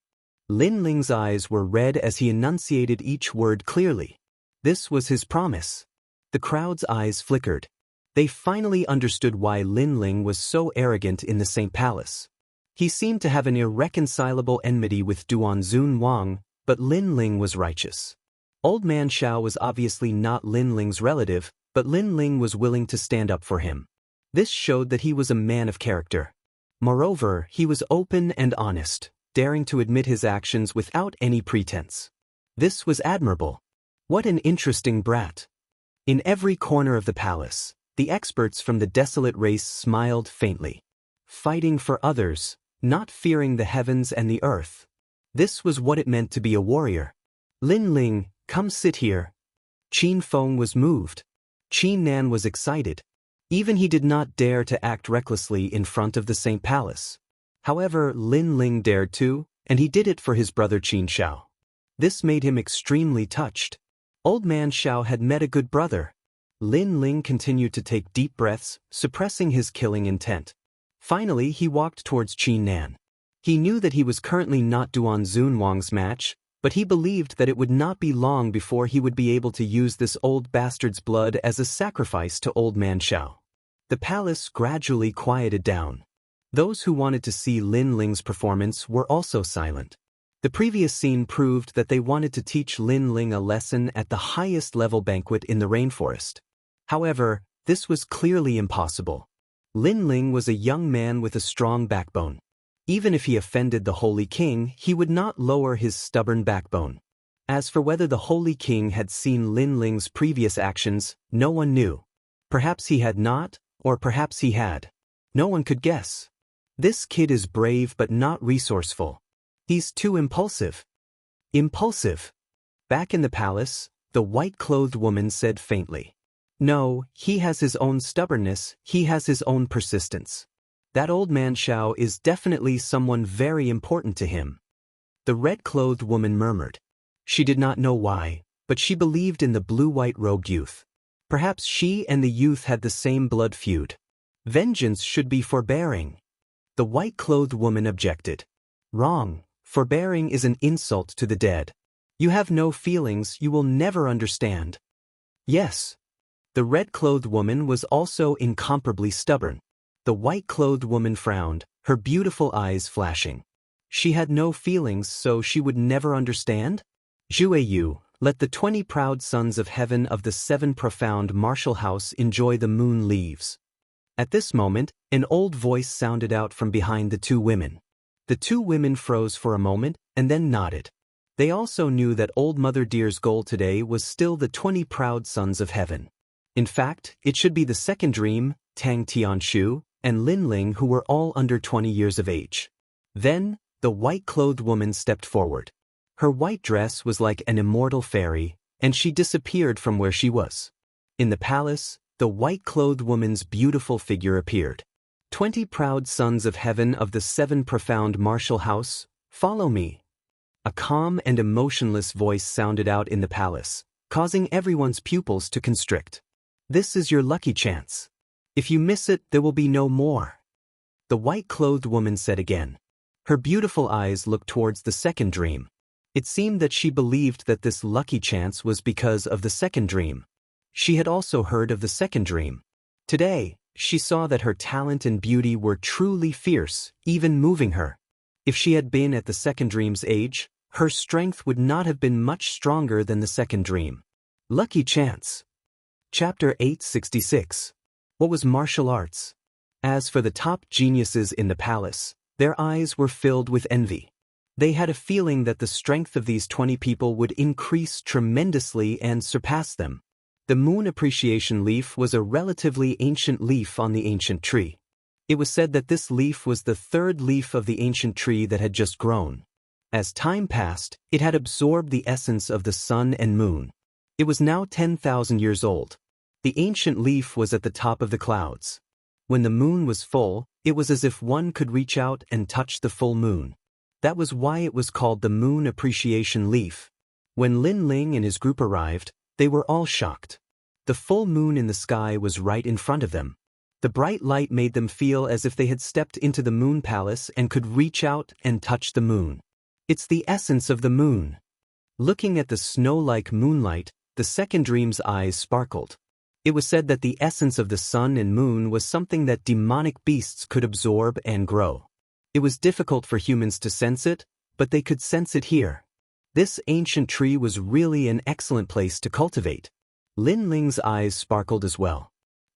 Lin Ling's eyes were red as he enunciated each word clearly. This was his promise. The crowd's eyes flickered. They finally understood why Lin Ling was so arrogant in the Saint Palace. He seemed to have an irreconcilable enmity with Duan Zunwang, but Lin Ling was righteous. Old man Zhao was obviously not Lin Ling's relative, but Lin Ling was willing to stand up for him. This showed that he was a man of character. Moreover, he was open and honest, daring to admit his actions without any pretense. This was admirable. What an interesting brat. In every corner of the palace, the experts from the desolate race smiled faintly. Fighting for others, not fearing the heavens and the earth. This was what it meant to be a warrior. Lin Ling, come sit here. Qin Feng was moved. Qin Nan was excited. Even he did not dare to act recklessly in front of the Saint Palace. However, Lin Ling dared to, and he did it for his brother Qin Xiao. This made him extremely touched. Old man Xiao had met a good brother. Lin Ling continued to take deep breaths, suppressing his killing intent. Finally, he walked towards Qin Nan. He knew that he was currently not Duan Zunwang's match, but he believed that it would not be long before he would be able to use this old bastard's blood as a sacrifice to old man Xiao. The palace gradually quieted down. Those who wanted to see Lin Ling's performance were also silent. The previous scene proved that they wanted to teach Lin Ling a lesson at the highest level banquet in the rainforest. However, this was clearly impossible. Lin Ling was a young man with a strong backbone. Even if he offended the Holy King, he would not lower his stubborn backbone. As for whether the Holy King had seen Lin Ling's previous actions, no one knew. Perhaps he had not, or perhaps he had. No one could guess. This kid is brave but not resourceful. He's too impulsive. Impulsive. Back in the palace, the white-clothed woman said faintly. No, he has his own stubbornness, he has his own persistence. That old man Xiao is definitely someone very important to him. The red-clothed woman murmured. She did not know why, but she believed in the blue-white robed youth. Perhaps she and the youth had the same blood feud. Vengeance should be forbearing. The white-clothed woman objected. Wrong. Forbearing is an insult to the dead. You have no feelings, you will never understand. Yes. The red-clothed woman was also incomparably stubborn. The white-clothed woman frowned, her beautiful eyes flashing. She had no feelings, so she would never understand? Zhueyu, let the 20 proud sons of heaven of the 7 profound martial house enjoy the moon leaves. At this moment, an old voice sounded out from behind the two women. The two women froze for a moment, and then nodded. They also knew that old Mother Deer's goal today was still the 20 proud sons of heaven. In fact, it should be the second dream, Tang Tianshu, and Lin Ling who were all under 20 years of age. Then, the white-clothed woman stepped forward. Her white dress was like an immortal fairy, and she disappeared from where she was. In the palace, the white-clothed woman's beautiful figure appeared. 20 proud sons of heaven of the 7 profound martial house, follow me. A calm and emotionless voice sounded out in the palace, causing everyone's pupils to constrict. This is your lucky chance. If you miss it, there will be no more. The white-clothed woman said again. Her beautiful eyes looked towards the second dream. It seemed that she believed that this lucky chance was because of the second dream. She had also heard of the second dream. Today, she saw that her talent and beauty were truly fierce, even moving her. If she had been at the second dream's age, her strength would not have been much stronger than the second dream. Lucky chance. Chapter 866. What was martial arts? As for the top geniuses in the palace, their eyes were filled with envy. They had a feeling that the strength of these 20 people would increase tremendously and surpass them. The moon appreciation leaf was a relatively ancient leaf on the ancient tree. It was said that this leaf was the third leaf of the ancient tree that had just grown. As time passed, it had absorbed the essence of the sun and moon. It was now 10,000 years old. The ancient leaf was at the top of the clouds. When the moon was full, it was as if one could reach out and touch the full moon. That was why it was called the Moon Appreciation Leaf. When Lin Ling and his group arrived, they were all shocked. The full moon in the sky was right in front of them. The bright light made them feel as if they had stepped into the moon palace and could reach out and touch the moon. It's the essence of the moon. Looking at the snow-like moonlight, the second dream's eyes sparkled. It was said that the essence of the sun and moon was something that demonic beasts could absorb and grow. It was difficult for humans to sense it, but they could sense it here. This ancient tree was really an excellent place to cultivate. Lin Ling's eyes sparkled as well.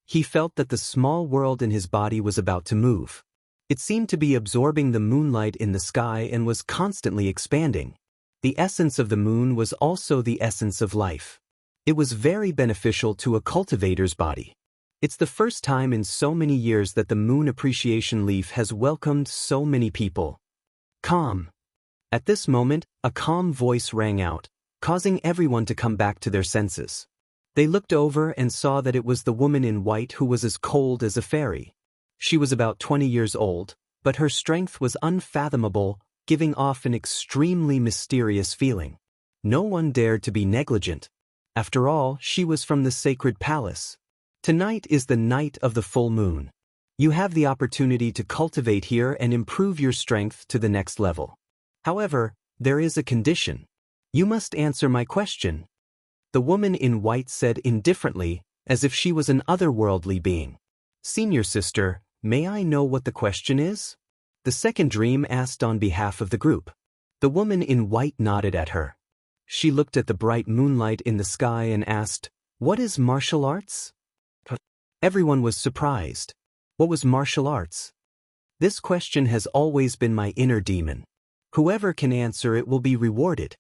He felt that the small world in his body was about to move. It seemed to be absorbing the moonlight in the sky and was constantly expanding. The essence of the moon was also the essence of life. It was very beneficial to a cultivator's body. It's the first time in so many years that the Moon Appreciation Leaf has welcomed so many people. Calm. At this moment, a calm voice rang out, causing everyone to come back to their senses. They looked over and saw that it was the woman in white who was as cold as a fairy. She was about 20 years old, but her strength was unfathomable, giving off an extremely mysterious feeling. No one dared to be negligent. After all, she was from the sacred palace. Tonight is the night of the full moon. You have the opportunity to cultivate here and improve your strength to the next level. However, there is a condition. You must answer my question. The woman in white said indifferently, as if she was an otherworldly being. Senior sister, may I know what the question is? The second dream asked on behalf of the group. The woman in white nodded at her. She looked at the bright moonlight in the sky and asked, "What is martial arts?" Everyone was surprised. What was martial arts? This question has always been my inner demon. Whoever can answer it will be rewarded.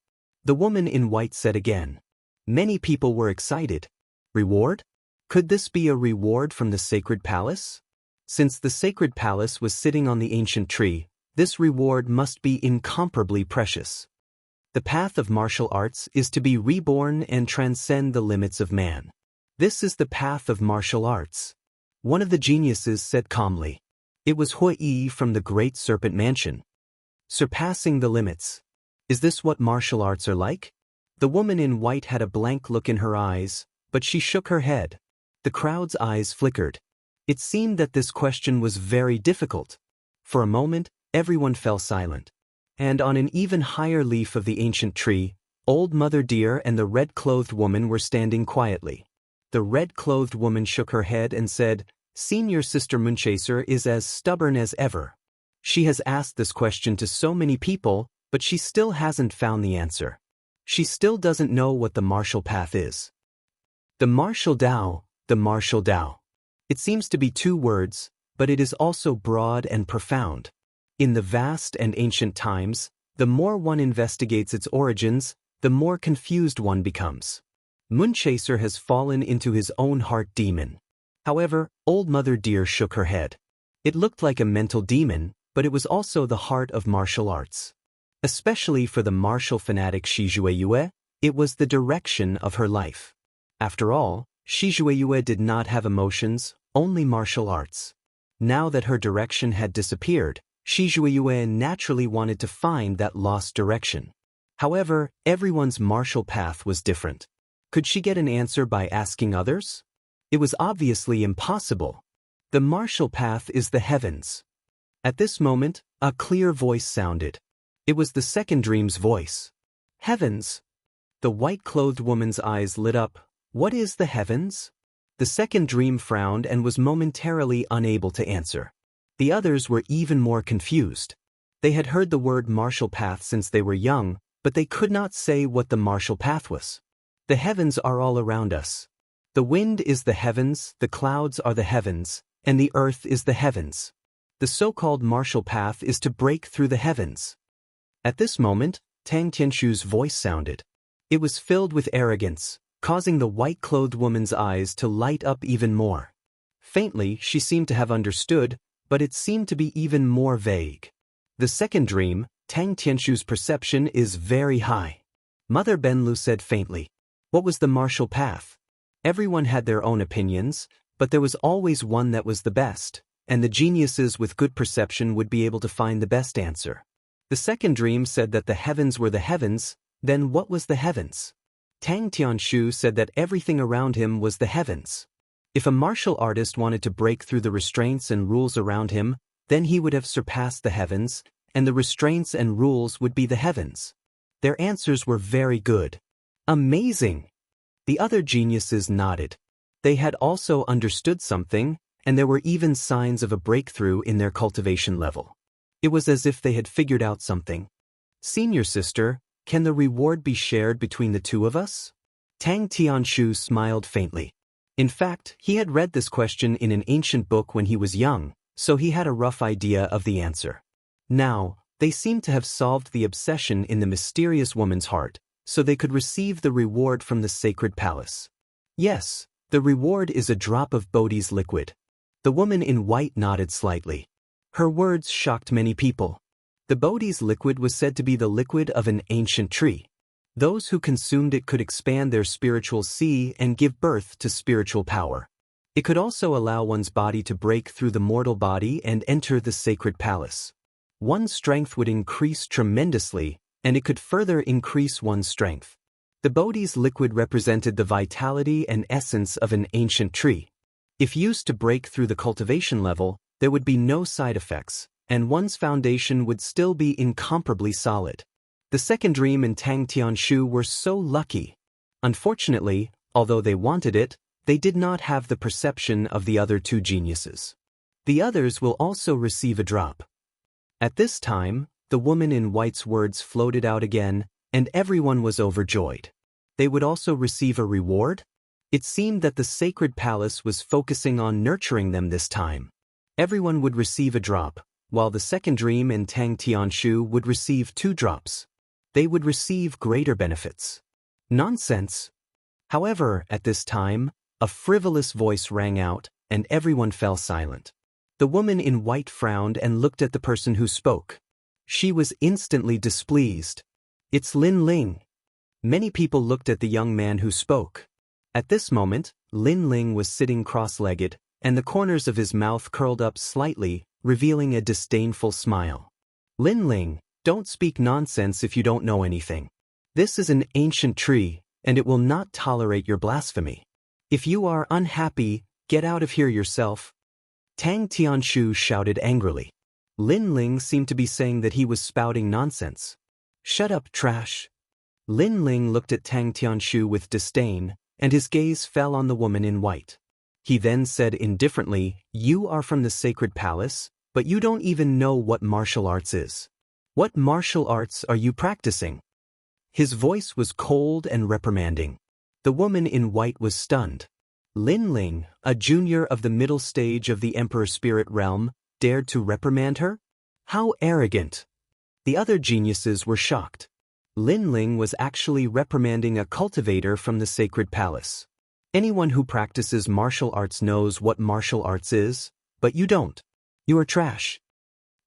The woman in white said again. Many people were excited. Reward? Could this be a reward from the sacred palace? Since the sacred palace was sitting on the ancient tree, this reward must be incomparably precious. The path of martial arts is to be reborn and transcend the limits of man. This is the path of martial arts. One of the geniuses said calmly. It was Hui from the Great Serpent Mansion. Surpassing the limits. Is this what martial arts are like? The woman in white had a blank look in her eyes, but she shook her head. The crowd's eyes flickered. It seemed that this question was very difficult. For a moment, everyone fell silent. And on an even higher leaf of the ancient tree, Old Mother Deer and the red-clothed woman were standing quietly. The red-clothed woman shook her head and said, "Senior Sister Moonchaser is as stubborn as ever. She has asked this question to so many people, but she still hasn't found the answer. She still doesn't know what the martial path is." The martial Tao, the martial Tao. It seems to be two words, but it is also broad and profound. In the vast and ancient times, the more one investigates its origins, the more confused one becomes. Moonchaser has fallen into his own heart demon. However, Old Mother Deer shook her head. It looked like a mental demon, but it was also the heart of martial arts. Especially for the martial fanatic Shijueyue, it was the direction of her life. After all, Shijueyue did not have emotions, only martial arts. Now that her direction had disappeared, Shijueyue naturally wanted to find that lost direction. However, everyone's martial path was different. Could she get an answer by asking others? It was obviously impossible. The martial path is the heavens. At this moment, a clear voice sounded. It was the second dream's voice. Heavens. The white-clothed woman's eyes lit up. What is the heavens? The second dream frowned and was momentarily unable to answer. The others were even more confused. They had heard the word martial path since they were young, but they could not say what the martial path was. The heavens are all around us. The wind is the heavens, the clouds are the heavens, and the earth is the heavens. The so-called martial path is to break through the heavens. At this moment, Tang Tianshu's voice sounded. It was filled with arrogance, causing the white-clothed woman's eyes to light up even more. Faintly, she seemed to have understood, but it seemed to be even more vague. The second dream, Tang Tianshu's perception is very high. Mother Benlu said faintly. What was the martial path? Everyone had their own opinions, but there was always one that was the best, and the geniuses with good perception would be able to find the best answer. The second dream said that the heavens were the heavens. Then what was the heavens? Tang Tianshu said that everything around him was the heavens. If a martial artist wanted to break through the restraints and rules around him, then he would have surpassed the heavens, and the restraints and rules would be the heavens. Their answers were very good. Amazing! The other geniuses nodded. They had also understood something, and there were even signs of a breakthrough in their cultivation level. It was as if they had figured out something. Senior sister, can the reward be shared between the two of us? Tang Tianshu smiled faintly. In fact, he had read this question in an ancient book when he was young, so he had a rough idea of the answer. Now, they seemed to have solved the obsession in the mysterious woman's heart, so they could receive the reward from the sacred palace. Yes, the reward is a drop of Bodhi's liquid. The woman in white nodded slightly. Her words shocked many people. The Bodhi's liquid was said to be the liquid of an ancient tree. Those who consumed it could expand their spiritual sea and give birth to spiritual power. It could also allow one's body to break through the mortal body and enter the sacred palace. One's strength would increase tremendously, and it could further increase one's strength. The Bodhi's liquid represented the vitality and essence of an ancient tree. If used to break through the cultivation level, there would be no side effects, and one's foundation would still be incomparably solid. The second dream and Tang Tianshu were so lucky. Unfortunately, although they wanted it, they did not have the perception of the other two geniuses. The others will also receive a drop. At this time, the woman in white's words floated out again, and everyone was overjoyed. They would also receive a reward? It seemed that the sacred palace was focusing on nurturing them this time. Everyone would receive a drop, while the second dream and Tang Tianshu would receive 2 drops. They would receive greater benefits. Nonsense! However, at this time, a frivolous voice rang out, and everyone fell silent. The woman in white frowned and looked at the person who spoke. She was instantly displeased. It's Lin Ling. Many people looked at the young man who spoke. At this moment, Lin Ling was sitting cross-legged, and the corners of his mouth curled up slightly, revealing a disdainful smile. Lin Ling, don't speak nonsense if you don't know anything. This is an ancient tree, and it will not tolerate your blasphemy. If you are unhappy, get out of here yourself. Tang Tianshu shouted angrily. Lin Ling seemed to be saying that he was spouting nonsense. Shut up, trash. Lin Ling looked at Tang Tianshu with disdain, and his gaze fell on the woman in white. He then said indifferently, You are from the sacred palace, but you don't even know what martial arts is. What martial arts are you practicing? His voice was cold and reprimanding. The woman in white was stunned. Lin Ling, a junior of the middle stage of the Emperor Spirit Realm, dared to reprimand her? How arrogant! The other geniuses were shocked. Lin Ling was actually reprimanding a cultivator from the sacred palace. Anyone who practices martial arts knows what martial arts is, but you don't. You are trash.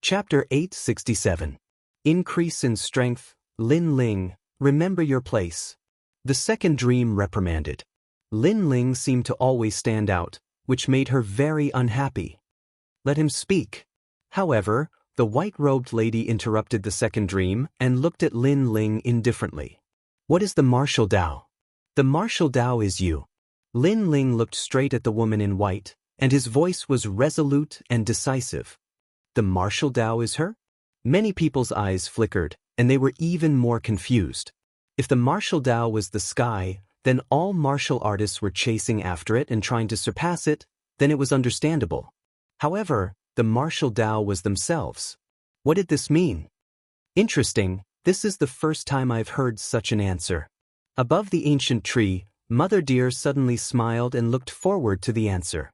Chapter 867. Increase in strength. Lin Ling, remember your place. The second dream reprimanded. Lin Ling seemed to always stand out, which made her very unhappy. Let him speak. However, the white-robed lady interrupted the second dream and looked at Lin Ling indifferently. What is the martial Dao? The martial Dao is you. Lin Ling looked straight at the woman in white, and his voice was resolute and decisive. The martial Dao is her? Many people's eyes flickered, and they were even more confused. If the martial Dao was the sky, then all martial artists were chasing after it and trying to surpass it, then it was understandable. However, the martial Dao was themselves. What did this mean? Interesting, this is the first time I've heard such an answer. Above the ancient tree, Mother Deer suddenly smiled and looked forward to the answer.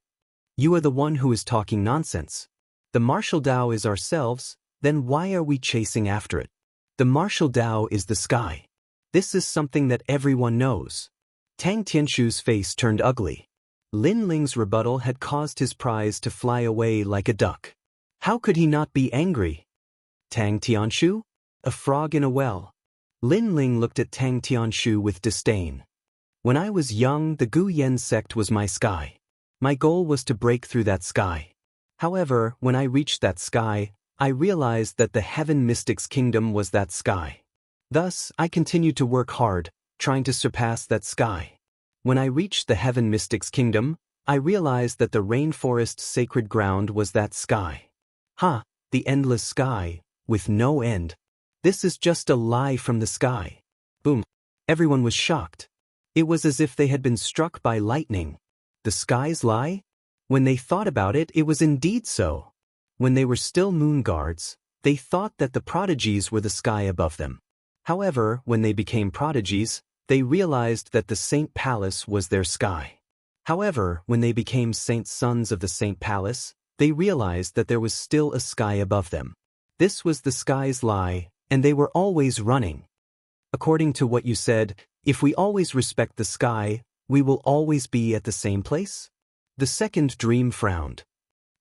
You are the one who is talking nonsense. The martial Dao is ourselves, then why are we chasing after it? The martial Dao is the sky. This is something that everyone knows. Tang Tianshu's face turned ugly. Lin Ling's rebuttal had caused his prize to fly away like a duck. How could he not be angry? Tang Tianshu? A frog in a well. Lin Ling looked at Tang Tianshu with disdain. When I was young, the Gu Yen sect was my sky. My goal was to break through that sky. However, when I reached that sky, I realized that the Heaven Mystics Kingdom was that sky. Thus, I continued to work hard, trying to surpass that sky. When I reached the Heaven Mystics Kingdom, I realized that the rainforest sacred ground was that sky. The endless sky, with no end. This is just a lie from the sky. Boom. Everyone was shocked. It was as if they had been struck by lightning. The sky's lie? When they thought about it, it was indeed so. When they were still moon guards, they thought that the prodigies were the sky above them. However, when they became prodigies, they realized that the Saint Palace was their sky. However, when they became Saint Sons of the Saint Palace, they realized that there was still a sky above them. This was the sky's lie, and they were always running. According to what you said, if we always respect the sky, we will always be at the same place? The second dream frowned.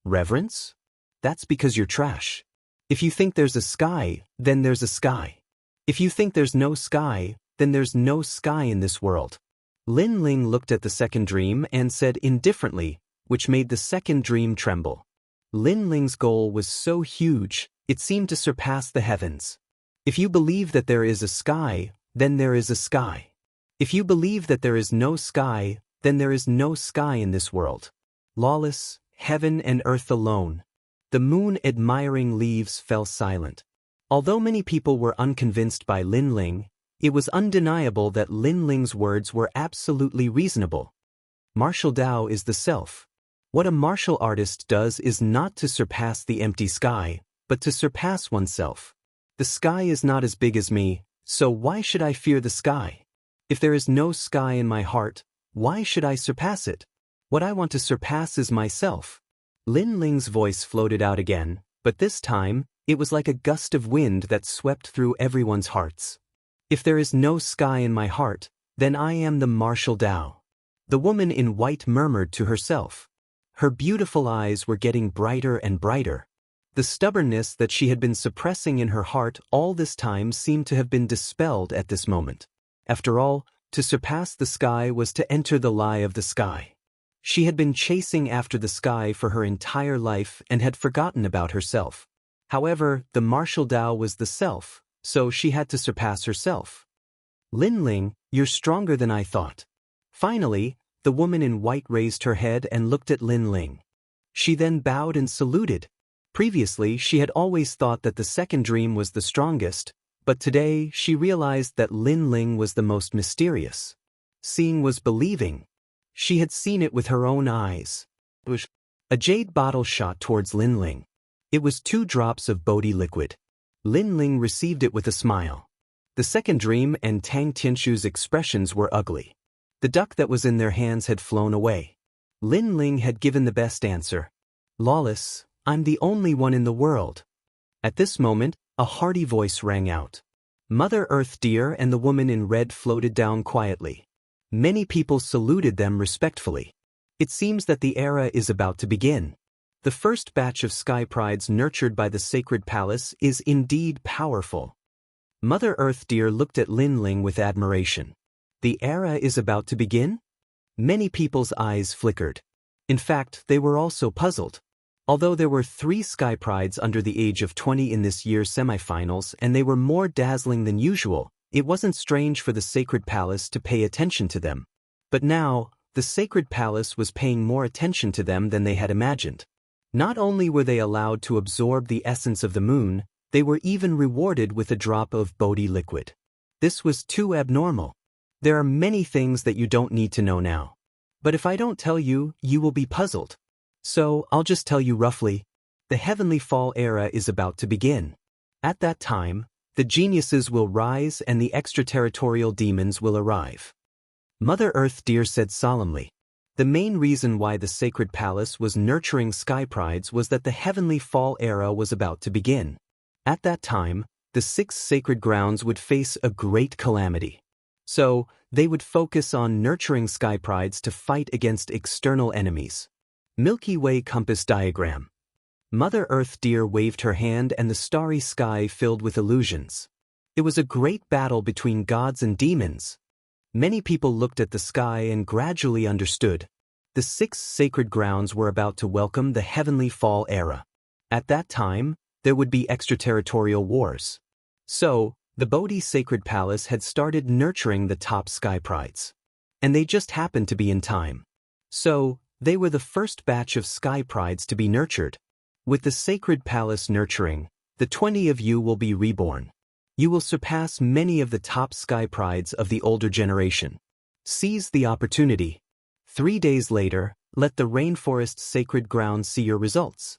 Reverence? That's because you're trash. If you think there's a sky, then there's a sky. If you think there's no sky, then there's no sky in this world. Lin Ling looked at the second dream and said indifferently, which made the second dream tremble. Lin Ling's goal was so huge, it seemed to surpass the heavens. If you believe that there is a sky, then there is a sky. If you believe that there is no sky, then there is no sky in this world. Lawless, heaven and earth alone. The moon admiring leaves fell silent. Although many people were unconvinced by Lin Ling, it was undeniable that Lin Ling's words were absolutely reasonable. Martial Tao is the self. What a martial artist does is not to surpass the empty sky, but to surpass oneself. The sky is not as big as me, so why should I fear the sky? If there is no sky in my heart, why should I surpass it? What I want to surpass is myself. Lin Ling's voice floated out again, but this time, it was like a gust of wind that swept through everyone's hearts. If there is no sky in my heart, then I am the martial Tao. The woman in white murmured to herself. Her beautiful eyes were getting brighter and brighter. The stubbornness that she had been suppressing in her heart all this time seemed to have been dispelled at this moment. After all, to surpass the sky was to enter the lie of the sky. She had been chasing after the sky for her entire life and had forgotten about herself. However, the martial Tao was the self, so she had to surpass herself. Lin Ling, you're stronger than I thought. Finally, the woman in white raised her head and looked at Lin Ling. She then bowed and saluted. Previously, she had always thought that the second dream was the strongest, but today she realized that Lin Ling was the most mysterious. Seeing was believing. She had seen it with her own eyes. A jade bottle shot towards Lin Ling. It was 2 drops of Bodhi liquid. Lin Ling received it with a smile. The second dream and Tang Tianshu's expressions were ugly. The duck that was in their hands had flown away. Lin Ling had given the best answer. Lawless, I'm the only one in the world. At this moment, a hearty voice rang out. Mother Earth Deer and the woman in red floated down quietly. Many people saluted them respectfully. It seems that the era is about to begin. The first batch of sky prides nurtured by the sacred palace is indeed powerful. Mother Earth Deer looked at Lin Ling with admiration. The era is about to begin? Many people's eyes flickered. In fact, they were also puzzled. Although there were 3 sky prides under the age of 20 in this year's semifinals and they were more dazzling than usual, it wasn't strange for the sacred palace to pay attention to them. But now, the sacred palace was paying more attention to them than they had imagined. Not only were they allowed to absorb the essence of the moon, they were even rewarded with a drop of Bodhi liquid. This was too abnormal. There are many things that you don't need to know now. But if I don't tell you, you will be puzzled. So, I'll just tell you roughly. The Heavenly Fall era is about to begin. At that time, the geniuses will rise and the extraterritorial demons will arrive. Mother Earth Deer said solemnly. The main reason why the sacred palace was nurturing sky prides was that the Heavenly Fall era was about to begin. At that time, the 6 sacred grounds would face a great calamity. So, they would focus on nurturing sky prides to fight against external enemies. Milky Way compass diagram. Mother Earth Deer waved her hand and the starry sky filled with illusions. It was a great battle between gods and demons. Many people looked at the sky and gradually understood. The 6 sacred grounds were about to welcome the heavenly fall era. At that time, there would be extraterritorial wars. So, the Bodhi Sacred Palace had started nurturing the top sky prides. And they just happened to be in time. So, they were the first batch of sky prides to be nurtured. With the Sacred Palace nurturing, the 20 of you will be reborn. You will surpass many of the top sky prides of the older generation. Seize the opportunity. 3 days later, let the rainforest sacred ground see your results.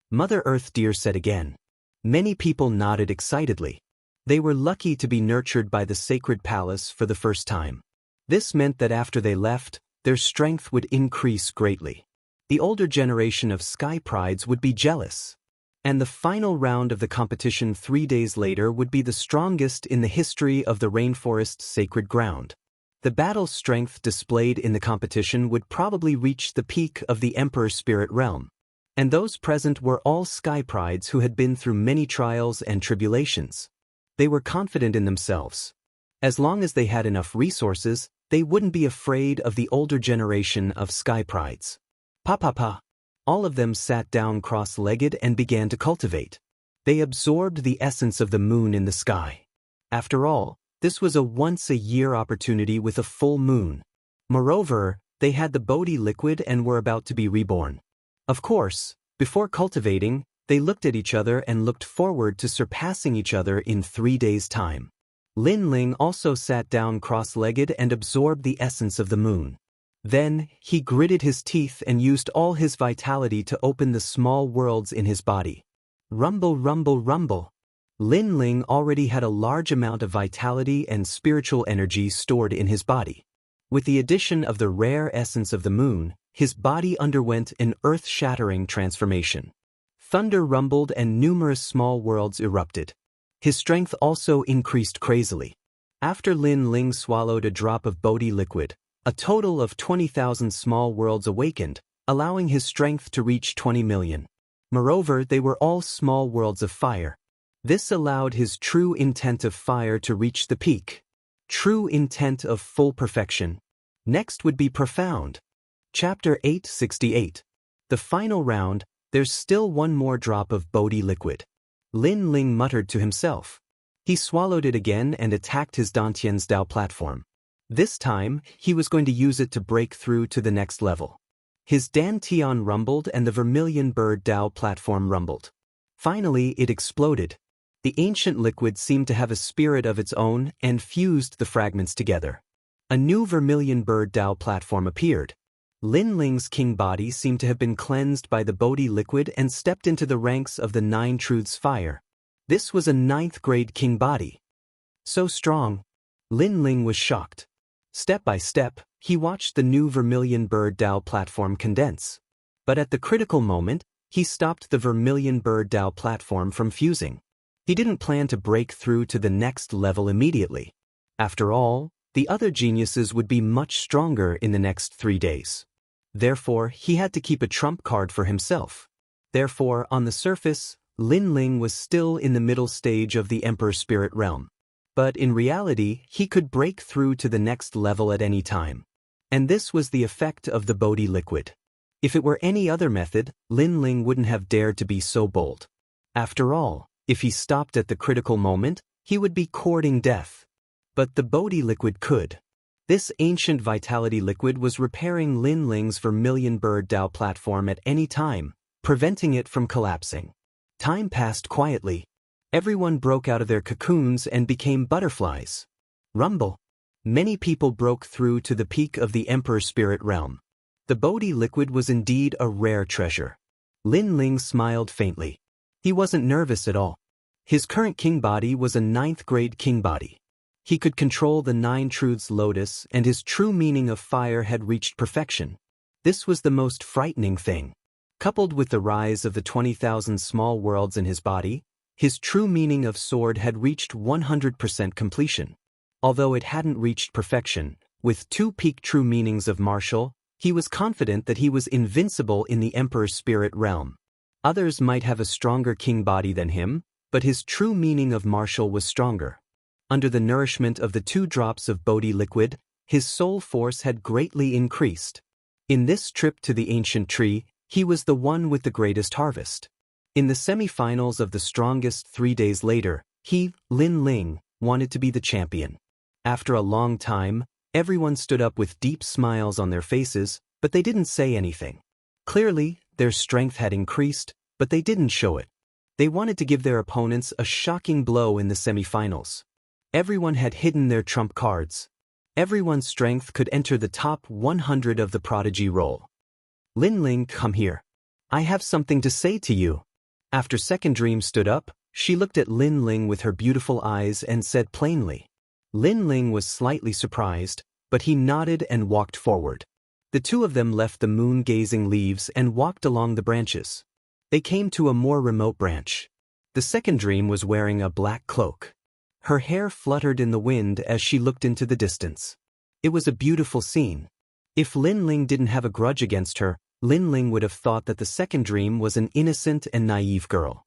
Mother Earth Deer said again. Many people nodded excitedly. They were lucky to be nurtured by the Sacred Palace for the first time. This meant that after they left, their strength would increase greatly. The older generation of sky prides would be jealous. And the final round of the competition 3 days later would be the strongest in the history of the rainforest sacred ground. The battle strength displayed in the competition would probably reach the peak of the Emperor Spirit Realm. And those present were all sky prides who had been through many trials and tribulations. They were confident in themselves. As long as they had enough resources, they wouldn't be afraid of the older generation of sky prides. Pa. All of them sat down cross-legged and began to cultivate. They absorbed the essence of the moon in the sky. After all, this was a once-a-year opportunity with a full moon. Moreover, they had the Bodhi liquid and were about to be reborn. Of course, before cultivating, they looked at each other and looked forward to surpassing each other in 3 days' time. Lin Ling also sat down cross-legged and absorbed the essence of the moon. Then, he gritted his teeth and used all his vitality to open the small worlds in his body. Rumble, rumble, rumble. Lin Ling already had a large amount of vitality and spiritual energy stored in his body. With the addition of the rare essence of the moon, his body underwent an earth-shattering transformation. Thunder rumbled and numerous small worlds erupted. His strength also increased crazily. After Lin Ling swallowed a drop of Bodhi liquid, a total of 20,000 small worlds awakened, allowing his strength to reach 20 million. Moreover, they were all small worlds of fire. This allowed his true intent of fire to reach the peak. True intent of full perfection. Next would be profound. Chapter 868. The final round, there's still one more drop of Bodhi liquid. Lin Ling muttered to himself. He swallowed it again and attacked his Dantian's Dao platform. This time, he was going to use it to break through to the next level. His Dantian rumbled and the Vermilion Bird Dao platform rumbled. Finally, it exploded. The ancient liquid seemed to have a spirit of its own and fused the fragments together. A new Vermilion Bird Dao platform appeared. Lin Ling's king body seemed to have been cleansed by the Bodhi liquid and stepped into the ranks of the 9 Truths fire. This was a 9th grade king body. So strong. Lin Ling was shocked. Step by step, he watched the new Vermilion Bird Dao platform condense. But at the critical moment, he stopped the Vermilion Bird Dao platform from fusing. He didn't plan to break through to the next level immediately. After all, the other geniuses would be much stronger in the next 3 days. Therefore, he had to keep a trump card for himself. Therefore, on the surface, Lin Ling was still in the middle stage of the Emperor Spirit Realm. But in reality, he could break through to the next level at any time. And this was the effect of the Bodhi liquid. If it were any other method, Lin Ling wouldn't have dared to be so bold. After all, if he stopped at the critical moment, he would be courting death. But the Bodhi liquid could. This ancient vitality liquid was repairing Lin Ling's Vermilion Bird Dao platform at any time, preventing it from collapsing. Time passed quietly. Everyone broke out of their cocoons and became butterflies. Rumble. Many people broke through to the peak of the Emperor Spirit Realm. The Bodhi liquid was indeed a rare treasure. Lin Ling smiled faintly. He wasn't nervous at all. His current king body was a 9th grade king body. He could control the 9 Truths Lotus and his true meaning of fire had reached perfection. This was the most frightening thing. Coupled with the rise of the 20,000 small worlds in his body, his true meaning of sword had reached 100% completion. Although it hadn't reached perfection, with 2 peak true meanings of martial, he was confident that he was invincible in the Emperor's Spirit Realm. Others might have a stronger king body than him, but his true meaning of martial was stronger. Under the nourishment of the 2 drops of Bodhi liquid, His soul force had greatly increased. In this trip to the ancient tree, he was the one with the greatest harvest. In the semi-finals of the strongest 3 days later, he, Lin Ling, wanted to be the champion. After a long time, everyone stood up with deep smiles on their faces, but they didn't say anything. Clearly, their strength had increased, but they didn't show it. They wanted to give their opponents a shocking blow in the semi-finals. Everyone had hidden their trump cards. Everyone's strength could enter the top 100 of the prodigy roll. Lin Ling, come here. I have something to say to you. After Second Dream stood up, she looked at Lin Ling with her beautiful eyes and said plainly. Lin Ling was slightly surprised, but he nodded and walked forward. The two of them left the moon-gazing leaves and walked along the branches. They came to a more remote branch. The Second Dream was wearing a black cloak. Her hair fluttered in the wind as she looked into the distance. It was a beautiful scene. If Lin Ling didn't have a grudge against her, Lin Ling would have thought that the Second Dream was an innocent and naive girl.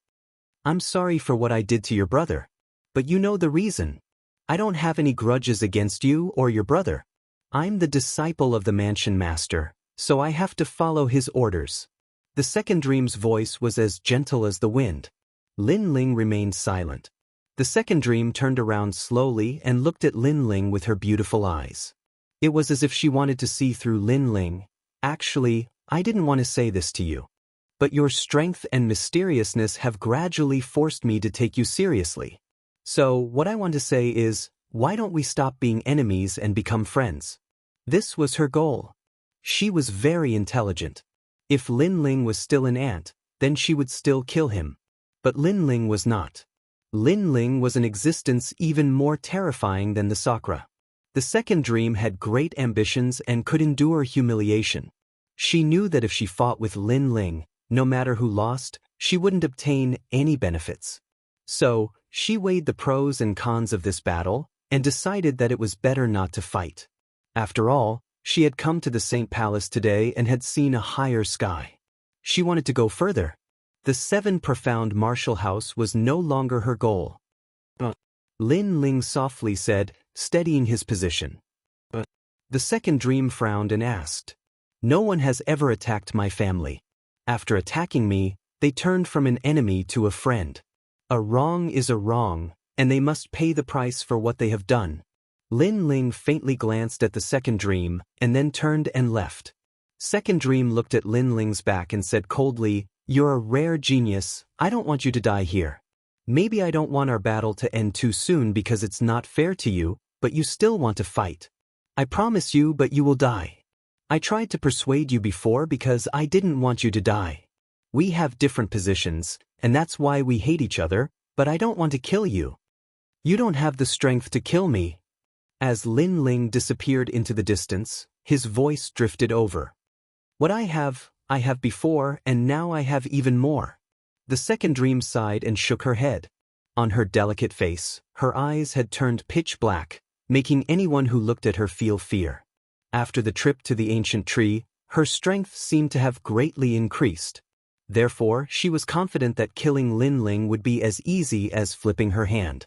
I'm sorry for what I did to your brother. But you know the reason. I don't have any grudges against you or your brother. I'm the disciple of the mansion master, so I have to follow his orders. The Second Dream's voice was as gentle as the wind. Lin Ling remained silent. The Second Dream turned around slowly and looked at Lin Ling with her beautiful eyes. It was as if she wanted to see through Lin Ling. Actually, I didn't want to say this to you. But your strength and mysteriousness have gradually forced me to take you seriously. So, what I want to say is, why don't we stop being enemies and become friends? This was her goal. She was very intelligent. If Lin Ling was still an ant, then she would still kill him. But Lin Ling was not. Lin Ling was an existence even more terrifying than the Sakura. The Second Dream had great ambitions and could endure humiliation. She knew that if she fought with Lin Ling, no matter who lost, she wouldn't obtain any benefits. So, she weighed the pros and cons of this battle and decided that it was better not to fight. After all, she had come to the Saint Palace today and had seen a higher sky. She wanted to go further. The 7 profound martial house was no longer her goal. Lin Ling softly said, steadying his position. The Second Dream frowned and asked, No one has ever attacked my family. After attacking me, they turned from an enemy to a friend. A wrong is a wrong, and they must pay the price for what they have done. Lin Ling faintly glanced at the Second Dream and then turned and left. Second Dream looked at Lin Ling's back and said coldly, You're a rare genius, I don't want you to die here. Maybe I don't want our battle to end too soon because it's not fair to you, but you still want to fight. I promise you, but you will die. I tried to persuade you before because I didn't want you to die. We have different positions, and that's why we hate each other, but I don't want to kill you. You don't have the strength to kill me. As Lin Ling disappeared into the distance, his voice drifted over. What I have before, and now I have even more. The Second Dream sighed and shook her head. On her delicate face, her eyes had turned pitch black, making anyone who looked at her feel fear. After the trip to the ancient tree, her strength seemed to have greatly increased. Therefore, she was confident that killing Lin Ling would be as easy as flipping her hand.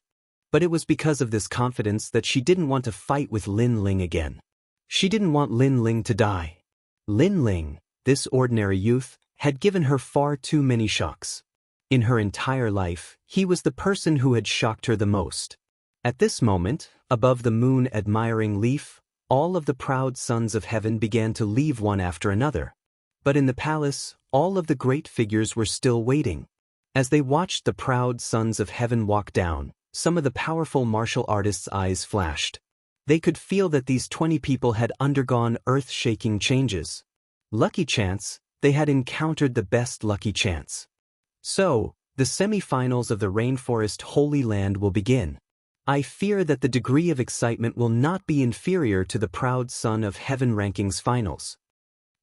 But it was because of this confidence that she didn't want to fight with Lin Ling again. She didn't want Lin Ling to die. Lin Ling, this ordinary youth, had given her far too many shocks. In her entire life, he was the person who had shocked her the most. At this moment, above the moon-admiring leaf, all of the proud sons of heaven began to leave one after another. But in the palace, all of the great figures were still waiting. As they watched the proud sons of heaven walk down, some of the powerful martial artists' eyes flashed. They could feel that these 20 people had undergone earth-shaking changes. Lucky chance, they had encountered the best lucky chance. So, the semi-finals of the Rainforest Holy Land will begin. I fear that the degree of excitement will not be inferior to the Proud Son of Heaven Rankings finals.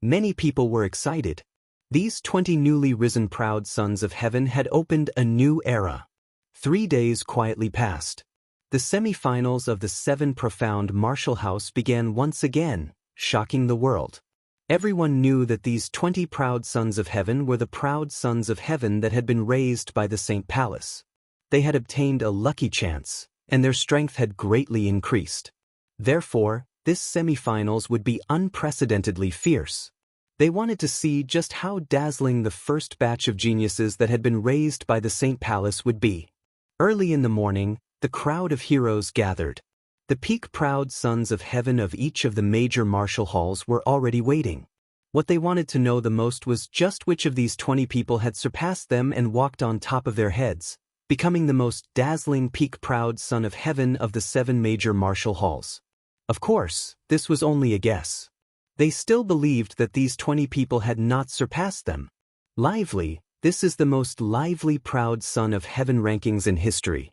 Many people were excited. These 20 newly risen Proud Sons of Heaven had opened a new era. 3 days quietly passed. The semi-finals of the 7 profound martial house began once again, shocking the world. Everyone knew that these 20 proud sons of heaven were the proud sons of heaven that had been raised by the Saint Palace. They had obtained a lucky chance, and their strength had greatly increased. Therefore, This semifinals would be unprecedentedly fierce. They wanted to see just how dazzling the first batch of geniuses that had been raised by the Saint Palace would be. Early in the morning, the crowd of heroes gathered. The peak-proud sons of heaven of each of the major martial halls were already waiting. What they wanted to know the most was just which of these 20 people had surpassed them and walked on top of their heads, becoming the most dazzling peak-proud son of heaven of the 7 major martial halls. Of course, this was only a guess. They still believed that these 20 people had not surpassed them. Lively, this is the most lively proud son of heaven rankings in history.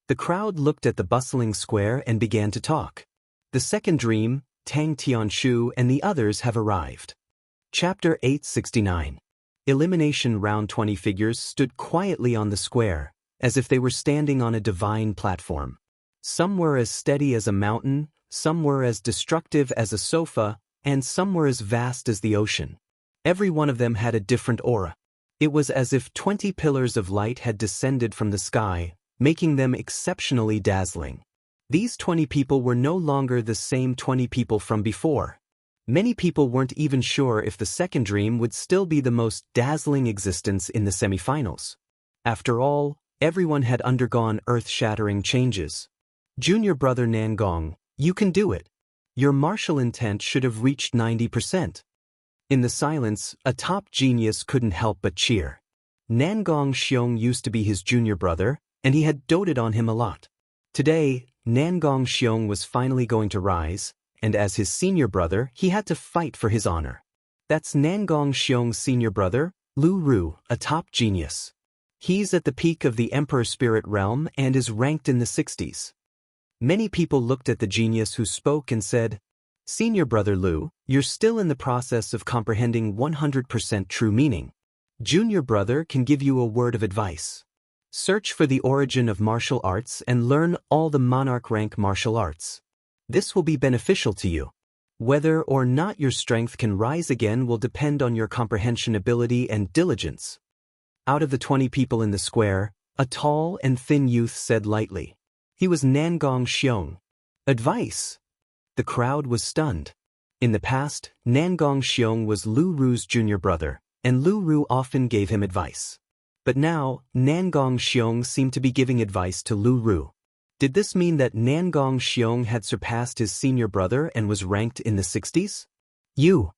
The crowd looked at the bustling square and began to talk. The second dream, Tang Tianshu and the others have arrived. Chapter 869. Elimination Round 20 figures stood quietly on the square, as if they were standing on a divine platform. Some were as steady as a mountain, some were as destructive as a sofa, and some were as vast as the ocean. Every one of them had a different aura. It was as if 20 pillars of light had descended from the sky, making them exceptionally dazzling. These 20 people were no longer the same 20 people from before. Many people weren't even sure if the second dream would still be the most dazzling existence in the semifinals. After all, everyone had undergone earth-shattering changes. Junior brother Nangong, you can do it. Your martial intent should have reached 90%. In the silence, a top genius couldn't help but cheer. Nangong Xiong used to be his junior brother, and he had doted on him a lot. Today, Nangong Xiong was finally going to rise, and as his senior brother, he had to fight for his honor. That's Nangong Xiong's senior brother, Lu Ru, a top genius. He's at the peak of the Emperor Spirit realm and is ranked in the 60s. Many people looked at the genius who spoke and said, "Senior brother Lu, you're still in the process of comprehending 100% true meaning. Junior brother can give you a word of advice. Search for the origin of martial arts and learn all the monarch rank martial arts. This will be beneficial to you. Whether or not your strength can rise again will depend on your comprehension ability and diligence." Out of the 20 people in the square, a tall and thin youth said lightly. He was Nangong Xiong. Advice? The crowd was stunned. In the past, Nangong Xiong was Lu Ru's junior brother, and Lu Ru often gave him advice. But now, Nangong Xiong seemed to be giving advice to Lu Ru. Did this mean that Nangong Xiong had surpassed his senior brother and was ranked in the 60s? Lu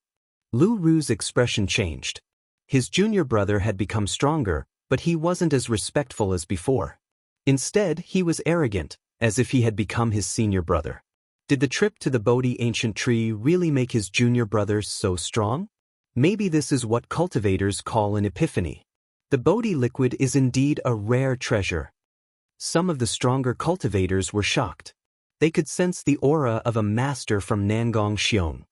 Ru's expression changed. His junior brother had become stronger, but he wasn't as respectful as before. Instead, he was arrogant, as if he had become his senior brother. Did the trip to the Bodhi ancient tree really make his junior brother so strong? Maybe this is what cultivators call an epiphany. The Bodhi liquid is indeed a rare treasure. Some of the stronger cultivators were shocked. They could sense the aura of a master from Nangong Xiong.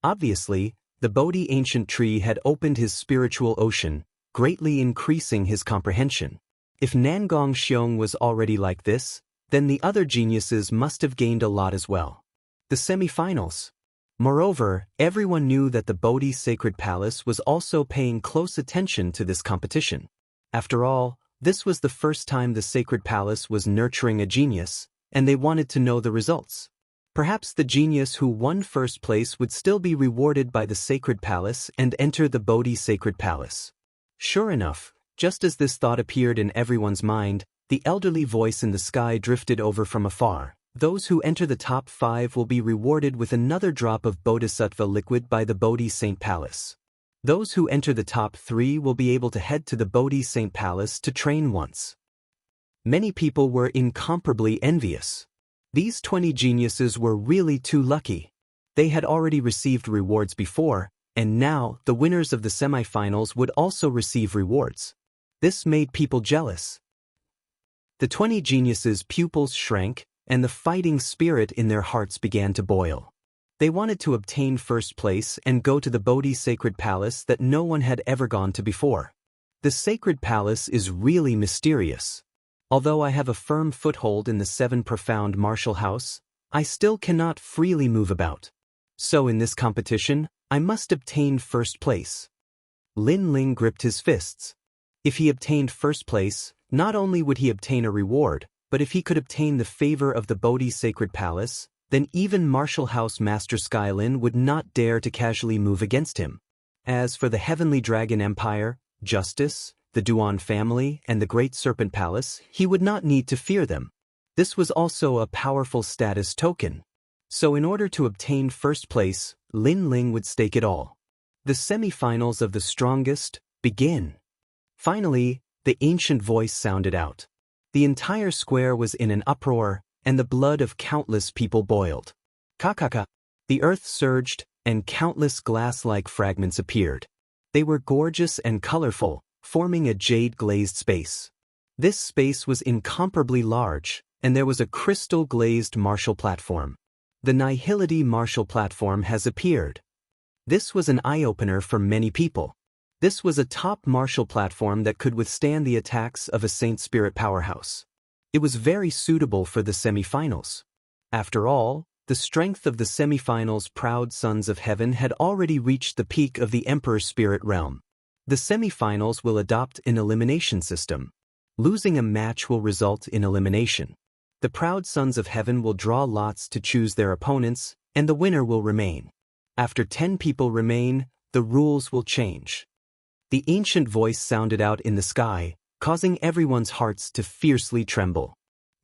Obviously, the Bodhi ancient tree had opened his spiritual ocean, greatly increasing his comprehension. If Nangong Xiong was already like this, then the other geniuses must have gained a lot as well. The semifinals. Moreover, everyone knew that the Bodhi Sacred Palace was also paying close attention to this competition. After all, this was the first time the Sacred Palace was nurturing a genius, and they wanted to know the results. Perhaps the genius who won first place would still be rewarded by the Sacred Palace and enter the Bodhi Sacred Palace. Sure enough, just as this thought appeared in everyone's mind, the elderly voice in the sky drifted over from afar. Those who enter the top 5 will be rewarded with another drop of Bodhisattva liquid by the Bodhi Saint Palace. Those who enter the top 3 will be able to head to the Bodhi Saint Palace to train once. Many people were incomparably envious. These 20 geniuses were really too lucky. They had already received rewards before, and now the winners of the semifinals would also receive rewards. This made people jealous. The 20 geniuses' pupils shrank, and the fighting spirit in their hearts began to boil. They wanted to obtain first place and go to the Bodhi Sacred Palace that no one had ever gone to before. The Sacred Palace is really mysterious. Although I have a firm foothold in the 7 profound martial house, I still cannot freely move about. So in this competition, I must obtain first place. Lin Ling gripped his fists. If he obtained first place, not only would he obtain a reward, but if he could obtain the favor of the Bodhi Sacred Palace, then even Martial House Master Skylin would not dare to casually move against him. As for the Heavenly Dragon Empire, Justice, the Duan family, and the Great Serpent Palace, he would not need to fear them. This was also a powerful status token. So in order to obtain first place, Lin Ling would stake it all. The semi-finals of the strongest begin. Finally, the ancient voice sounded out. The entire square was in an uproar, and the blood of countless people boiled. Kakaka. The earth surged, and countless glass-like fragments appeared. They were gorgeous and colorful, forming a jade-glazed space. This space was incomparably large, and there was a crystal-glazed martial platform. The Nihility martial platform has appeared. This was an eye-opener for many people. This was a top martial platform that could withstand the attacks of a Saint Spirit powerhouse. It was very suitable for the semi-finals. After all, the strength of the semi-finals' proud sons of heaven had already reached the peak of the Emperor Spirit realm. The semi-finals will adopt an elimination system. Losing a match will result in elimination. The proud sons of heaven will draw lots to choose their opponents, and the winner will remain. After 10 people remain, the rules will change. The ancient voice sounded out in the sky, causing everyone's hearts to fiercely tremble.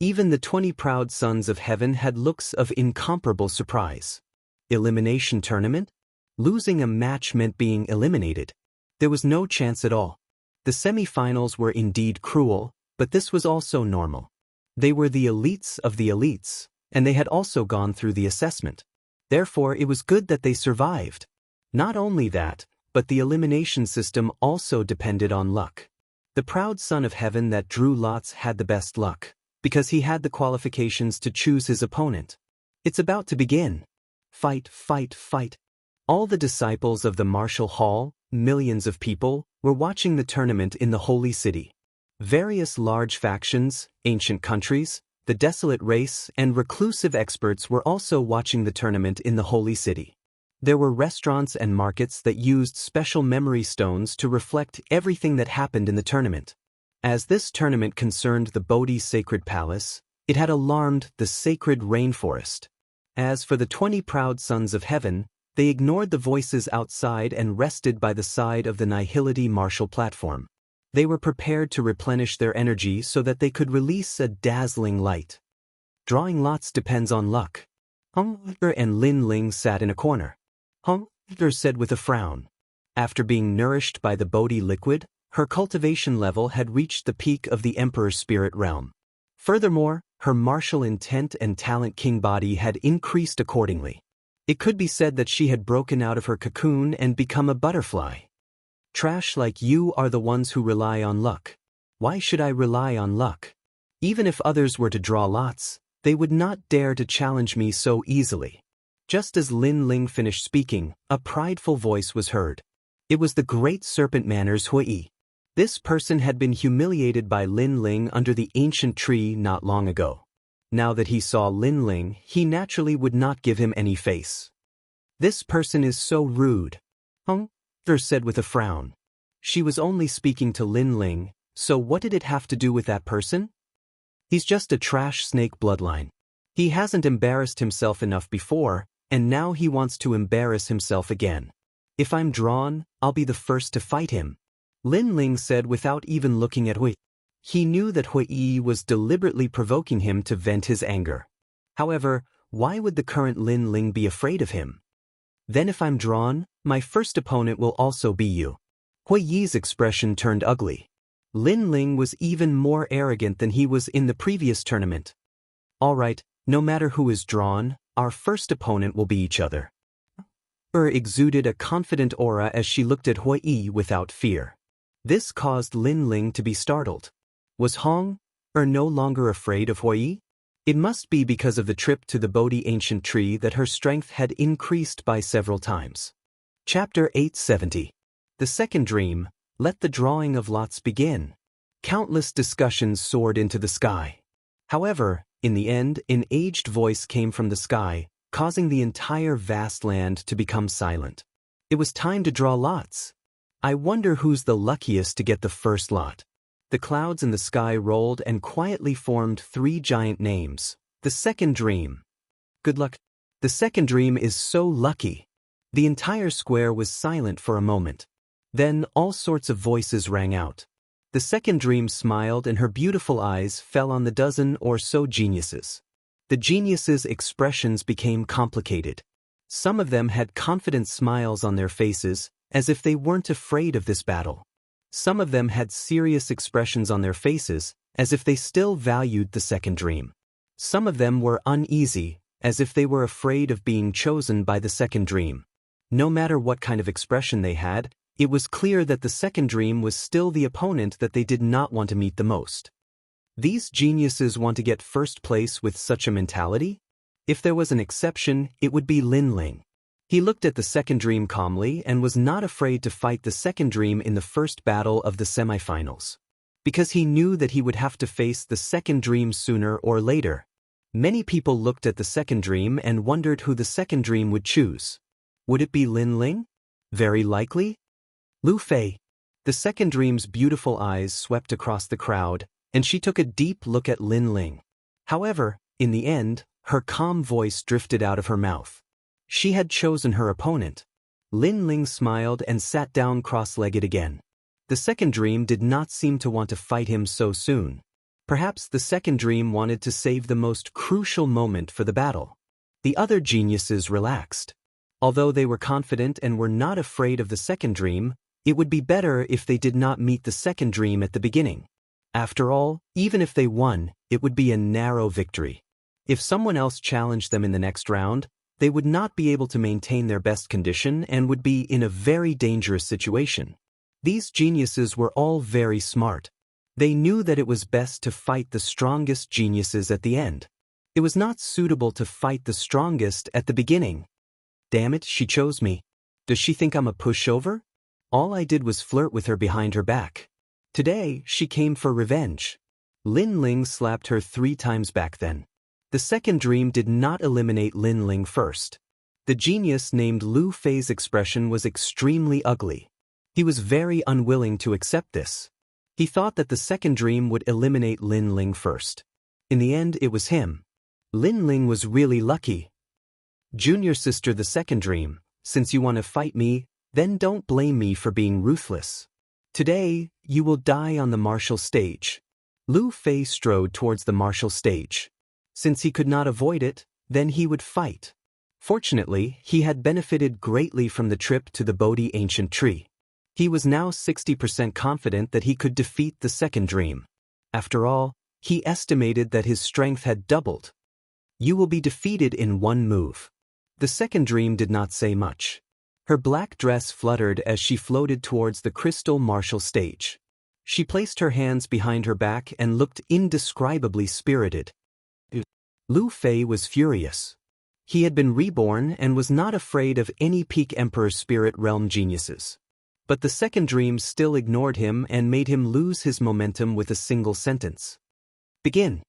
Even the 20 proud sons of heaven had looks of incomparable surprise. Elimination tournament? Losing a match meant being eliminated. There was no chance at all. The semi-finals were indeed cruel, but this was also normal. They were the elites of the elites, and they had also gone through the assessment. Therefore, it was good that they survived. Not only that, but the elimination system also depended on luck. The proud son of heaven that drew lots had the best luck, because he had the qualifications to choose his opponent. It's about to begin. Fight, fight, fight. All the disciples of the martial hall, millions of people, were watching the tournament in the holy city. Various large factions, ancient countries, the desolate race, and reclusive experts were also watching the tournament in the holy city. There were restaurants and markets that used special memory stones to reflect everything that happened in the tournament. As this tournament concerned the Bodhi sacred palace, it had alarmed the sacred rainforest. As for the 20 proud sons of heaven, they ignored the voices outside and rested by the side of the Nihility martial platform. They were prepared to replenish their energy so that they could release a dazzling light. Drawing lots depends on luck. Hunger and Lin Ling sat in a corner. Hunger said with a frown. After being nourished by the Bodhi liquid, her cultivation level had reached the peak of the Emperor's spirit realm. Furthermore, her martial intent and talent king body had increased accordingly. It could be said that she had broken out of her cocoon and become a butterfly. Trash like you are the ones who rely on luck. Why should I rely on luck? Even if others were to draw lots, they would not dare to challenge me so easily. Just as Lin Ling finished speaking, a prideful voice was heard. It was the Great Serpent Manners Hui. This person had been humiliated by Lin Ling under the ancient tree not long ago. Now that he saw Lin Ling, he naturally would not give him any face. This person is so rude. Hunger said with a frown. She was only speaking to Lin Ling, so what did it have to do with that person? He's just a trash snake bloodline. He hasn't embarrassed himself enough before, and now he wants to embarrass himself again. If I'm drawn, I'll be the first to fight him. Lin Ling said without even looking at Hui. He knew that Hui was deliberately provoking him to vent his anger. However, why would the current Lin Ling be afraid of him? Then if I'm drawn, my first opponent will also be you. Hui's expression turned ugly. Lin Ling was even more arrogant than he was in the previous tournament. All right, no matter who is drawn, our first opponent will be each other. Exuded a confident aura as she looked at Hui without fear. This caused Lin Ling to be startled. Was no longer afraid of Hui? It must be because of the trip to the Bodhi ancient tree that her strength had increased by several times. Chapter 870. The second dream, let the drawing of lots begin. Countless discussions soared into the sky. However, in the end, an aged voice came from the sky, causing the entire vast land to become silent. It was time to draw lots. I wonder who's the luckiest to get the first lot. The clouds in the sky rolled and quietly formed 3 giant names. The second dream. Good luck. The second dream is so lucky. The entire square was silent for a moment. Then all sorts of voices rang out. The second dream smiled and her beautiful eyes fell on the dozen or so geniuses. The geniuses' expressions became complicated. Some of them had confident smiles on their faces, as if they weren't afraid of this battle. Some of them had serious expressions on their faces, as if they still valued the second dream. Some of them were uneasy, as if they were afraid of being chosen by the second dream. No matter what kind of expression they had, it was clear that the second dream was still the opponent that they did not want to meet the most. These geniuses want to get first place with such a mentality? If there was an exception, it would be Lin Ling. He looked at the second dream calmly and was not afraid to fight the second dream in the first battle of the semifinals. Because he knew that he would have to face the second dream sooner or later. Many people looked at the second dream and wondered who the second dream would choose. Would it be Lin Ling? Very likely. Lu Fei. The second dream's beautiful eyes swept across the crowd, and she took a deep look at Lin Ling. However, in the end, her calm voice drifted out of her mouth. She had chosen her opponent. Lin Ling smiled and sat down cross-legged again. The second dream did not seem to want to fight him so soon. Perhaps the second dream wanted to save the most crucial moment for the battle. The other geniuses relaxed. Although they were confident and were not afraid of the second dream, it would be better if they did not meet the second dream at the beginning. After all, even if they won, it would be a narrow victory. If someone else challenged them in the next round, they would not be able to maintain their best condition and would be in a very dangerous situation. These geniuses were all very smart. They knew that it was best to fight the strongest geniuses at the end. It was not suitable to fight the strongest at the beginning. Damn it, she chose me. Does she think I'm a pushover? All I did was flirt with her behind her back. Today, she came for revenge. Lin Ling slapped her 3 times back then. The second dream did not eliminate Lin Ling first. The genius named Lu Fei's expression was extremely ugly. He was very unwilling to accept this. He thought that the second dream would eliminate Lin Ling first. In the end, it was him. Lin Ling was really lucky. Junior sister, the second dream, since you want to fight me, then don't blame me for being ruthless. Today, you will die on the martial stage. Lu Fei strode towards the martial stage. Since he could not avoid it, then he would fight. Fortunately, he had benefited greatly from the trip to the Bodhi ancient tree. He was now 60% confident that he could defeat the second dream. After all, he estimated that his strength had doubled. You will be defeated in 1 move. The second dream did not say much. Her black dress fluttered as she floated towards the crystal martial stage. She placed her hands behind her back and looked indescribably spirited. Lu Fei was furious. He had been reborn and was not afraid of any peak Emperor Spirit Realm geniuses. But the second dream still ignored him and made him lose his momentum with a single sentence. Begin.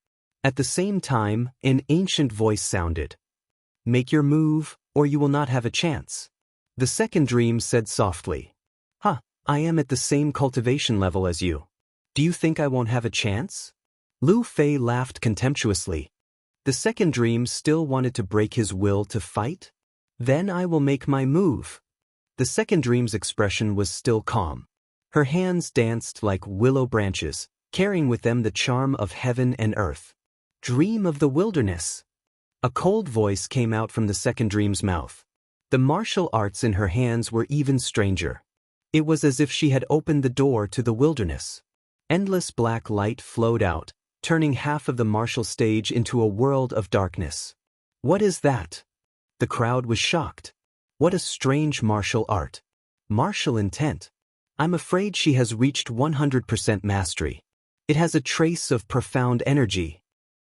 At the same time, an ancient voice sounded. Make your move, or you will not have a chance. The second dream said softly. I am at the same cultivation level as you. Do you think I won't have a chance? Lu Fei laughed contemptuously. The second dream still wanted to break his will to fight? Then I will make my move. The second dream's expression was still calm. Her hands danced like willow branches, carrying with them the charm of heaven and earth. Dream of the wilderness. A cold voice came out from the second dream's mouth. The martial arts in her hands were even stranger. It was as if she had opened the door to the wilderness. Endless black light flowed out, turning half of the martial stage into a world of darkness. What is that? The crowd was shocked. What a strange martial art. Martial intent. I'm afraid she has reached 100% mastery. It has a trace of profound energy.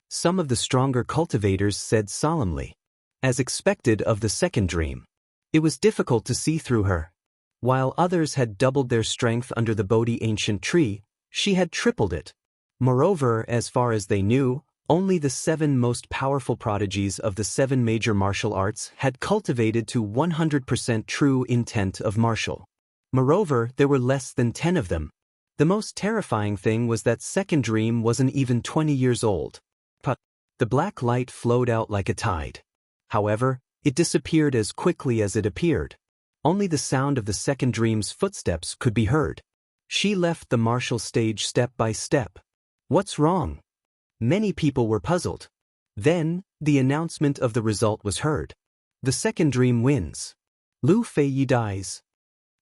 Some of the stronger cultivators said solemnly. As expected of the second dream. It was difficult to see through her. While others had doubled their strength under the Bodhi ancient tree, she had tripled it. Moreover, as far as they knew, only the 7 most powerful prodigies of the 7 major martial arts had cultivated to 100% true intent of martial. Moreover, there were less than 10 of them. The most terrifying thing was that second dream wasn't even 20 years old. The black light flowed out like a tide. However, it disappeared as quickly as it appeared. Only the sound of the second dream's footsteps could be heard. She left the martial stage step by step. What's wrong? Many people were puzzled. Then, the announcement of the result was heard. The second dream wins. Lu Feiyi dies.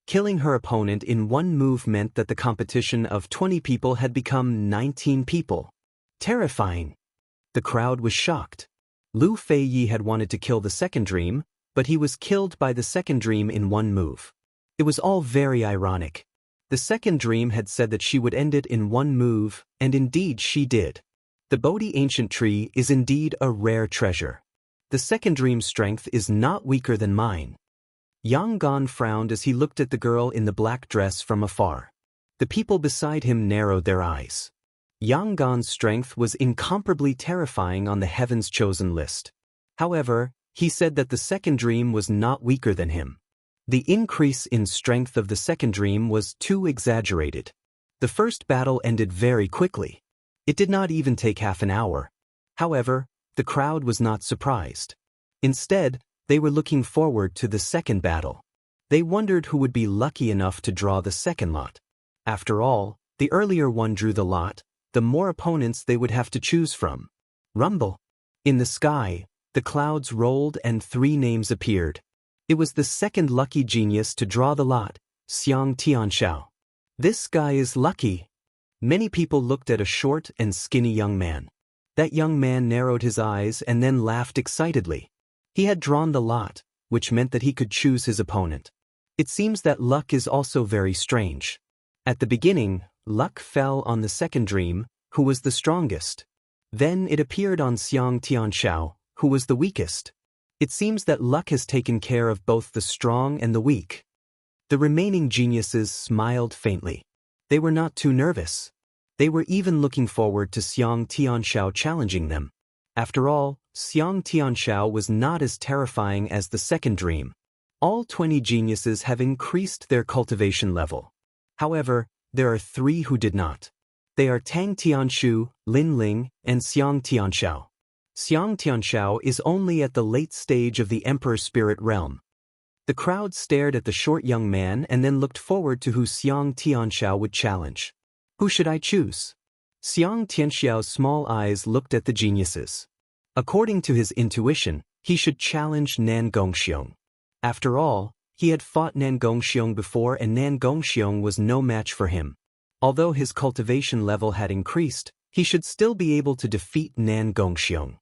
Killing her opponent in one move meant that the competition of 20 people had become 19 people. Terrifying. The crowd was shocked. Lu Feiyi had wanted to kill the second dream, but he was killed by the second dream in one move. It was all very ironic. The second dream had said that she would end it in one move, and indeed she did. The Bodhi ancient tree is indeed a rare treasure. The second dream's strength is not weaker than mine. Yang Gan frowned as he looked at the girl in the black dress from afar. The people beside him narrowed their eyes. Yang Gan's strength was incomparably terrifying on the Heaven's Chosen list. However, he said that the second dream was not weaker than him. The increase in strength of the second dream was too exaggerated. The first battle ended very quickly. It did not even take half an hour. However, the crowd was not surprised. Instead, they were looking forward to the second battle. They wondered who would be lucky enough to draw the second lot. After all, the earlier one drew the lot, the more opponents they would have to choose from. Rumble. In the sky, the clouds rolled and 3 names appeared. It was the second lucky genius to draw the lot, Xiang Tianxiao. This guy is lucky. Many people looked at a short and skinny young man. That young man narrowed his eyes and then laughed excitedly. He had drawn the lot, which meant that he could choose his opponent. It seems that luck is also very strange. At the beginning, luck fell on the second dream, who was the strongest. Then it appeared on Xiang Tianxiao, who was the weakest. It seems that luck has taken care of both the strong and the weak. The remaining geniuses smiled faintly. They were not too nervous. They were even looking forward to Xiang Tianxiao challenging them. After all, Xiang Tianxiao was not as terrifying as the second dream. All 20 geniuses have increased their cultivation level. However, there are 3 who did not. They are Tang Tianshu, Lin Ling, and Xiang Tianxiao. Xiang Tianxiao is only at the late stage of the Emperor Spirit Realm. The crowd stared at the short young man and then looked forward to who Xiang Tianxiao would challenge. Who should I choose? Xiang Tianxiao's small eyes looked at the geniuses. According to his intuition, he should challenge Nan Gongxiong. After all, he had fought Nan Gongxiong before and Nan Gongxiong was no match for him. Although his cultivation level had increased, he should still be able to defeat Nan Gongxiong.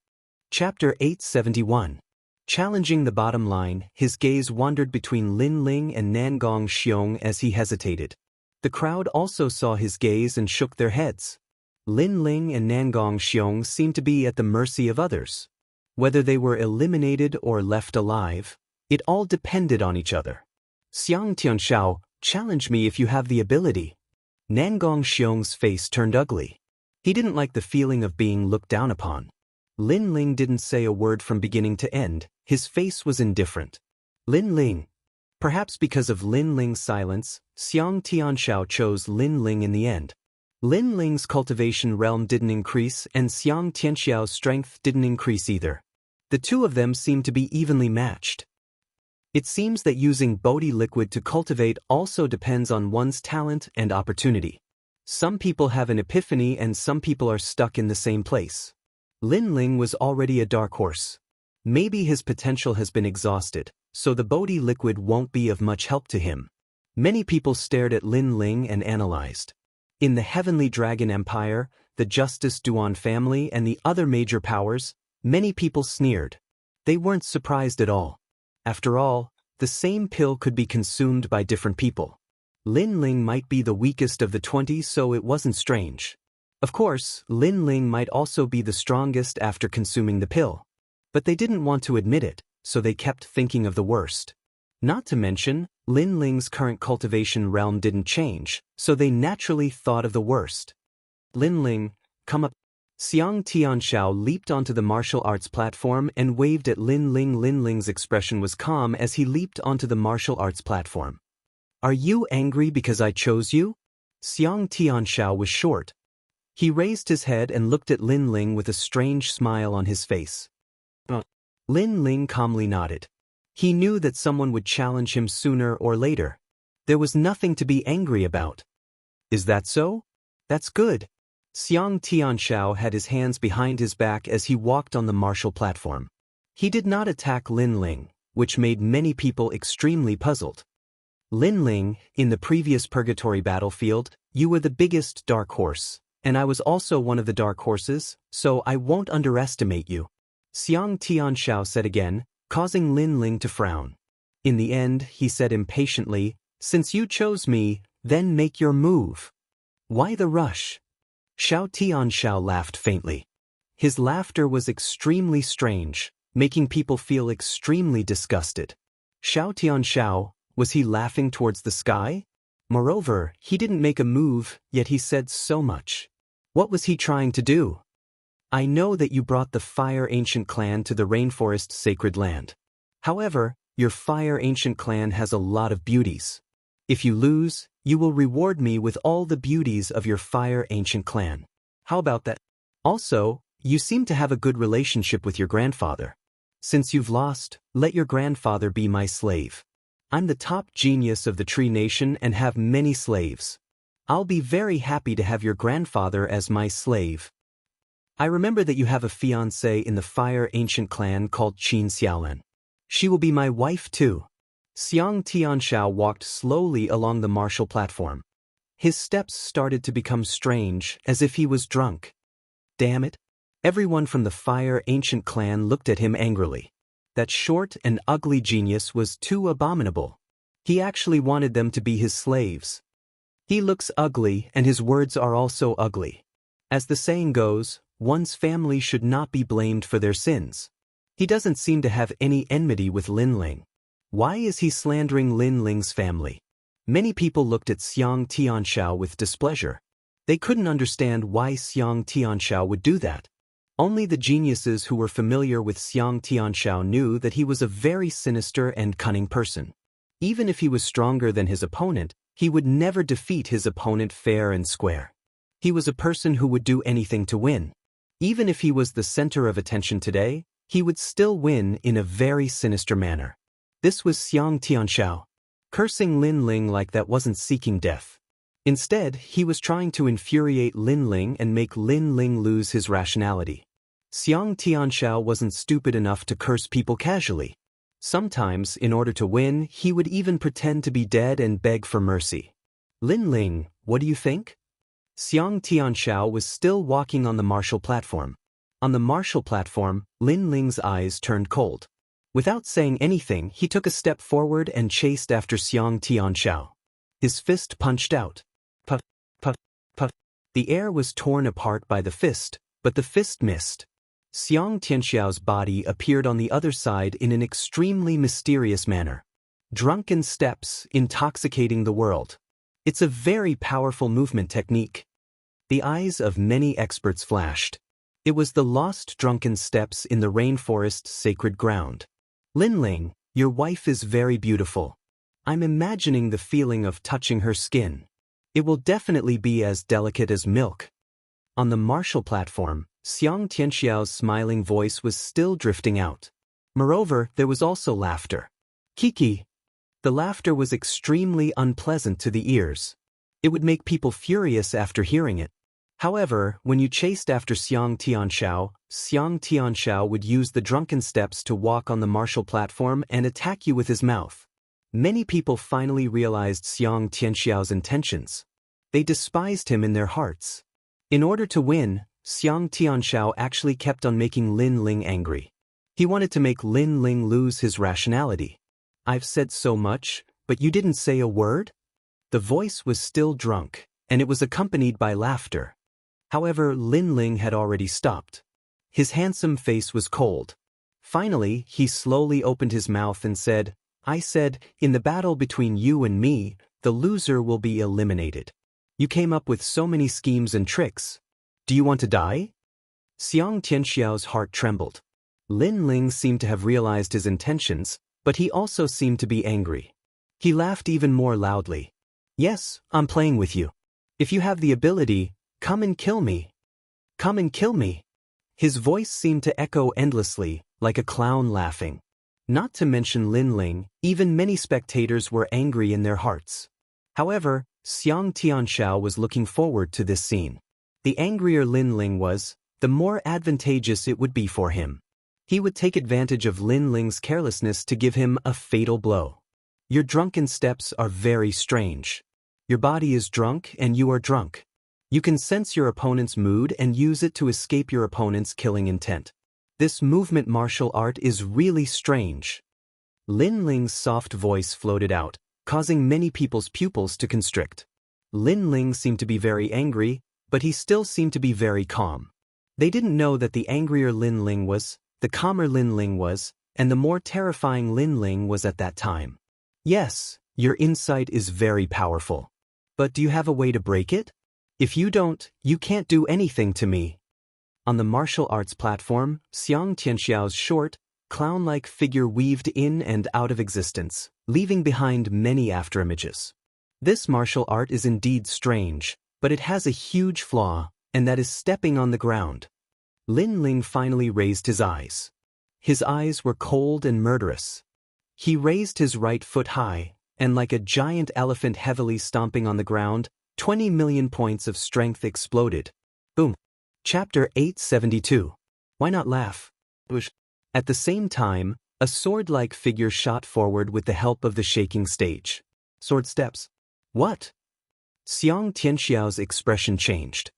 Chapter 871. Challenging the bottom line, his gaze wandered between Lin Ling and Nan Gongxiong as he hesitated. The crowd also saw his gaze and shook their heads. Lin Ling and Nan Gongxiong seemed to be at the mercy of others. Whether they were eliminated or left alive, it all depended on each other. Xiang Tianxiao, challenge me if you have the ability. Nan Gongxiong's face turned ugly. He didn't like the feeling of being looked down upon. Lin Ling didn't say a word from beginning to end, his face was indifferent. Lin Ling. Perhaps because of Lin Ling's silence, Xiang Tianxiao chose Lin Ling in the end. Lin Ling's cultivation realm didn't increase and Xiang Tianxiao's strength didn't increase either. The two of them seemed to be evenly matched. It seems that using Bodhi liquid to cultivate also depends on one's talent and opportunity. Some people have an epiphany and some people are stuck in the same place. Lin Ling was already a dark horse. Maybe his potential has been exhausted, so the Bodhi liquid won't be of much help to him. Many people stared at Lin Ling and analyzed. In the Heavenly Dragon Empire, the Justice Duan family and the other major powers, many people sneered. They weren't surprised at all. After all, the same pill could be consumed by different people. Lin Ling might be the weakest of the 20, so it wasn't strange. Of course, Lin Ling might also be the strongest after consuming the pill. But they didn't want to admit it, so they kept thinking of the worst. Not to mention, Lin Ling's current cultivation realm didn't change, so they naturally thought of the worst. Lin Ling, come up. Xiang Tianxiao leaped onto the martial arts platform and waved at Lin Ling. Lin Ling's expression was calm as he leaped onto the martial arts platform. Are you angry because I chose you? Xiang Tianxiao was short. He raised his head and looked at Lin Ling with a strange smile on his face. Lin Ling calmly nodded. He knew that someone would challenge him sooner or later. There was nothing to be angry about. Is that so? That's good. Xiang Tianxiao had his hands behind his back as he walked on the martial platform. He did not attack Lin Ling, which made many people extremely puzzled. Lin Ling, in the previous purgatory battlefield, you were the biggest dark horse, and I was also one of the dark horses, so I won't underestimate you. Xiang Tianxiao said again, causing Lin Ling to frown. In the end, he said impatiently, since you chose me, then make your move. Why the rush? Xiao Tianxiao laughed faintly. His laughter was extremely strange, making people feel extremely disgusted. Xiao Tianxiao, was he laughing towards the sky? Moreover, he didn't make a move, yet he said so much. What was he trying to do? I know that you brought the Fire Ancient Clan to the Rainforest Sacred Land. However, your Fire Ancient Clan has a lot of beauties. If you lose, you will reward me with all the beauties of your Fire Ancient Clan. How about that? Also, you seem to have a good relationship with your grandfather. Since you've lost, let your grandfather be my slave. I'm the top genius of the Tree Nation and have many slaves. I'll be very happy to have your grandfather as my slave. I remember that you have a fiancée in the Fire Ancient Clan called Qin Xiaolan. She will be my wife too. Xiang Tianxiao walked slowly along the martial platform. His steps started to become strange, as if he was drunk. Damn it. Everyone from the Fire Ancient Clan looked at him angrily. That short and ugly genius was too abominable. He actually wanted them to be his slaves. He looks ugly and his words are also ugly. As the saying goes, one's family should not be blamed for their sins. He doesn't seem to have any enmity with Lin Ling. Why is he slandering Lin Ling's family? Many people looked at Xiang Tianxiao with displeasure. They couldn't understand why Xiang Tianxiao would do that. Only the geniuses who were familiar with Xiang Tianxiao knew that he was a very sinister and cunning person. Even if he was stronger than his opponent, he would never defeat his opponent fair and square. He was a person who would do anything to win. Even if he was the center of attention today, he would still win in a very sinister manner. This was Xiang Tianxiao. Cursing Lin Ling like that wasn't seeking death. Instead, he was trying to infuriate Lin Ling and make Lin Ling lose his rationality. Xiang Tianxiao wasn't stupid enough to curse people casually. Sometimes, in order to win, he would even pretend to be dead and beg for mercy. Lin Ling, what do you think? Xiang Tianxiao was still walking on the martial platform. On the martial platform, Lin Ling's eyes turned cold. Without saying anything, he took a step forward and chased after Xiang Tianxiao. His fist punched out. Puff, puff, puff. The air was torn apart by the fist, but the fist missed. Xiang Tianxiao's body appeared on the other side in an extremely mysterious manner. Drunken steps, intoxicating the world. It's a very powerful movement technique. The eyes of many experts flashed. It was the lost drunken steps in the rainforest's sacred ground. Lin Ling, your wife is very beautiful. I'm imagining the feeling of touching her skin. It will definitely be as delicate as milk. On the martial platform, Xiang Tianxiao's smiling voice was still drifting out. Moreover, there was also laughter. Kiki. The laughter was extremely unpleasant to the ears. It would make people furious after hearing it. However, when you chased after Xiang Tianxiao would use the drunken steps to walk on the martial platform and attack you with his mouth. Many people finally realized Xiang Tianxiao's intentions. They despised him in their hearts. In order to win, Xiang Tianxiao actually kept on making Lin Ling angry. He wanted to make Lin Ling lose his rationality. I've said so much, but you didn't say a word? The voice was still drunk, and it was accompanied by laughter. However, Lin Ling had already stopped. His handsome face was cold. Finally, he slowly opened his mouth and said, I said, in the battle between you and me, the loser will be eliminated. You came up with so many schemes and tricks. Do you want to die? Xiang Tianxiao's heart trembled. Lin Ling seemed to have realized his intentions, but he also seemed to be angry. He laughed even more loudly. Yes, I'm playing with you. If you have the ability, come and kill me. Come and kill me. His voice seemed to echo endlessly, like a clown laughing. Not to mention Lin Ling, even many spectators were angry in their hearts. However, Xiang Tianxiao was looking forward to this scene. The angrier Lin Ling was, the more advantageous it would be for him. He would take advantage of Lin Ling's carelessness to give him a fatal blow. Your drunken steps are very strange. Your body is drunk and you are drunk. You can sense your opponent's mood and use it to escape your opponent's killing intent. This movement martial art is really strange. Lin Ling's soft voice floated out, causing many people's pupils to constrict. Lin Ling seemed to be very angry, but he still seemed to be very calm. They didn't know that the angrier Lin Ling was, the calmer Lin Ling was, and the more terrifying Lin Ling was at that time. Yes, your insight is very powerful. But do you have a way to break it? If you don't, you can't do anything to me. On the martial arts platform, Xiang Tianxiao's short, clown-like figure weaved in and out of existence, leaving behind many afterimages. This martial art is indeed strange, but it has a huge flaw, and that is stepping on the ground. Lin Ling finally raised his eyes. His eyes were cold and murderous. He raised his right foot high, and like a giant elephant heavily stomping on the ground, 20 million points of strength exploded. Boom. Chapter 872. Why not laugh? At the same time, a sword-like figure shot forward with the help of the shaking stage. Sword steps. What? Xiang Tianxiao's expression changed.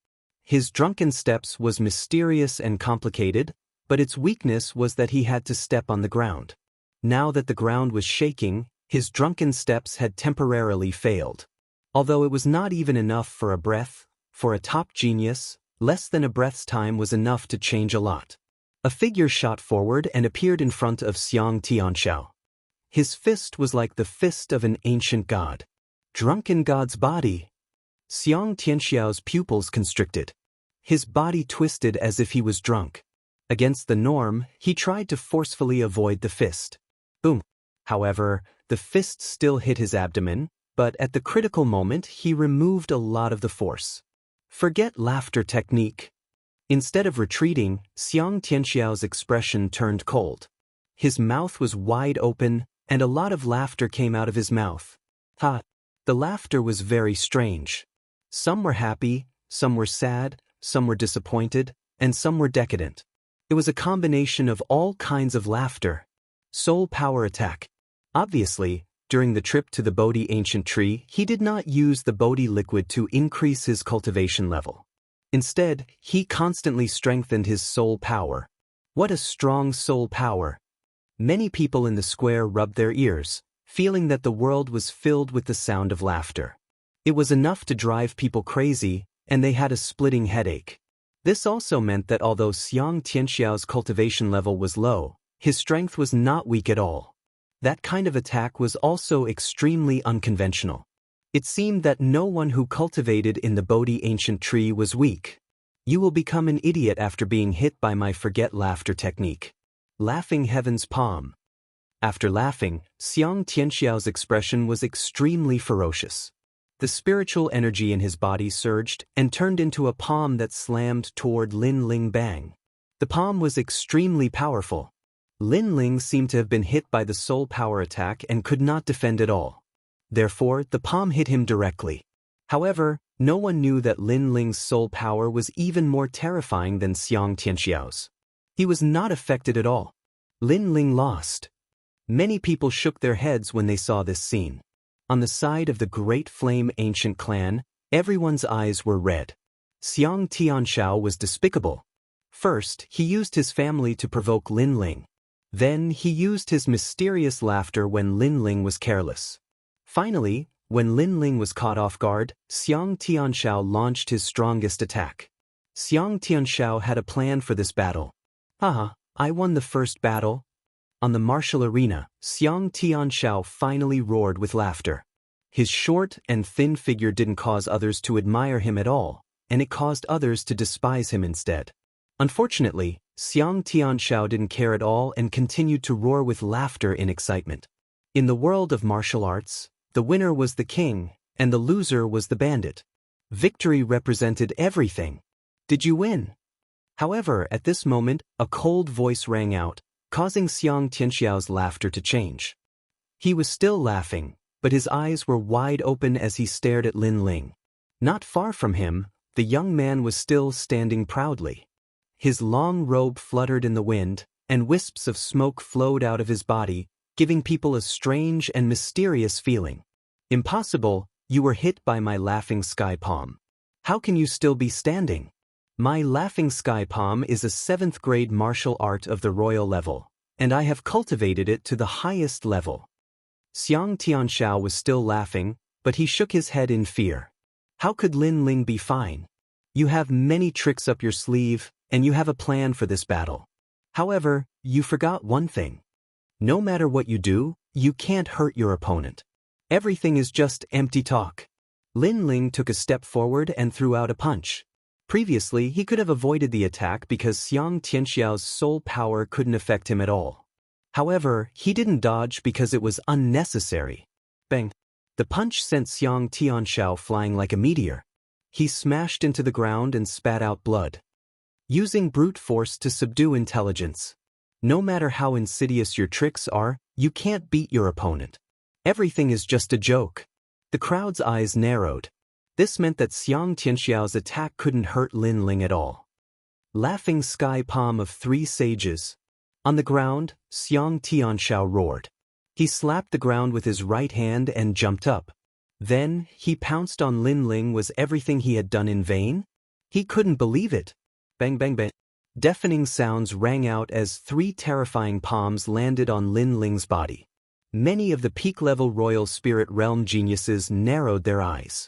His drunken steps was mysterious and complicated, but its weakness was that he had to step on the ground. Now that the ground was shaking, his drunken steps had temporarily failed. Although it was not even enough for a breath, for a top genius, less than a breath's time was enough to change a lot. A figure shot forward and appeared in front of Xiang Tianxiao. His fist was like the fist of an ancient god. Drunken god's body. Xiang Tianxiao's pupils constricted. His body twisted as if he was drunk. Against the norm, he tried to forcefully avoid the fist. Boom. However, the fist still hit his abdomen, but at the critical moment he removed a lot of the force. Forget laughter technique. Instead of retreating, Xiang Tianxiao's expression turned cold. His mouth was wide open, and a lot of laughter came out of his mouth. Ha! The laughter was very strange. Some were happy, some were sad, some were disappointed, and some were decadent. It was a combination of all kinds of laughter. Soul power attack. Obviously, during the trip to the Bodhi ancient tree, he did not use the Bodhi liquid to increase his cultivation level. Instead, he constantly strengthened his soul power. What a strong soul power! Many people in the square rubbed their ears, feeling that the world was filled with the sound of laughter. It was enough to drive people crazy, and they had a splitting headache. This also meant that although Xiang Tianxiao's cultivation level was low, his strength was not weak at all. That kind of attack was also extremely unconventional. It seemed that no one who cultivated in the Bodhi ancient tree was weak. You will become an idiot after being hit by my forget laughter technique. Laughing heaven's palm. After laughing, Xiang Tianxiao's expression was extremely ferocious. The spiritual energy in his body surged and turned into a palm that slammed toward Lin Ling bang. The palm was extremely powerful. Lin Ling seemed to have been hit by the soul power attack and could not defend at all. Therefore, the palm hit him directly. However, no one knew that Lin Ling's soul power was even more terrifying than Xiang Tianxiao's. He was not affected at all. Lin Ling lost. Many people shook their heads when they saw this scene. On the side of the Great Flame Ancient Clan, everyone's eyes were red. Xiang Tianxiao was despicable. First, he used his family to provoke Lin Ling. Then, he used his mysterious laughter when Lin Ling was careless. Finally, when Lin Ling was caught off guard, Xiang Tianxiao launched his strongest attack. Xiang Tianxiao had a plan for this battle. Haha, I won the first battle. On the martial arena, Xiang Tianxiao finally roared with laughter. His short and thin figure didn't cause others to admire him at all, and it caused others to despise him instead. Unfortunately, Xiang Tianxiao didn't care at all and continued to roar with laughter in excitement. In the world of martial arts, the winner was the king, and the loser was the bandit. Victory represented everything. Did you win? However, at this moment, a cold voice rang out, causing Xiang Tianxiao's laughter to change. He was still laughing, but his eyes were wide open as he stared at Lin Ling. Not far from him, the young man was still standing proudly. His long robe fluttered in the wind, and wisps of smoke flowed out of his body, giving people a strange and mysterious feeling. Impossible, you were hit by my laughing sky palm. How can you still be standing? My laughing sky palm is a 7th grade martial art of the royal level, and I have cultivated it to the highest level. Xiang Tianxiao was still laughing, but he shook his head in fear. How could Lin Ling be fine? You have many tricks up your sleeve, and you have a plan for this battle. However, you forgot one thing. No matter what you do, you can't hurt your opponent. Everything is just empty talk. Lin Ling took a step forward and threw out a punch. Previously, he could have avoided the attack because Xiang Tianxiao's soul power couldn't affect him at all. However, he didn't dodge because it was unnecessary. Bang! The punch sent Xiang Tianxiao flying like a meteor. He smashed into the ground and spat out blood. Using brute force to subdue intelligence. No matter how insidious your tricks are, you can't beat your opponent. Everything is just a joke. The crowd's eyes narrowed. This meant that Xiang Tianxiao's attack couldn't hurt Lin Ling at all. Laughing sky palm of 3 sages. On the ground, Xiang Tianxiao roared. He slapped the ground with his right hand and jumped up. Then, he pounced on Lin Ling. Was everything he had done in vain? He couldn't believe it. Bang bang bang. Deafening sounds rang out as 3 terrifying palms landed on Lin Ling's body. Many of the peak-level royal spirit realm geniuses narrowed their eyes.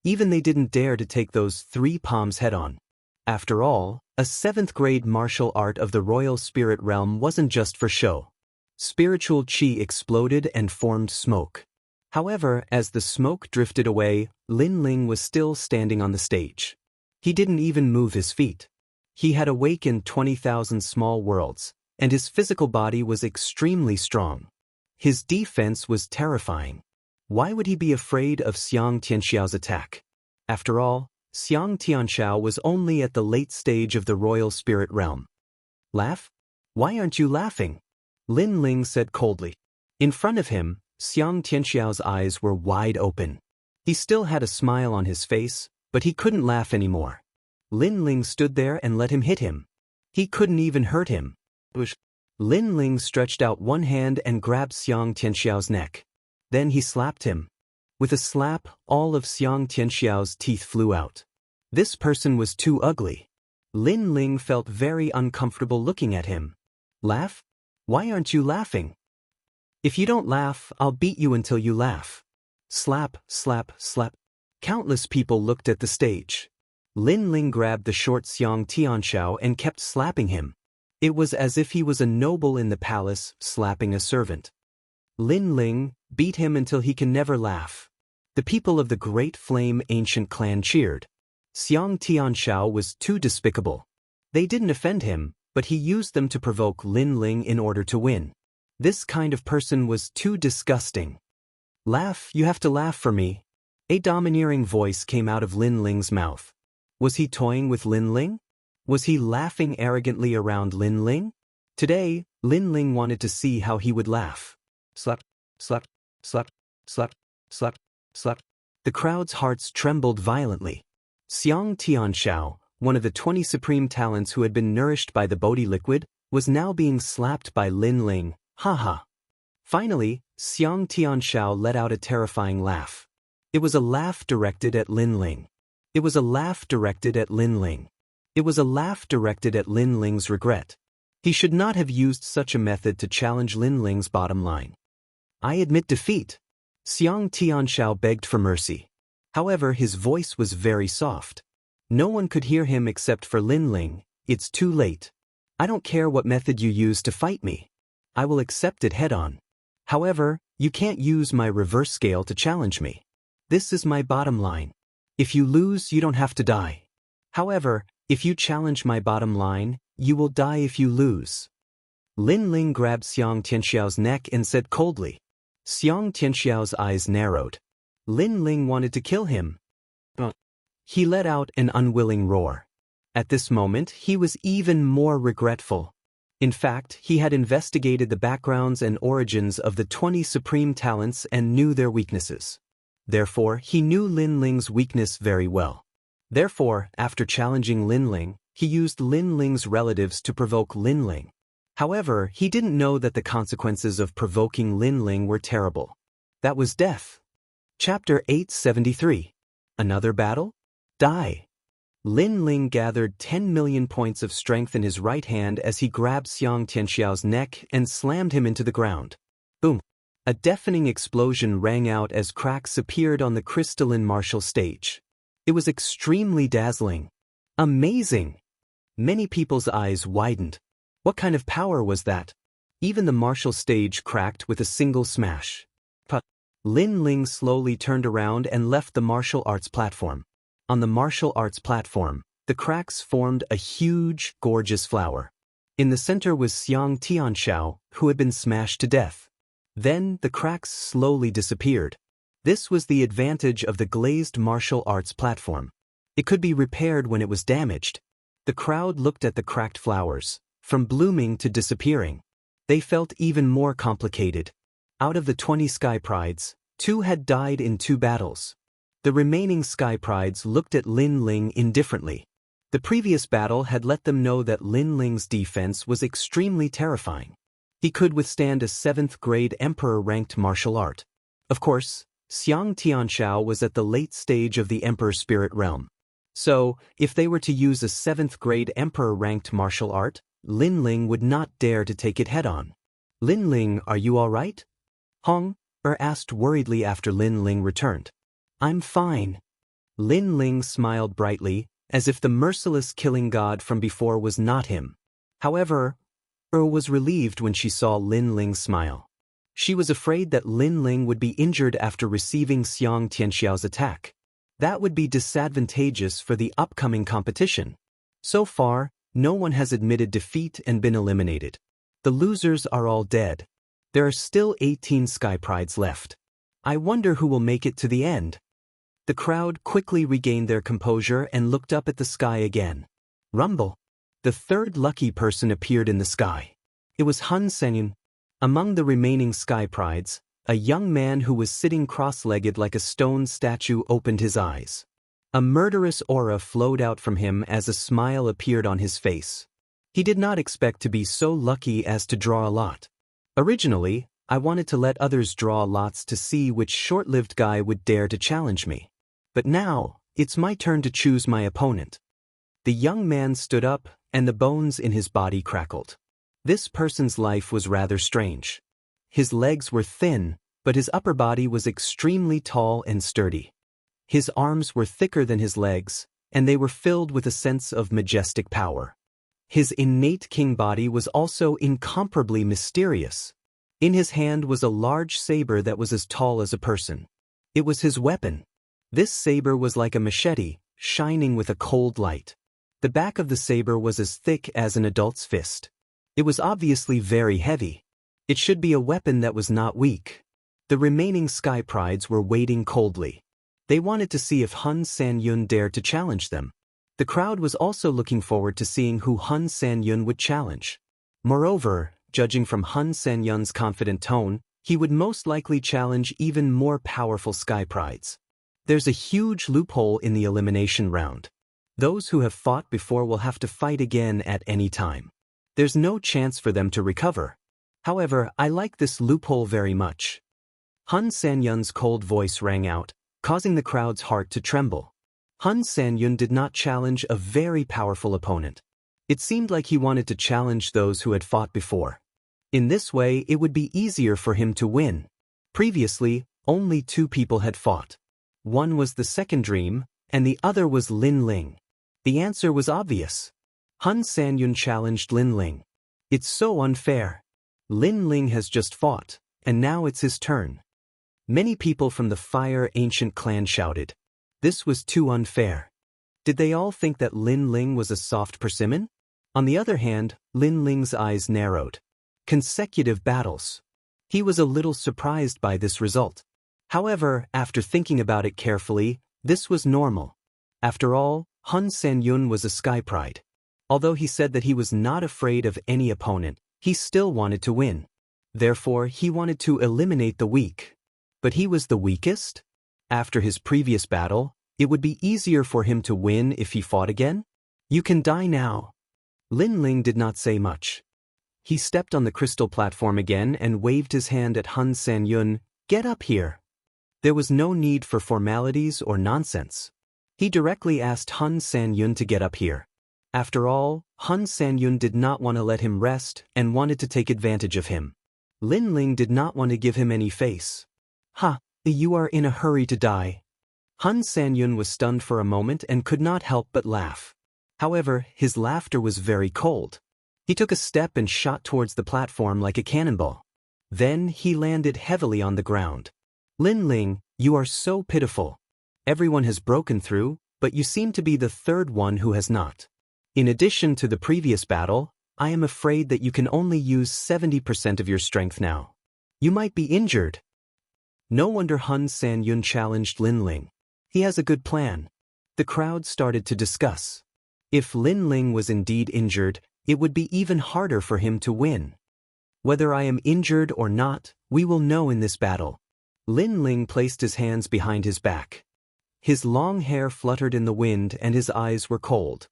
Even they didn't dare to take those 3 palms head-on. After all, a 7th grade martial art of the royal spirit realm wasn't just for show. Spiritual chi exploded and formed smoke. However, as the smoke drifted away, Lin Ling was still standing on the stage. He didn't even move his feet. He had awakened 20,000 small worlds, and his physical body was extremely strong. His defense was terrifying. Why would he be afraid of Xiang Tianxiao's attack? After all, Xiang Tianxiao was only at the late stage of the royal spirit realm. Laugh? Why aren't you laughing? Lin Ling said coldly. In front of him, Xiang Tianxiao's eyes were wide open. He still had a smile on his face, but he couldn't laugh anymore. Lin Ling stood there and let him hit him. He couldn't even hurt him. Lin Ling stretched out one hand and grabbed Xiang Tianxiao's neck. Then he slapped him. With a slap, all of Xiang Tianxiao's teeth flew out. This person was too ugly. Lin Ling felt very uncomfortable looking at him. Laugh? Why aren't you laughing? If you don't laugh, I'll beat you until you laugh. Slap, slap, slap. Countless people looked at the stage. Lin Ling grabbed the short Xiang Tianxiao and kept slapping him. It was as if he was a noble in the palace slapping a servant. Lin Ling, beat him until he can never laugh. The people of the Great Flame Ancient Clan cheered. Xiang Tianxiao was too despicable. They didn't offend him, but he used them to provoke Lin Ling in order to win. This kind of person was too disgusting. Laugh, you have to laugh for me. A domineering voice came out of Lin Ling's mouth. Was he toying with Lin Ling? Was he laughing arrogantly around Lin Ling? Today, Lin Ling wanted to see how he would laugh. Slap, slap, slap, slap, slap, slap. The crowd's hearts trembled violently. Xiang Tianxiao, one of the 20 supreme talents who had been nourished by the Bodhi liquid, was now being slapped by Lin Ling. Ha ha. Finally, Xiang Tianxiao let out a terrifying laugh. It was a laugh directed at Lin Ling. It was a laugh directed at Lin Ling. It was a laugh directed at Lin Ling's regret. He should not have used such a method to challenge Lin Ling's bottom line. I admit defeat. Xiang Tianxiao begged for mercy. However, his voice was very soft. No one could hear him except for Lin Ling. It's too late. I don't care what method you use to fight me. I will accept it head-on. However, you can't use my reverse scale to challenge me. This is my bottom line. If you lose, you don't have to die. However, if you challenge my bottom line, you will die if you lose. Lin Ling grabbed Xiang Tianxiao's neck and said coldly. Xiang Tianxiao's eyes narrowed. Lin Ling wanted to kill him. He let out an unwilling roar. At this moment, he was even more regretful. In fact, he had investigated the backgrounds and origins of the 20 supreme talents and knew their weaknesses. Therefore, he knew Lin Ling's weakness very well. Therefore, after challenging Lin Ling, he used Lin Ling's relatives to provoke Lin Ling. However, he didn't know that the consequences of provoking Lin Ling were terrible. That was death. Chapter 873. Another battle? Die. Lin Ling gathered 10 million points of strength in his right hand as he grabbed Xiang Tianxiao's neck and slammed him into the ground. Boom! A deafening explosion rang out as cracks appeared on the crystalline martial stage. It was extremely dazzling. Amazing! Many people's eyes widened. What kind of power was that? Even the martial stage cracked with a single smash. Lin Ling slowly turned around and left the martial arts platform. On the martial arts platform, the cracks formed a huge, gorgeous flower. In the center was Xiang Tianxiao, who had been smashed to death. Then, the cracks slowly disappeared. This was the advantage of the glazed martial arts platform. It could be repaired when it was damaged. The crowd looked at the cracked flowers, from blooming to disappearing. They felt even more complicated. Out of the 20 Sky Prides, 2 had died in 2 battles. The remaining Sky Prides looked at Lin Ling indifferently. The previous battle had let them know that Lin Ling's defense was extremely terrifying. He could withstand a 7th-grade emperor-ranked martial art. Of course, Xiang Tianxiao was at the late stage of the Emperor Spirit Realm. So, if they were to use a 7th-grade emperor-ranked martial art, Lin Ling would not dare to take it head-on. Lin Ling, are you all right? Hong Er asked worriedly after Lin Ling returned. I'm fine. Lin Ling smiled brightly, as if the merciless killing god from before was not him. However, was relieved when she saw Lin Ling smile. She was afraid that Lin Ling would be injured after receiving Xiang Tianxiao's attack. That would be disadvantageous for the upcoming competition. So far, no one has admitted defeat and been eliminated. The losers are all dead. There are still 18 Sky Prides left. I wonder who will make it to the end. The crowd quickly regained their composure and looked up at the sky again. Rumble. The 3rd lucky person appeared in the sky. It was Han Senyun. Among the remaining Sky Prides, a young man who was sitting cross-legged like a stone statue opened his eyes. A murderous aura flowed out from him as a smile appeared on his face. He did not expect to be so lucky as to draw a lot. Originally, I wanted to let others draw lots to see which short-lived guy would dare to challenge me. But now, it's my turn to choose my opponent. The young man stood up, and the bones in his body crackled. This person's life was rather strange. His legs were thin, but his upper body was extremely tall and sturdy. His arms were thicker than his legs, and they were filled with a sense of majestic power. His innate king body was also incomparably mysterious. In his hand was a large saber that was as tall as a person. It was his weapon. This saber was like a machete, shining with a cold light. The back of the saber was as thick as an adult's fist. It was obviously very heavy. It should be a weapon that was not weak. The remaining Sky Prides were waiting coldly. They wanted to see if Han Sanyun dared to challenge them. The crowd was also looking forward to seeing who Han Sanyun would challenge. Moreover, judging from Han Sanyun's confident tone, he would most likely challenge even more powerful Sky Prides. There's a huge loophole in the elimination round. Those who have fought before will have to fight again at any time. There's no chance for them to recover. However, I like this loophole very much. Han Sanyun's cold voice rang out, causing the crowd's heart to tremble. Han Sanyun did not challenge a very powerful opponent. It seemed like he wanted to challenge those who had fought before. In this way, it would be easier for him to win. Previously, only 2 people had fought. One was the second dream, and the other was Lin Ling. The answer was obvious. Han Sanyun challenged Lin Ling. It's so unfair. Lin Ling has just fought, and now it's his turn. Many people from the Fire Ancient clan shouted. This was too unfair. Did they all think that Lin Ling was a soft persimmon? On the other hand, Lin Ling's eyes narrowed. Consecutive battles. He was a little surprised by this result. However, after thinking about it carefully, this was normal. After all, Han Sanyun was a Sky Pride. Although he said that he was not afraid of any opponent, he still wanted to win. Therefore, he wanted to eliminate the weak. But he was the weakest? After his previous battle, it would be easier for him to win if he fought again? You can die now. Lin Ling did not say much. He stepped on the crystal platform again and waved his hand at Hun Sanyun. Get up here. There was no need for formalities or nonsense. He directly asked Hun Sanyun to get up here. After all, Hun Sanyun did not want to let him rest and wanted to take advantage of him. Lin Ling did not want to give him any face. Ha, you are in a hurry to die. Hun Sanyun was stunned for a moment and could not help but laugh. However, his laughter was very cold. He took a step and shot towards the platform like a cannonball. Then he landed heavily on the ground. Lin Ling, you are so pitiful. Everyone has broken through, but you seem to be the third one who has not. In addition to the previous battle, I am afraid that you can only use 70% of your strength now. You might be injured. No wonder Hun Sanyun challenged Lin Ling. He has a good plan. The crowd started to discuss. If Lin Ling was indeed injured, it would be even harder for him to win. Whether I am injured or not, we will know in this battle. Lin Ling placed his hands behind his back. His long hair fluttered in the wind and his eyes were cold.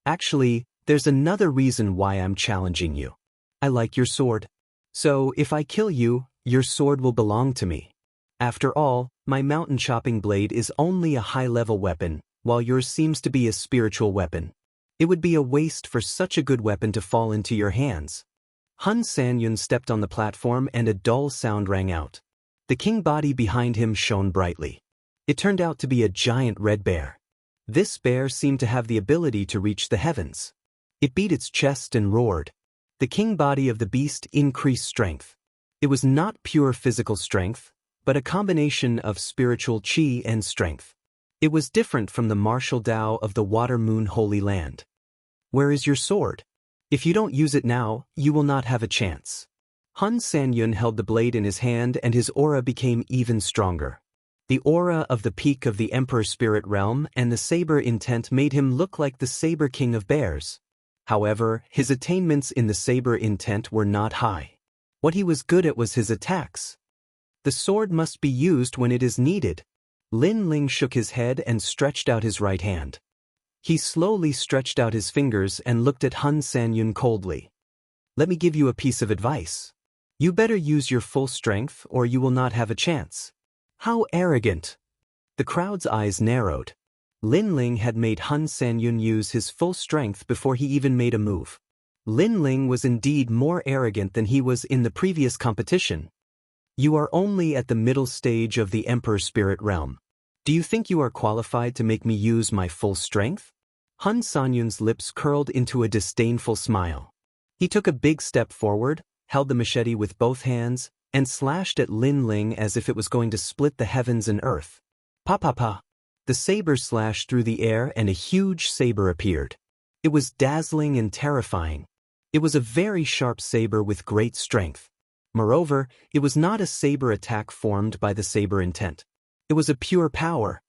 Actually, there's another reason why I'm challenging you. I like your sword. So if I kill you, your sword will belong to me. After all, my mountain chopping blade is only a high-level weapon, while yours seems to be a spiritual weapon. It would be a waste for such a good weapon to fall into your hands. Hun Sanyun stepped on the platform and a dull sound rang out. The king body behind him shone brightly. It turned out to be a giant red bear. This bear seemed to have the ability to reach the heavens. It beat its chest and roared. The king body of the beast increased strength. It was not pure physical strength, but a combination of spiritual qi and strength. It was different from the martial Tao of the Water Moon Holy Land. Where is your sword? If you don't use it now, you will not have a chance. Hun Sanyun held the blade in his hand and his aura became even stronger. The aura of the peak of the Emperor Spirit Realm and the saber intent made him look like the Saber King of Bears. However, his attainments in the saber intent were not high. What he was good at was his attacks. The sword must be used when it is needed. Lin Ling shook his head and stretched out his right hand. He slowly stretched out his fingers and looked at Hun Sanyun coldly. Let me give you a piece of advice. You better use your full strength or you will not have a chance. How arrogant! The crowd's eyes narrowed. Lin Ling had made Hun Sanyun use his full strength before he even made a move. Lin Ling was indeed more arrogant than he was in the previous competition. You are only at the middle stage of the Emperor Spirit Realm. Do you think you are qualified to make me use my full strength? Hun Sanyun's lips curled into a disdainful smile. He took a big step forward, held the machete with both hands, and slashed at Lin Ling as if it was going to split the heavens and earth. Pa pa pa! The saber slashed through the air and a huge saber appeared. It was dazzling and terrifying. It was a very sharp saber with great strength. Moreover, it was not a saber attack formed by the saber intent. It was a pure power.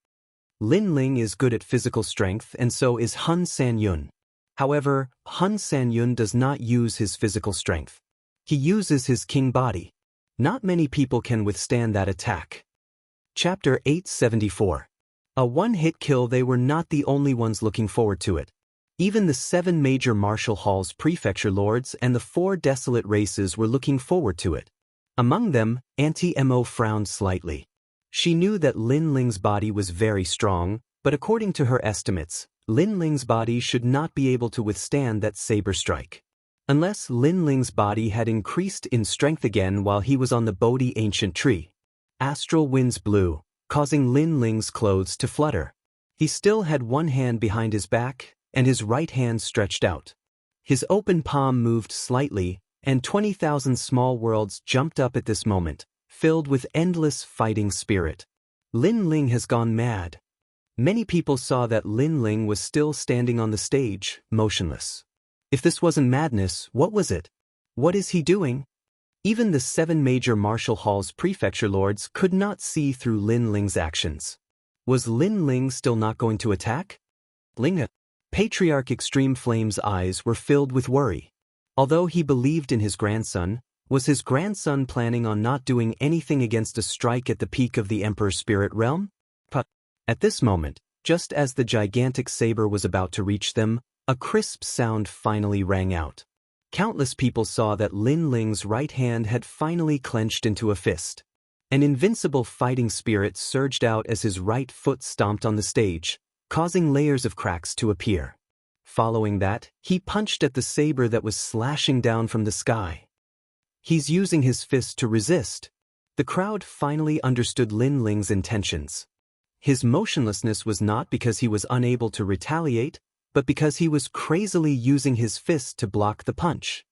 Lin Ling is good at physical strength and so is Hun Sanyun. However, Hun Sanyun does not use his physical strength. He uses his king body. Not many people can withstand that attack. Chapter 874. A one-hit kill. They were not the only ones looking forward to it. Even the 7 major martial halls prefecture lords and the 4 desolate races were looking forward to it. Among them, Auntie Mo frowned slightly. She knew that Lin Ling's body was very strong, but according to her estimates, Lin Ling's body should not be able to withstand that saber strike. Unless Lin Ling's body had increased in strength again while he was on the Bodhi ancient tree. Astral winds blew, causing Lin Ling's clothes to flutter. He still had one hand behind his back, and his right hand stretched out. His open palm moved slightly, and 20,000 small worlds jumped up at this moment, filled with endless fighting spirit. Lin Ling has gone mad. Many people saw that Lin Ling was still standing on the stage, motionless. If this wasn't madness, what was it? What is he doing? Even the 7 major martial halls prefecture lords could not see through Lin Ling's actions. Was Lin Ling still not going to attack? Ling, Patriarch Extreme Flame's eyes were filled with worry. Although he believed in his grandson, was his grandson planning on not doing anything against a strike at the peak of the Emperor's spirit realm? But at this moment, just as the gigantic saber was about to reach them, a crisp sound finally rang out. Countless people saw that Lin Ling's right hand had finally clenched into a fist. An invincible fighting spirit surged out as his right foot stomped on the stage, causing layers of cracks to appear. Following that, he punched at the saber that was slashing down from the sky. He's using his fist to resist. The crowd finally understood Lin Ling's intentions. His motionlessness was not because he was unable to retaliate, but because he was crazily using his fist to block the punch.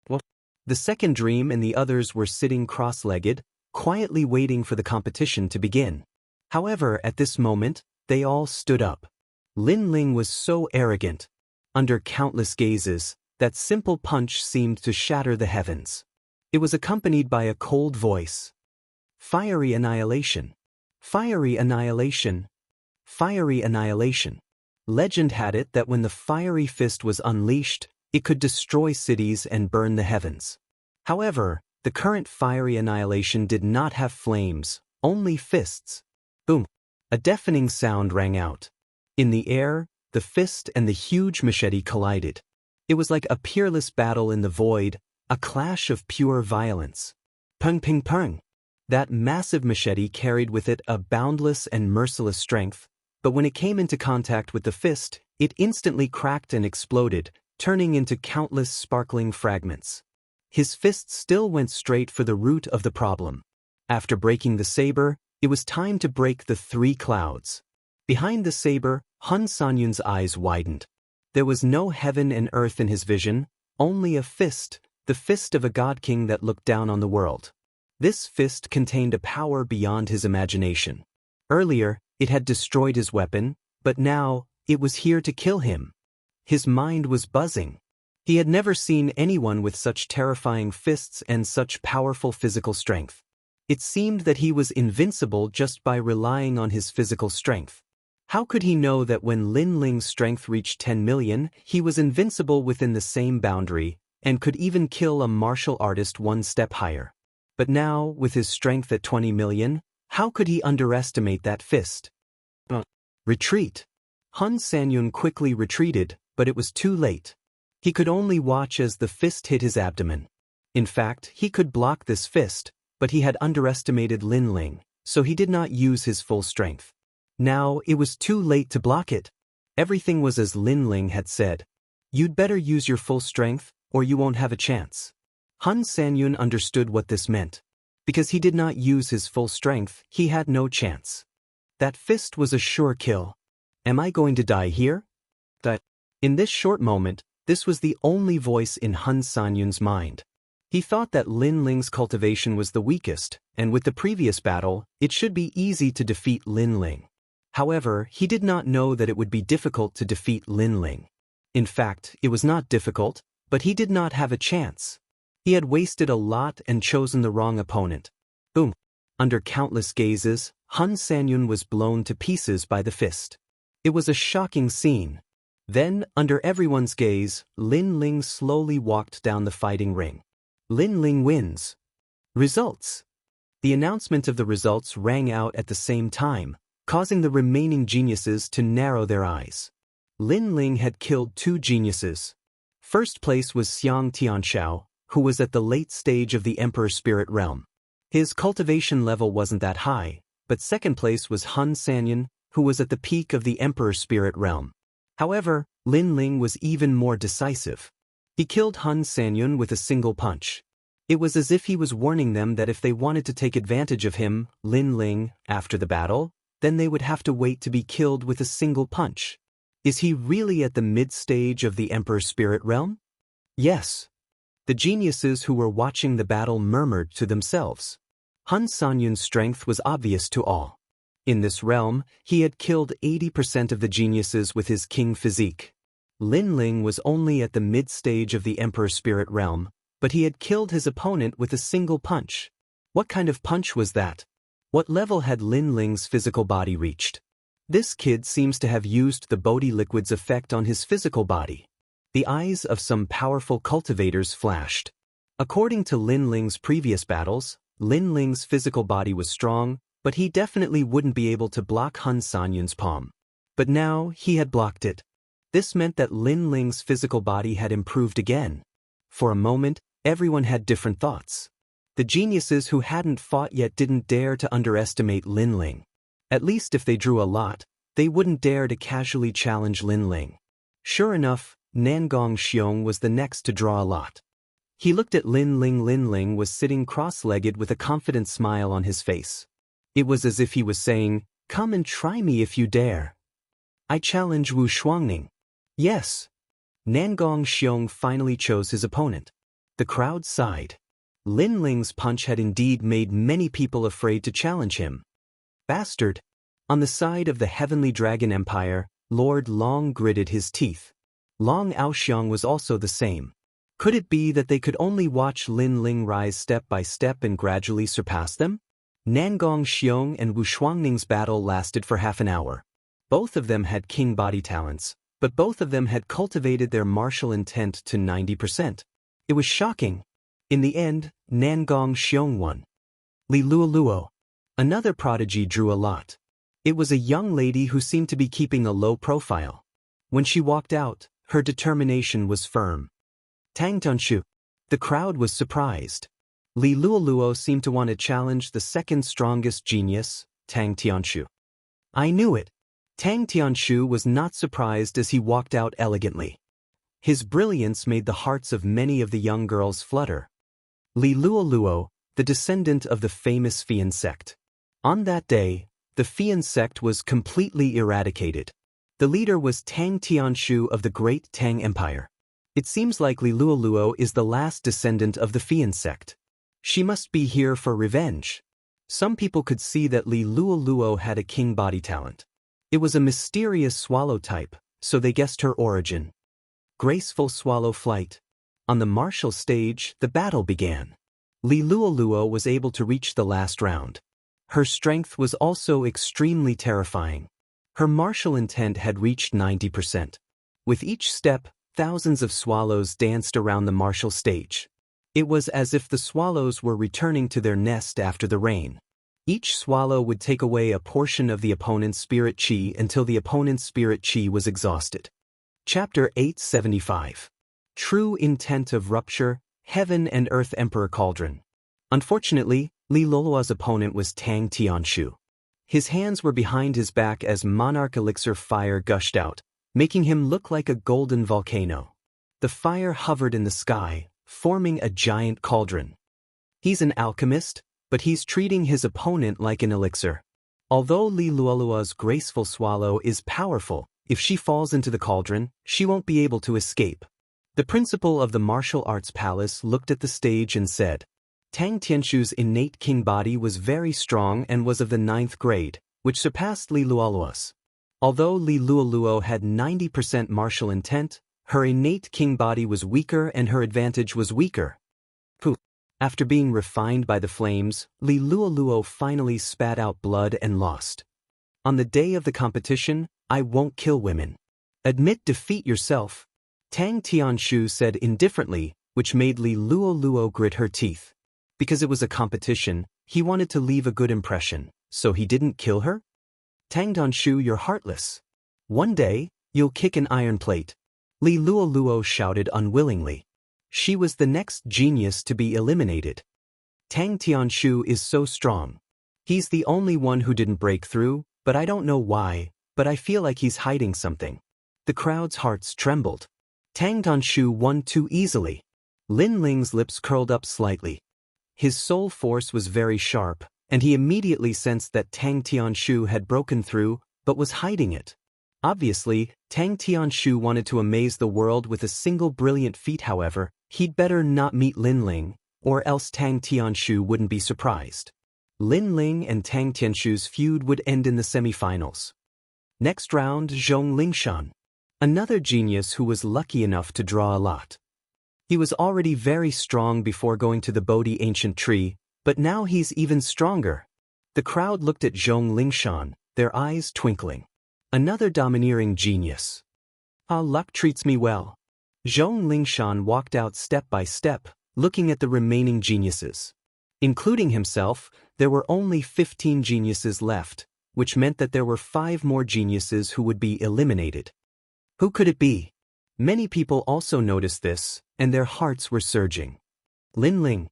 Well, the second dream and the others were sitting cross-legged, quietly waiting for the competition to begin. However, at this moment, they all stood up. Lin Ling was so arrogant. Under countless gazes, that simple punch seemed to shatter the heavens. It was accompanied by a cold voice. Fiery annihilation. Fiery annihilation. Fiery annihilation. Legend had it that when the fiery fist was unleashed, it could destroy cities and burn the heavens. However, the current fiery annihilation did not have flames, only fists. Boom! A deafening sound rang out. In the air, the fist and the huge machete collided. It was like a peerless battle in the void, a clash of pure violence. Pung ping pung! That massive machete carried with it a boundless and merciless strength, but when it came into contact with the fist, it instantly cracked and exploded, turning into countless sparkling fragments. His fist still went straight for the root of the problem. After breaking the saber, it was time to break the three clouds. Behind the saber, Hun Sanyun's eyes widened. There was no heaven and earth in his vision, only a fist, the fist of a god king that looked down on the world. This fist contained a power beyond his imagination. Earlier, it had destroyed his weapon, but now, it was here to kill him. His mind was buzzing. He had never seen anyone with such terrifying fists and such powerful physical strength. It seemed that he was invincible just by relying on his physical strength. How could he know that when Lin Ling's strength reached 10 million, he was invincible within the same boundary, and could even kill a martial artist one step higher? But now, with his strength at 20 million, how could he underestimate that fist? Retreat! Hun Sanyun quickly retreated, but it was too late. He could only watch as the fist hit his abdomen. In fact, he could block this fist, but he had underestimated Lin Ling, so he did not use his full strength. Now, it was too late to block it. Everything was as Lin Ling had said. You'd better use your full strength, or you won't have a chance. Hun Sanyun understood what this meant. Because he did not use his full strength, he had no chance. That fist was a sure kill. Am I going to die here? In this short moment, this was the only voice in Hun Sanyun's mind. He thought that Lin Ling's cultivation was the weakest, and with the previous battle, it should be easy to defeat Lin Ling. However, he did not know that it would be difficult to defeat Lin Ling. In fact, it was not difficult, but he did not have a chance. He had wasted a lot and chosen the wrong opponent. Boom! Under countless gazes, Hun Sanyun was blown to pieces by the fist. It was a shocking scene. Then, under everyone's gaze, Lin Ling slowly walked down the fighting ring. Lin Ling wins. Results. The announcement of the results rang out at the same time, causing the remaining geniuses to narrow their eyes. Lin Ling had killed 2 geniuses. First place was Xiang Tianshao, who was at the late stage of the Emperor's spirit realm. His cultivation level wasn't that high, but second place was Hun Sanyun, who was at the peak of the Emperor's spirit realm. However, Lin Ling was even more decisive. He killed Hun Sanyun with a single punch. It was as if he was warning them that if they wanted to take advantage of him, Lin Ling, after the battle, then they would have to wait to be killed with a single punch. Is he really at the mid-stage of the Emperor's spirit realm? Yes. The geniuses who were watching the battle murmured to themselves. Hun Sanyun's strength was obvious to all. In this realm, he had killed 80% of the geniuses with his king physique. Lin Ling was only at the mid-stage of the Emperor's spirit realm, but he had killed his opponent with a single punch. What kind of punch was that? What level had Lin Ling's physical body reached? This kid seems to have used the Bodhi liquid's effect on his physical body. The eyes of some powerful cultivators flashed. According to Lin Ling's previous battles, Lin Ling's physical body was strong, but he definitely wouldn't be able to block Hun Sanyun's palm. But now he had blocked it. This meant that Lin Ling's physical body had improved again. For a moment, everyone had different thoughts. The geniuses who hadn't fought yet didn't dare to underestimate Lin Ling. At least if they drew a lot, they wouldn't dare to casually challenge Lin Ling. Sure enough, Nangong Xiong was the next to draw a lot. He looked at Lin Ling. Lin Ling was sitting cross-legged with a confident smile on his face. It was as if he was saying, "Come and try me if you dare. I challenge Wu Shuangning." Yes. Nangong Xiong finally chose his opponent. The crowd sighed. Lin Ling's punch had indeed made many people afraid to challenge him. Bastard! On the side of the Heavenly Dragon Empire, Lord Long gritted his teeth. Long Aoxiang was also the same. Could it be that they could only watch Lin Ling rise step by step and gradually surpass them? Nangong Xiong and Wu Shuangning's battle lasted for half an hour. Both of them had king body talents, but both of them had cultivated their martial intent to 90%. It was shocking. In the end, Nangong Xiong won. Li Luoluo. Another prodigy drew a lot. It was a young lady who seemed to be keeping a low profile. When she walked out, her determination was firm. Tang Tianshu. The crowd was surprised. Li Luoluo seemed to want to challenge the second strongest genius, Tang Tianshu. I knew it. Tang Tianshu was not surprised as he walked out elegantly. His brilliance made the hearts of many of the young girls flutter. Li Luoluo, the descendant of the famous Fian sect. On that day, the Fian sect was completely eradicated. The leader was Tang Tianshu of the Great Tang Empire. It seems like Li Luoluo is the last descendant of the Fian sect. She must be here for revenge. Some people could see that Li Luoluo had a king body talent. It was a mysterious swallow type, so they guessed her origin. Graceful swallow flight. On the martial stage, the battle began. Li Luoluo was able to reach the last round. Her strength was also extremely terrifying. Her martial intent had reached 90%. With each step, thousands of swallows danced around the martial stage. It was as if the swallows were returning to their nest after the rain. Each swallow would take away a portion of the opponent's spirit chi until the opponent's spirit chi was exhausted. Chapter 875. True Intent of Rupture, Heaven and Earth Emperor Cauldron. Unfortunately, Li Luoluo's opponent was Tang Tianshu. His hands were behind his back as monarch elixir fire gushed out, making him look like a golden volcano. The fire hovered in the sky, forming a giant cauldron. He's an alchemist, but he's treating his opponent like an elixir. Although Li Luoluo's graceful swallow is powerful, if she falls into the cauldron, she won't be able to escape. The principal of the martial arts palace looked at the stage and said, Tang Tianshu's innate king body was very strong and was of the 9th grade, which surpassed Li Luoluo's. Although Li Luoluo had 90% martial intent, her innate king body was weaker and her advantage was weaker. Poof. After being refined by the flames, Li Luoluo finally spat out blood and lost. On the day of the competition, I won't kill women. Admit defeat yourself. Tang Tianshu said indifferently, which made Li Luoluo grit her teeth. Because it was a competition, he wanted to leave a good impression, so he didn't kill her? Tang Tianshu, you're heartless. One day, you'll kick an iron plate. Li Luoluo shouted unwillingly. She was the next genius to be eliminated. Tang Tianshu is so strong. He's the only one who didn't break through, but I don't know why, but I feel like he's hiding something. The crowd's hearts trembled. Tang Tianshu won too easily. Lin Ling's lips curled up slightly. His soul force was very sharp, and he immediately sensed that Tang Tianshu had broken through, but was hiding it. Obviously, Tang Tianshu wanted to amaze the world with a single brilliant feat. However, he'd better not meet Lin Ling, or else Tang Tianshu wouldn't be surprised. Lin Ling and Tang Tianshu's feud would end in the semifinals. Next round, Zhong Lingshan. Another genius who was lucky enough to draw a lot. He was already very strong before going to the Bodhi ancient tree, but now he's even stronger. The crowd looked at Zhong Lingshan, their eyes twinkling. Another domineering genius. Ah, luck treats me well. Zhong Lingshan walked out step by step, looking at the remaining geniuses. Including himself, there were only 15 geniuses left, which meant that there were 5 more geniuses who would be eliminated. Who could it be? Many people also noticed this, and their hearts were surging. Lin Ling.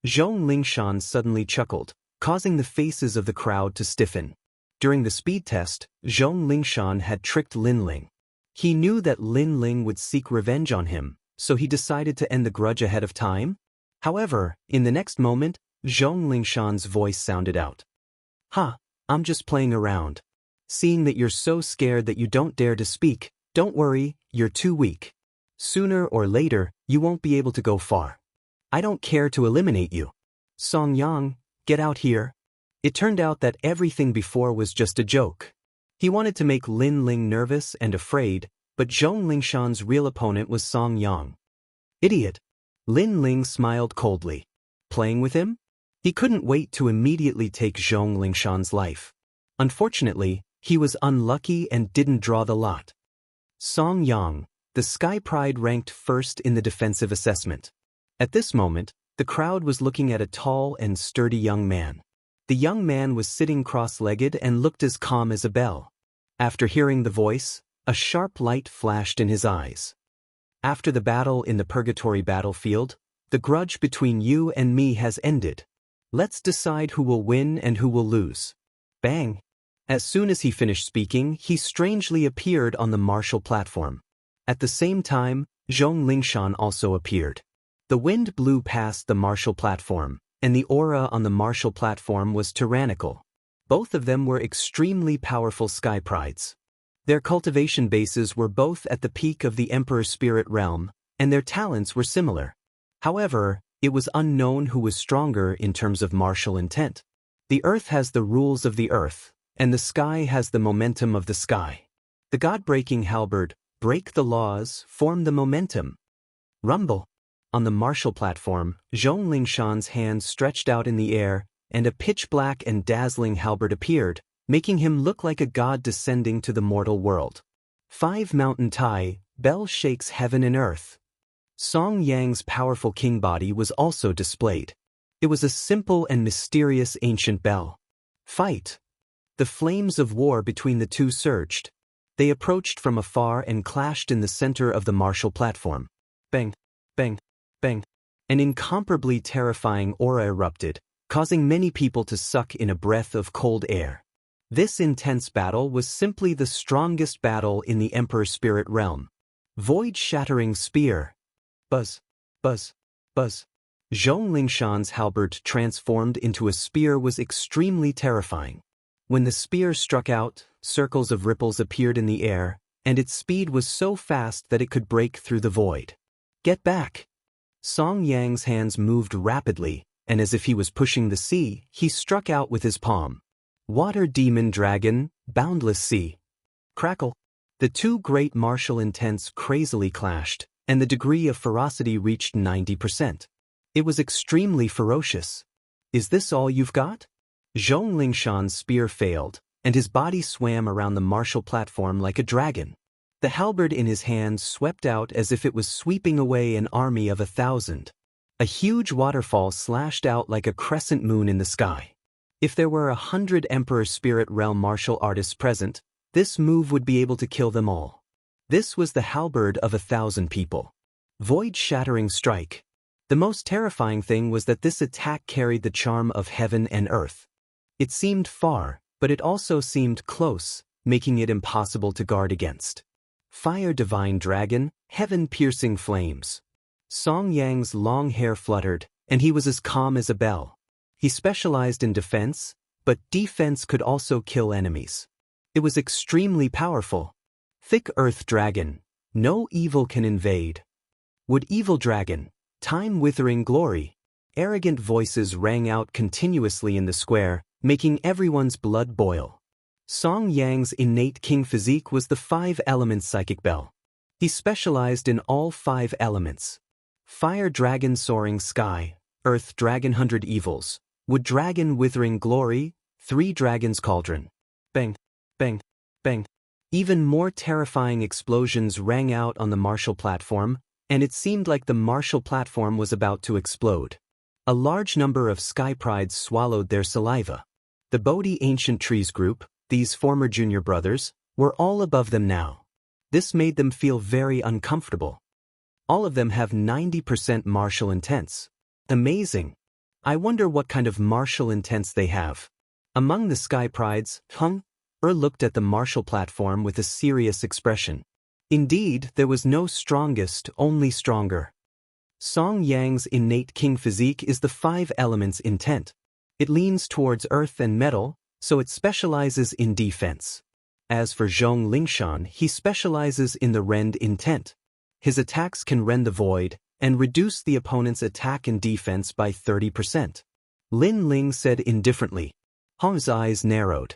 Zhong Lingshan suddenly chuckled, causing the faces of the crowd to stiffen. During the speed test, Zhong Lingshan had tricked Lin Ling. He knew that Lin Ling would seek revenge on him, so he decided to end the grudge ahead of time. However, in the next moment, Zhong Lingshan's voice sounded out. "Ha, I'm just playing around. Seeing that you're so scared that you don't dare to speak, don't worry, you're too weak. Sooner or later, you won't be able to go far. I don't care to eliminate you. Song Yang, get out here." It turned out that everything before was just a joke. He wanted to make Lin Ling nervous and afraid, but Zhong Lingshan's real opponent was Song Yang. Idiot. Lin Ling smiled coldly. Playing with him? He couldn't wait to immediately take Zhong Lingshan's life. Unfortunately, he was unlucky and didn't draw the lot. Song Yang, the Sky Pride, ranked first in the defensive assessment. At this moment, the crowd was looking at a tall and sturdy young man. The young man was sitting cross-legged and looked as calm as a bell. After hearing the voice, a sharp light flashed in his eyes. After the battle in the Purgatory battlefield, the grudge between you and me has ended. Let's decide who will win and who will lose. Bang! As soon as he finished speaking, he strangely appeared on the martial platform. At the same time, Zhong Lingshan also appeared. The wind blew past the martial platform, and the aura on the martial platform was tyrannical. Both of them were extremely powerful Sky Prides. Their cultivation bases were both at the peak of the Emperor's spirit realm, and their talents were similar. However, it was unknown who was stronger in terms of martial intent. The earth has the rules of the earth, and the sky has the momentum of the sky. The god-breaking halberd, break the laws, form the momentum. Rumble. On the martial platform, Zhong Lingshan's hands stretched out in the air, and a pitch-black and dazzling halberd appeared, making him look like a god descending to the mortal world. 5 Mountain Tai, bell shakes heaven and earth. Song Yang's powerful king body was also displayed. It was a simple and mysterious ancient bell. Fight. The flames of war between the two surged. They approached from afar and clashed in the center of the martial platform. Bang, bang, bang. An incomparably terrifying aura erupted, causing many people to suck in a breath of cold air. This intense battle was simply the strongest battle in the Emperor's spirit realm. Void-shattering spear. Buzz, buzz, buzz. Zhong Lingshan's halberd transformed into a spear was extremely terrifying. When the spear struck out, circles of ripples appeared in the air, and its speed was so fast that it could break through the void. Get back! Song Yang's hands moved rapidly, and as if he was pushing the sea, he struck out with his palm. Water Demon Dragon, Boundless Sea. Crackle. The two great martial intents crazily clashed, and the degree of ferocity reached 90%. It was extremely ferocious. Is this all you've got? Zhong Lingshan's spear failed, and his body swam around the martial platform like a dragon. The halberd in his hand swept out as if it was sweeping away an army of 1,000. A huge waterfall slashed out like a crescent moon in the sky. If there were 100 Emperor Spirit Realm martial artists present, this move would be able to kill them all. This was the halberd of 1,000 people. Void-shattering strike. The most terrifying thing was that this attack carried the charm of heaven and earth. It seemed far, but it also seemed close, making it impossible to guard against. Fire Divine Dragon, heaven-piercing flames. Song Yang's long hair fluttered, and he was as calm as a bell. He specialized in defense, but defense could also kill enemies. It was extremely powerful. Thick Earth Dragon, no evil can invade. Wood Evil Dragon, time-withering glory. Arrogant voices rang out continuously in the square, making everyone's blood boil. Song Yang's innate king physique was the 5-element psychic bell. He specialized in all 5 elements. Fire Dragon Soaring Sky, Earth Dragon 100 Evils, Wood Dragon Withering Glory, 3 Dragons Cauldron. Bang, bang, bang. Even more terrifying explosions rang out on the martial platform, and it seemed like the martial platform was about to explode. A large number of sky prides swallowed their saliva. The Bodhi Ancient Trees group, these former junior brothers, were all above them now. This made them feel very uncomfortable. All of them have 90% martial intents. Amazing. I wonder what kind of martial intents they have. Among the sky prides, Hung looked at the martial platform with a serious expression. Indeed, there was no strongest, only stronger. Song Yang's innate king physique is the 5 elements intent. It leans towards earth and metal, so it specializes in defense. As for Zhong Lingshan, he specializes in the rend intent. His attacks can rend the void and reduce the opponent's attack and defense by 30%. Lin Ling said indifferently. Hong's eyes narrowed.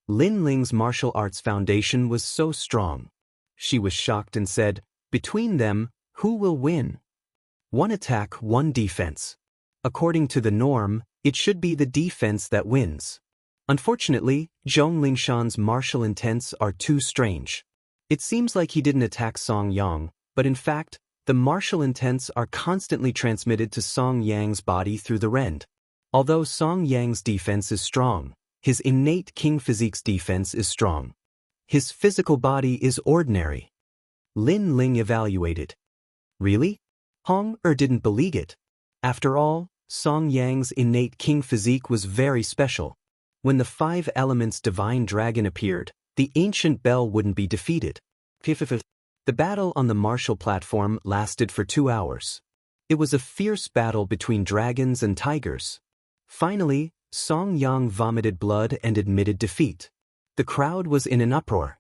Lin Ling's martial arts foundation was so strong. She was shocked and said, "Between them, who will win?" One attack, one defense. According to the norm, it should be the defense that wins. Unfortunately, Zhong Lingshan's martial intents are too strange. It seems like he didn't attack Song Yang, but in fact, the martial intents are constantly transmitted to Song Yang's body through the rend. Although Song Yang's defense is strong, his innate king physique's defense is strong. His physical body is ordinary. Lin Ling evaluated. Really? Hong didn't believe it. After all, Song Yang's innate king physique was very special. When the 5 elements divine dragon appeared, the ancient bell wouldn't be defeated. The battle on the martial platform lasted for 2 hours. It was a fierce battle between dragons and tigers. Finally, Song Yang vomited blood and admitted defeat. The crowd was in an uproar.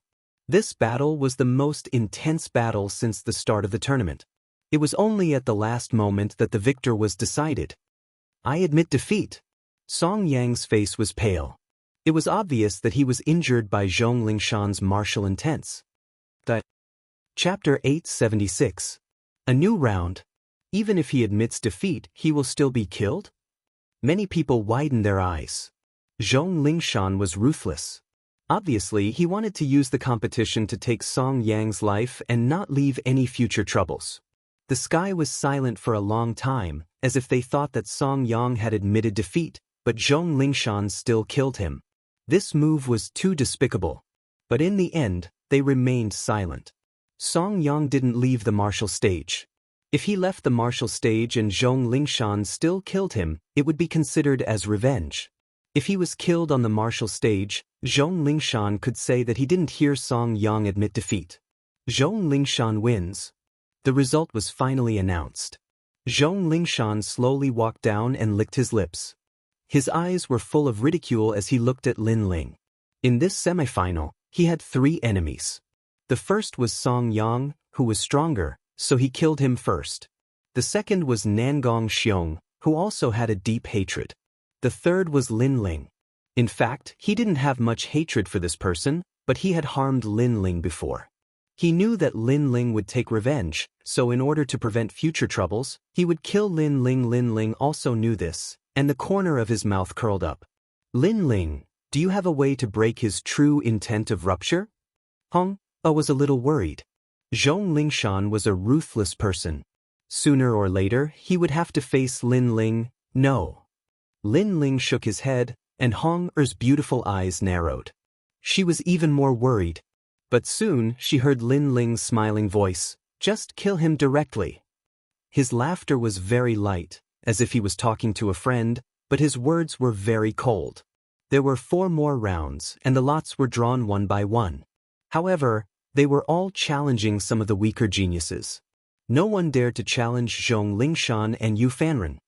This battle was the most intense battle since the start of the tournament. It was only at the last moment that the victor was decided. "I admit defeat." Song Yang's face was pale. It was obvious that he was injured by Zhong Lingshan's martial intents. Chapter 876. A new round. Even if he admits defeat, he will still be killed? Many people widened their eyes. Zhong Lingshan was ruthless. Obviously, he wanted to use the competition to take Song Yang's life and not leave any future troubles. The sky was silent for a long time, as if they thought that Song Yang had admitted defeat, but Zhong Lingshan still killed him. This move was too despicable. But in the end, they remained silent. Song Yang didn't leave the martial stage. If he left the martial stage and Zhong Lingshan still killed him, it would be considered as revenge. If he was killed on the martial stage, Zhong Lingshan could say that he didn't hear Song Yang admit defeat. Zhong Lingshan wins. The result was finally announced. Zhong Lingshan slowly walked down and licked his lips. His eyes were full of ridicule as he looked at Lin Ling. In this semifinal, he had 3 enemies. The first was Song Yang, who was stronger, so he killed him first. The second was Nangong Xiong, who also had a deep hatred. The third was Lin Ling. In fact, he didn't have much hatred for this person, but he had harmed Lin Ling before. He knew that Lin Ling would take revenge, so in order to prevent future troubles, he would kill Lin Ling. Lin Ling also knew this, and the corner of his mouth curled up. "Lin Ling, do you have a way to break his true intent of rupture?" Hong was a little worried. Zhong Lingshan was a ruthless person. Sooner or later, he would have to face Lin Ling. No. Lin Ling shook his head, and Hong's beautiful eyes narrowed. She was even more worried. But soon, she heard Lin Ling's smiling voice, "Just kill him directly." His laughter was very light, as if he was talking to a friend, but his words were very cold. There were 4 more rounds, and the lots were drawn one by one. However, they were all challenging some of the weaker geniuses. No one dared to challenge Zhong Lingshan and Yu Fanren.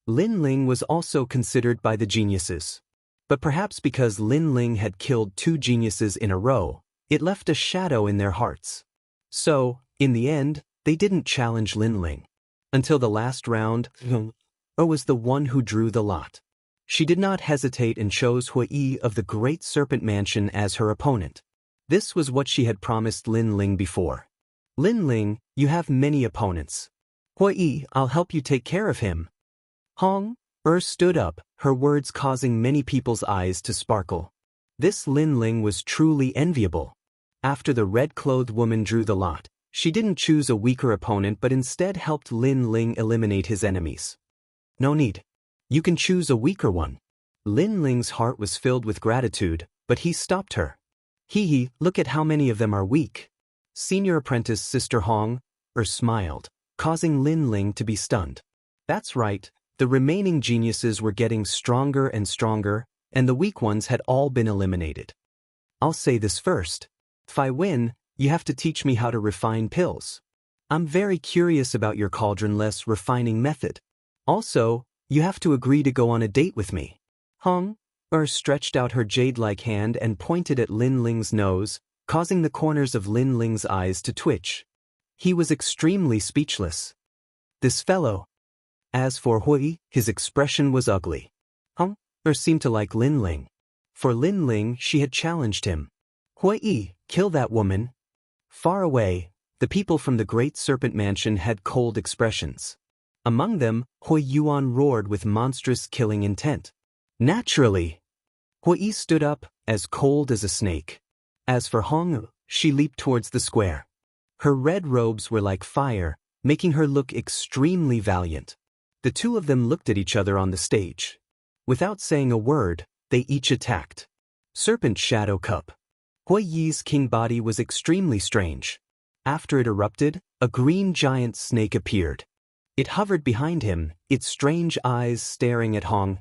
Lin Ling was also considered by the geniuses. But perhaps because Lin Ling had killed 2 geniuses in a row, it left a shadow in their hearts. So, in the end, they didn't challenge Lin Ling. Until the last round, was the one who drew the lot. She did not hesitate and chose Hui of the Great Serpent Mansion as her opponent. This was what she had promised Lin Ling before. "Lin Ling, you have many opponents. Hui, I'll help you take care of him." Hong stood up, her words causing many people's eyes to sparkle. This Lin Ling was truly enviable. After the red-clothed woman drew the lot, she didn't choose a weaker opponent but instead helped Lin Ling eliminate his enemies. No need. You can choose a weaker one. Lin Ling's heart was filled with gratitude, but he stopped her. Hee, look at how many of them are weak. Senior apprentice Sister Hong smiled, causing Lin Ling to be stunned. That's right, the remaining geniuses were getting stronger and stronger, and the weak ones had all been eliminated. I'll say this first. If I win, you have to teach me how to refine pills. I'm very curious about your cauldron-less refining method. Also, you have to agree to go on a date with me. Hong stretched out her jade-like hand and pointed at Lin Ling's nose, causing the corners of Lin Ling's eyes to twitch. He was extremely speechless. This fellow. As for Hui, his expression was ugly. Hong seemed to like Lin Ling. For Lin Ling, she had challenged him. Hui, kill that woman. Far away, the people from the Great Serpent Mansion had cold expressions. Among them, Hui Yuan roared with monstrous killing intent. Naturally. Hui stood up, as cold as a snake. As for Hong, she leaped towards the square. Her red robes were like fire, making her look extremely valiant. The two of them looked at each other on the stage. Without saying a word, they each attacked. Serpent Shadow Cup. Hui Yi's king body was extremely strange. After it erupted, a green giant snake appeared. It hovered behind him, its strange eyes staring at Hong.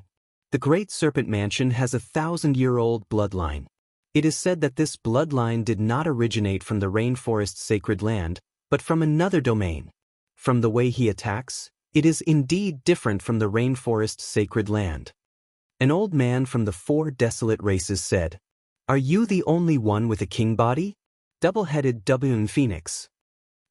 The Great Serpent Mansion has a 1,000-year-old bloodline. It is said that this bloodline did not originate from the rainforest's sacred land, but from another domain. From the way he attacks, it is indeed different from the rainforest's sacred land. An old man from the 4 desolate races said, "Are you the only one with a king body?" Double-headed WN Phoenix.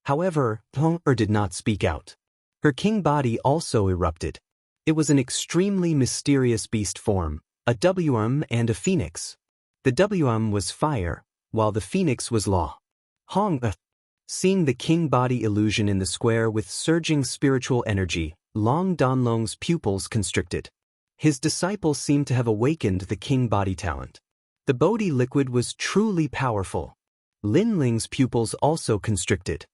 However, Hong did not speak out. Her king body also erupted. It was an extremely mysterious beast form, a WM and a phoenix. The WM was fire, while the phoenix was law. Hong, seeing the king body illusion in the square with surging spiritual energy, Long Danlong's pupils constricted. His disciple seemed to have awakened the king body talent. The Bodhi liquid was truly powerful. Lin Ling's pupils also constricted.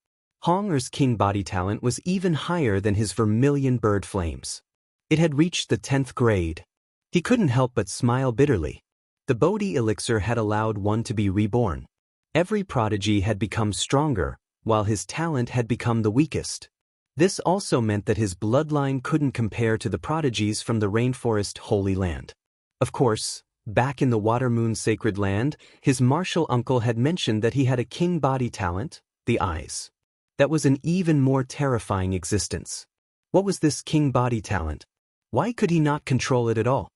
Honger's king body talent was even higher than his vermilion bird flames. It had reached the 10th grade. He couldn't help but smile bitterly. The Bodhi elixir had allowed one to be reborn. Every prodigy had become stronger, while his talent had become the weakest. This also meant that his bloodline couldn't compare to the prodigies from the rainforest Holy Land. Of course, back in the Water Moon Sacred Land, his martial uncle had mentioned that he had a king body talent, the eyes. That was an even more terrifying existence. What was this king body talent? Why could he not control it at all?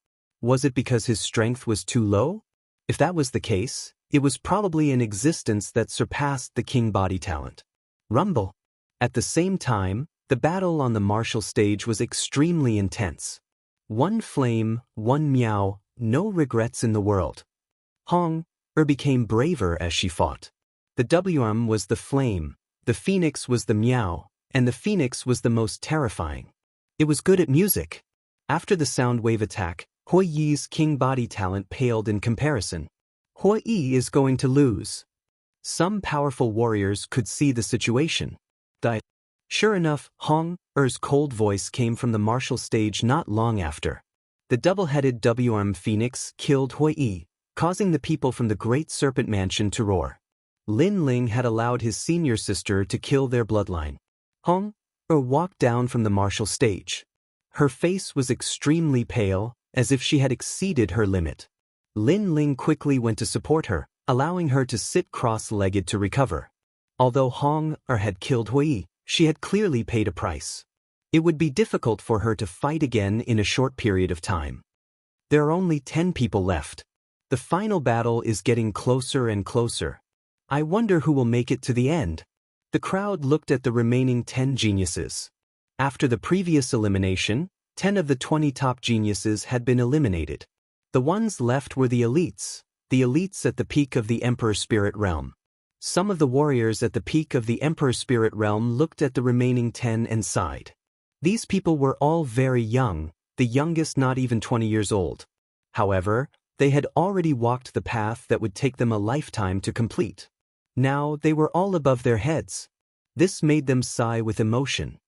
Was it because his strength was too low? If that was the case, it was probably an existence that surpassed the king body talent. Rumble. At the same time, the battle on the martial stage was extremely intense. One flame, one meow, no regrets in the world. Hong became braver as she fought. The WM was the flame, the phoenix was the meow, and the phoenix was the most terrifying. It was good at music. After the sound wave attack, Hui Yi's king body talent paled in comparison. Hui Yi is going to lose. Some powerful warriors could see the situation. Sure enough, Hong's cold voice came from the martial stage not long after. The double-headed WM Phoenix killed Hui Yi, causing the people from the Great Serpent Mansion to roar. Lin Ling had allowed his senior sister to kill their bloodline. Hong walked down from the martial stage. Her face was extremely pale, as if she had exceeded her limit. Lin Ling quickly went to support her, allowing her to sit cross-legged to recover. Although Hong had killed Hui, she had clearly paid a price. It would be difficult for her to fight again in a short period of time. There are only 10 people left. The final battle is getting closer and closer. I wonder who will make it to the end. The crowd looked at the remaining 10 geniuses. After the previous elimination, 10 of the 20 top geniuses had been eliminated. The ones left were the elites at the peak of the Emperor Spirit Realm. Some of the warriors at the peak of the Emperor Spirit Realm looked at the remaining 10 and sighed. These people were all very young, the youngest not even 20 years old. However, they had already walked the path that would take them a lifetime to complete. Now they were all above their heads. This made them sigh with emotion.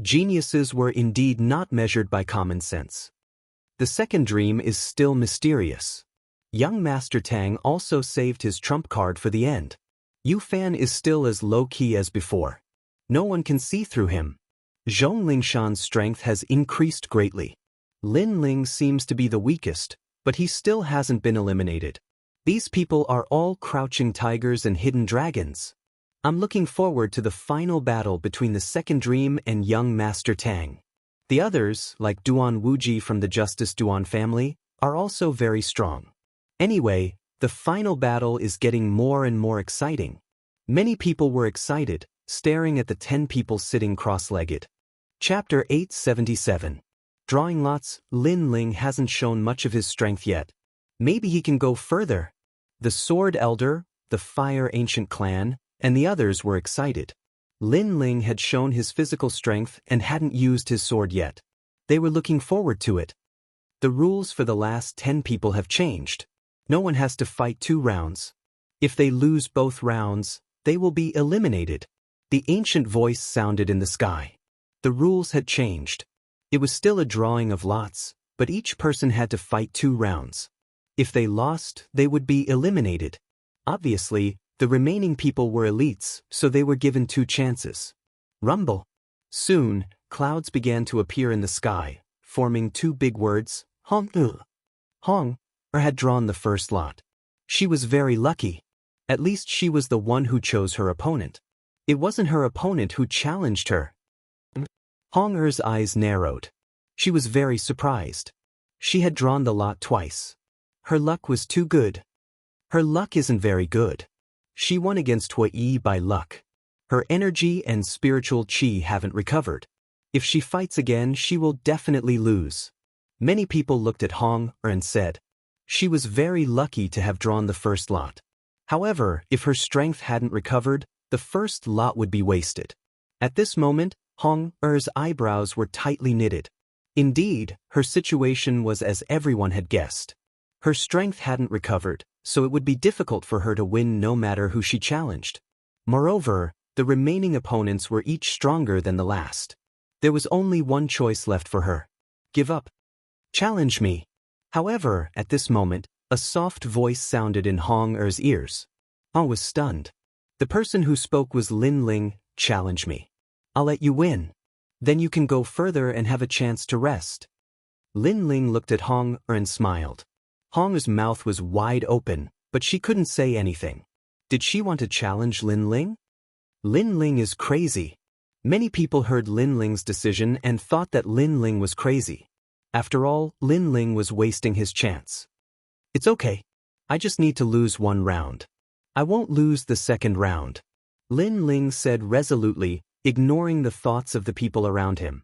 Geniuses were indeed not measured by common sense. The second dream is still mysterious. Young Master Tang also saved his trump card for the end. Yu Fan is still as low-key as before. No one can see through him. Zhong Lingshan's strength has increased greatly. Lin Ling seems to be the weakest, but he still hasn't been eliminated. These people are all crouching tigers and hidden dragons. I'm looking forward to the final battle between the second dream and young Master Tang. The others, like Duan Wuji from the Justice Duan family, are also very strong. Anyway, the final battle is getting more and more exciting. Many people were excited, staring at the 10 people sitting cross-legged. Chapter 877. Drawing lots. Lin Ling hasn't shown much of his strength yet. Maybe he can go further. The Sword Elder, the Fire Ancient Clan, and the others were excited. Lin Ling had shown his physical strength and hadn't used his sword yet. They were looking forward to it. The rules for the last 10 people have changed. No one has to fight 2 rounds. If they lose both rounds, they will be eliminated. The ancient voice sounded in the sky. The rules had changed. It was still a drawing of lots, but each person had to fight 2 rounds. If they lost, they would be eliminated. Obviously, the remaining people were elites, so they were given 2 chances. Rumble. Soon, clouds began to appear in the sky, forming 2 big words, Hong. Hong had drawn the first lot. She was very lucky. At least she was the one who chose her opponent. It wasn't her opponent who challenged her. Hong eyes narrowed. She was very surprised. She had drawn the lot twice. Her luck was too good. Her luck isn't very good. She won against Hua Yi by luck. Her energy and spiritual qi haven't recovered. If she fights again, she will definitely lose. Many people looked at Hong and said, she was very lucky to have drawn the first lot. However, if her strength hadn't recovered, the first lot would be wasted. At this moment, Hong Er's eyebrows were tightly knitted. Indeed, her situation was as everyone had guessed. Her strength hadn't recovered, so it would be difficult for her to win no matter who she challenged. Moreover, the remaining opponents were each stronger than the last. There was only one choice left for her. Give up. Challenge me. However, at this moment, a soft voice sounded in Hong Er's ears. Hong was stunned. The person who spoke was Lin Ling. Challenge me. I'll let you win. Then you can go further and have a chance to rest. Lin Ling looked at Hong and smiled. Hong's mouth was wide open, but she couldn't say anything. Did she want to challenge Lin Ling? Lin Ling is crazy. Many people heard Lin Ling's decision and thought that Lin Ling was crazy. After all, Lin Ling was wasting his chance. It's okay. I just need to lose 1 round. I won't lose the second round. Lin Ling said resolutely, ignoring the thoughts of the people around him.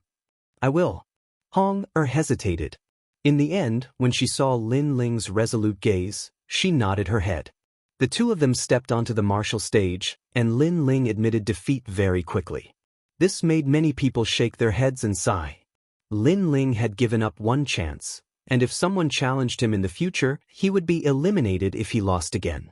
I will. Hong hesitated. In the end, when she saw Lin Ling's resolute gaze, she nodded her head. The 2 of them stepped onto the martial stage, and Lin Ling admitted defeat very quickly. This made many people shake their heads and sigh. Lin Ling had given up 1 chance, and if someone challenged him in the future, he would be eliminated if he lost again.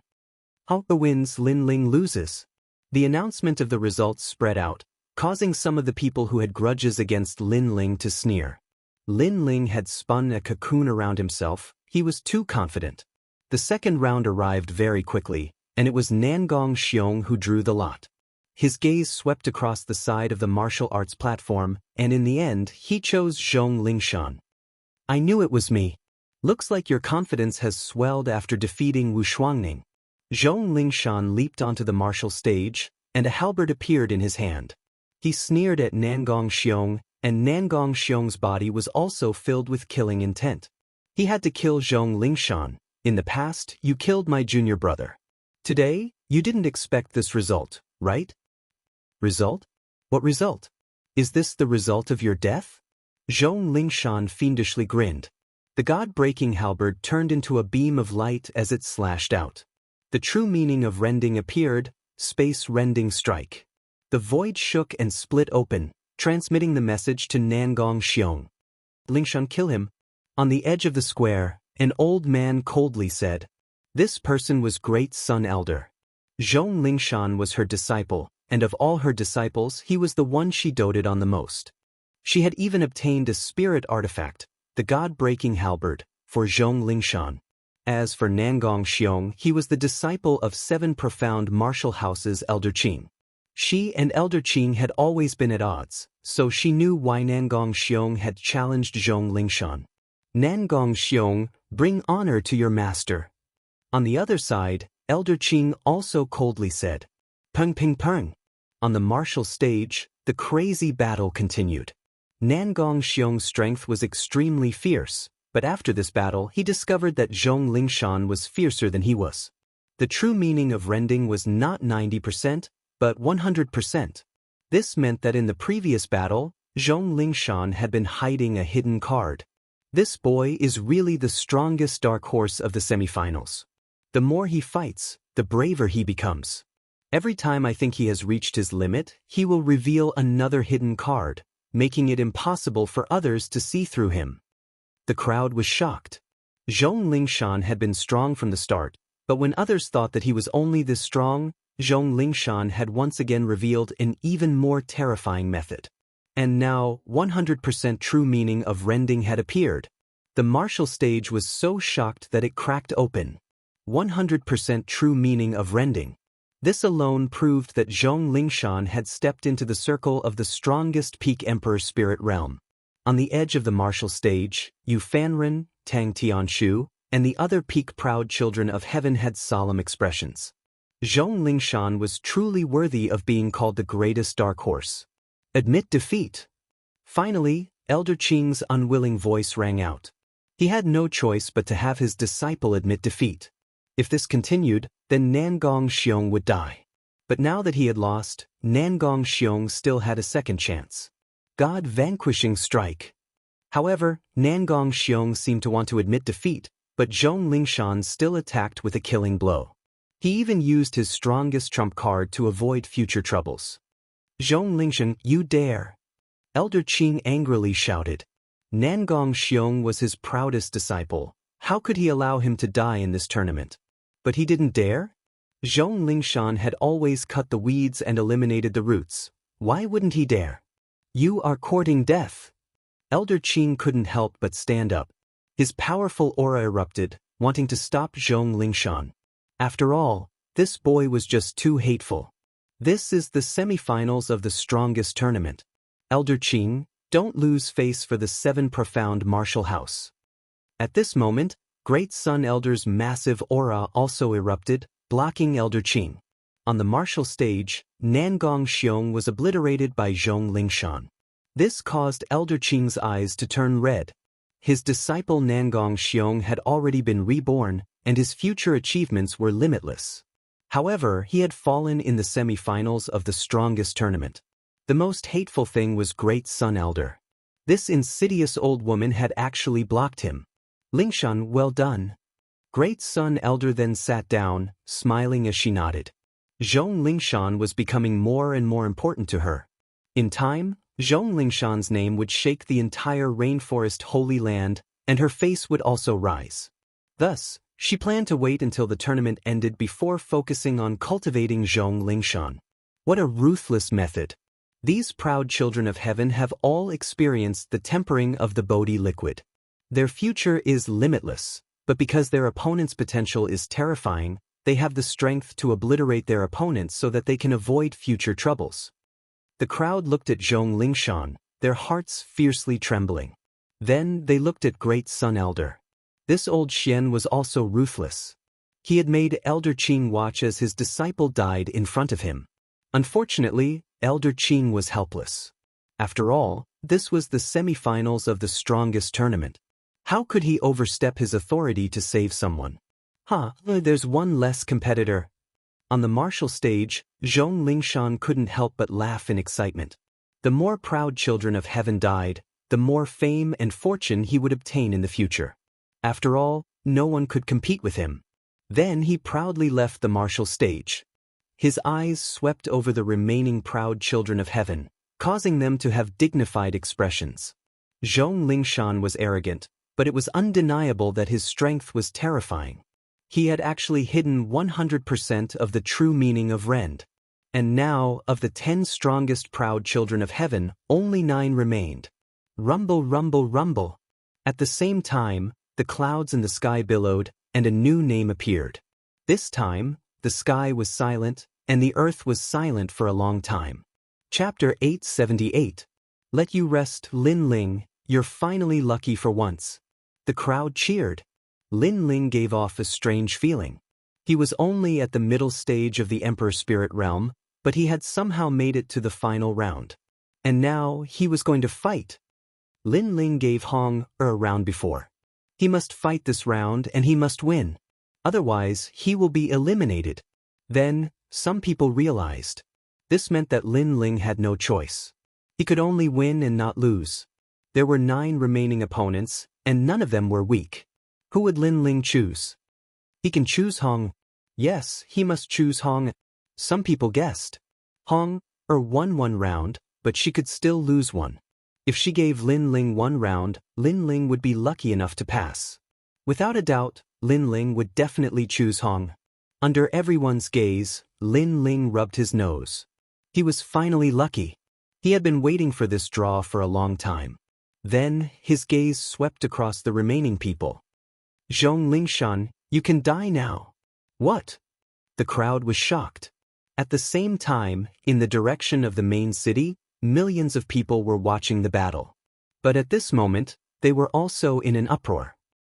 Hong wins, Lin Ling loses. The announcement of the results spread out, causing some of the people who had grudges against Lin Ling to sneer. Lin Ling had spun a cocoon around himself. He was too confident. The second round arrived very quickly, and it was Nangong Xiong who drew the lot. His gaze swept across the side of the martial arts platform, and in the end, he chose Zhong Lingshan. I knew it was me. Looks like your confidence has swelled after defeating Wu Shuangning. Zhong Lingshan leaped onto the martial stage, and a halberd appeared in his hand. He sneered at Nangong Xiong, and Nangong Xiong's body was also filled with killing intent. He had to kill Zhong Lingshan. In the past, you killed my junior brother. Today, you didn't expect this result, right? Result? What result? Is this the result of your death? Zhong Lingshan fiendishly grinned. The god-breaking halberd turned into a beam of light as it slashed out. The true meaning of rending appeared, space-rending strike. The void shook and split open, transmitting the message to Nangong Xiong. Lingshan, kill him. On the edge of the square, an old man coldly said, this person was Great Sun Elder. Zhong Lingshan was her disciple, and of all her disciples he was the one she doted on the most. She had even obtained a spirit artifact, the God-breaking halberd, for Zhong Lingshan. As for Nangong Xiong, he was the disciple of 7 profound martial houses Elder Qing. She and Elder Qing had always been at odds, so she knew why Nangong Xiong had challenged Zhong Lingshan. Nangong Xiong, bring honor to your master. On the other side, Elder Qing also coldly said, Peng ping peng. On the martial stage, the crazy battle continued. Nangong Xiong's strength was extremely fierce, but after this battle he discovered that Zhong Lingshan was fiercer than he was. The true meaning of rending was not 90%, but 100%. This meant that in the previous battle, Zhong Lingshan had been hiding a hidden card. This boy is really the strongest dark horse of the semifinals. The more he fights, the braver he becomes. Every time I think he has reached his limit, he will reveal another hidden card, making it impossible for others to see through him. The crowd was shocked. Zhong Lingshan had been strong from the start, but when others thought that he was only this strong, Zhong Lingshan had once again revealed an even more terrifying method. And now, 100% true meaning of rending had appeared. The martial stage was so shocked that it cracked open. 100% true meaning of rending. This alone proved that Zhong Lingshan had stepped into the circle of the strongest peak emperor spirit realm. On the edge of the martial stage, Yu Fanren, Tang Tianshu, and the other peak proud children of heaven had solemn expressions. Zhong Lingshan was truly worthy of being called the greatest dark horse. Admit defeat. Finally, Elder Qing's unwilling voice rang out. He had no choice but to have his disciple admit defeat. If this continued, then Nangong Xiong would die. But now that he had lost, Nangong Xiong still had a second chance. God-vanquishing strike. However, Nangong Xiong seemed to want to admit defeat, but Zhong Lingshan still attacked with a killing blow. He even used his strongest trump card to avoid future troubles. Zhong Lingshan, you dare! Elder Qing angrily shouted. Nangong Xiong was his proudest disciple. How could he allow him to die in this tournament? But he didn't dare? Zhong Lingshan had always cut the weeds and eliminated the roots. Why wouldn't he dare? You are courting death. Elder Qing couldn't help but stand up. His powerful aura erupted, wanting to stop Zhong Lingshan. After all, this boy was just too hateful. This is the semifinals of the strongest tournament. Elder Qing, don't lose face for the 7 profound martial house. At this moment, Great Sun Elder's massive aura also erupted, blocking Elder Qing. On the martial stage, Nangong Xiong was obliterated by Zhong Lingshan. This caused Elder Qing's eyes to turn red. His disciple Nangong Xiong had already been reborn, and his future achievements were limitless. However, he had fallen in the semi-finals of the strongest tournament. The most hateful thing was Great Sun Elder. This insidious old woman had actually blocked him. Lingshan, well done. Great Sun Elder then sat down, smiling as she nodded. Zhong Lingshan was becoming more and more important to her. In time, Zhong Lingshan's name would shake the entire rainforest holy land, and her face would also rise. Thus, she planned to wait until the tournament ended before focusing on cultivating Zhong Lingshan. What a ruthless method. These proud children of heaven have all experienced the tempering of the Bodhi liquid. Their future is limitless, but because their opponent's potential is terrifying, they have the strength to obliterate their opponents so that they can avoid future troubles. The crowd looked at Zhong Lingshan, their hearts fiercely trembling. Then they looked at Great Sun Elder. This old Xian was also ruthless. He had made Elder Qing watch as his disciple died in front of him. Unfortunately, Elder Qing was helpless. After all, this was the semi-finals of the strongest tournament. How could he overstep his authority to save someone? There's one less competitor. On the martial stage, Zhong Lingshan couldn't help but laugh in excitement. The more proud children of heaven died, the more fame and fortune he would obtain in the future. After all, no one could compete with him. Then he proudly left the martial stage. His eyes swept over the remaining proud children of heaven, causing them to have dignified expressions. Zhong Lingshan was arrogant, but it was undeniable that his strength was terrifying. He had actually hidden 100% of the true meaning of rend. And now, of the 10 strongest proud children of heaven, only 9 remained. Rumble, rumble, rumble. At the same time, the clouds in the sky billowed, and a new name appeared. This time, the sky was silent, and the earth was silent for a long time. Chapter 878. Let you rest, Lin Ling, you're finally lucky for once. The crowd cheered. Lin Ling gave off a strange feeling. He was only at the middle stage of the Emperor Spirit Realm, but he had somehow made it to the final round. And now, he was going to fight. Lin Ling gave Hong a round before. He must fight this round and he must win. Otherwise, he will be eliminated. Then, some people realized. This meant that Lin Ling had no choice. He could only win and not lose. There were 9 remaining opponents, and none of them were weak. Who would Lin Ling choose? He can choose Hong. Yes, he must choose Hong. Some people guessed. Hong won 1 round, but she could still lose 1. If she gave Lin Ling 1 round, Lin Ling would be lucky enough to pass. Without a doubt, Lin Ling would definitely choose Hong. Under everyone's gaze, Lin Ling rubbed his nose. He was finally lucky. He had been waiting for this draw for a long time. Then, his gaze swept across the remaining people. Zhong Lingshan, you can die now. What? The crowd was shocked. At the same time, in the direction of the main city, millions of people were watching the battle. But at this moment, they were also in an uproar.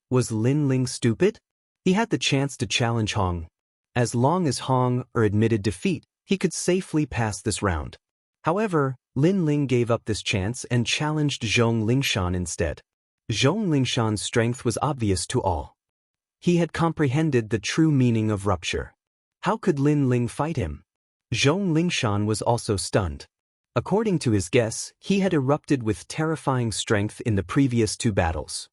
Was Lin Ling stupid? He had the chance to challenge Hong. As long as Hong admitted defeat, he could safely pass this round. However, Lin Ling gave up this chance and challenged Zhong Lingshan instead. Zhong Lingshan's strength was obvious to all. He had comprehended the true meaning of rupture. How could Lin Ling fight him? Zhong Lingshan was also stunned. According to his guess, he had erupted with terrifying strength in the previous 2 battles.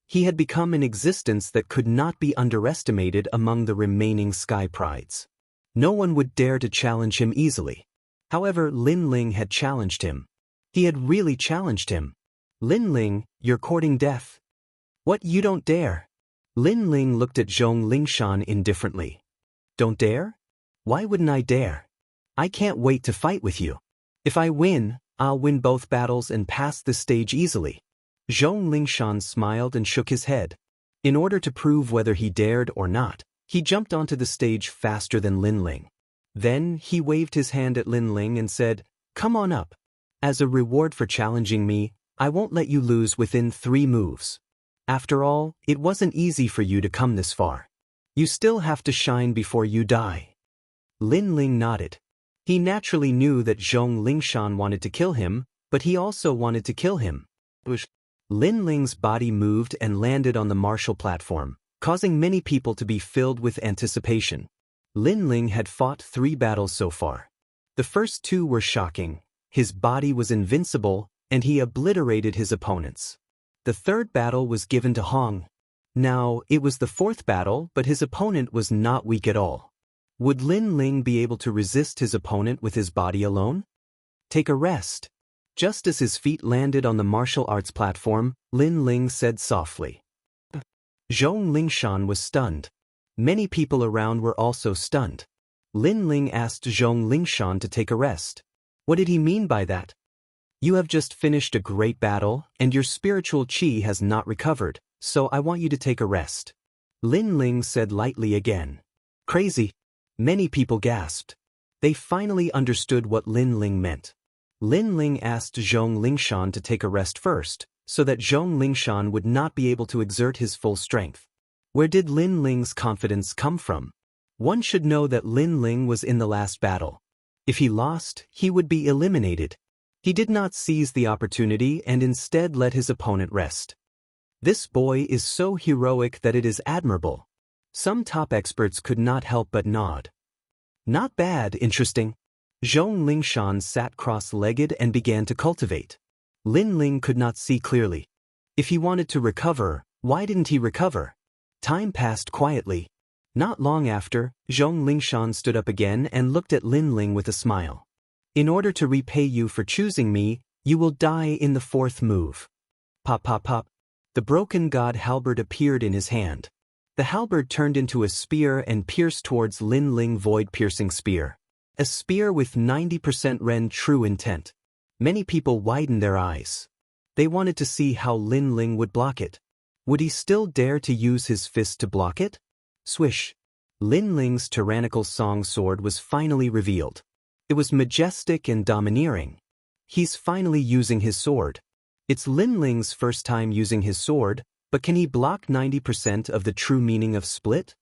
He had become an existence that could not be underestimated among the remaining Sky Prides. No one would dare to challenge him easily. However, Lin Ling had challenged him. He had really challenged him. Lin Ling, you're courting death. What, you don't dare? Lin Ling looked at Zhong Lingshan indifferently. Don't dare? Why wouldn't I dare? I can't wait to fight with you. If I win, I'll win both battles and pass the stage easily. Zhong Lingshan smiled and shook his head. In order to prove whether he dared or not, he jumped onto the stage faster than Lin Ling. Then he waved his hand at Lin Ling and said, "Come on up. As a reward for challenging me, I won't let you lose within 3 moves. After all, it wasn't easy for you to come this far. You still have to shine before you die." Lin Ling nodded. He naturally knew that Zhong Lingshan wanted to kill him, but he also wanted to kill him. Lin Ling's body moved and landed on the martial platform, causing many people to be filled with anticipation. Lin Ling had fought 3 battles so far. The first 2 were shocking. His body was invincible, and he obliterated his opponents. The 3rd battle was given to Hong. Now, it was the 4th battle, but his opponent was not weak at all. Would Lin Ling be able to resist his opponent with his body alone? Take a rest. Just as his feet landed on the martial arts platform, Lin Ling said softly. Zhong Lingshan was stunned. Many people around were also stunned. Lin Ling asked Zhong Lingshan to take a rest. What did he mean by that? You have just finished a great battle, and your spiritual qi has not recovered, so I want you to take a rest. Lin Ling said lightly again. Crazy. Many people gasped. They finally understood what Lin Ling meant. Lin Ling asked Zhong Lingshan to take a rest first, so that Zhong Lingshan would not be able to exert his full strength. Where did Lin Ling's confidence come from? One should know that Lin Ling was in the last battle. If he lost, he would be eliminated. He did not seize the opportunity and instead let his opponent rest. This boy is so heroic that it is admirable. Some top experts could not help but nod. Not bad, interesting. Zhong Lingshan sat cross-legged and began to cultivate. Lin Ling could not see clearly. If he wanted to recover, why didn't he recover? Time passed quietly. Not long after, Zhong Lingshan stood up again and looked at Lin Ling with a smile. In order to repay you for choosing me, you will die in the 4th move. Pop pop pop. The broken god halberd appeared in his hand. The halberd turned into a spear and pierced towards Lin Ling void-piercing spear. A spear with 90% Ren true intent. Many people widened their eyes. They wanted to see how Lin Ling would block it. Would he still dare to use his fist to block it? Swish. Lin Ling's tyrannical song sword was finally revealed. It was majestic and domineering. He's finally using his sword. It's Lin Ling's first time using his sword, but can he block 90% of the true meaning of split?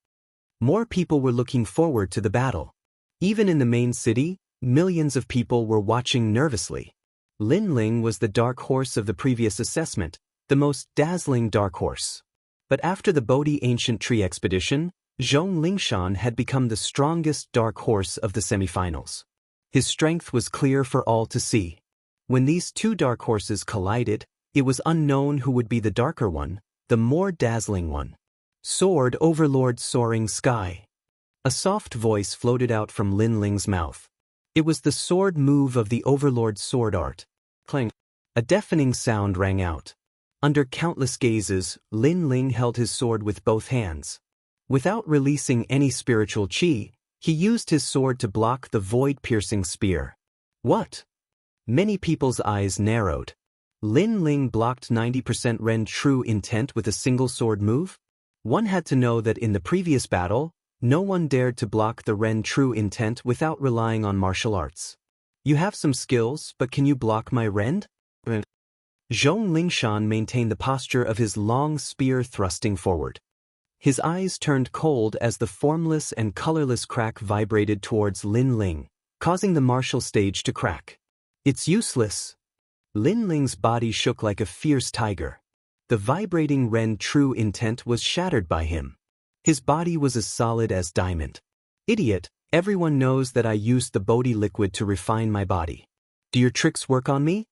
More people were looking forward to the battle. Even in the main city, millions of people were watching nervously. Lin Ling was the dark horse of the previous assessment, the most dazzling dark horse. But after the Bodhi Ancient Tree expedition, Zhong Lingshan had become the strongest dark horse of the semifinals. His strength was clear for all to see. When these two dark horses collided, it was unknown who would be the darker one, the more dazzling one. Sword Overlord Soaring Sky. A soft voice floated out from Lin Ling's mouth. It was the sword move of the Overlord's sword art. Clang. A deafening sound rang out. Under countless gazes, Lin Ling held his sword with both hands. Without releasing any spiritual chi, he used his sword to block the void-piercing spear. What? Many people's eyes narrowed. Lin Ling blocked 90% Ren true intent with a single sword move? One had to know that in the previous battle, no one dared to block the Ren true intent without relying on martial arts. You have some skills, but can you block my Ren? Zhong Lingshan maintained the posture of his long spear thrusting forward. His eyes turned cold as the formless and colorless crack vibrated towards Lin Ling, causing the martial stage to crack. It's useless. Lin Ling's body shook like a fierce tiger. The vibrating Ren true intent was shattered by him. His body was as solid as diamond. Idiot, everyone knows that I used the Bodhi liquid to refine my body. Do your tricks work on me?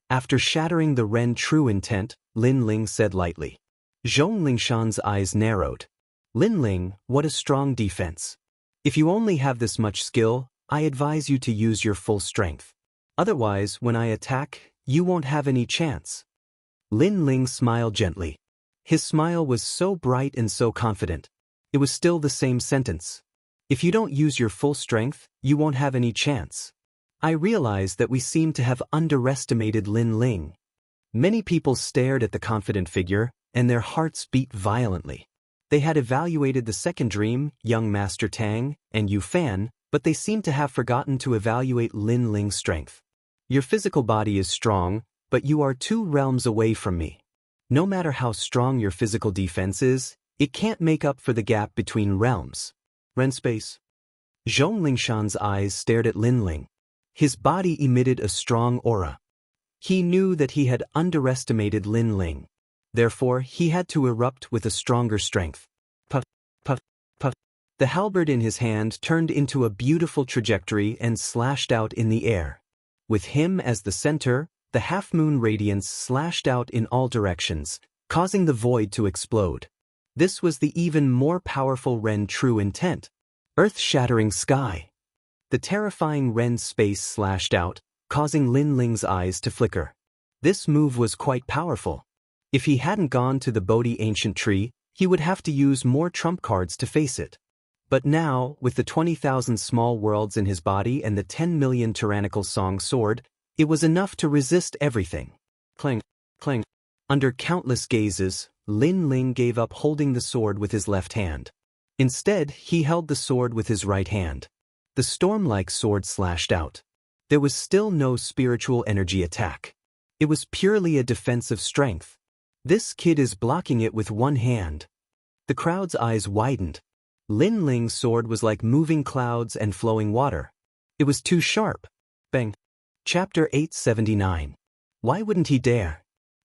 After shattering the Ren true intent, Lin Ling said lightly. Zhong Lingshan's eyes narrowed. Lin Ling, what a strong defense. If you only have this much skill, I advise you to use your full strength. Otherwise, when I attack, you won't have any chance. Lin Ling smiled gently. His smile was so bright and so confident. It was still the same sentence. If you don't use your full strength, you won't have any chance. I realized that we seemed to have underestimated Lin Ling. Many people stared at the confident figure, and their hearts beat violently. They had evaluated the second dream, young Master Tang, and Yu Fan, but they seemed to have forgotten to evaluate Lin Ling's strength. Your physical body is strong, but you are 2 realms away from me. No matter how strong your physical defense is, it can't make up for the gap between realms. Ren space. Zhong Lingshan's eyes stared at Lin Ling. His body emitted a strong aura. He knew that he had underestimated Lin Ling. Therefore, he had to erupt with a stronger strength. Puff, puff, puff. The halberd in his hand turned into a beautiful trajectory and slashed out in the air. With him as the center, the half-moon radiance slashed out in all directions, causing the void to explode. This was the even more powerful Ren true intent. Earth-shattering sky. The terrifying Ren space slashed out, causing Lin Ling's eyes to flicker. This move was quite powerful. If he hadn't gone to the Bodhi Ancient Tree, he would have to use more trump cards to face it. But now, with the 20,000 small worlds in his body and the 10 million tyrannical song sword, it was enough to resist everything. Clang, clang. Under countless gazes, Lin Ling gave up holding the sword with his left hand. Instead, he held the sword with his right hand. The storm-like sword slashed out. There was still no spiritual energy attack. It was purely a defensive strength. This kid is blocking it with one hand. The crowd's eyes widened. Lin Ling's sword was like moving clouds and flowing water. It was too sharp. Bang. Chapter 879. Why wouldn't he dare?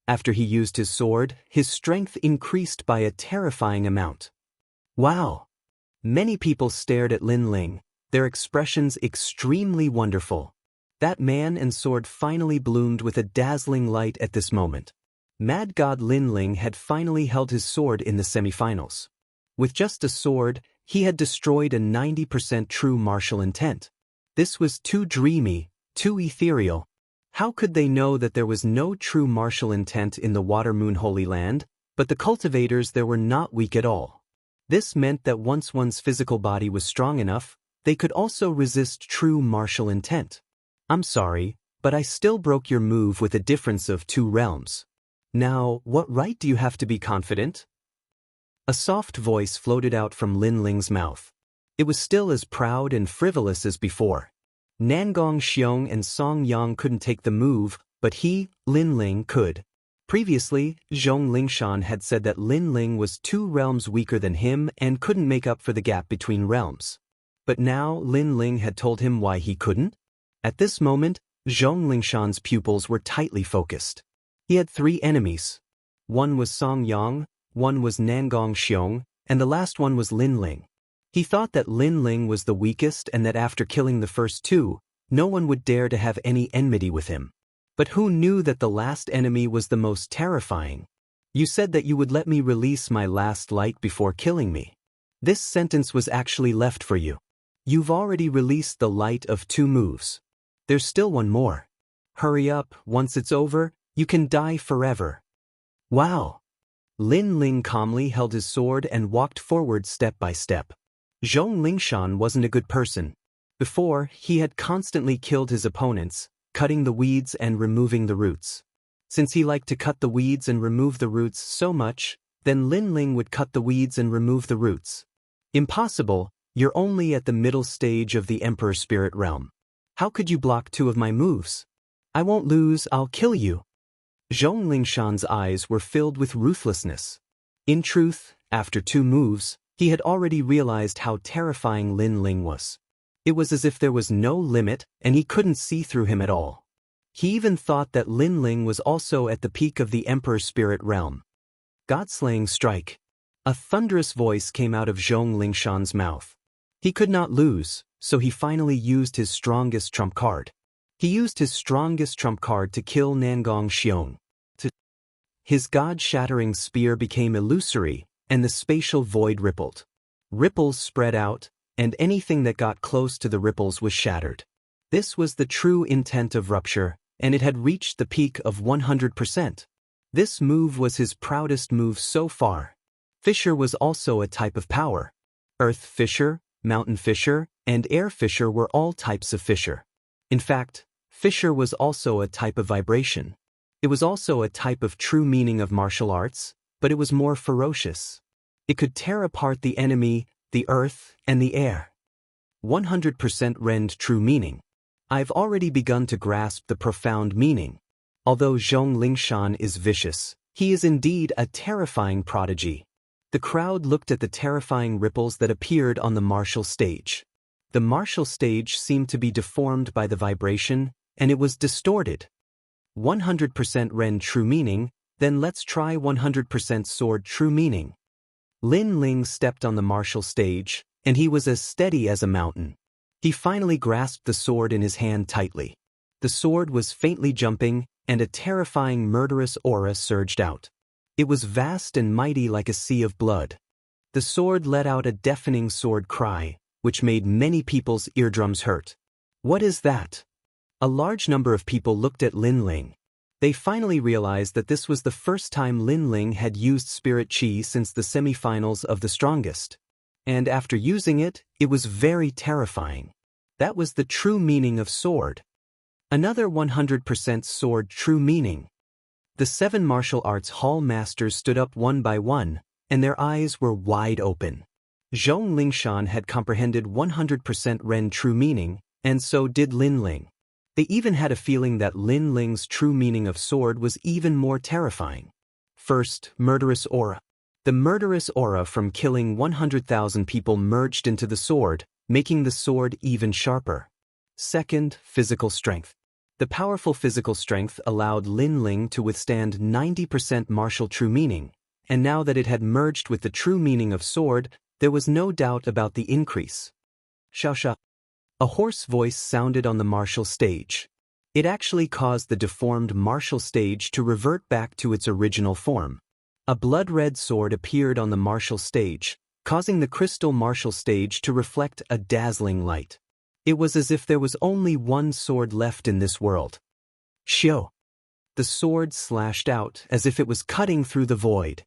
After he used his sword, his strength increased by a terrifying amount. Wow! Many people stared at Lin Ling, their expressions extremely wonderful. That man and sword finally bloomed with a dazzling light at this moment. Mad God Lin Ling had finally held his sword in the semifinals. With just a sword, he had destroyed a 90% true martial intent. This was too dreamy, too ethereal. How could they know that there was no true martial intent in the Water Moon Holy Land, but the cultivators there were not weak at all? This meant that once one's physical body was strong enough, they could also resist true martial intent. I'm sorry, but I still broke your move with a difference of 2 realms. Now, what right do you have to be confident? A soft voice floated out from Lin Ling's mouth. It was still as proud and frivolous as before. Nangong Xiong and Song Yang couldn't take the move, but he, Lin Ling, could. Previously, Zhong Lingshan had said that Lin Ling was 2 realms weaker than him and couldn't make up for the gap between realms. But now Lin Ling had told him why he couldn't? At this moment, Zhong Lingshan's pupils were tightly focused. He had 3 enemies. One was Song Yang, one was Nangong Xiong, and the last one was Lin Ling. He thought that Lin Ling was the weakest and that after killing the first 2, no one would dare to have any enmity with him. But who knew that the last enemy was the most terrifying? You said that you would let me release my last light before killing me. This sentence was actually left for you. You've already released the light of 2 moves. There's still one more. Hurry up, once it's over, you can die forever. Wow! Lin Ling calmly held his sword and walked forward step by step. Zhong Lingshan wasn't a good person. Before, he had constantly killed his opponents, cutting the weeds and removing the roots. Since he liked to cut the weeds and remove the roots so much, then Lin Ling would cut the weeds and remove the roots. Impossible, you're only at the middle stage of the Emperor Spirit Realm. How could you block 2 of my moves? I won't lose, I'll kill you. Zhong Lingshan's eyes were filled with ruthlessness. In truth, after 2 moves, he had already realized how terrifying Lin Ling was. It was as if there was no limit and he couldn't see through him at all. He even thought that Lin Ling was also at the peak of the Emperor Spirit Realm. God-slaying strike. A thunderous voice came out of Zhong Lingshan's mouth. He could not lose, so he finally used his strongest trump card. He used his strongest trump card to kill Nangong Xiong. His god-shattering spear became illusory, and the spatial void rippled. Ripples spread out, and anything that got close to the ripples was shattered. This was the true intent of rupture, and it had reached the peak of 100%. This move was his proudest move so far. Fissure was also a type of power. Earth fissure, mountain fissure, and air fissure were all types of fissure. In fact, fissure was also a type of vibration. It was also a type of true meaning of martial arts, but it was more ferocious. It could tear apart the enemy, the earth, and the air. 100% rend true meaning. I've already begun to grasp the profound meaning. Although Zhong Lingshan is vicious, he is indeed a terrifying prodigy. The crowd looked at the terrifying ripples that appeared on the martial stage. The martial stage seemed to be deformed by the vibration, and it was distorted. 100% rend true meaning, then let's try 100% sword true meaning. Lin Ling stepped on the martial stage, and he was as steady as a mountain. He finally grasped the sword in his hand tightly. The sword was faintly jumping, and a terrifying murderous aura surged out. It was vast and mighty like a sea of blood. The sword let out a deafening sword cry, which made many people's eardrums hurt. What is that? A large number of people looked at Lin Ling. They finally realized that this was the first time Lin Ling had used Spirit Chi since the semifinals of the Strongest. And after using it, it was very terrifying. That was the true meaning of sword. Another 100% sword true meaning. The 7 martial arts hall masters stood up one by one, and their eyes were wide open. Zhong Lingshan had comprehended 100% rend true meaning, and so did Lin Ling. They even had a feeling that Lin Ling's true meaning of sword was even more terrifying. First, murderous aura. The murderous aura from killing 100,000 people merged into the sword, making the sword even sharper. Second, physical strength. The powerful physical strength allowed Lin Ling to withstand 90% martial true meaning, and now that it had merged with the true meaning of sword, there was no doubt about the increase. Xiaosha. A hoarse voice sounded on the martial stage. It actually caused the deformed martial stage to revert back to its original form. A blood-red sword appeared on the martial stage, causing the crystal martial stage to reflect a dazzling light. It was as if there was only one sword left in this world. Xiao. The sword slashed out as if it was cutting through the void.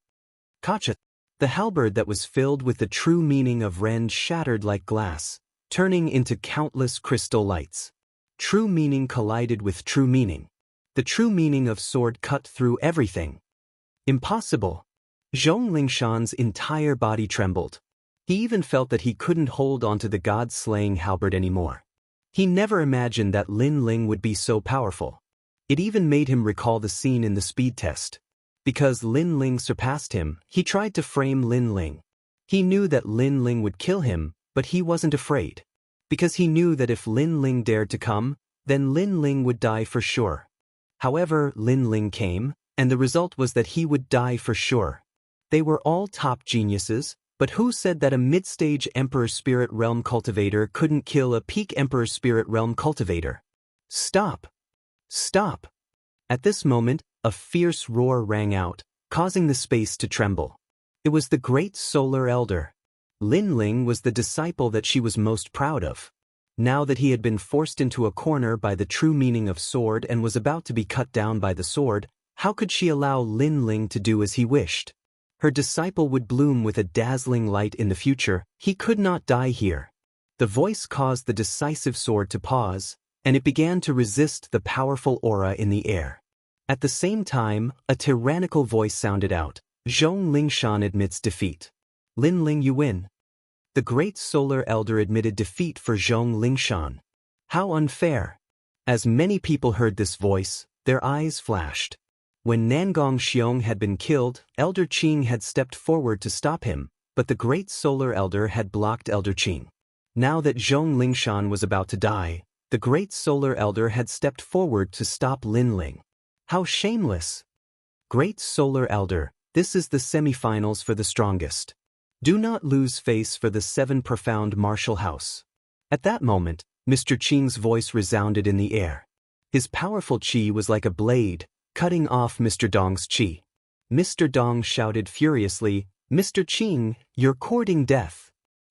Kacha. The halberd that was filled with the true meaning of Ren shattered like glass, turning into countless crystal lights. True meaning collided with true meaning. The true meaning of sword cut through everything. Impossible. Zhong Lingshan's entire body trembled. He even felt that he couldn't hold onto the god-slaying halberd anymore. He never imagined that Lin Ling would be so powerful. It even made him recall the scene in the speed test. Because Lin Ling surpassed him, he tried to frame Lin Ling. He knew that Lin Ling would kill him, but he wasn't afraid. Because he knew that if Lin Ling dared to come, then Lin Ling would die for sure. However, Lin Ling came, and the result was that he would die for sure. They were all top geniuses, but who said that a mid-stage Emperor Spirit Realm cultivator couldn't kill a peak Emperor Spirit Realm cultivator? Stop! Stop! At this moment, a fierce roar rang out, causing the space to tremble. It was the great Solar Elder. Lin Ling was the disciple that she was most proud of. Now that he had been forced into a corner by the true meaning of sword and was about to be cut down by the sword, how could she allow Lin Ling to do as he wished? Her disciple would bloom with a dazzling light in the future. He could not die here. The voice caused the decisive sword to pause, and it began to resist the powerful aura in the air. At the same time, a tyrannical voice sounded out. Zhong Lingshan admits defeat. Lin Ling, you win. The great Solar Elder admitted defeat for Zhong Lingshan. How unfair. As many people heard this voice, their eyes flashed. When Nangong Xiong had been killed, Elder Qing had stepped forward to stop him, but the great Solar Elder had blocked Elder Qing. Now that Zhong Lingshan was about to die, the great Solar Elder had stepped forward to stop Lin Ling. How shameless! Great Solar Elder, this is the semifinals for the strongest. Do not lose face for the 7 profound martial house. At that moment, Mr. Qing's voice resounded in the air. His powerful qi was like a blade, cutting off Mr. Dong's qi. Mr. Dong shouted furiously, Mr. Qing, you're courting death.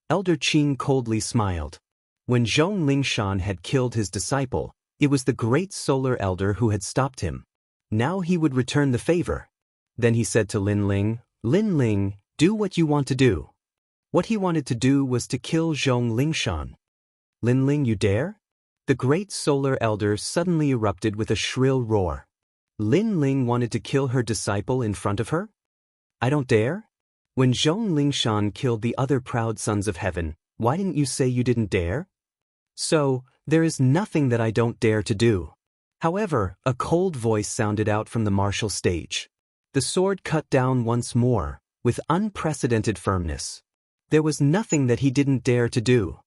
Elder Qing coldly smiled. When Zhong Lingshan had killed his disciple, it was the great Solar Elder who had stopped him. Now he would return the favor. Then he said to Lin Ling, do what you want to do. What he wanted to do was to kill Zhong Lingshan. Lin Ling, you dare? The great Solar Elder suddenly erupted with a shrill roar. Lin Ling wanted to kill her disciple in front of her? I don't dare? When Zhong Lingshan killed the other proud sons of heaven, why didn't you say you didn't dare? So, there is nothing that I don't dare to do. However, a cold voice sounded out from the martial stage. The sword cut down once more, with unprecedented firmness. There was nothing that he didn't dare to do.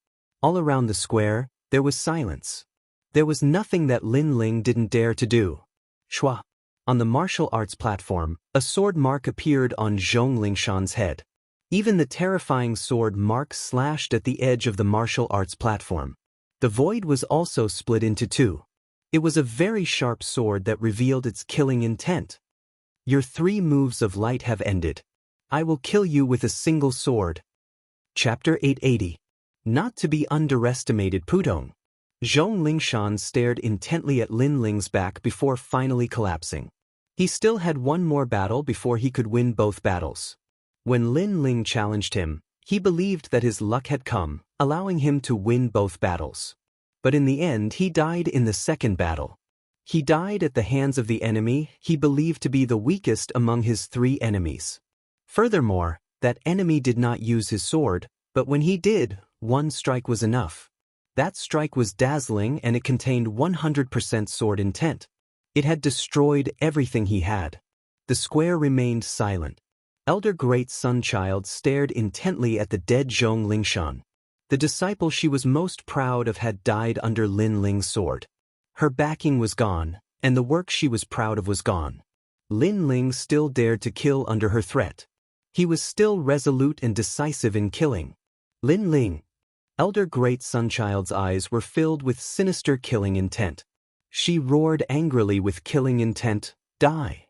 All around the square, there was silence. There was nothing that Lin Ling didn't dare to do. Shua. On the martial arts platform, a sword mark appeared on Zhong Lingshan's head. Even the terrifying sword mark slashed at the edge of the martial arts platform. The void was also split into 2. It was a very sharp sword that revealed its killing intent. Your 3 moves of light have ended. I will kill you with a single sword. Chapter 880. Not to be underestimated Pudong. Zhong Lingshan stared intently at Lin Ling's back before finally collapsing. He still had one more battle before he could win both battles. When Lin Ling challenged him, he believed that his luck had come, allowing him to win both battles. But in the end he died in the second battle. He died at the hands of the enemy he believed to be the weakest among his 3 enemies. Furthermore, that enemy did not use his sword, but when he did, 1 strike was enough. That strike was dazzling and it contained 100% sword intent. It had destroyed everything he had. The square remained silent. Elder Great Sun Child stared intently at the dead Zhong Lingshan. The disciple she was most proud of had died under Lin Ling's sword. Her backing was gone, and the work she was proud of was gone. Lin Ling still dared to kill under her threat. He was still resolute and decisive in killing. Lin Ling. Elder Great Sunchild's eyes were filled with sinister killing intent. She roared angrily with killing intent, die.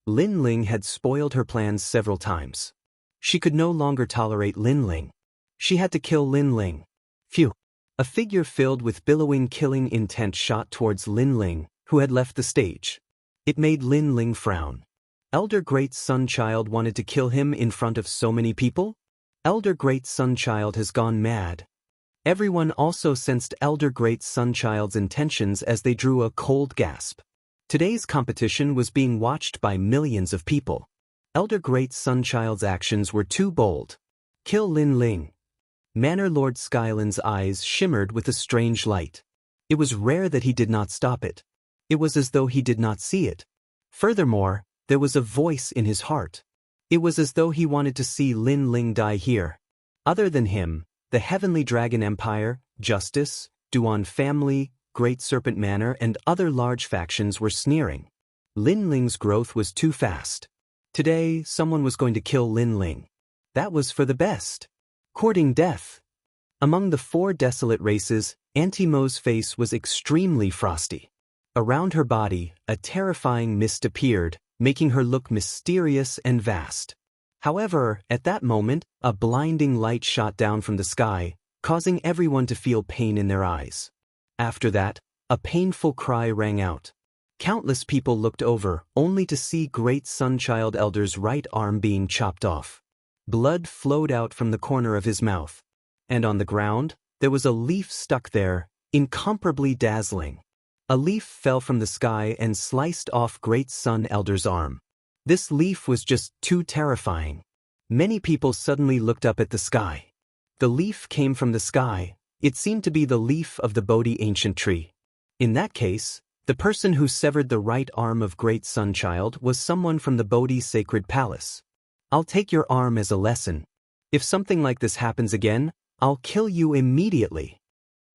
Lin Ling had spoiled her plans several times. She could no longer tolerate Lin Ling. She had to kill Lin Ling. Phew. A figure filled with billowing killing intent shot towards Lin Ling, who had left the stage. It made Lin Ling frown. Elder Great Sunchild wanted to kill him in front of so many people? Elder Great Sunchild has gone mad. Everyone also sensed Elder Great Sunchild's intentions as they drew a cold gasp. Today's competition was being watched by millions of people. Elder Great Sunchild's actions were too bold. Kill Lin Ling. Manor Lord Skylin's eyes shimmered with a strange light. It was rare that he did not stop it. It was as though he did not see it. Furthermore, there was a voice in his heart. It was as though he wanted to see Lin Ling die here. Other than him, the Heavenly Dragon Empire, Justice, Duan family, Great Serpent Manor and other large factions were sneering. Lin Ling's growth was too fast. Today, someone was going to kill Lin Ling. That was for the best. Courting death. Among the 4 desolate races, Auntie Mo's face was extremely frosty. Around her body, a terrifying mist appeared, making her look mysterious and vast. However, at that moment, a blinding light shot down from the sky, causing everyone to feel pain in their eyes. After that, a painful cry rang out. Countless people looked over, only to see Great Sunchild Elder's right arm being chopped off. Blood flowed out from the corner of his mouth. And on the ground, there was a leaf stuck there, incomparably dazzling. A leaf fell from the sky and sliced off Great Sun Elder's arm. This leaf was just too terrifying. Many people suddenly looked up at the sky. The leaf came from the sky. It seemed to be the leaf of the Bodhi ancient tree. In that case, the person who severed the right arm of Great Sunchild was someone from the Bodhi sacred palace. I'll take your arm as a lesson. If something like this happens again, I'll kill you immediately.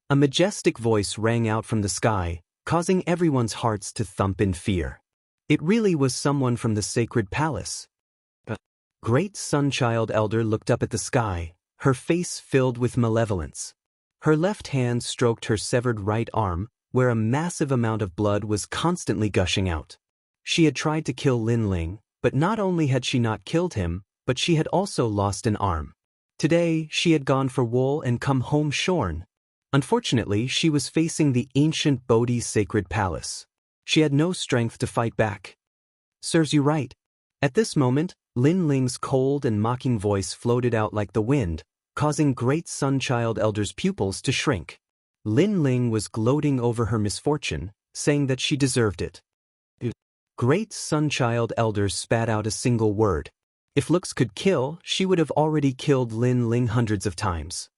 A majestic voice rang out from the sky, causing everyone's hearts to thump in fear. It really was someone from the sacred palace. Great Sunchild Elder looked up at the sky, her face filled with malevolence. Her left hand stroked her severed right arm, where a massive amount of blood was constantly gushing out. She had tried to kill Lin Ling, but not only had she not killed him, but she had also lost an arm. Today, she had gone for wool and come home shorn. Unfortunately, she was facing the ancient Bodhi sacred palace. She had no strength to fight back. Serves you right. At this moment, Lin Ling's cold and mocking voice floated out like the wind, causing Great Sunchild Elder's pupils to shrink. Lin Ling was gloating over her misfortune, saying that she deserved it. Great Sunchild Elder spat out a single word. If looks could kill, she would have already killed Lin Ling hundreds of times.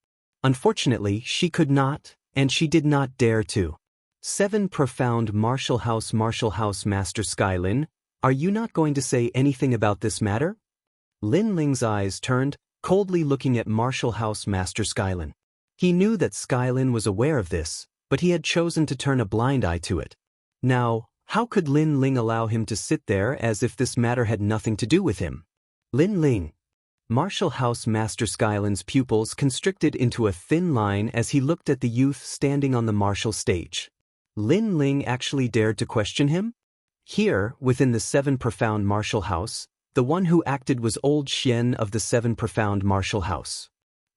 Unfortunately, she could not, and she did not dare to. 7 Profound Martial House Master Skylin, are you not going to say anything about this matter? Lin Ling's eyes turned, coldly looking at Martial House Master Skylin. He knew that Skylin was aware of this, but he had chosen to turn a blind eye to it. Now, how could Lin Ling allow him to sit there as if this matter had nothing to do with him? Lin Ling. Martial House Master Skylin's pupils constricted into a thin line as he looked at the youth standing on the martial stage. Lin Ling actually dared to question him? Here, within the 7 Profound Martial House, the one who acted was Old Xian of the 7 Profound Martial House.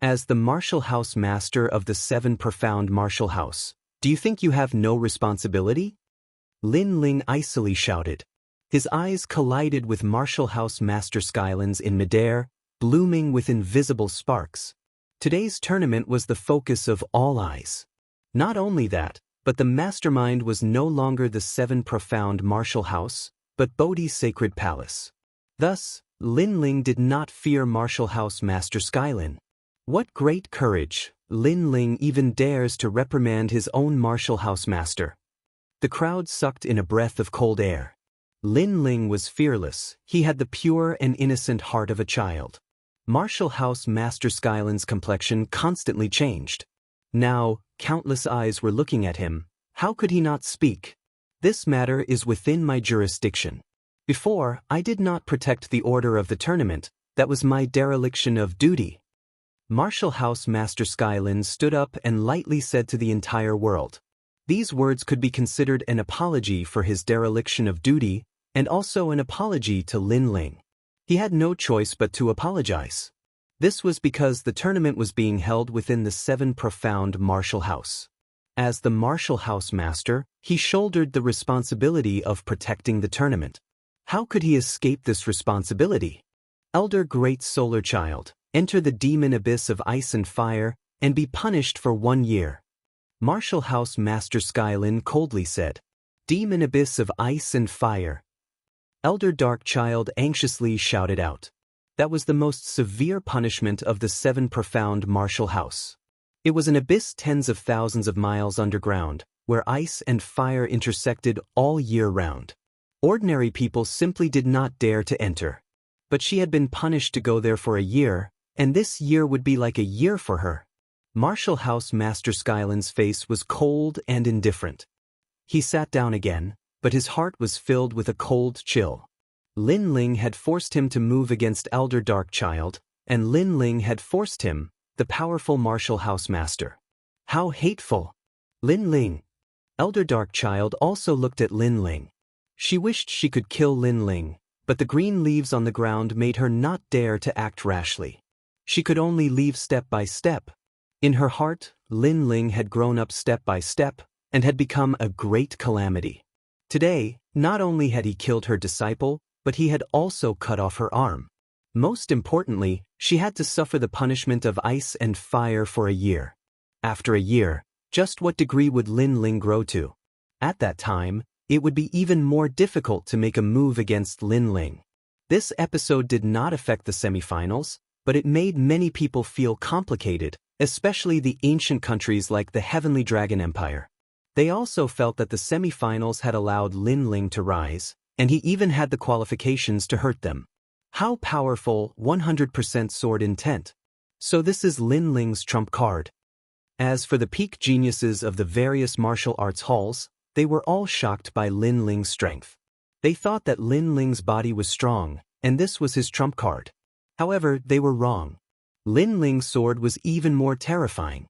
As the Martial House Master of the 7 Profound Martial House, do you think you have no responsibility? Lin Ling icily shouted. His eyes collided with Martial House Master Skylin's in midair, blooming with invisible sparks. Today's tournament was the focus of all eyes. Not only that, but the mastermind was no longer the 7 Profound Martial House, but Bodhi's sacred palace. Thus, Lin Ling did not fear Martial House Master Skylin. What great courage! Lin Ling even dares to reprimand his own Martial House Master. The crowd sucked in a breath of cold air. Lin Ling was fearless. He had the pure and innocent heart of a child. Martial House Master Skylin's complexion constantly changed. Now, countless eyes were looking at him. How could he not speak? This matter is within my jurisdiction. Before, I did not protect the order of the tournament. That was my dereliction of duty. Martial House Master Skylin stood up and lightly said to the entire world. These words could be considered an apology for his dereliction of duty, and also an apology to Lin Ling. He had no choice but to apologize. This was because the tournament was being held within the 7 Profound Martial House. As the Martial House Master, he shouldered the responsibility of protecting the tournament. How could he escape this responsibility? Elder Great Solar Child, enter the demon abyss of ice and fire, and be punished for 1 year. Martial House Master Skylin coldly said. Demon abyss of ice and fire. Elder Dark Child anxiously shouted out. That was the most severe punishment of the 7 profound Martial House. It was an abyss tens of thousands of miles underground, where ice and fire intersected all year round. Ordinary people simply did not dare to enter. But she had been punished to go there for a year, and this year would be like a year for her. Martial House Master Skylin's face was cold and indifferent. He sat down again, but his heart was filled with a cold chill. Lin Ling had forced him to move against Elder Dark Child, and Lin Ling had forced him, the powerful Martial House Master. How hateful! Lin Ling. Elder Dark Child also looked at Lin Ling. She wished she could kill Lin Ling, but the green leaves on the ground made her not dare to act rashly. She could only leave step by step. In her heart, Lin Ling had grown up step by step, and had become a great calamity. Today, not only had he killed her disciple, but he had also cut off her arm. Most importantly, she had to suffer the punishment of ice and fire for a year. After a year, just what degree would Lin Ling grow to? At that time, it would be even more difficult to make a move against Lin Ling. This episode did not affect the semifinals, but it made many people feel complicated, especially the ancient countries like the Heavenly Dragon Empire. They also felt that the semifinals had allowed Lin Ling to rise, and he even had the qualifications to hurt them. How powerful 100% sword intent. So this is Lin Ling's trump card. As for the peak geniuses of the various martial arts halls, they were all shocked by Lin Ling's strength. They thought that Lin Ling's body was strong, and this was his trump card. However, they were wrong. Lin Ling's sword was even more terrifying.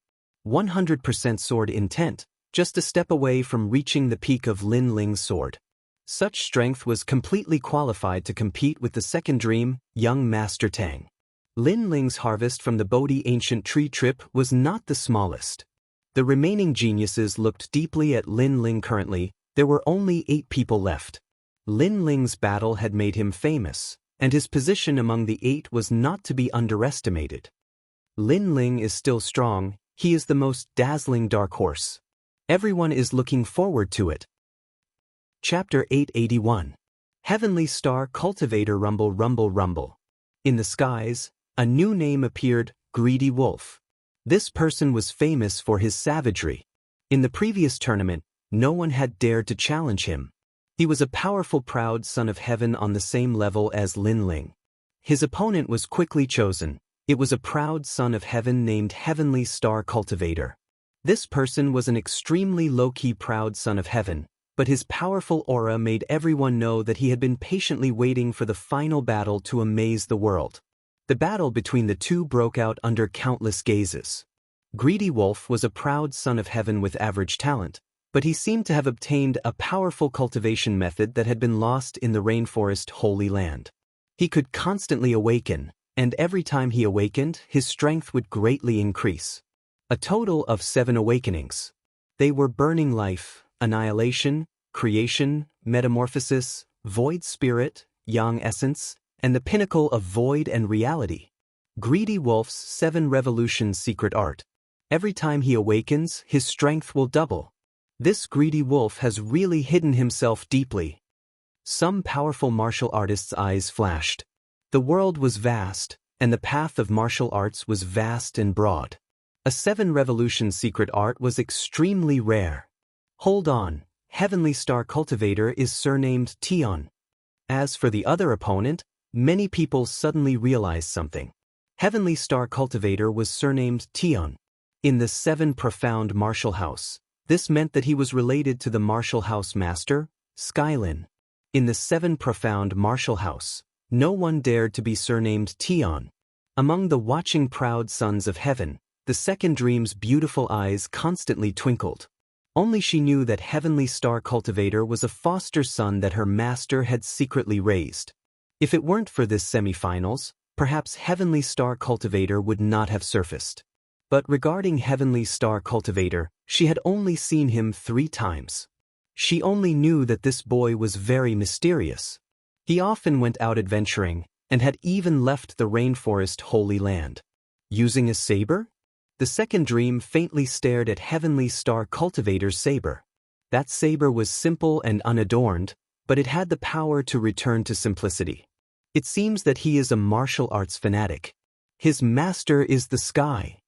100% sword intent, just a step away from reaching the peak of Lin Ling's sword. Such strength was completely qualified to compete with the second dream, young Master Tang. Lin Ling's harvest from the Bodhi ancient tree trip was not the smallest. The remaining geniuses looked deeply at Lin Ling. Currently, there were only 8 people left. Lin Ling's battle had made him famous, and his position among the 8 was not to be underestimated. Lin Ling is still strong, he is the most dazzling dark horse. Everyone is looking forward to it. Chapter 881. Heavenly Star Cultivator. Rumble, rumble, rumble. In the skies, a new name appeared, Greedy Wolf. This person was famous for his savagery. In the previous tournament, no one had dared to challenge him. He was a powerful proud son of heaven on the same level as Lin Ling. His opponent was quickly chosen. It was a proud son of heaven named Heavenly Star Cultivator. This person was an extremely low-key proud son of heaven, but his powerful aura made everyone know that he had been patiently waiting for the final battle to amaze the world. The battle between the two broke out under countless gazes. Greedy Wolf was a proud son of heaven with average talent, but he seemed to have obtained a powerful cultivation method that had been lost in the rainforest Holy Land. He could constantly awaken, and every time he awakened, his strength would greatly increase. A total of 7 awakenings. They were Burning Life, Annihilation, Creation, Metamorphosis, Void Spirit, Yang Essence, and the pinnacle of Void and Reality. Greedy Wolf's 7 Revolution Secret Art. Every time he awakens, his strength will double. This Greedy Wolf has really hidden himself deeply. Some powerful martial artists' eyes flashed. The world was vast, and the path of martial arts was vast and broad. A 7 Revolution Secret Art was extremely rare. Hold on, Heavenly Star Cultivator is surnamed Tion. As for the other opponent, many people suddenly realized something. Heavenly Star Cultivator was surnamed Tion. In the 7 Profound Martial House, this meant that he was related to the Martial House Master, Skylin. In the 7 Profound Martial House, no one dared to be surnamed Tion. Among the watching proud sons of heaven, the second dream's beautiful eyes constantly twinkled. Only she knew that Heavenly Star Cultivator was a foster son that her master had secretly raised. If it weren't for this semifinals, perhaps Heavenly Star Cultivator would not have surfaced. But regarding Heavenly Star Cultivator, she had only seen him 3 times. She only knew that this boy was very mysterious. He often went out adventuring, and had even left the rainforest Holy Land. Using a saber? The second dream faintly stared at Heavenly Star Cultivator's saber. That saber was simple and unadorned, but it had the power to return to simplicity. It seems that he is a martial arts fanatic. His master is the sky.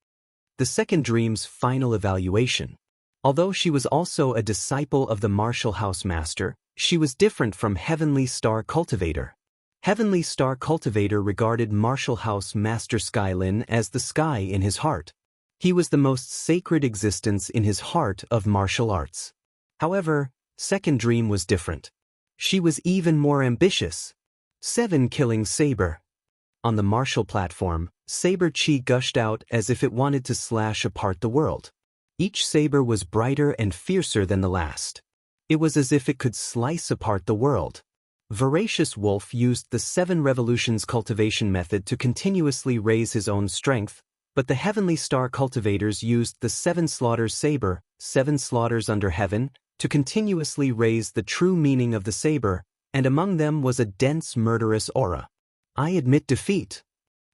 The second dream's final evaluation. Although she was also a disciple of the martial house master, she was different from Heavenly Star Cultivator. Heavenly Star Cultivator regarded martial house master Skylin as the sky in his heart. He was the most sacred existence in his heart of martial arts. However, second dream was different. She was even more ambitious. 7 killing saber. On the martial platform, saber chi gushed out as if it wanted to slash apart the world. Each saber was brighter and fiercer than the last. It was as if it could slice apart the world. Voracious Wolf used the 7 revolutions cultivation method to continuously raise his own strength, but the Heavenly Star cultivators used the 7 slaughters saber, 7 slaughters under heaven, to continuously raise the true meaning of the saber, and among them was a dense murderous aura. I admit defeat.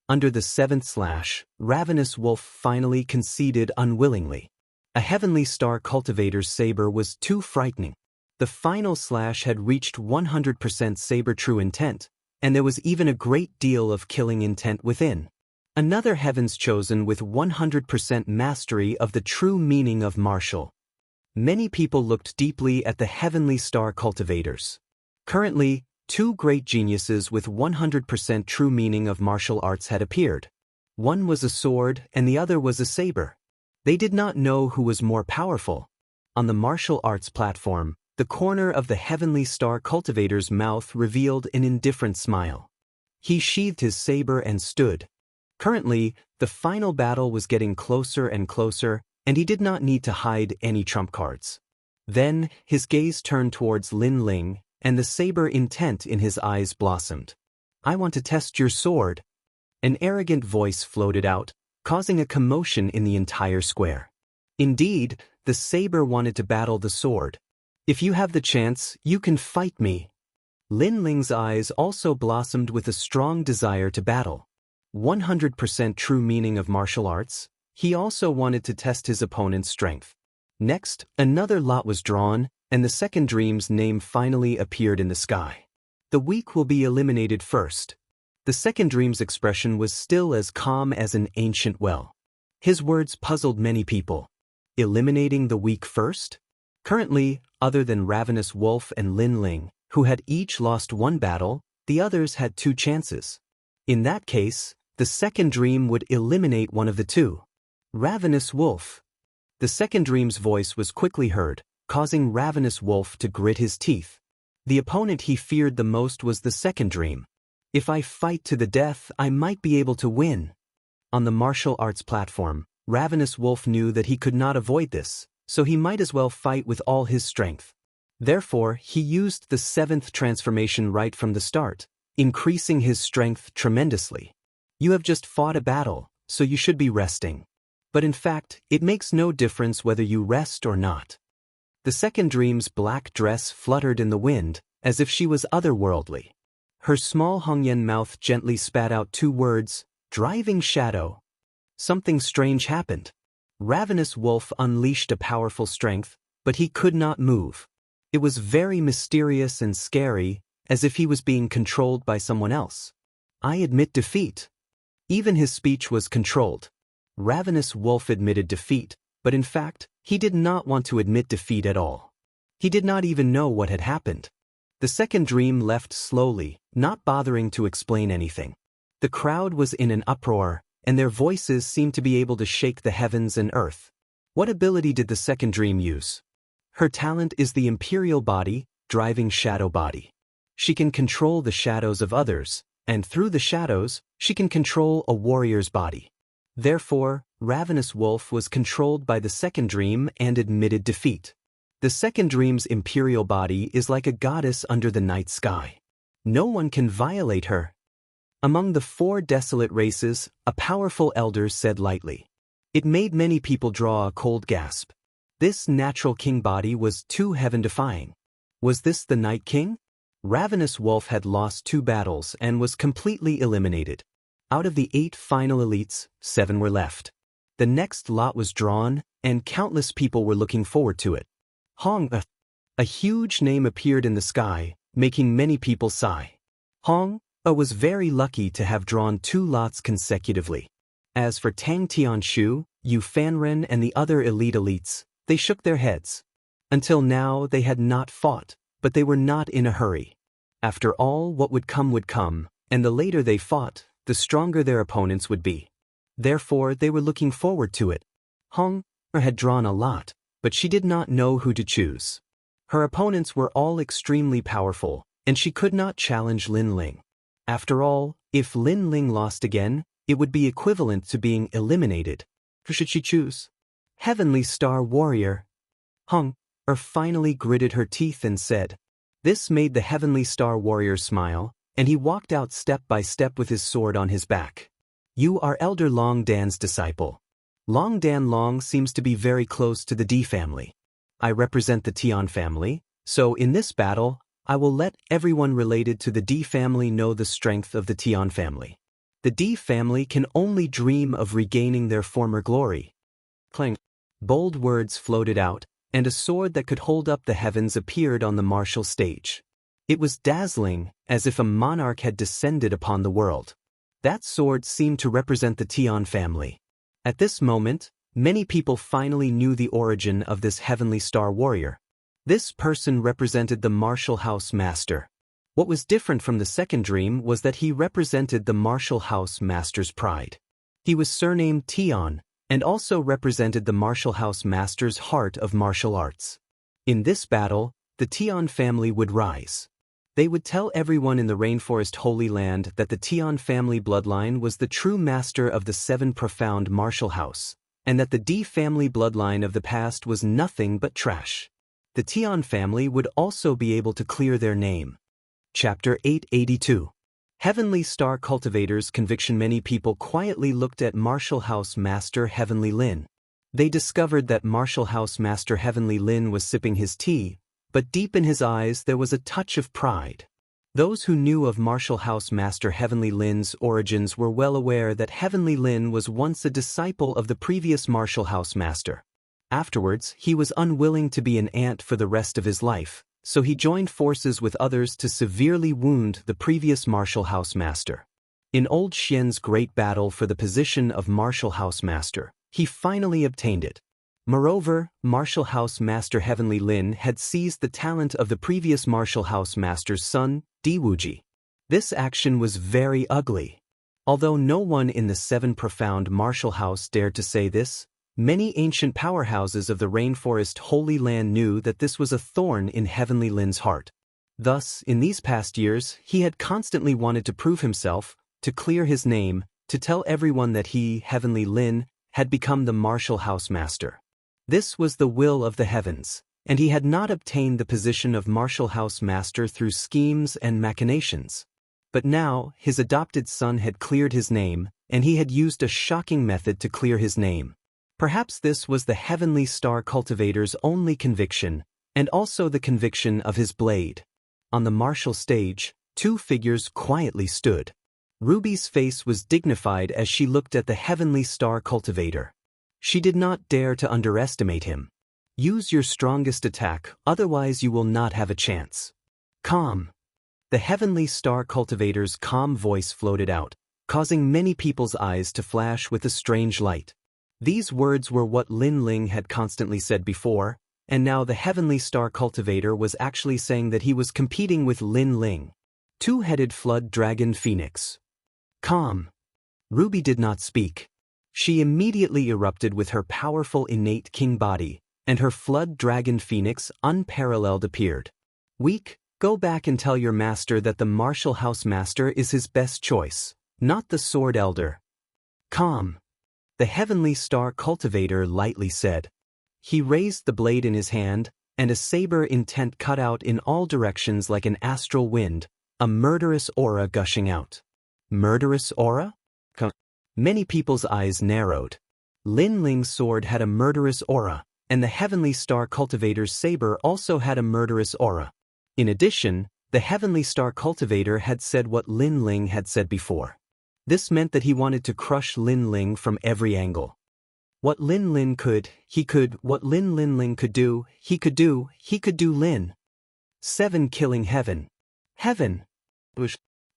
Under the 7th slash, Ravenous Wolf finally conceded unwillingly. A Heavenly Star cultivator's saber was too frightening. The final slash had reached 100% saber true intent, and there was even a great deal of killing intent within. Another Heaven's Chosen with 100% mastery of the true meaning of martial. Many people looked deeply at the Heavenly Star cultivators. Currently, 2 great geniuses with 100% true meaning of martial arts had appeared. One was a sword and the other was a saber. They did not know who was more powerful. On the martial arts platform, the corner of the Heavenly Star cultivator's mouth revealed an indifferent smile. He sheathed his saber and stood. Currently, the final battle was getting closer and closer, and he did not need to hide any trump cards. Then, his gaze turned towards Lin Ling, and the saber intent in his eyes blossomed. I want to test your sword. An arrogant voice floated out, causing a commotion in the entire square. Indeed, the saber wanted to battle the sword. If you have the chance, you can fight me. Lin Ling's eyes also blossomed with a strong desire to battle. 100% true meaning of martial arts, he also wanted to test his opponent's strength. Next, another lot was drawn, and the second dream's name finally appeared in the sky. The weak will be eliminated first. The second dream's expression was still as calm as an ancient well. His words puzzled many people. Eliminating the weak first? Currently, other than Ravenous Wolf and Lin Ling, who had each lost 1 battle, the others had 2 chances. In that case, the second dream would eliminate one of the 2. Ravenous Wolf. The second dream's voice was quickly heard, causing Ravenous Wolf to grit his teeth. The opponent he feared the most was the second dream. If I fight to the death, I might be able to win. On the martial arts platform, Ravenous Wolf knew that he could not avoid this, so he might as well fight with all his strength. Therefore, he used the 7th transformation right from the start, increasing his strength tremendously. You have just fought a battle, so you should be resting. But in fact, it makes no difference whether you rest or not. The second dream's black dress fluttered in the wind, as if she was otherworldly. Her small Hongyan mouth gently spat out 2 words, driving shadow. Something strange happened. Ravenous Wolf unleashed a powerful strength, but he could not move. It was very mysterious and scary, as if he was being controlled by someone else. I admit defeat. Even his speech was controlled. Ravenous Wolf admitted defeat, but in fact, he did not want to admit defeat at all. He did not even know what had happened. The second dream left slowly, not bothering to explain anything. The crowd was in an uproar, and their voices seemed to be able to shake the heavens and earth. What ability did the second dream use? Her talent is the Imperial Body, driving shadow body. She can control the shadows of others, and through the shadows, she can control a warrior's body. Therefore, Ravenous Wolf was controlled by the second dream and admitted defeat. The second dream's Imperial Body is like a goddess under the night sky. No one can violate her. Among the 4 desolate races, a powerful elder said lightly. It made many people draw a cold gasp. This natural king body was too heaven-defying. Was this the Night King? Ravenous Wolf had lost 2 battles and was completely eliminated. Out of the 8 final elites, 7 were left. The next lot was drawn, and countless people were looking forward to it. Hong, a huge name appeared in the sky, making many people sigh. Hong was very lucky to have drawn 2 lots consecutively. As for Tang Tianshu, Yu Fanren and the other elite elites, they shook their heads. Until now they had not fought, but they were not in a hurry. After all, what would come, and the later they fought, the stronger their opponents would be. Therefore they were looking forward to it. Hong had drawn a lot, but she did not know who to choose. Her opponents were all extremely powerful, and she could not challenge Lin Ling. After all, if Lin Ling lost again, it would be equivalent to being eliminated. Who should she choose? Heavenly Star Warrior. Hong finally gritted her teeth and said. This made the Heavenly Star Warrior smile, and he walked out step by step with his sword on his back. You are Elder Long Dan's disciple. Long Dan Long seems to be very close to the D family. I represent the Tian family, so in this battle, I will let everyone related to the D family know the strength of the Tian family. The D family can only dream of regaining their former glory. Clang. Bold words floated out, and a sword that could hold up the heavens appeared on the martial stage. It was dazzling, as if a monarch had descended upon the world. That sword seemed to represent the Tian family. At this moment, many people finally knew the origin of this Heavenly Star Warrior. This person represented the Martial House Master. What was different from the second dream was that he represented the Martial House Master's pride. He was surnamed Tian, and also represented the Martial House Master's heart of martial arts. In this battle, the Tian family would rise. They would tell everyone in the Rainforest Holy Land that the Tian family bloodline was the true master of the 7 profound martial house, and that the D family bloodline of the past was nothing but trash. The Tian family would also be able to clear their name. Chapter 882. Heavenly Star Cultivator's conviction. Many people quietly looked at Martial House Master Heavenly Lin. They discovered that Martial House Master Heavenly Lin was sipping his tea, but deep in his eyes there was a touch of pride. Those who knew of Martial House Master Heavenly Lin's origins were well aware that Heavenly Lin was once a disciple of the previous Martial House Master. Afterwards, he was unwilling to be an ant for the rest of his life, so he joined forces with others to severely wound the previous Martial House Master. In Old Xian's great battle for the position of Martial House Master, he finally obtained it. Moreover, Martial House Master Heavenly Lin had seized the talent of the previous Martial House Master's son, Diwuji. This action was very ugly. Although no one in the 7 profound martial house dared to say this, many ancient powerhouses of the Rainforest Holy Land knew that this was a thorn in Heavenly Lin's heart. Thus, in these past years, he had constantly wanted to prove himself, to clear his name, to tell everyone that he, Heavenly Lin, had become the Martial House Master. This was the will of the heavens, and he had not obtained the position of Martial House Master through schemes and machinations. But now, his adopted son had cleared his name, and he had used a shocking method to clear his name. Perhaps this was the Heavenly Star Cultivator's only conviction, and also the conviction of his blade. On the martial stage, 2 figures quietly stood. Ruby's face was dignified as she looked at the Heavenly Star Cultivator. She did not dare to underestimate him. Use your strongest attack, otherwise you will not have a chance. Calm. The Heavenly Star Cultivator's calm voice floated out, causing many people's eyes to flash with a strange light. These words were what Lin Ling had constantly said before, and now the Heavenly Star Cultivator was actually saying that he was competing with Lin Ling. 2-headed Flood Dragon Phoenix. Calm. Ruby did not speak. She immediately erupted with her powerful innate king body, and her Flood Dragon Phoenix unparalleled appeared. Weak, go back and tell your master that the Martial House Master is his best choice, not the Sword Elder. Calm. The Heavenly Star Cultivator lightly said. He raised the blade in his hand, and a saber intent cut out in all directions like an astral wind, a murderous aura gushing out. Murderous aura? Many people's eyes narrowed. Lin Ling's sword had a murderous aura, and the Heavenly Star Cultivator's saber also had a murderous aura. In addition, The Heavenly Star Cultivator had said what Lin Ling had said before. This meant that he wanted to crush Lin Ling from every angle. What Lin Lin could, he could. What Lin Ling could do, he could do. He could do Lin. 7 killing Heaven. Heaven.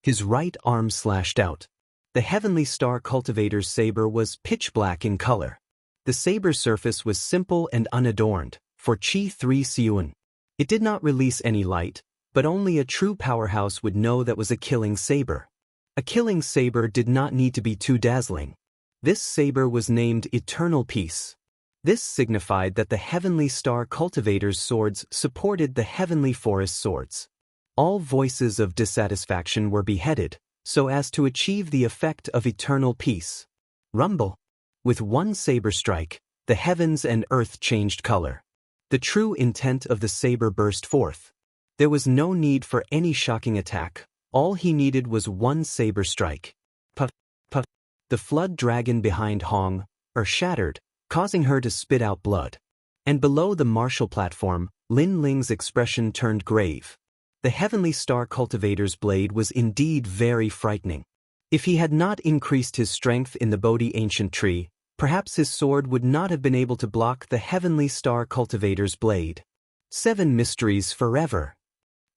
His right arm slashed out. The Heavenly Star Cultivator's saber was pitch black in color. The saber's surface was simple and unadorned, for Chi 3 Siun. It did not release any light, but only a true powerhouse would know that was a killing saber. A killing saber did not need to be too dazzling. This saber was named Eternal Peace. This signified that the Heavenly Star Cultivator's swords supported the Heavenly Forest swords. All voices of dissatisfaction were beheaded, so as to achieve the effect of eternal peace. Rumble. With one saber strike, the heavens and earth changed color. The true intent of the saber burst forth. There was no need for any shocking attack. All he needed was one saber strike. Puff, puff. The flood dragon behind Hong shattered, causing her to spit out blood. And below the martial platform, Lin Ling's expression turned grave. The Heavenly Star Cultivator's blade was indeed very frightening. If he had not increased his strength in the Bodhi ancient tree, perhaps his sword would not have been able to block the Heavenly Star Cultivator's blade. 7 mysteries forever.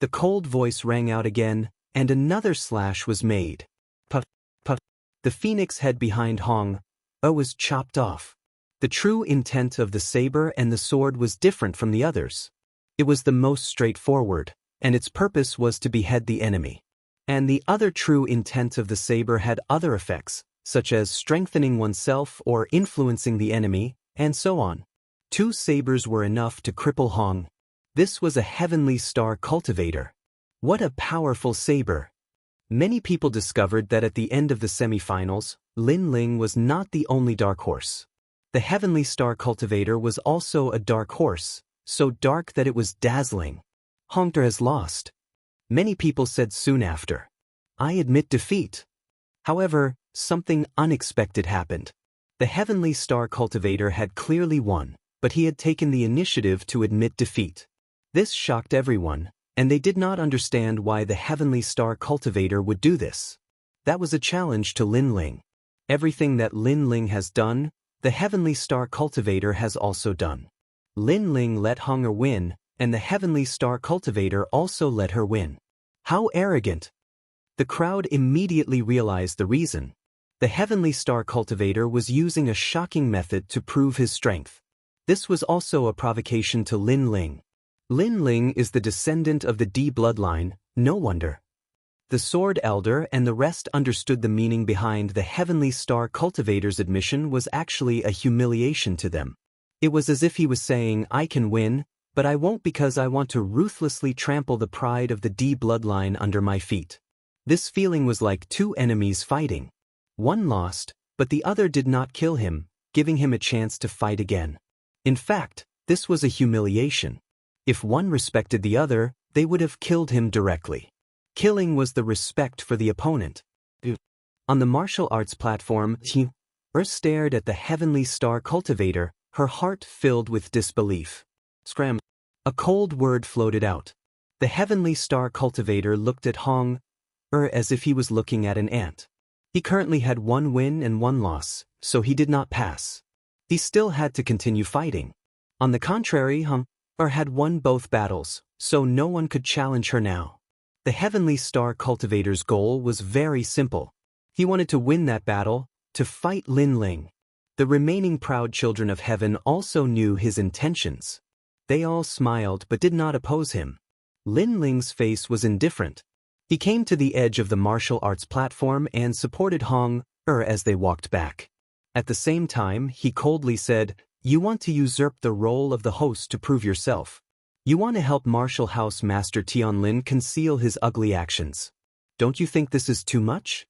The cold voice rang out again, and another slash was made. Puff, puff. The phoenix head behind Hong was chopped off. The true intent of the saber and the sword was different from the others. It was the most straightforward, and its purpose was to behead the enemy. And the other true intent of the saber had other effects, such as strengthening oneself or influencing the enemy, and so on. 2 sabers were enough to cripple Hong. This was a Heavenly Star Cultivator. What a powerful saber! Many people discovered that at the end of the semifinals, Lin Ling was not the only dark horse. The Heavenly Star Cultivator was also a dark horse, so dark that it was dazzling. Hongter has lost. Many people said soon after. I admit defeat. However, something unexpected happened. The Heavenly Star Cultivator had clearly won, but he had taken the initiative to admit defeat. This shocked everyone, and they did not understand why the Heavenly Star Cultivator would do this. That was a challenge to Lin Ling. Everything that Lin Ling has done, the Heavenly Star Cultivator has also done. Lin Ling let Honger win, and the Heavenly Star Cultivator also let her win. How arrogant! The crowd immediately realized the reason. The Heavenly Star Cultivator was using a shocking method to prove his strength. This was also a provocation to Lin Ling. Lin Ling is the descendant of the D bloodline, no wonder. The Sword Elder and the rest understood the meaning behind the Heavenly Star Cultivator's admission was actually a humiliation to them. It was as if he was saying, I can win, but I won't because I want to ruthlessly trample the pride of the D bloodline under my feet. This feeling was like 2 enemies fighting. One lost, but the other did not kill him, giving him a chance to fight again. In fact, this was a humiliation. If one respected the other, they would have killed him directly. Killing was the respect for the opponent. On the martial arts platform, Ur stared at the Heavenly Star Cultivator, her heart filled with disbelief. Scram. A cold word floated out. The Heavenly Star Cultivator looked at Hong as if he was looking at an ant. He currently had 1 win and 1 loss, so he did not pass. He still had to continue fighting. On the contrary, had won both battles, so no one could challenge her now. The Heavenly Star Cultivator's goal was very simple. He wanted to win that battle, to fight Lin Ling. The remaining proud children of heaven also knew his intentions. They all smiled but did not oppose him. Lin Ling's face was indifferent. He came to the edge of the martial arts platform and supported Hong as they walked back. At the same time, he coldly said, You want to usurp the role of the host to prove yourself. You want to help Martial House Master Tianlin conceal his ugly actions. Don't you think this is too much?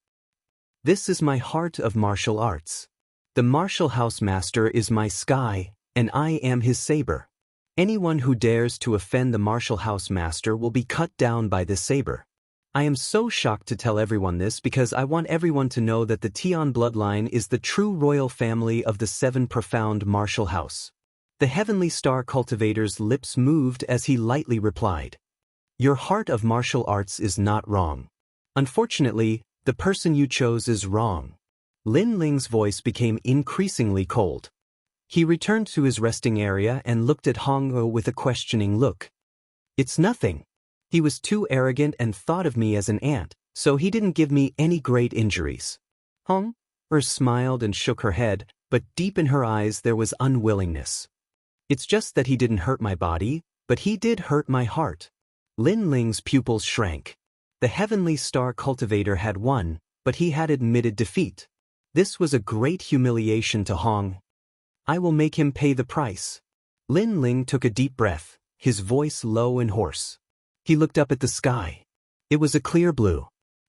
This is my heart of martial arts. The Martial House Master is my sky, and I am his saber. Anyone who dares to offend the Martial House Master will be cut down by this saber. I am so shocked to tell everyone this because I want everyone to know that the Tian bloodline is the true royal family of the 7 profound martial house. The Heavenly Star Cultivator's lips moved as he lightly replied. Your heart of martial arts is not wrong. Unfortunately, the person you chose is wrong. Lin Ling's voice became increasingly cold. He returned to his resting area and looked at Hong Ou with a questioning look. It's nothing. He was too arrogant and thought of me as an ant, so he didn't give me any great injuries. Hong Ou smiled and shook her head, but deep in her eyes there was unwillingness. It's just that he didn't hurt my body, but he did hurt my heart. Lin Ling's pupils shrank. The Heavenly Star Cultivator had won, but he had admitted defeat. This was a great humiliation to Hong. I will make him pay the price. Lin Ling took a deep breath, his voice low and hoarse. He looked up at the sky. It was a clear blue.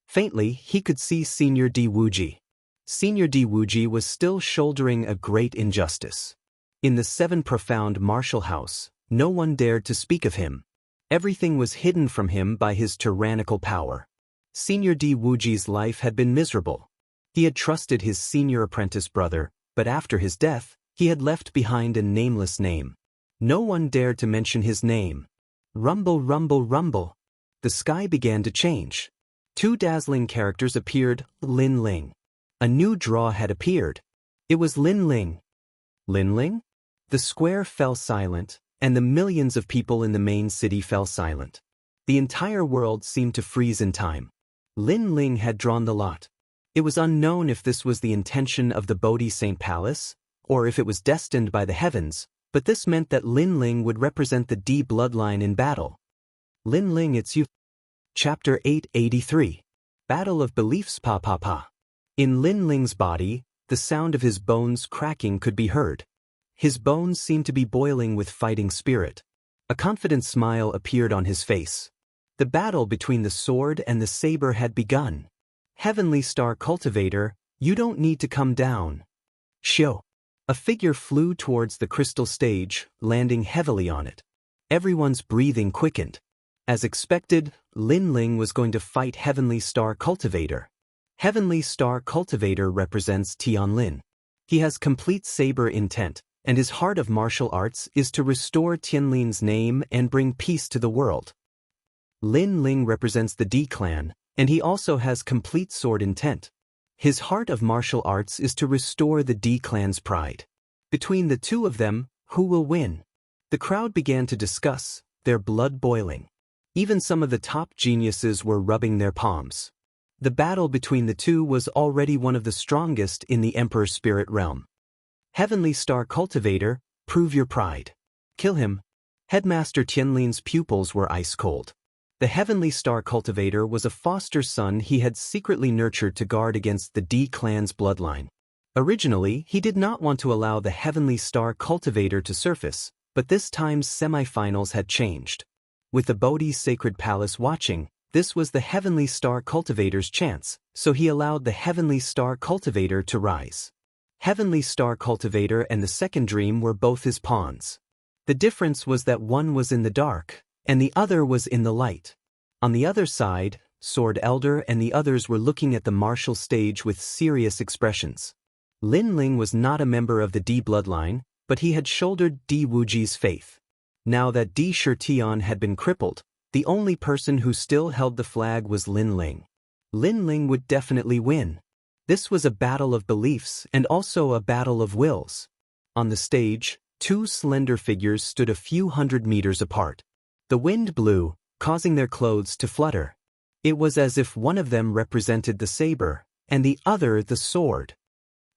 Faintly, he could see Senior Di Wuji. Senior Di Wuji was still shouldering a great injustice. In the 7 profound martial house, no one dared to speak of him. Everything was hidden from him by his tyrannical power. Senior Di Wuji's life had been miserable. He had trusted his senior apprentice brother, but after his death, he had left behind a nameless name. No one dared to mention his name. Rumble, rumble, rumble. The sky began to change. 2 dazzling characters appeared, Lin Ling. A new draw had appeared. It was Lin Ling. Lin Ling? The square fell silent, and the millions of people in the main city fell silent. The entire world seemed to freeze in time. Lin Ling had drawn the lot. It was unknown if this was the intention of the Bodhi Saint Palace, or if it was destined by the heavens, but this meant that Lin Ling would represent the D bloodline in battle. Lin Ling, it's you. Chapter 883. Battle of Beliefs. Pa pa pa. In Lin Ling's body, the sound of his bones cracking could be heard. His bones seemed to be boiling with fighting spirit. A confident smile appeared on his face. The battle between the sword and the saber had begun. Heavenly Star Cultivator, you don't need to come down. Shio. A figure flew towards the crystal stage, landing heavily on it. Everyone's breathing quickened. As expected, Lin Ling was going to fight Heavenly Star Cultivator. Heavenly Star Cultivator represents Tianlin. He has complete saber intent, and his heart of martial arts is to restore Tianlin's name and bring peace to the world. Lin Ling represents the D clan, and he also has complete sword intent. His heart of martial arts is to restore the D clan's pride. Between the two of them, who will win? The crowd began to discuss, their blood boiling. Even some of the top geniuses were rubbing their palms. The battle between the two was already one of the strongest in the Emperor's spirit realm. Heavenly Star Cultivator, prove your pride. Kill him. Headmaster Tianlin's pupils were ice cold. The Heavenly Star Cultivator was a foster son he had secretly nurtured to guard against the D clan's bloodline. Originally, he did not want to allow the Heavenly Star Cultivator to surface, but this time's semifinals had changed. With the Bodhi Sacred Palace watching, this was the Heavenly Star Cultivator's chance, so he allowed the Heavenly Star Cultivator to rise. Heavenly Star Cultivator and the second dream were both his pawns. The difference was that one was in the dark, and the other was in the light. On the other side, Sword Elder and the others were looking at the martial stage with serious expressions. Lin Ling was not a member of the D bloodline, but he had shouldered Di Wuji's faith. Now that Di Shirtian had been crippled, the only person who still held the flag was Lin Ling. Lin Ling would definitely win. This was a battle of beliefs and also a battle of wills. On the stage, 2 slender figures stood a few hundred meters apart. The wind blew, causing their clothes to flutter. It was as if one of them represented the saber, and the other the sword.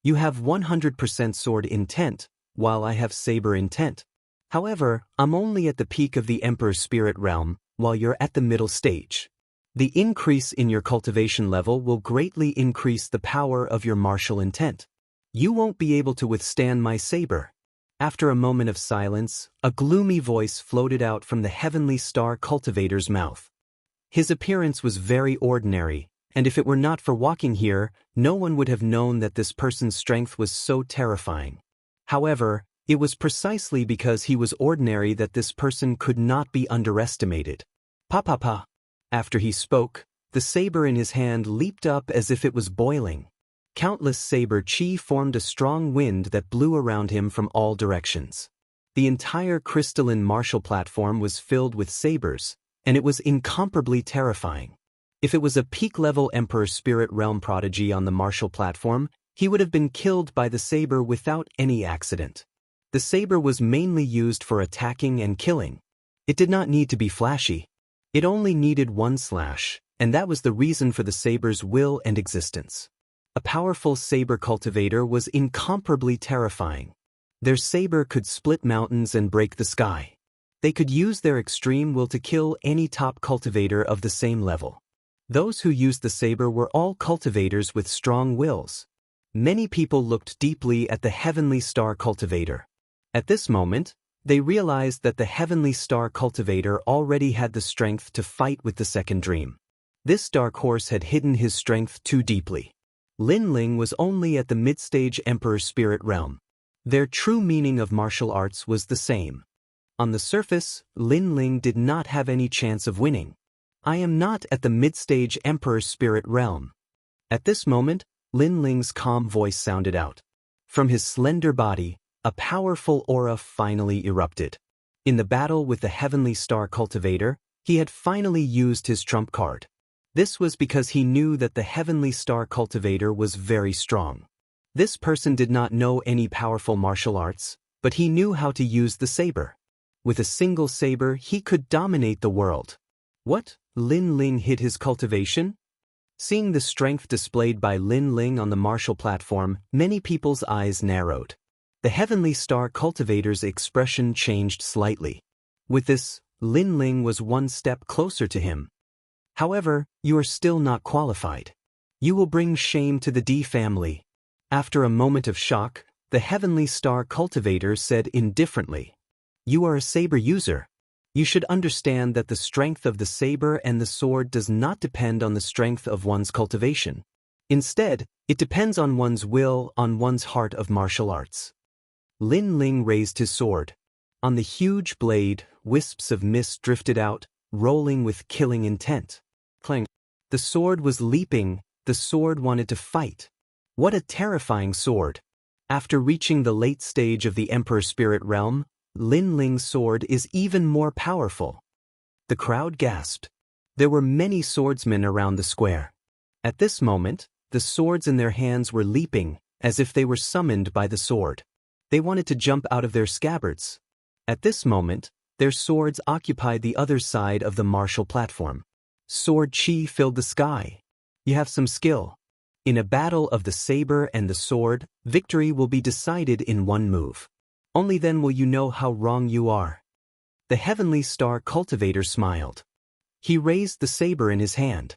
You have 100% sword intent, while I have saber intent. However, I'm only at the peak of the Emperor's spirit realm, while you're at the middle stage. The increase in your cultivation level will greatly increase the power of your martial intent. You won't be able to withstand my saber. After a moment of silence, a gloomy voice floated out from the Heavenly Star Cultivator's mouth. His appearance was very ordinary, and if it were not for walking here, no one would have known that this person's strength was so terrifying. However, it was precisely because he was ordinary that this person could not be underestimated. Pa pa pa. After he spoke, the saber in his hand leaped up as if it was boiling. Countless saber chi formed a strong wind that blew around him from all directions. The entire crystalline martial platform was filled with sabers, and it was incomparably terrifying. If it was a peak-level Emperor Spirit Realm prodigy on the martial platform, he would have been killed by the saber without any accident. The saber was mainly used for attacking and killing. It did not need to be flashy. It only needed one slash, and that was the reason for the saber's will and existence. A powerful saber cultivator was incomparably terrifying. Their saber could split mountains and break the sky. They could use their extreme will to kill any top cultivator of the same level. Those who used the saber were all cultivators with strong wills. Many people looked deeply at the Heavenly Star Cultivator. At this moment, they realized that the Heavenly Star Cultivator already had the strength to fight with the Second Dream. This dark horse had hidden his strength too deeply. Lin Ling was only at the mid-stage Emperor Spirit Realm. Their true meaning of martial arts was the same. On the surface, Lin Ling did not have any chance of winning. I am not at the mid-stage Emperor Spirit Realm. At this moment, Lin Ling's calm voice sounded out. From his slender body, a powerful aura finally erupted. In the battle with the Heavenly Star Cultivator, he had finally used his trump card. This was because he knew that the Heavenly Star Cultivator was very strong. This person did not know any powerful martial arts, but he knew how to use the saber. With a single saber, he could dominate the world. What? Lin Ling hid his cultivation? Seeing the strength displayed by Lin Ling on the martial platform, many people's eyes narrowed. The Heavenly Star Cultivator's expression changed slightly. With this, Lin Ling was one step closer to him. However, you are still not qualified. You will bring shame to the D family. After a moment of shock, the Heavenly Star Cultivator said indifferently, "You are a saber user. You should understand that the strength of the saber and the sword does not depend on the strength of one's cultivation. Instead, it depends on one's will, on one's heart of martial arts." Lin Ling raised his sword. On the huge blade, wisps of mist drifted out, rolling with killing intent. Clang. The sword was leaping, the sword wanted to fight. What a terrifying sword! After reaching the late stage of the Emperor Spirit Realm, Lin Ling's sword is even more powerful. The crowd gasped. There were many swordsmen around the square. At this moment, the swords in their hands were leaping, as if they were summoned by the sword. They wanted to jump out of their scabbards. At this moment, their swords occupied the other side of the martial platform. Sword chi filled the sky. You have some skill. In a battle of the saber and the sword, victory will be decided in one move. Only then will you know how wrong you are. The Heavenly Star Cultivator smiled. He raised the saber in his hand.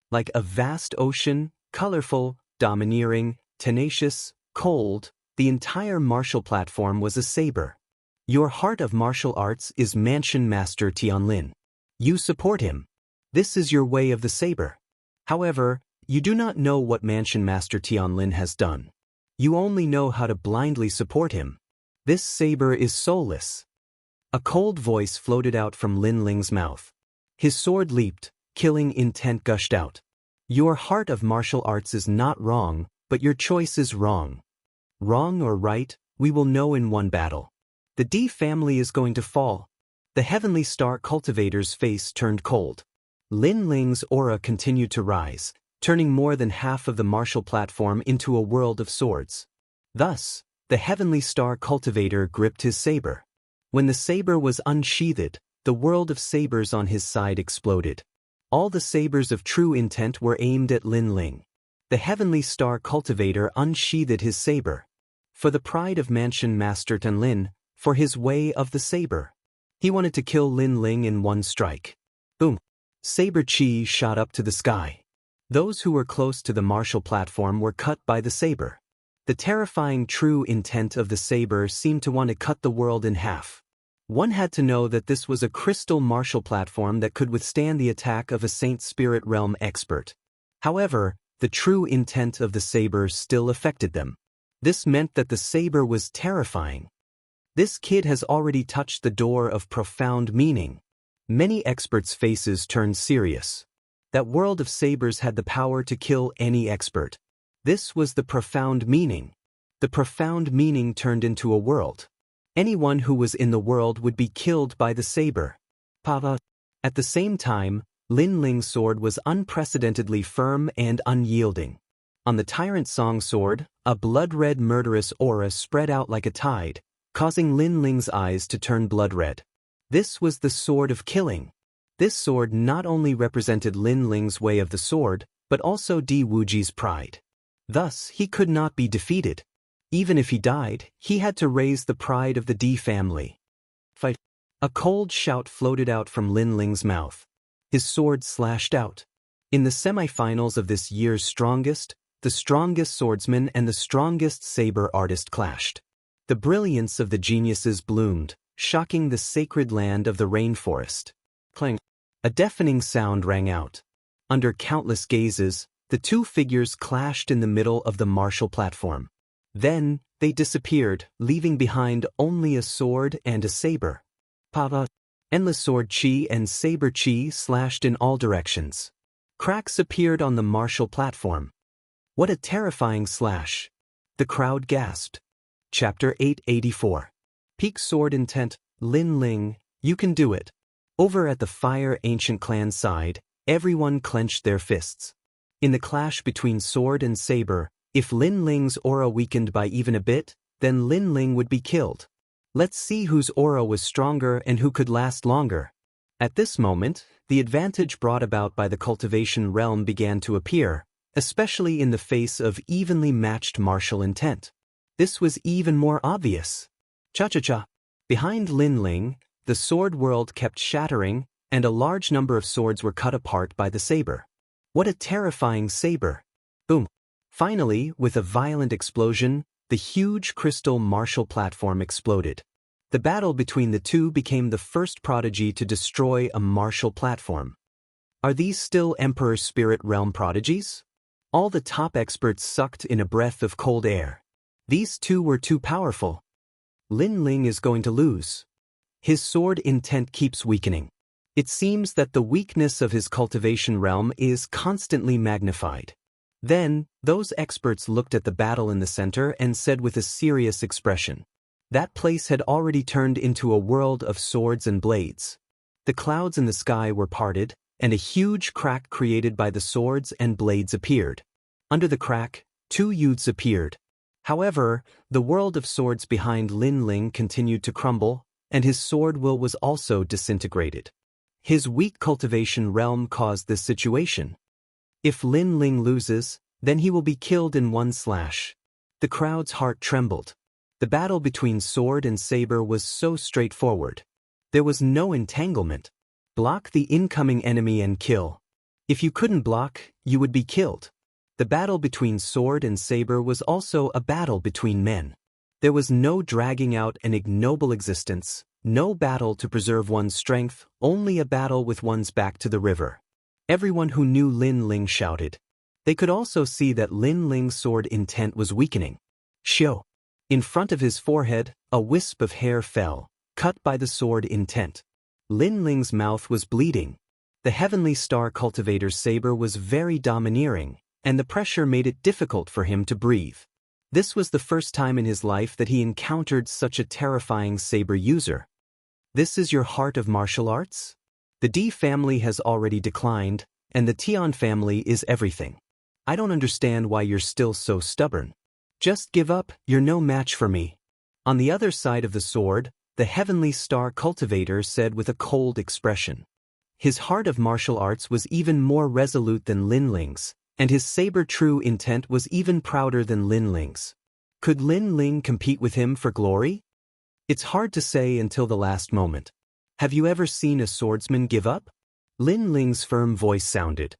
Like a vast ocean, colorful, domineering, tenacious, cold, the entire martial platform was a saber. Your heart of martial arts is Mansion Master Tianlin. You support him. This is your way of the saber. However, you do not know what Mansion Master Tianlin has done. You only know how to blindly support him. This saber is soulless. A cold voice floated out from Lin Ling's mouth. His sword leaped, killing intent gushed out. Your heart of martial arts is not wrong, but your choice is wrong. Wrong or right, we will know in one battle. The D family is going to fall. The Heavenly Star Cultivator's face turned cold. Lin Ling's aura continued to rise, turning more than half of the martial platform into a world of swords. Thus, the Heavenly Star Cultivator gripped his saber. When the saber was unsheathed, the world of sabers on his side exploded. All the sabers of true intent were aimed at Lin Ling. The Heavenly Star Cultivator unsheathed his saber. For the pride of Mansion Master Tianlin, for his way of the saber. He wanted to kill Lin Ling in one strike. Boom! Saber chi shot up to the sky. Those who were close to the martial platform were cut by the saber. The terrifying true intent of the saber seemed to want to cut the world in half. One had to know that this was a crystal martial platform that could withstand the attack of a Saint Spirit Realm expert. However, the true intent of the saber still affected them. This meant that the saber was terrifying. This kid has already touched the door of profound meaning. Many experts' faces turned serious. That world of sabers had the power to kill any expert. This was the profound meaning. The profound meaning turned into a world. Anyone who was in the world would be killed by the saber. Pava. At the same time, Lin Ling's sword was unprecedentedly firm and unyielding. On the Tyrant Song sword, a blood-red murderous aura spread out like a tide, causing Lin Ling's eyes to turn blood-red. This was the sword of killing. This sword not only represented Lin Ling's way of the sword, but also Di Wuji's pride. Thus, he could not be defeated. Even if he died, he had to raise the pride of the Di family. Fight. A cold shout floated out from Lin Ling's mouth. His sword slashed out. In the semifinals of this year's Strongest, the strongest swordsman and the strongest saber artist clashed. The brilliance of the geniuses bloomed, shocking the sacred land of the rainforest. Clang. A deafening sound rang out. Under countless gazes, the two figures clashed in the middle of the martial platform. Then, they disappeared, leaving behind only a sword and a saber. Pava. Endless sword chi and saber chi slashed in all directions. Cracks appeared on the martial platform. What a terrifying slash! The crowd gasped. Chapter 884. Peak sword intent, Lin Ling, you can do it. Over at the Fire Ancient Clan side, everyone clenched their fists. In the clash between sword and saber, if Lin Ling's aura weakened by even a bit, then Lin Ling would be killed. Let's see whose aura was stronger and who could last longer. At this moment, the advantage brought about by the cultivation realm began to appear, especially in the face of evenly matched martial intent. This was even more obvious. Cha-cha-cha. Behind Lin Ling, the sword world kept shattering, and a large number of swords were cut apart by the saber. What a terrifying saber! Boom. Finally, with a violent explosion, the huge crystal martial platform exploded. The battle between the two became the first prodigy to destroy a martial platform. Are these still Emperor Spirit Realm prodigies? All the top experts sucked in a breath of cold air. These two were too powerful. Lin Ling is going to lose. His sword intent keeps weakening. It seems that the weakness of his cultivation realm is constantly magnified. Then, those experts looked at the battle in the center and said with a serious expression, that place had already turned into a world of swords and blades. The clouds in the sky were parted, and a huge crack created by the swords and blades appeared. Under the crack, two youths appeared. However, the world of swords behind Lin Ling continued to crumble, and his sword will was also disintegrated. His weak cultivation realm caused this situation. If Lin Ling loses, then he will be killed in one slash. The crowd's heart trembled. The battle between sword and saber was so straightforward. There was no entanglement. Block the incoming enemy and kill. If you couldn't block, you would be killed. The battle between sword and saber was also a battle between men. There was no dragging out an ignoble existence, no battle to preserve one's strength, only a battle with one's back to the river. Everyone who knew Lin Ling shouted. They could also see that Lin Ling's sword intent was weakening. Shio. In front of his forehead, a wisp of hair fell, cut by the sword intent. Lin Ling's mouth was bleeding. The Heavenly Star Cultivator's saber was very domineering, and the pressure made it difficult for him to breathe. This was the first time in his life that he encountered such a terrifying saber user. This is your heart of martial arts? The Di family has already declined, and the Tian family is everything. I don't understand why you're still so stubborn. Just give up, you're no match for me. On the other side of the sword, the Heavenly Star Cultivator said with a cold expression. His heart of martial arts was even more resolute than Lin Ling's, and his saber true intent was even prouder than Lin Ling's. Could Lin Ling compete with him for glory? It's hard to say until the last moment. Have you ever seen a swordsman give up? Lin Ling's firm voice sounded.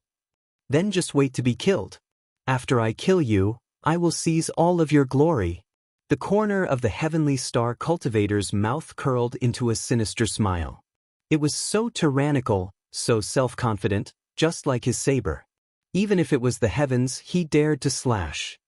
Then just wait to be killed. After I kill you, I will seize all of your glory. The corner of the Heavenly Star Cultivator's mouth curled into a sinister smile. It was so tyrannical, so self-confident, just like his saber. Even if it was the heavens, he dared to slash.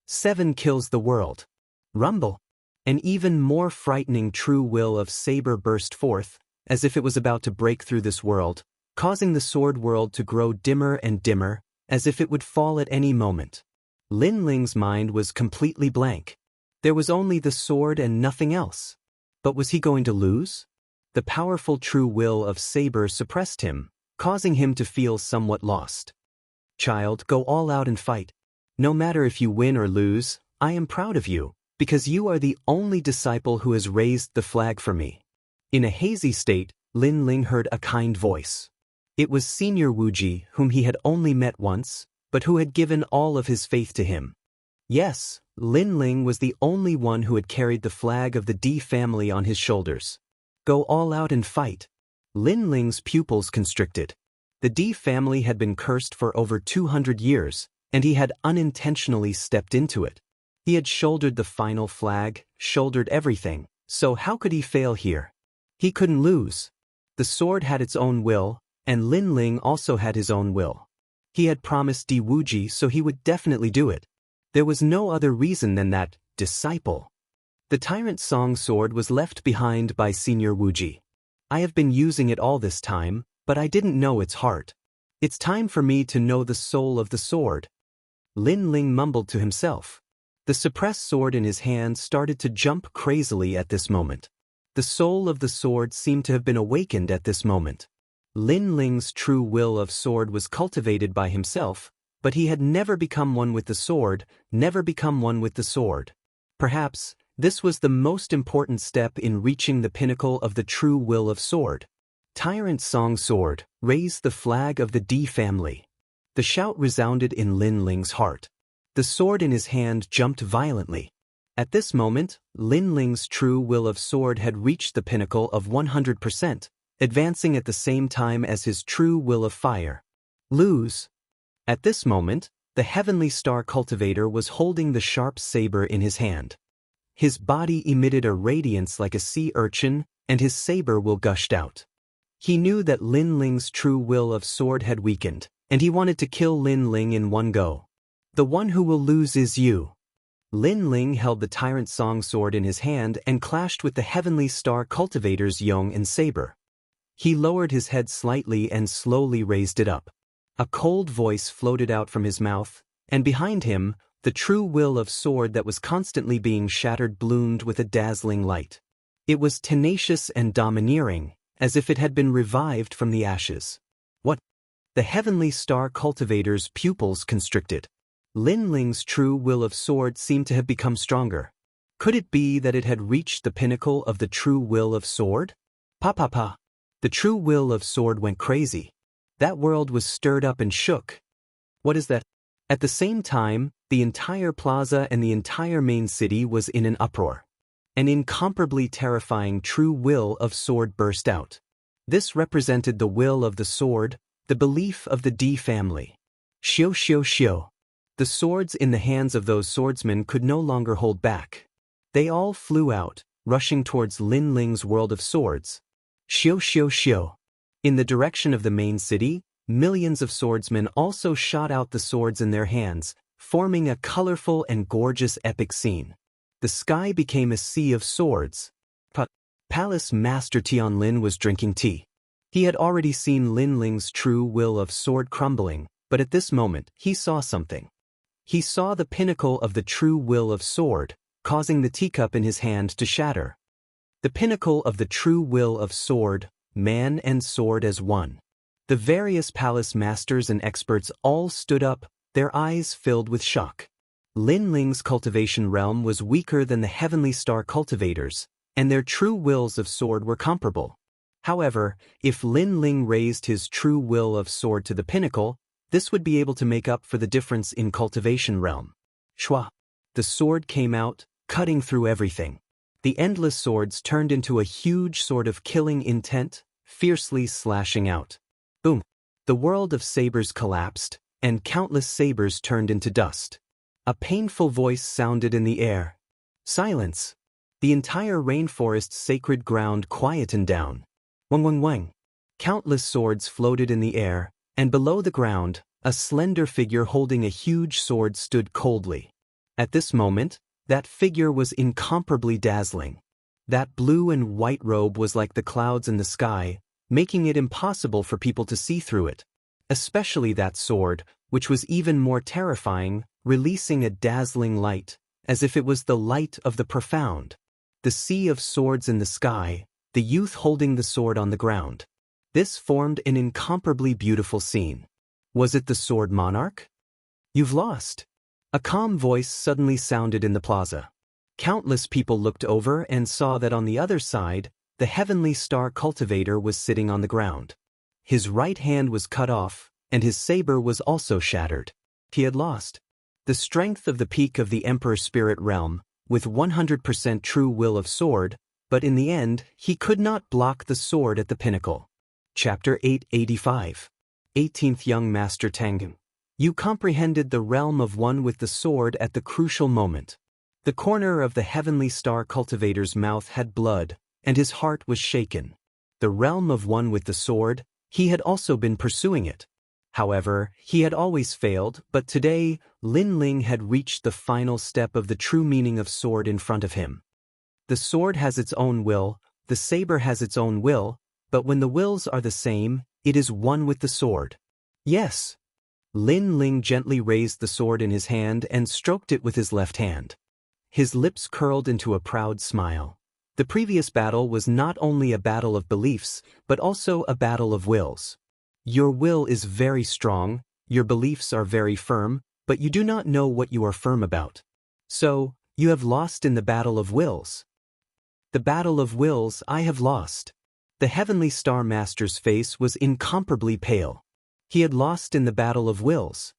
7 kills the world. Rumble. An even more frightening true will of saber burst forth, as if it was about to break through this world, causing the sword world to grow dimmer and dimmer, as if it would fall at any moment. Lin Ling's mind was completely blank. There was only the sword and nothing else. But was he going to lose? The powerful true will of Saber suppressed him, causing him to feel somewhat lost. Child, go all out and fight. No matter if you win or lose, I am proud of you, because you are the only disciple who has raised the flag for me. In a hazy state, Lin Ling heard a kind voice. It was Senior Wuji, whom he had only met once, but who had given all of his faith to him. Yes, Lin Ling was the only one who had carried the flag of the D family on his shoulders. Go all out and fight. Lin Ling's pupils constricted. The D family had been cursed for over 200 years, and he had unintentionally stepped into it. He had shouldered the final flag, shouldered everything, so how could he fail here? He couldn't lose. The sword had its own will, and Lin Ling also had his own will. He had promised Di Wuji, so he would definitely do it. There was no other reason than that disciple. The Tyrant Song sword was left behind by Senior Wuji. I have been using it all this time, but I didn't know its heart. It's time for me to know the soul of the sword. Lin Ling mumbled to himself. The suppressed sword in his hand started to jump crazily at this moment. The soul of the sword seemed to have been awakened at this moment. Lin Ling's true will of sword was cultivated by himself, but he had never become one with the sword, never become one with the sword. Perhaps, this was the most important step in reaching the pinnacle of the true will of sword. Tyrant Song sword, raise the flag of the D family. The shout resounded in Lin Ling's heart. The sword in his hand jumped violently. At this moment, Lin Ling's true will of sword had reached the pinnacle of 100%, advancing at the same time as his true will of fire. Lose. At this moment, the heavenly star cultivator was holding the sharp saber in his hand. His body emitted a radiance like a sea urchin, and his saber will gushed out. He knew that Lin Ling's true will of sword had weakened, and he wanted to kill Lin Ling in one go. The one who will lose is you. Lin Ling held the Tyrant Song sword in his hand and clashed with the heavenly star cultivator's yong and saber. He lowered his head slightly and slowly raised it up. A cold voice floated out from his mouth, and behind him, the true will of sword that was constantly being shattered bloomed with a dazzling light. It was tenacious and domineering, as if it had been revived from the ashes. What? The heavenly star cultivator's pupils constricted. Lin Ling's true will of sword seemed to have become stronger. Could it be that it had reached the pinnacle of the true will of sword? Pa. The true will of sword went crazy. That world was stirred up and shook. What is that? At the same time, the entire plaza and the entire main city was in an uproar. An incomparably terrifying true will of sword burst out. This represented the will of the sword, the belief of the D family. Xiu. The swords in the hands of those swordsmen could no longer hold back. They all flew out, rushing towards Lin Ling's world of swords. Xiu. In the direction of the main city, millions of swordsmen also shot out the swords in their hands, forming a colorful and gorgeous epic scene. The sky became a sea of swords. Palace Master Tianlin was drinking tea. He had already seen Lin Ling's true will of sword crumbling, but at this moment, he saw something. He saw the pinnacle of the true will of sword, causing the teacup in his hand to shatter. The pinnacle of the true will of sword, man and sword as one. The various palace masters and experts all stood up, their eyes filled with shock. Lin Ling's cultivation realm was weaker than the heavenly star cultivators, and their true wills of sword were comparable. However, if Lin Ling raised his true will of sword to the pinnacle, this would be able to make up for the difference in cultivation realm. Shua! The sword came out, cutting through everything. The endless swords turned into a huge sword of killing intent, fiercely slashing out. Boom! The world of sabers collapsed, and countless sabers turned into dust. A painful voice sounded in the air. Silence! The entire rainforest's sacred ground quietened down. Wang. Countless swords floated in the air, and below the ground, a slender figure holding a huge sword stood coldly. At this moment, that figure was incomparably dazzling. That blue and white robe was like the clouds in the sky, making it impossible for people to see through it. Especially that sword, which was even more terrifying, releasing a dazzling light, as if it was the light of the profound. The sea of swords in the sky, the youth holding the sword on the ground. This formed an incomparably beautiful scene. Was it the sword monarch? You've lost. A calm voice suddenly sounded in the plaza. Countless people looked over and saw that on the other side, the heavenly star cultivator was sitting on the ground. His right hand was cut off, and his saber was also shattered. He had lost. The strength of the peak of the Emperor Spirit Realm, with 100% true will of sword, but in the end, he could not block the sword at the pinnacle. Chapter 885. 18th Young Master Tangen. You comprehended the realm of one with the sword at the crucial moment. The corner of the heavenly star cultivator's mouth had blood, and his heart was shaken. The realm of one with the sword, he had also been pursuing it. However, he had always failed, but today, Lin Ling had reached the final step of the true meaning of sword in front of him. The sword has its own will, the saber has its own will, but when the wills are the same, it is one with the sword. Yes. Lin Ling gently raised the sword in his hand and stroked it with his left hand. His lips curled into a proud smile. The previous battle was not only a battle of beliefs, but also a battle of wills. Your will is very strong, your beliefs are very firm, but you do not know what you are firm about. So, you have lost in the battle of wills. The battle of wills I have lost. The heavenly star master's face was incomparably pale. He had lost in the battle of wills.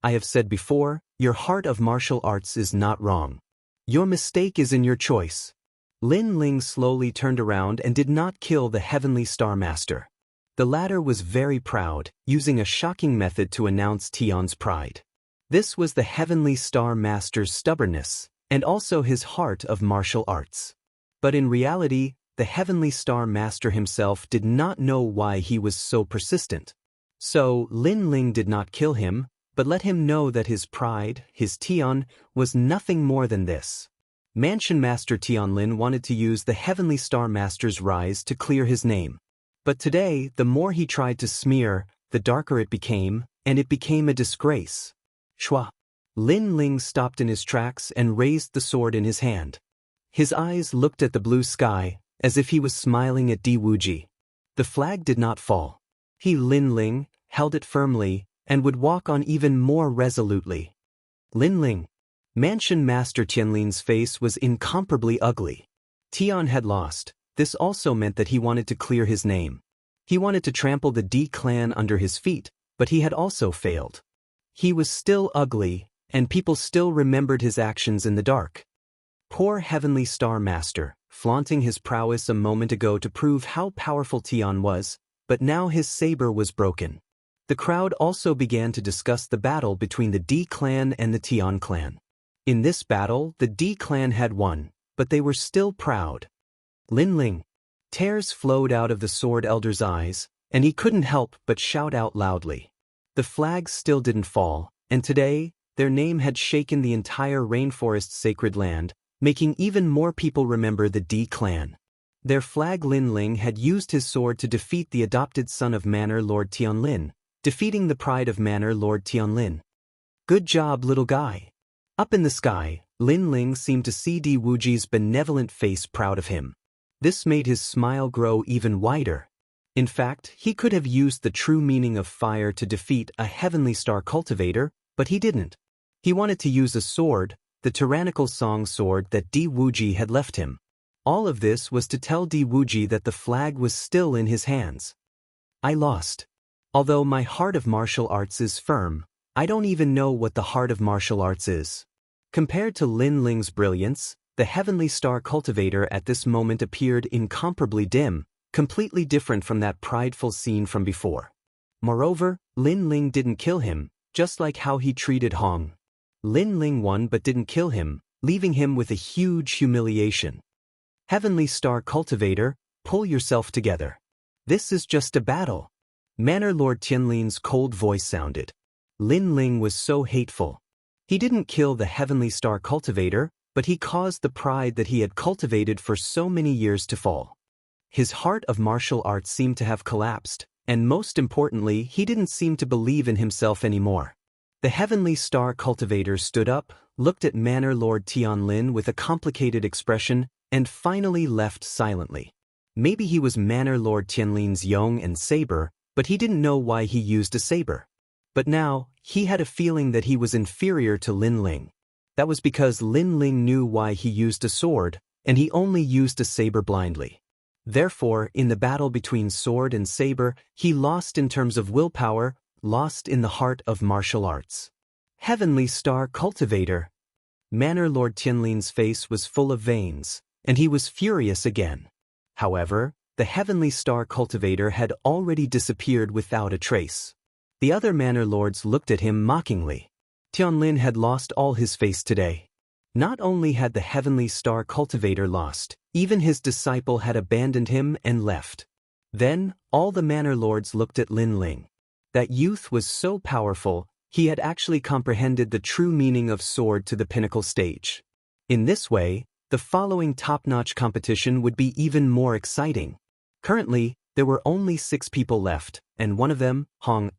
I have said before, your heart of martial arts is not wrong. Your mistake is in your choice. Lin Ling slowly turned around and did not kill the heavenly star master. The latter was very proud, using a shocking method to announce Tian's pride. This was the heavenly star master's stubbornness, and also his heart of martial arts. But in reality, the heavenly star master himself did not know why he was so persistent. So, Lin Ling did not kill him, but let him know that his pride, his Tian, was nothing more than this. Mansion Master Tianlin wanted to use the heavenly star master's rise to clear his name. But today, the more he tried to smear, the darker it became, and it became a disgrace. Shua. Lin Ling stopped in his tracks and raised the sword in his hand. His eyes looked at the blue sky, as if he was smiling at Di Wuji. The flag did not fall. He, Lin Ling, held it firmly, and would walk on even more resolutely. Lin Ling. Mansion Master Tianlin's face was incomparably ugly. Tian had lost. This also meant that he wanted to clear his name. He wanted to trample the D clan under his feet, but he had also failed. He was still ugly, and people still remembered his actions in the dark. Poor Heavenly Star Master, flaunting his prowess a moment ago to prove how powerful Tian was, but now his saber was broken. The crowd also began to discuss the battle between the D clan and the Tian clan. In this battle, the D clan had won, but they were still proud. Lin Ling. Tears flowed out of the sword elder's eyes, and he couldn't help but shout out loudly. The flags still didn't fall, and today, their name had shaken the entire rainforest sacred land, making even more people remember the D clan. Their flag Lin Ling had used his sword to defeat the adopted son of Manor Lord Tianlin, defeating the pride of Manor Lord Tianlin. Good job, little guy. Up in the sky, Lin Ling seemed to see Di Wuji's benevolent face proud of him. This made his smile grow even wider. In fact, he could have used the true meaning of fire to defeat a heavenly star cultivator, but he didn't. He wanted to use a sword, the tyrannical song sword that Di Wuji had left him. All of this was to tell Di Wuji that the flag was still in his hands. I lost. Although my heart of martial arts is firm, I don't even know what the heart of martial arts is. Compared to Lin Ling's brilliance, the heavenly star cultivator at this moment appeared incomparably dim, completely different from that prideful scene from before. Moreover, Lin Ling didn't kill him, just like how he treated Hong. Lin Ling won but didn't kill him, leaving him with a huge humiliation. Heavenly star cultivator, pull yourself together. This is just a battle. Manor Lord Tianlin's cold voice sounded. Lin Ling was so hateful. He didn't kill the heavenly star cultivator, but he caused the pride that he had cultivated for so many years to fall. His heart of martial arts seemed to have collapsed, and most importantly, he didn't seem to believe in himself anymore. The heavenly star cultivator stood up, looked at Manor Lord Tianlin with a complicated expression, and finally left silently. Maybe he was Manor Lord Tianlin's yong and saber, but he didn't know why he used a saber. But now, he had a feeling that he was inferior to Lin Ling. That was because Lin Ling knew why he used a sword, and he only used a saber blindly. Therefore, in the battle between sword and saber, he lost in terms of willpower, lost in the heart of martial arts. Heavenly Star Cultivator. Manor Lord Tianlin's face was full of veins, and he was furious again. However, the Heavenly Star Cultivator had already disappeared without a trace. The other Manor Lords looked at him mockingly. Tianlin had lost all his face today. Not only had the Heavenly Star Cultivator lost, even his disciple had abandoned him and left. Then, all the Manor Lords looked at Lin Ling. That youth was so powerful, he had actually comprehended the true meaning of sword to the pinnacle stage. In this way, the following top-notch competition would be even more exciting. Currently, there were only 6 people left, and one of them, Hong,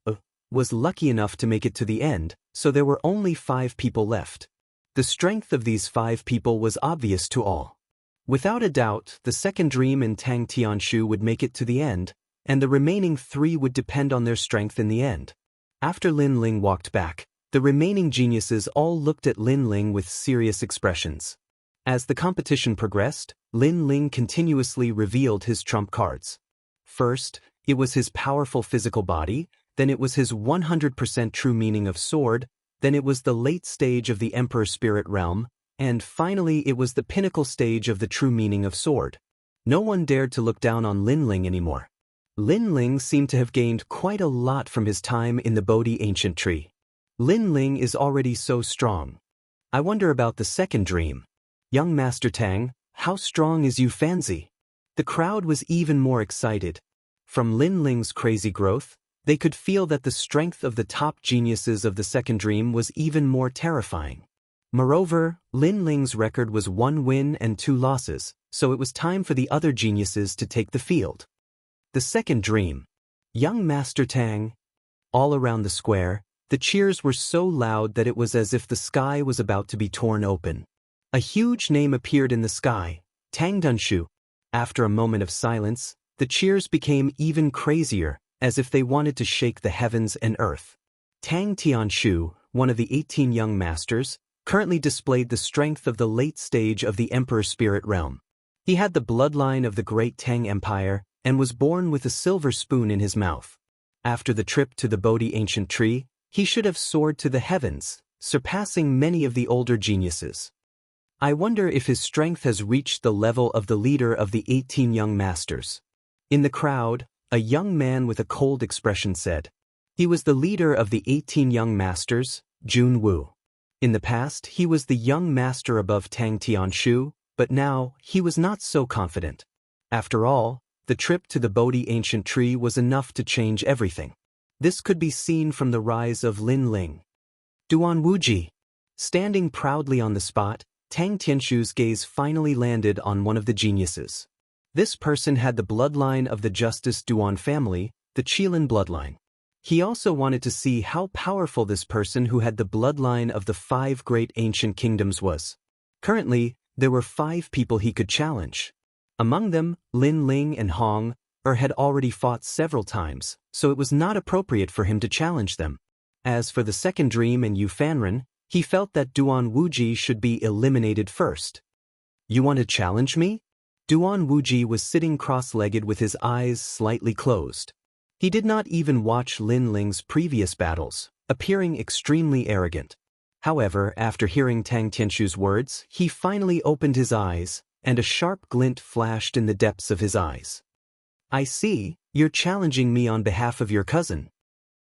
was lucky enough to make it to the end, so there were only 5 people left. The strength of these 5 people was obvious to all. Without a doubt, the second dream and Tang Tianshu would make it to the end, and the remaining 3 would depend on their strength in the end. After Lin Ling walked back, the remaining geniuses all looked at Lin Ling with serious expressions. As the competition progressed, Lin Ling continuously revealed his trump cards. First, it was his powerful physical body, then it was his 100% true meaning of sword, then it was the late stage of the Emperor Spirit Realm, and finally it was the pinnacle stage of the true meaning of sword. No one dared to look down on Lin Ling anymore. Lin Ling seemed to have gained quite a lot from his time in the Bodhi Ancient Tree. Lin Ling is already so strong. I wonder about the second dream. Young Master Tang, how strong is you Fanzi? The crowd was even more excited. From Lin Ling's crazy growth, they could feel that the strength of the top geniuses of the second dream was even more terrifying. Moreover, Lin Ling's record was 1 win and 2 losses, so it was time for the other geniuses to take the field. The second dream. Young Master Tang. All around the square, the cheers were so loud that it was as if the sky was about to be torn open. A huge name appeared in the sky, Tang Dunshu. After a moment of silence, the cheers became even crazier, as if they wanted to shake the heavens and earth. Tang Tianshu, one of the 18 young masters, currently displayed the strength of the late stage of the Emperor Spirit Realm. He had the bloodline of the great Tang Empire, and was born with a silver spoon in his mouth. After the trip to the Bodhi Ancient Tree, he should have soared to the heavens, surpassing many of the older geniuses. I wonder if his strength has reached the level of the leader of the 18 young masters. In the crowd, a young man with a cold expression said. He was the leader of the 18 young masters, Jianghu. In the past, he was the young master above Tang Tianshu, but now, he was not so confident. After all, the trip to the Bodhi Ancient Tree was enough to change everything. This could be seen from the rise of Lin Ling. Duan Wuji. Standing proudly on the spot, Tang Tianshu's gaze finally landed on one of the geniuses. This person had the bloodline of the Justice Duan family, the Qilin bloodline. He also wanted to see how powerful this person who had the bloodline of the 5 great ancient kingdoms was. Currently, there were 5 people he could challenge. Among them, Lin Ling and Hong had already fought several times, so it was not appropriate for him to challenge them. As for the second dream and Yu Fanren, he felt that Duan Wuji should be eliminated first. You want to challenge me? Duan Wuji was sitting cross-legged with his eyes slightly closed. He did not even watch Lin Ling's previous battles, appearing extremely arrogant. However, after hearing Tang Tianshu's words, he finally opened his eyes, and a sharp glint flashed in the depths of his eyes. I see, you're challenging me on behalf of your cousin.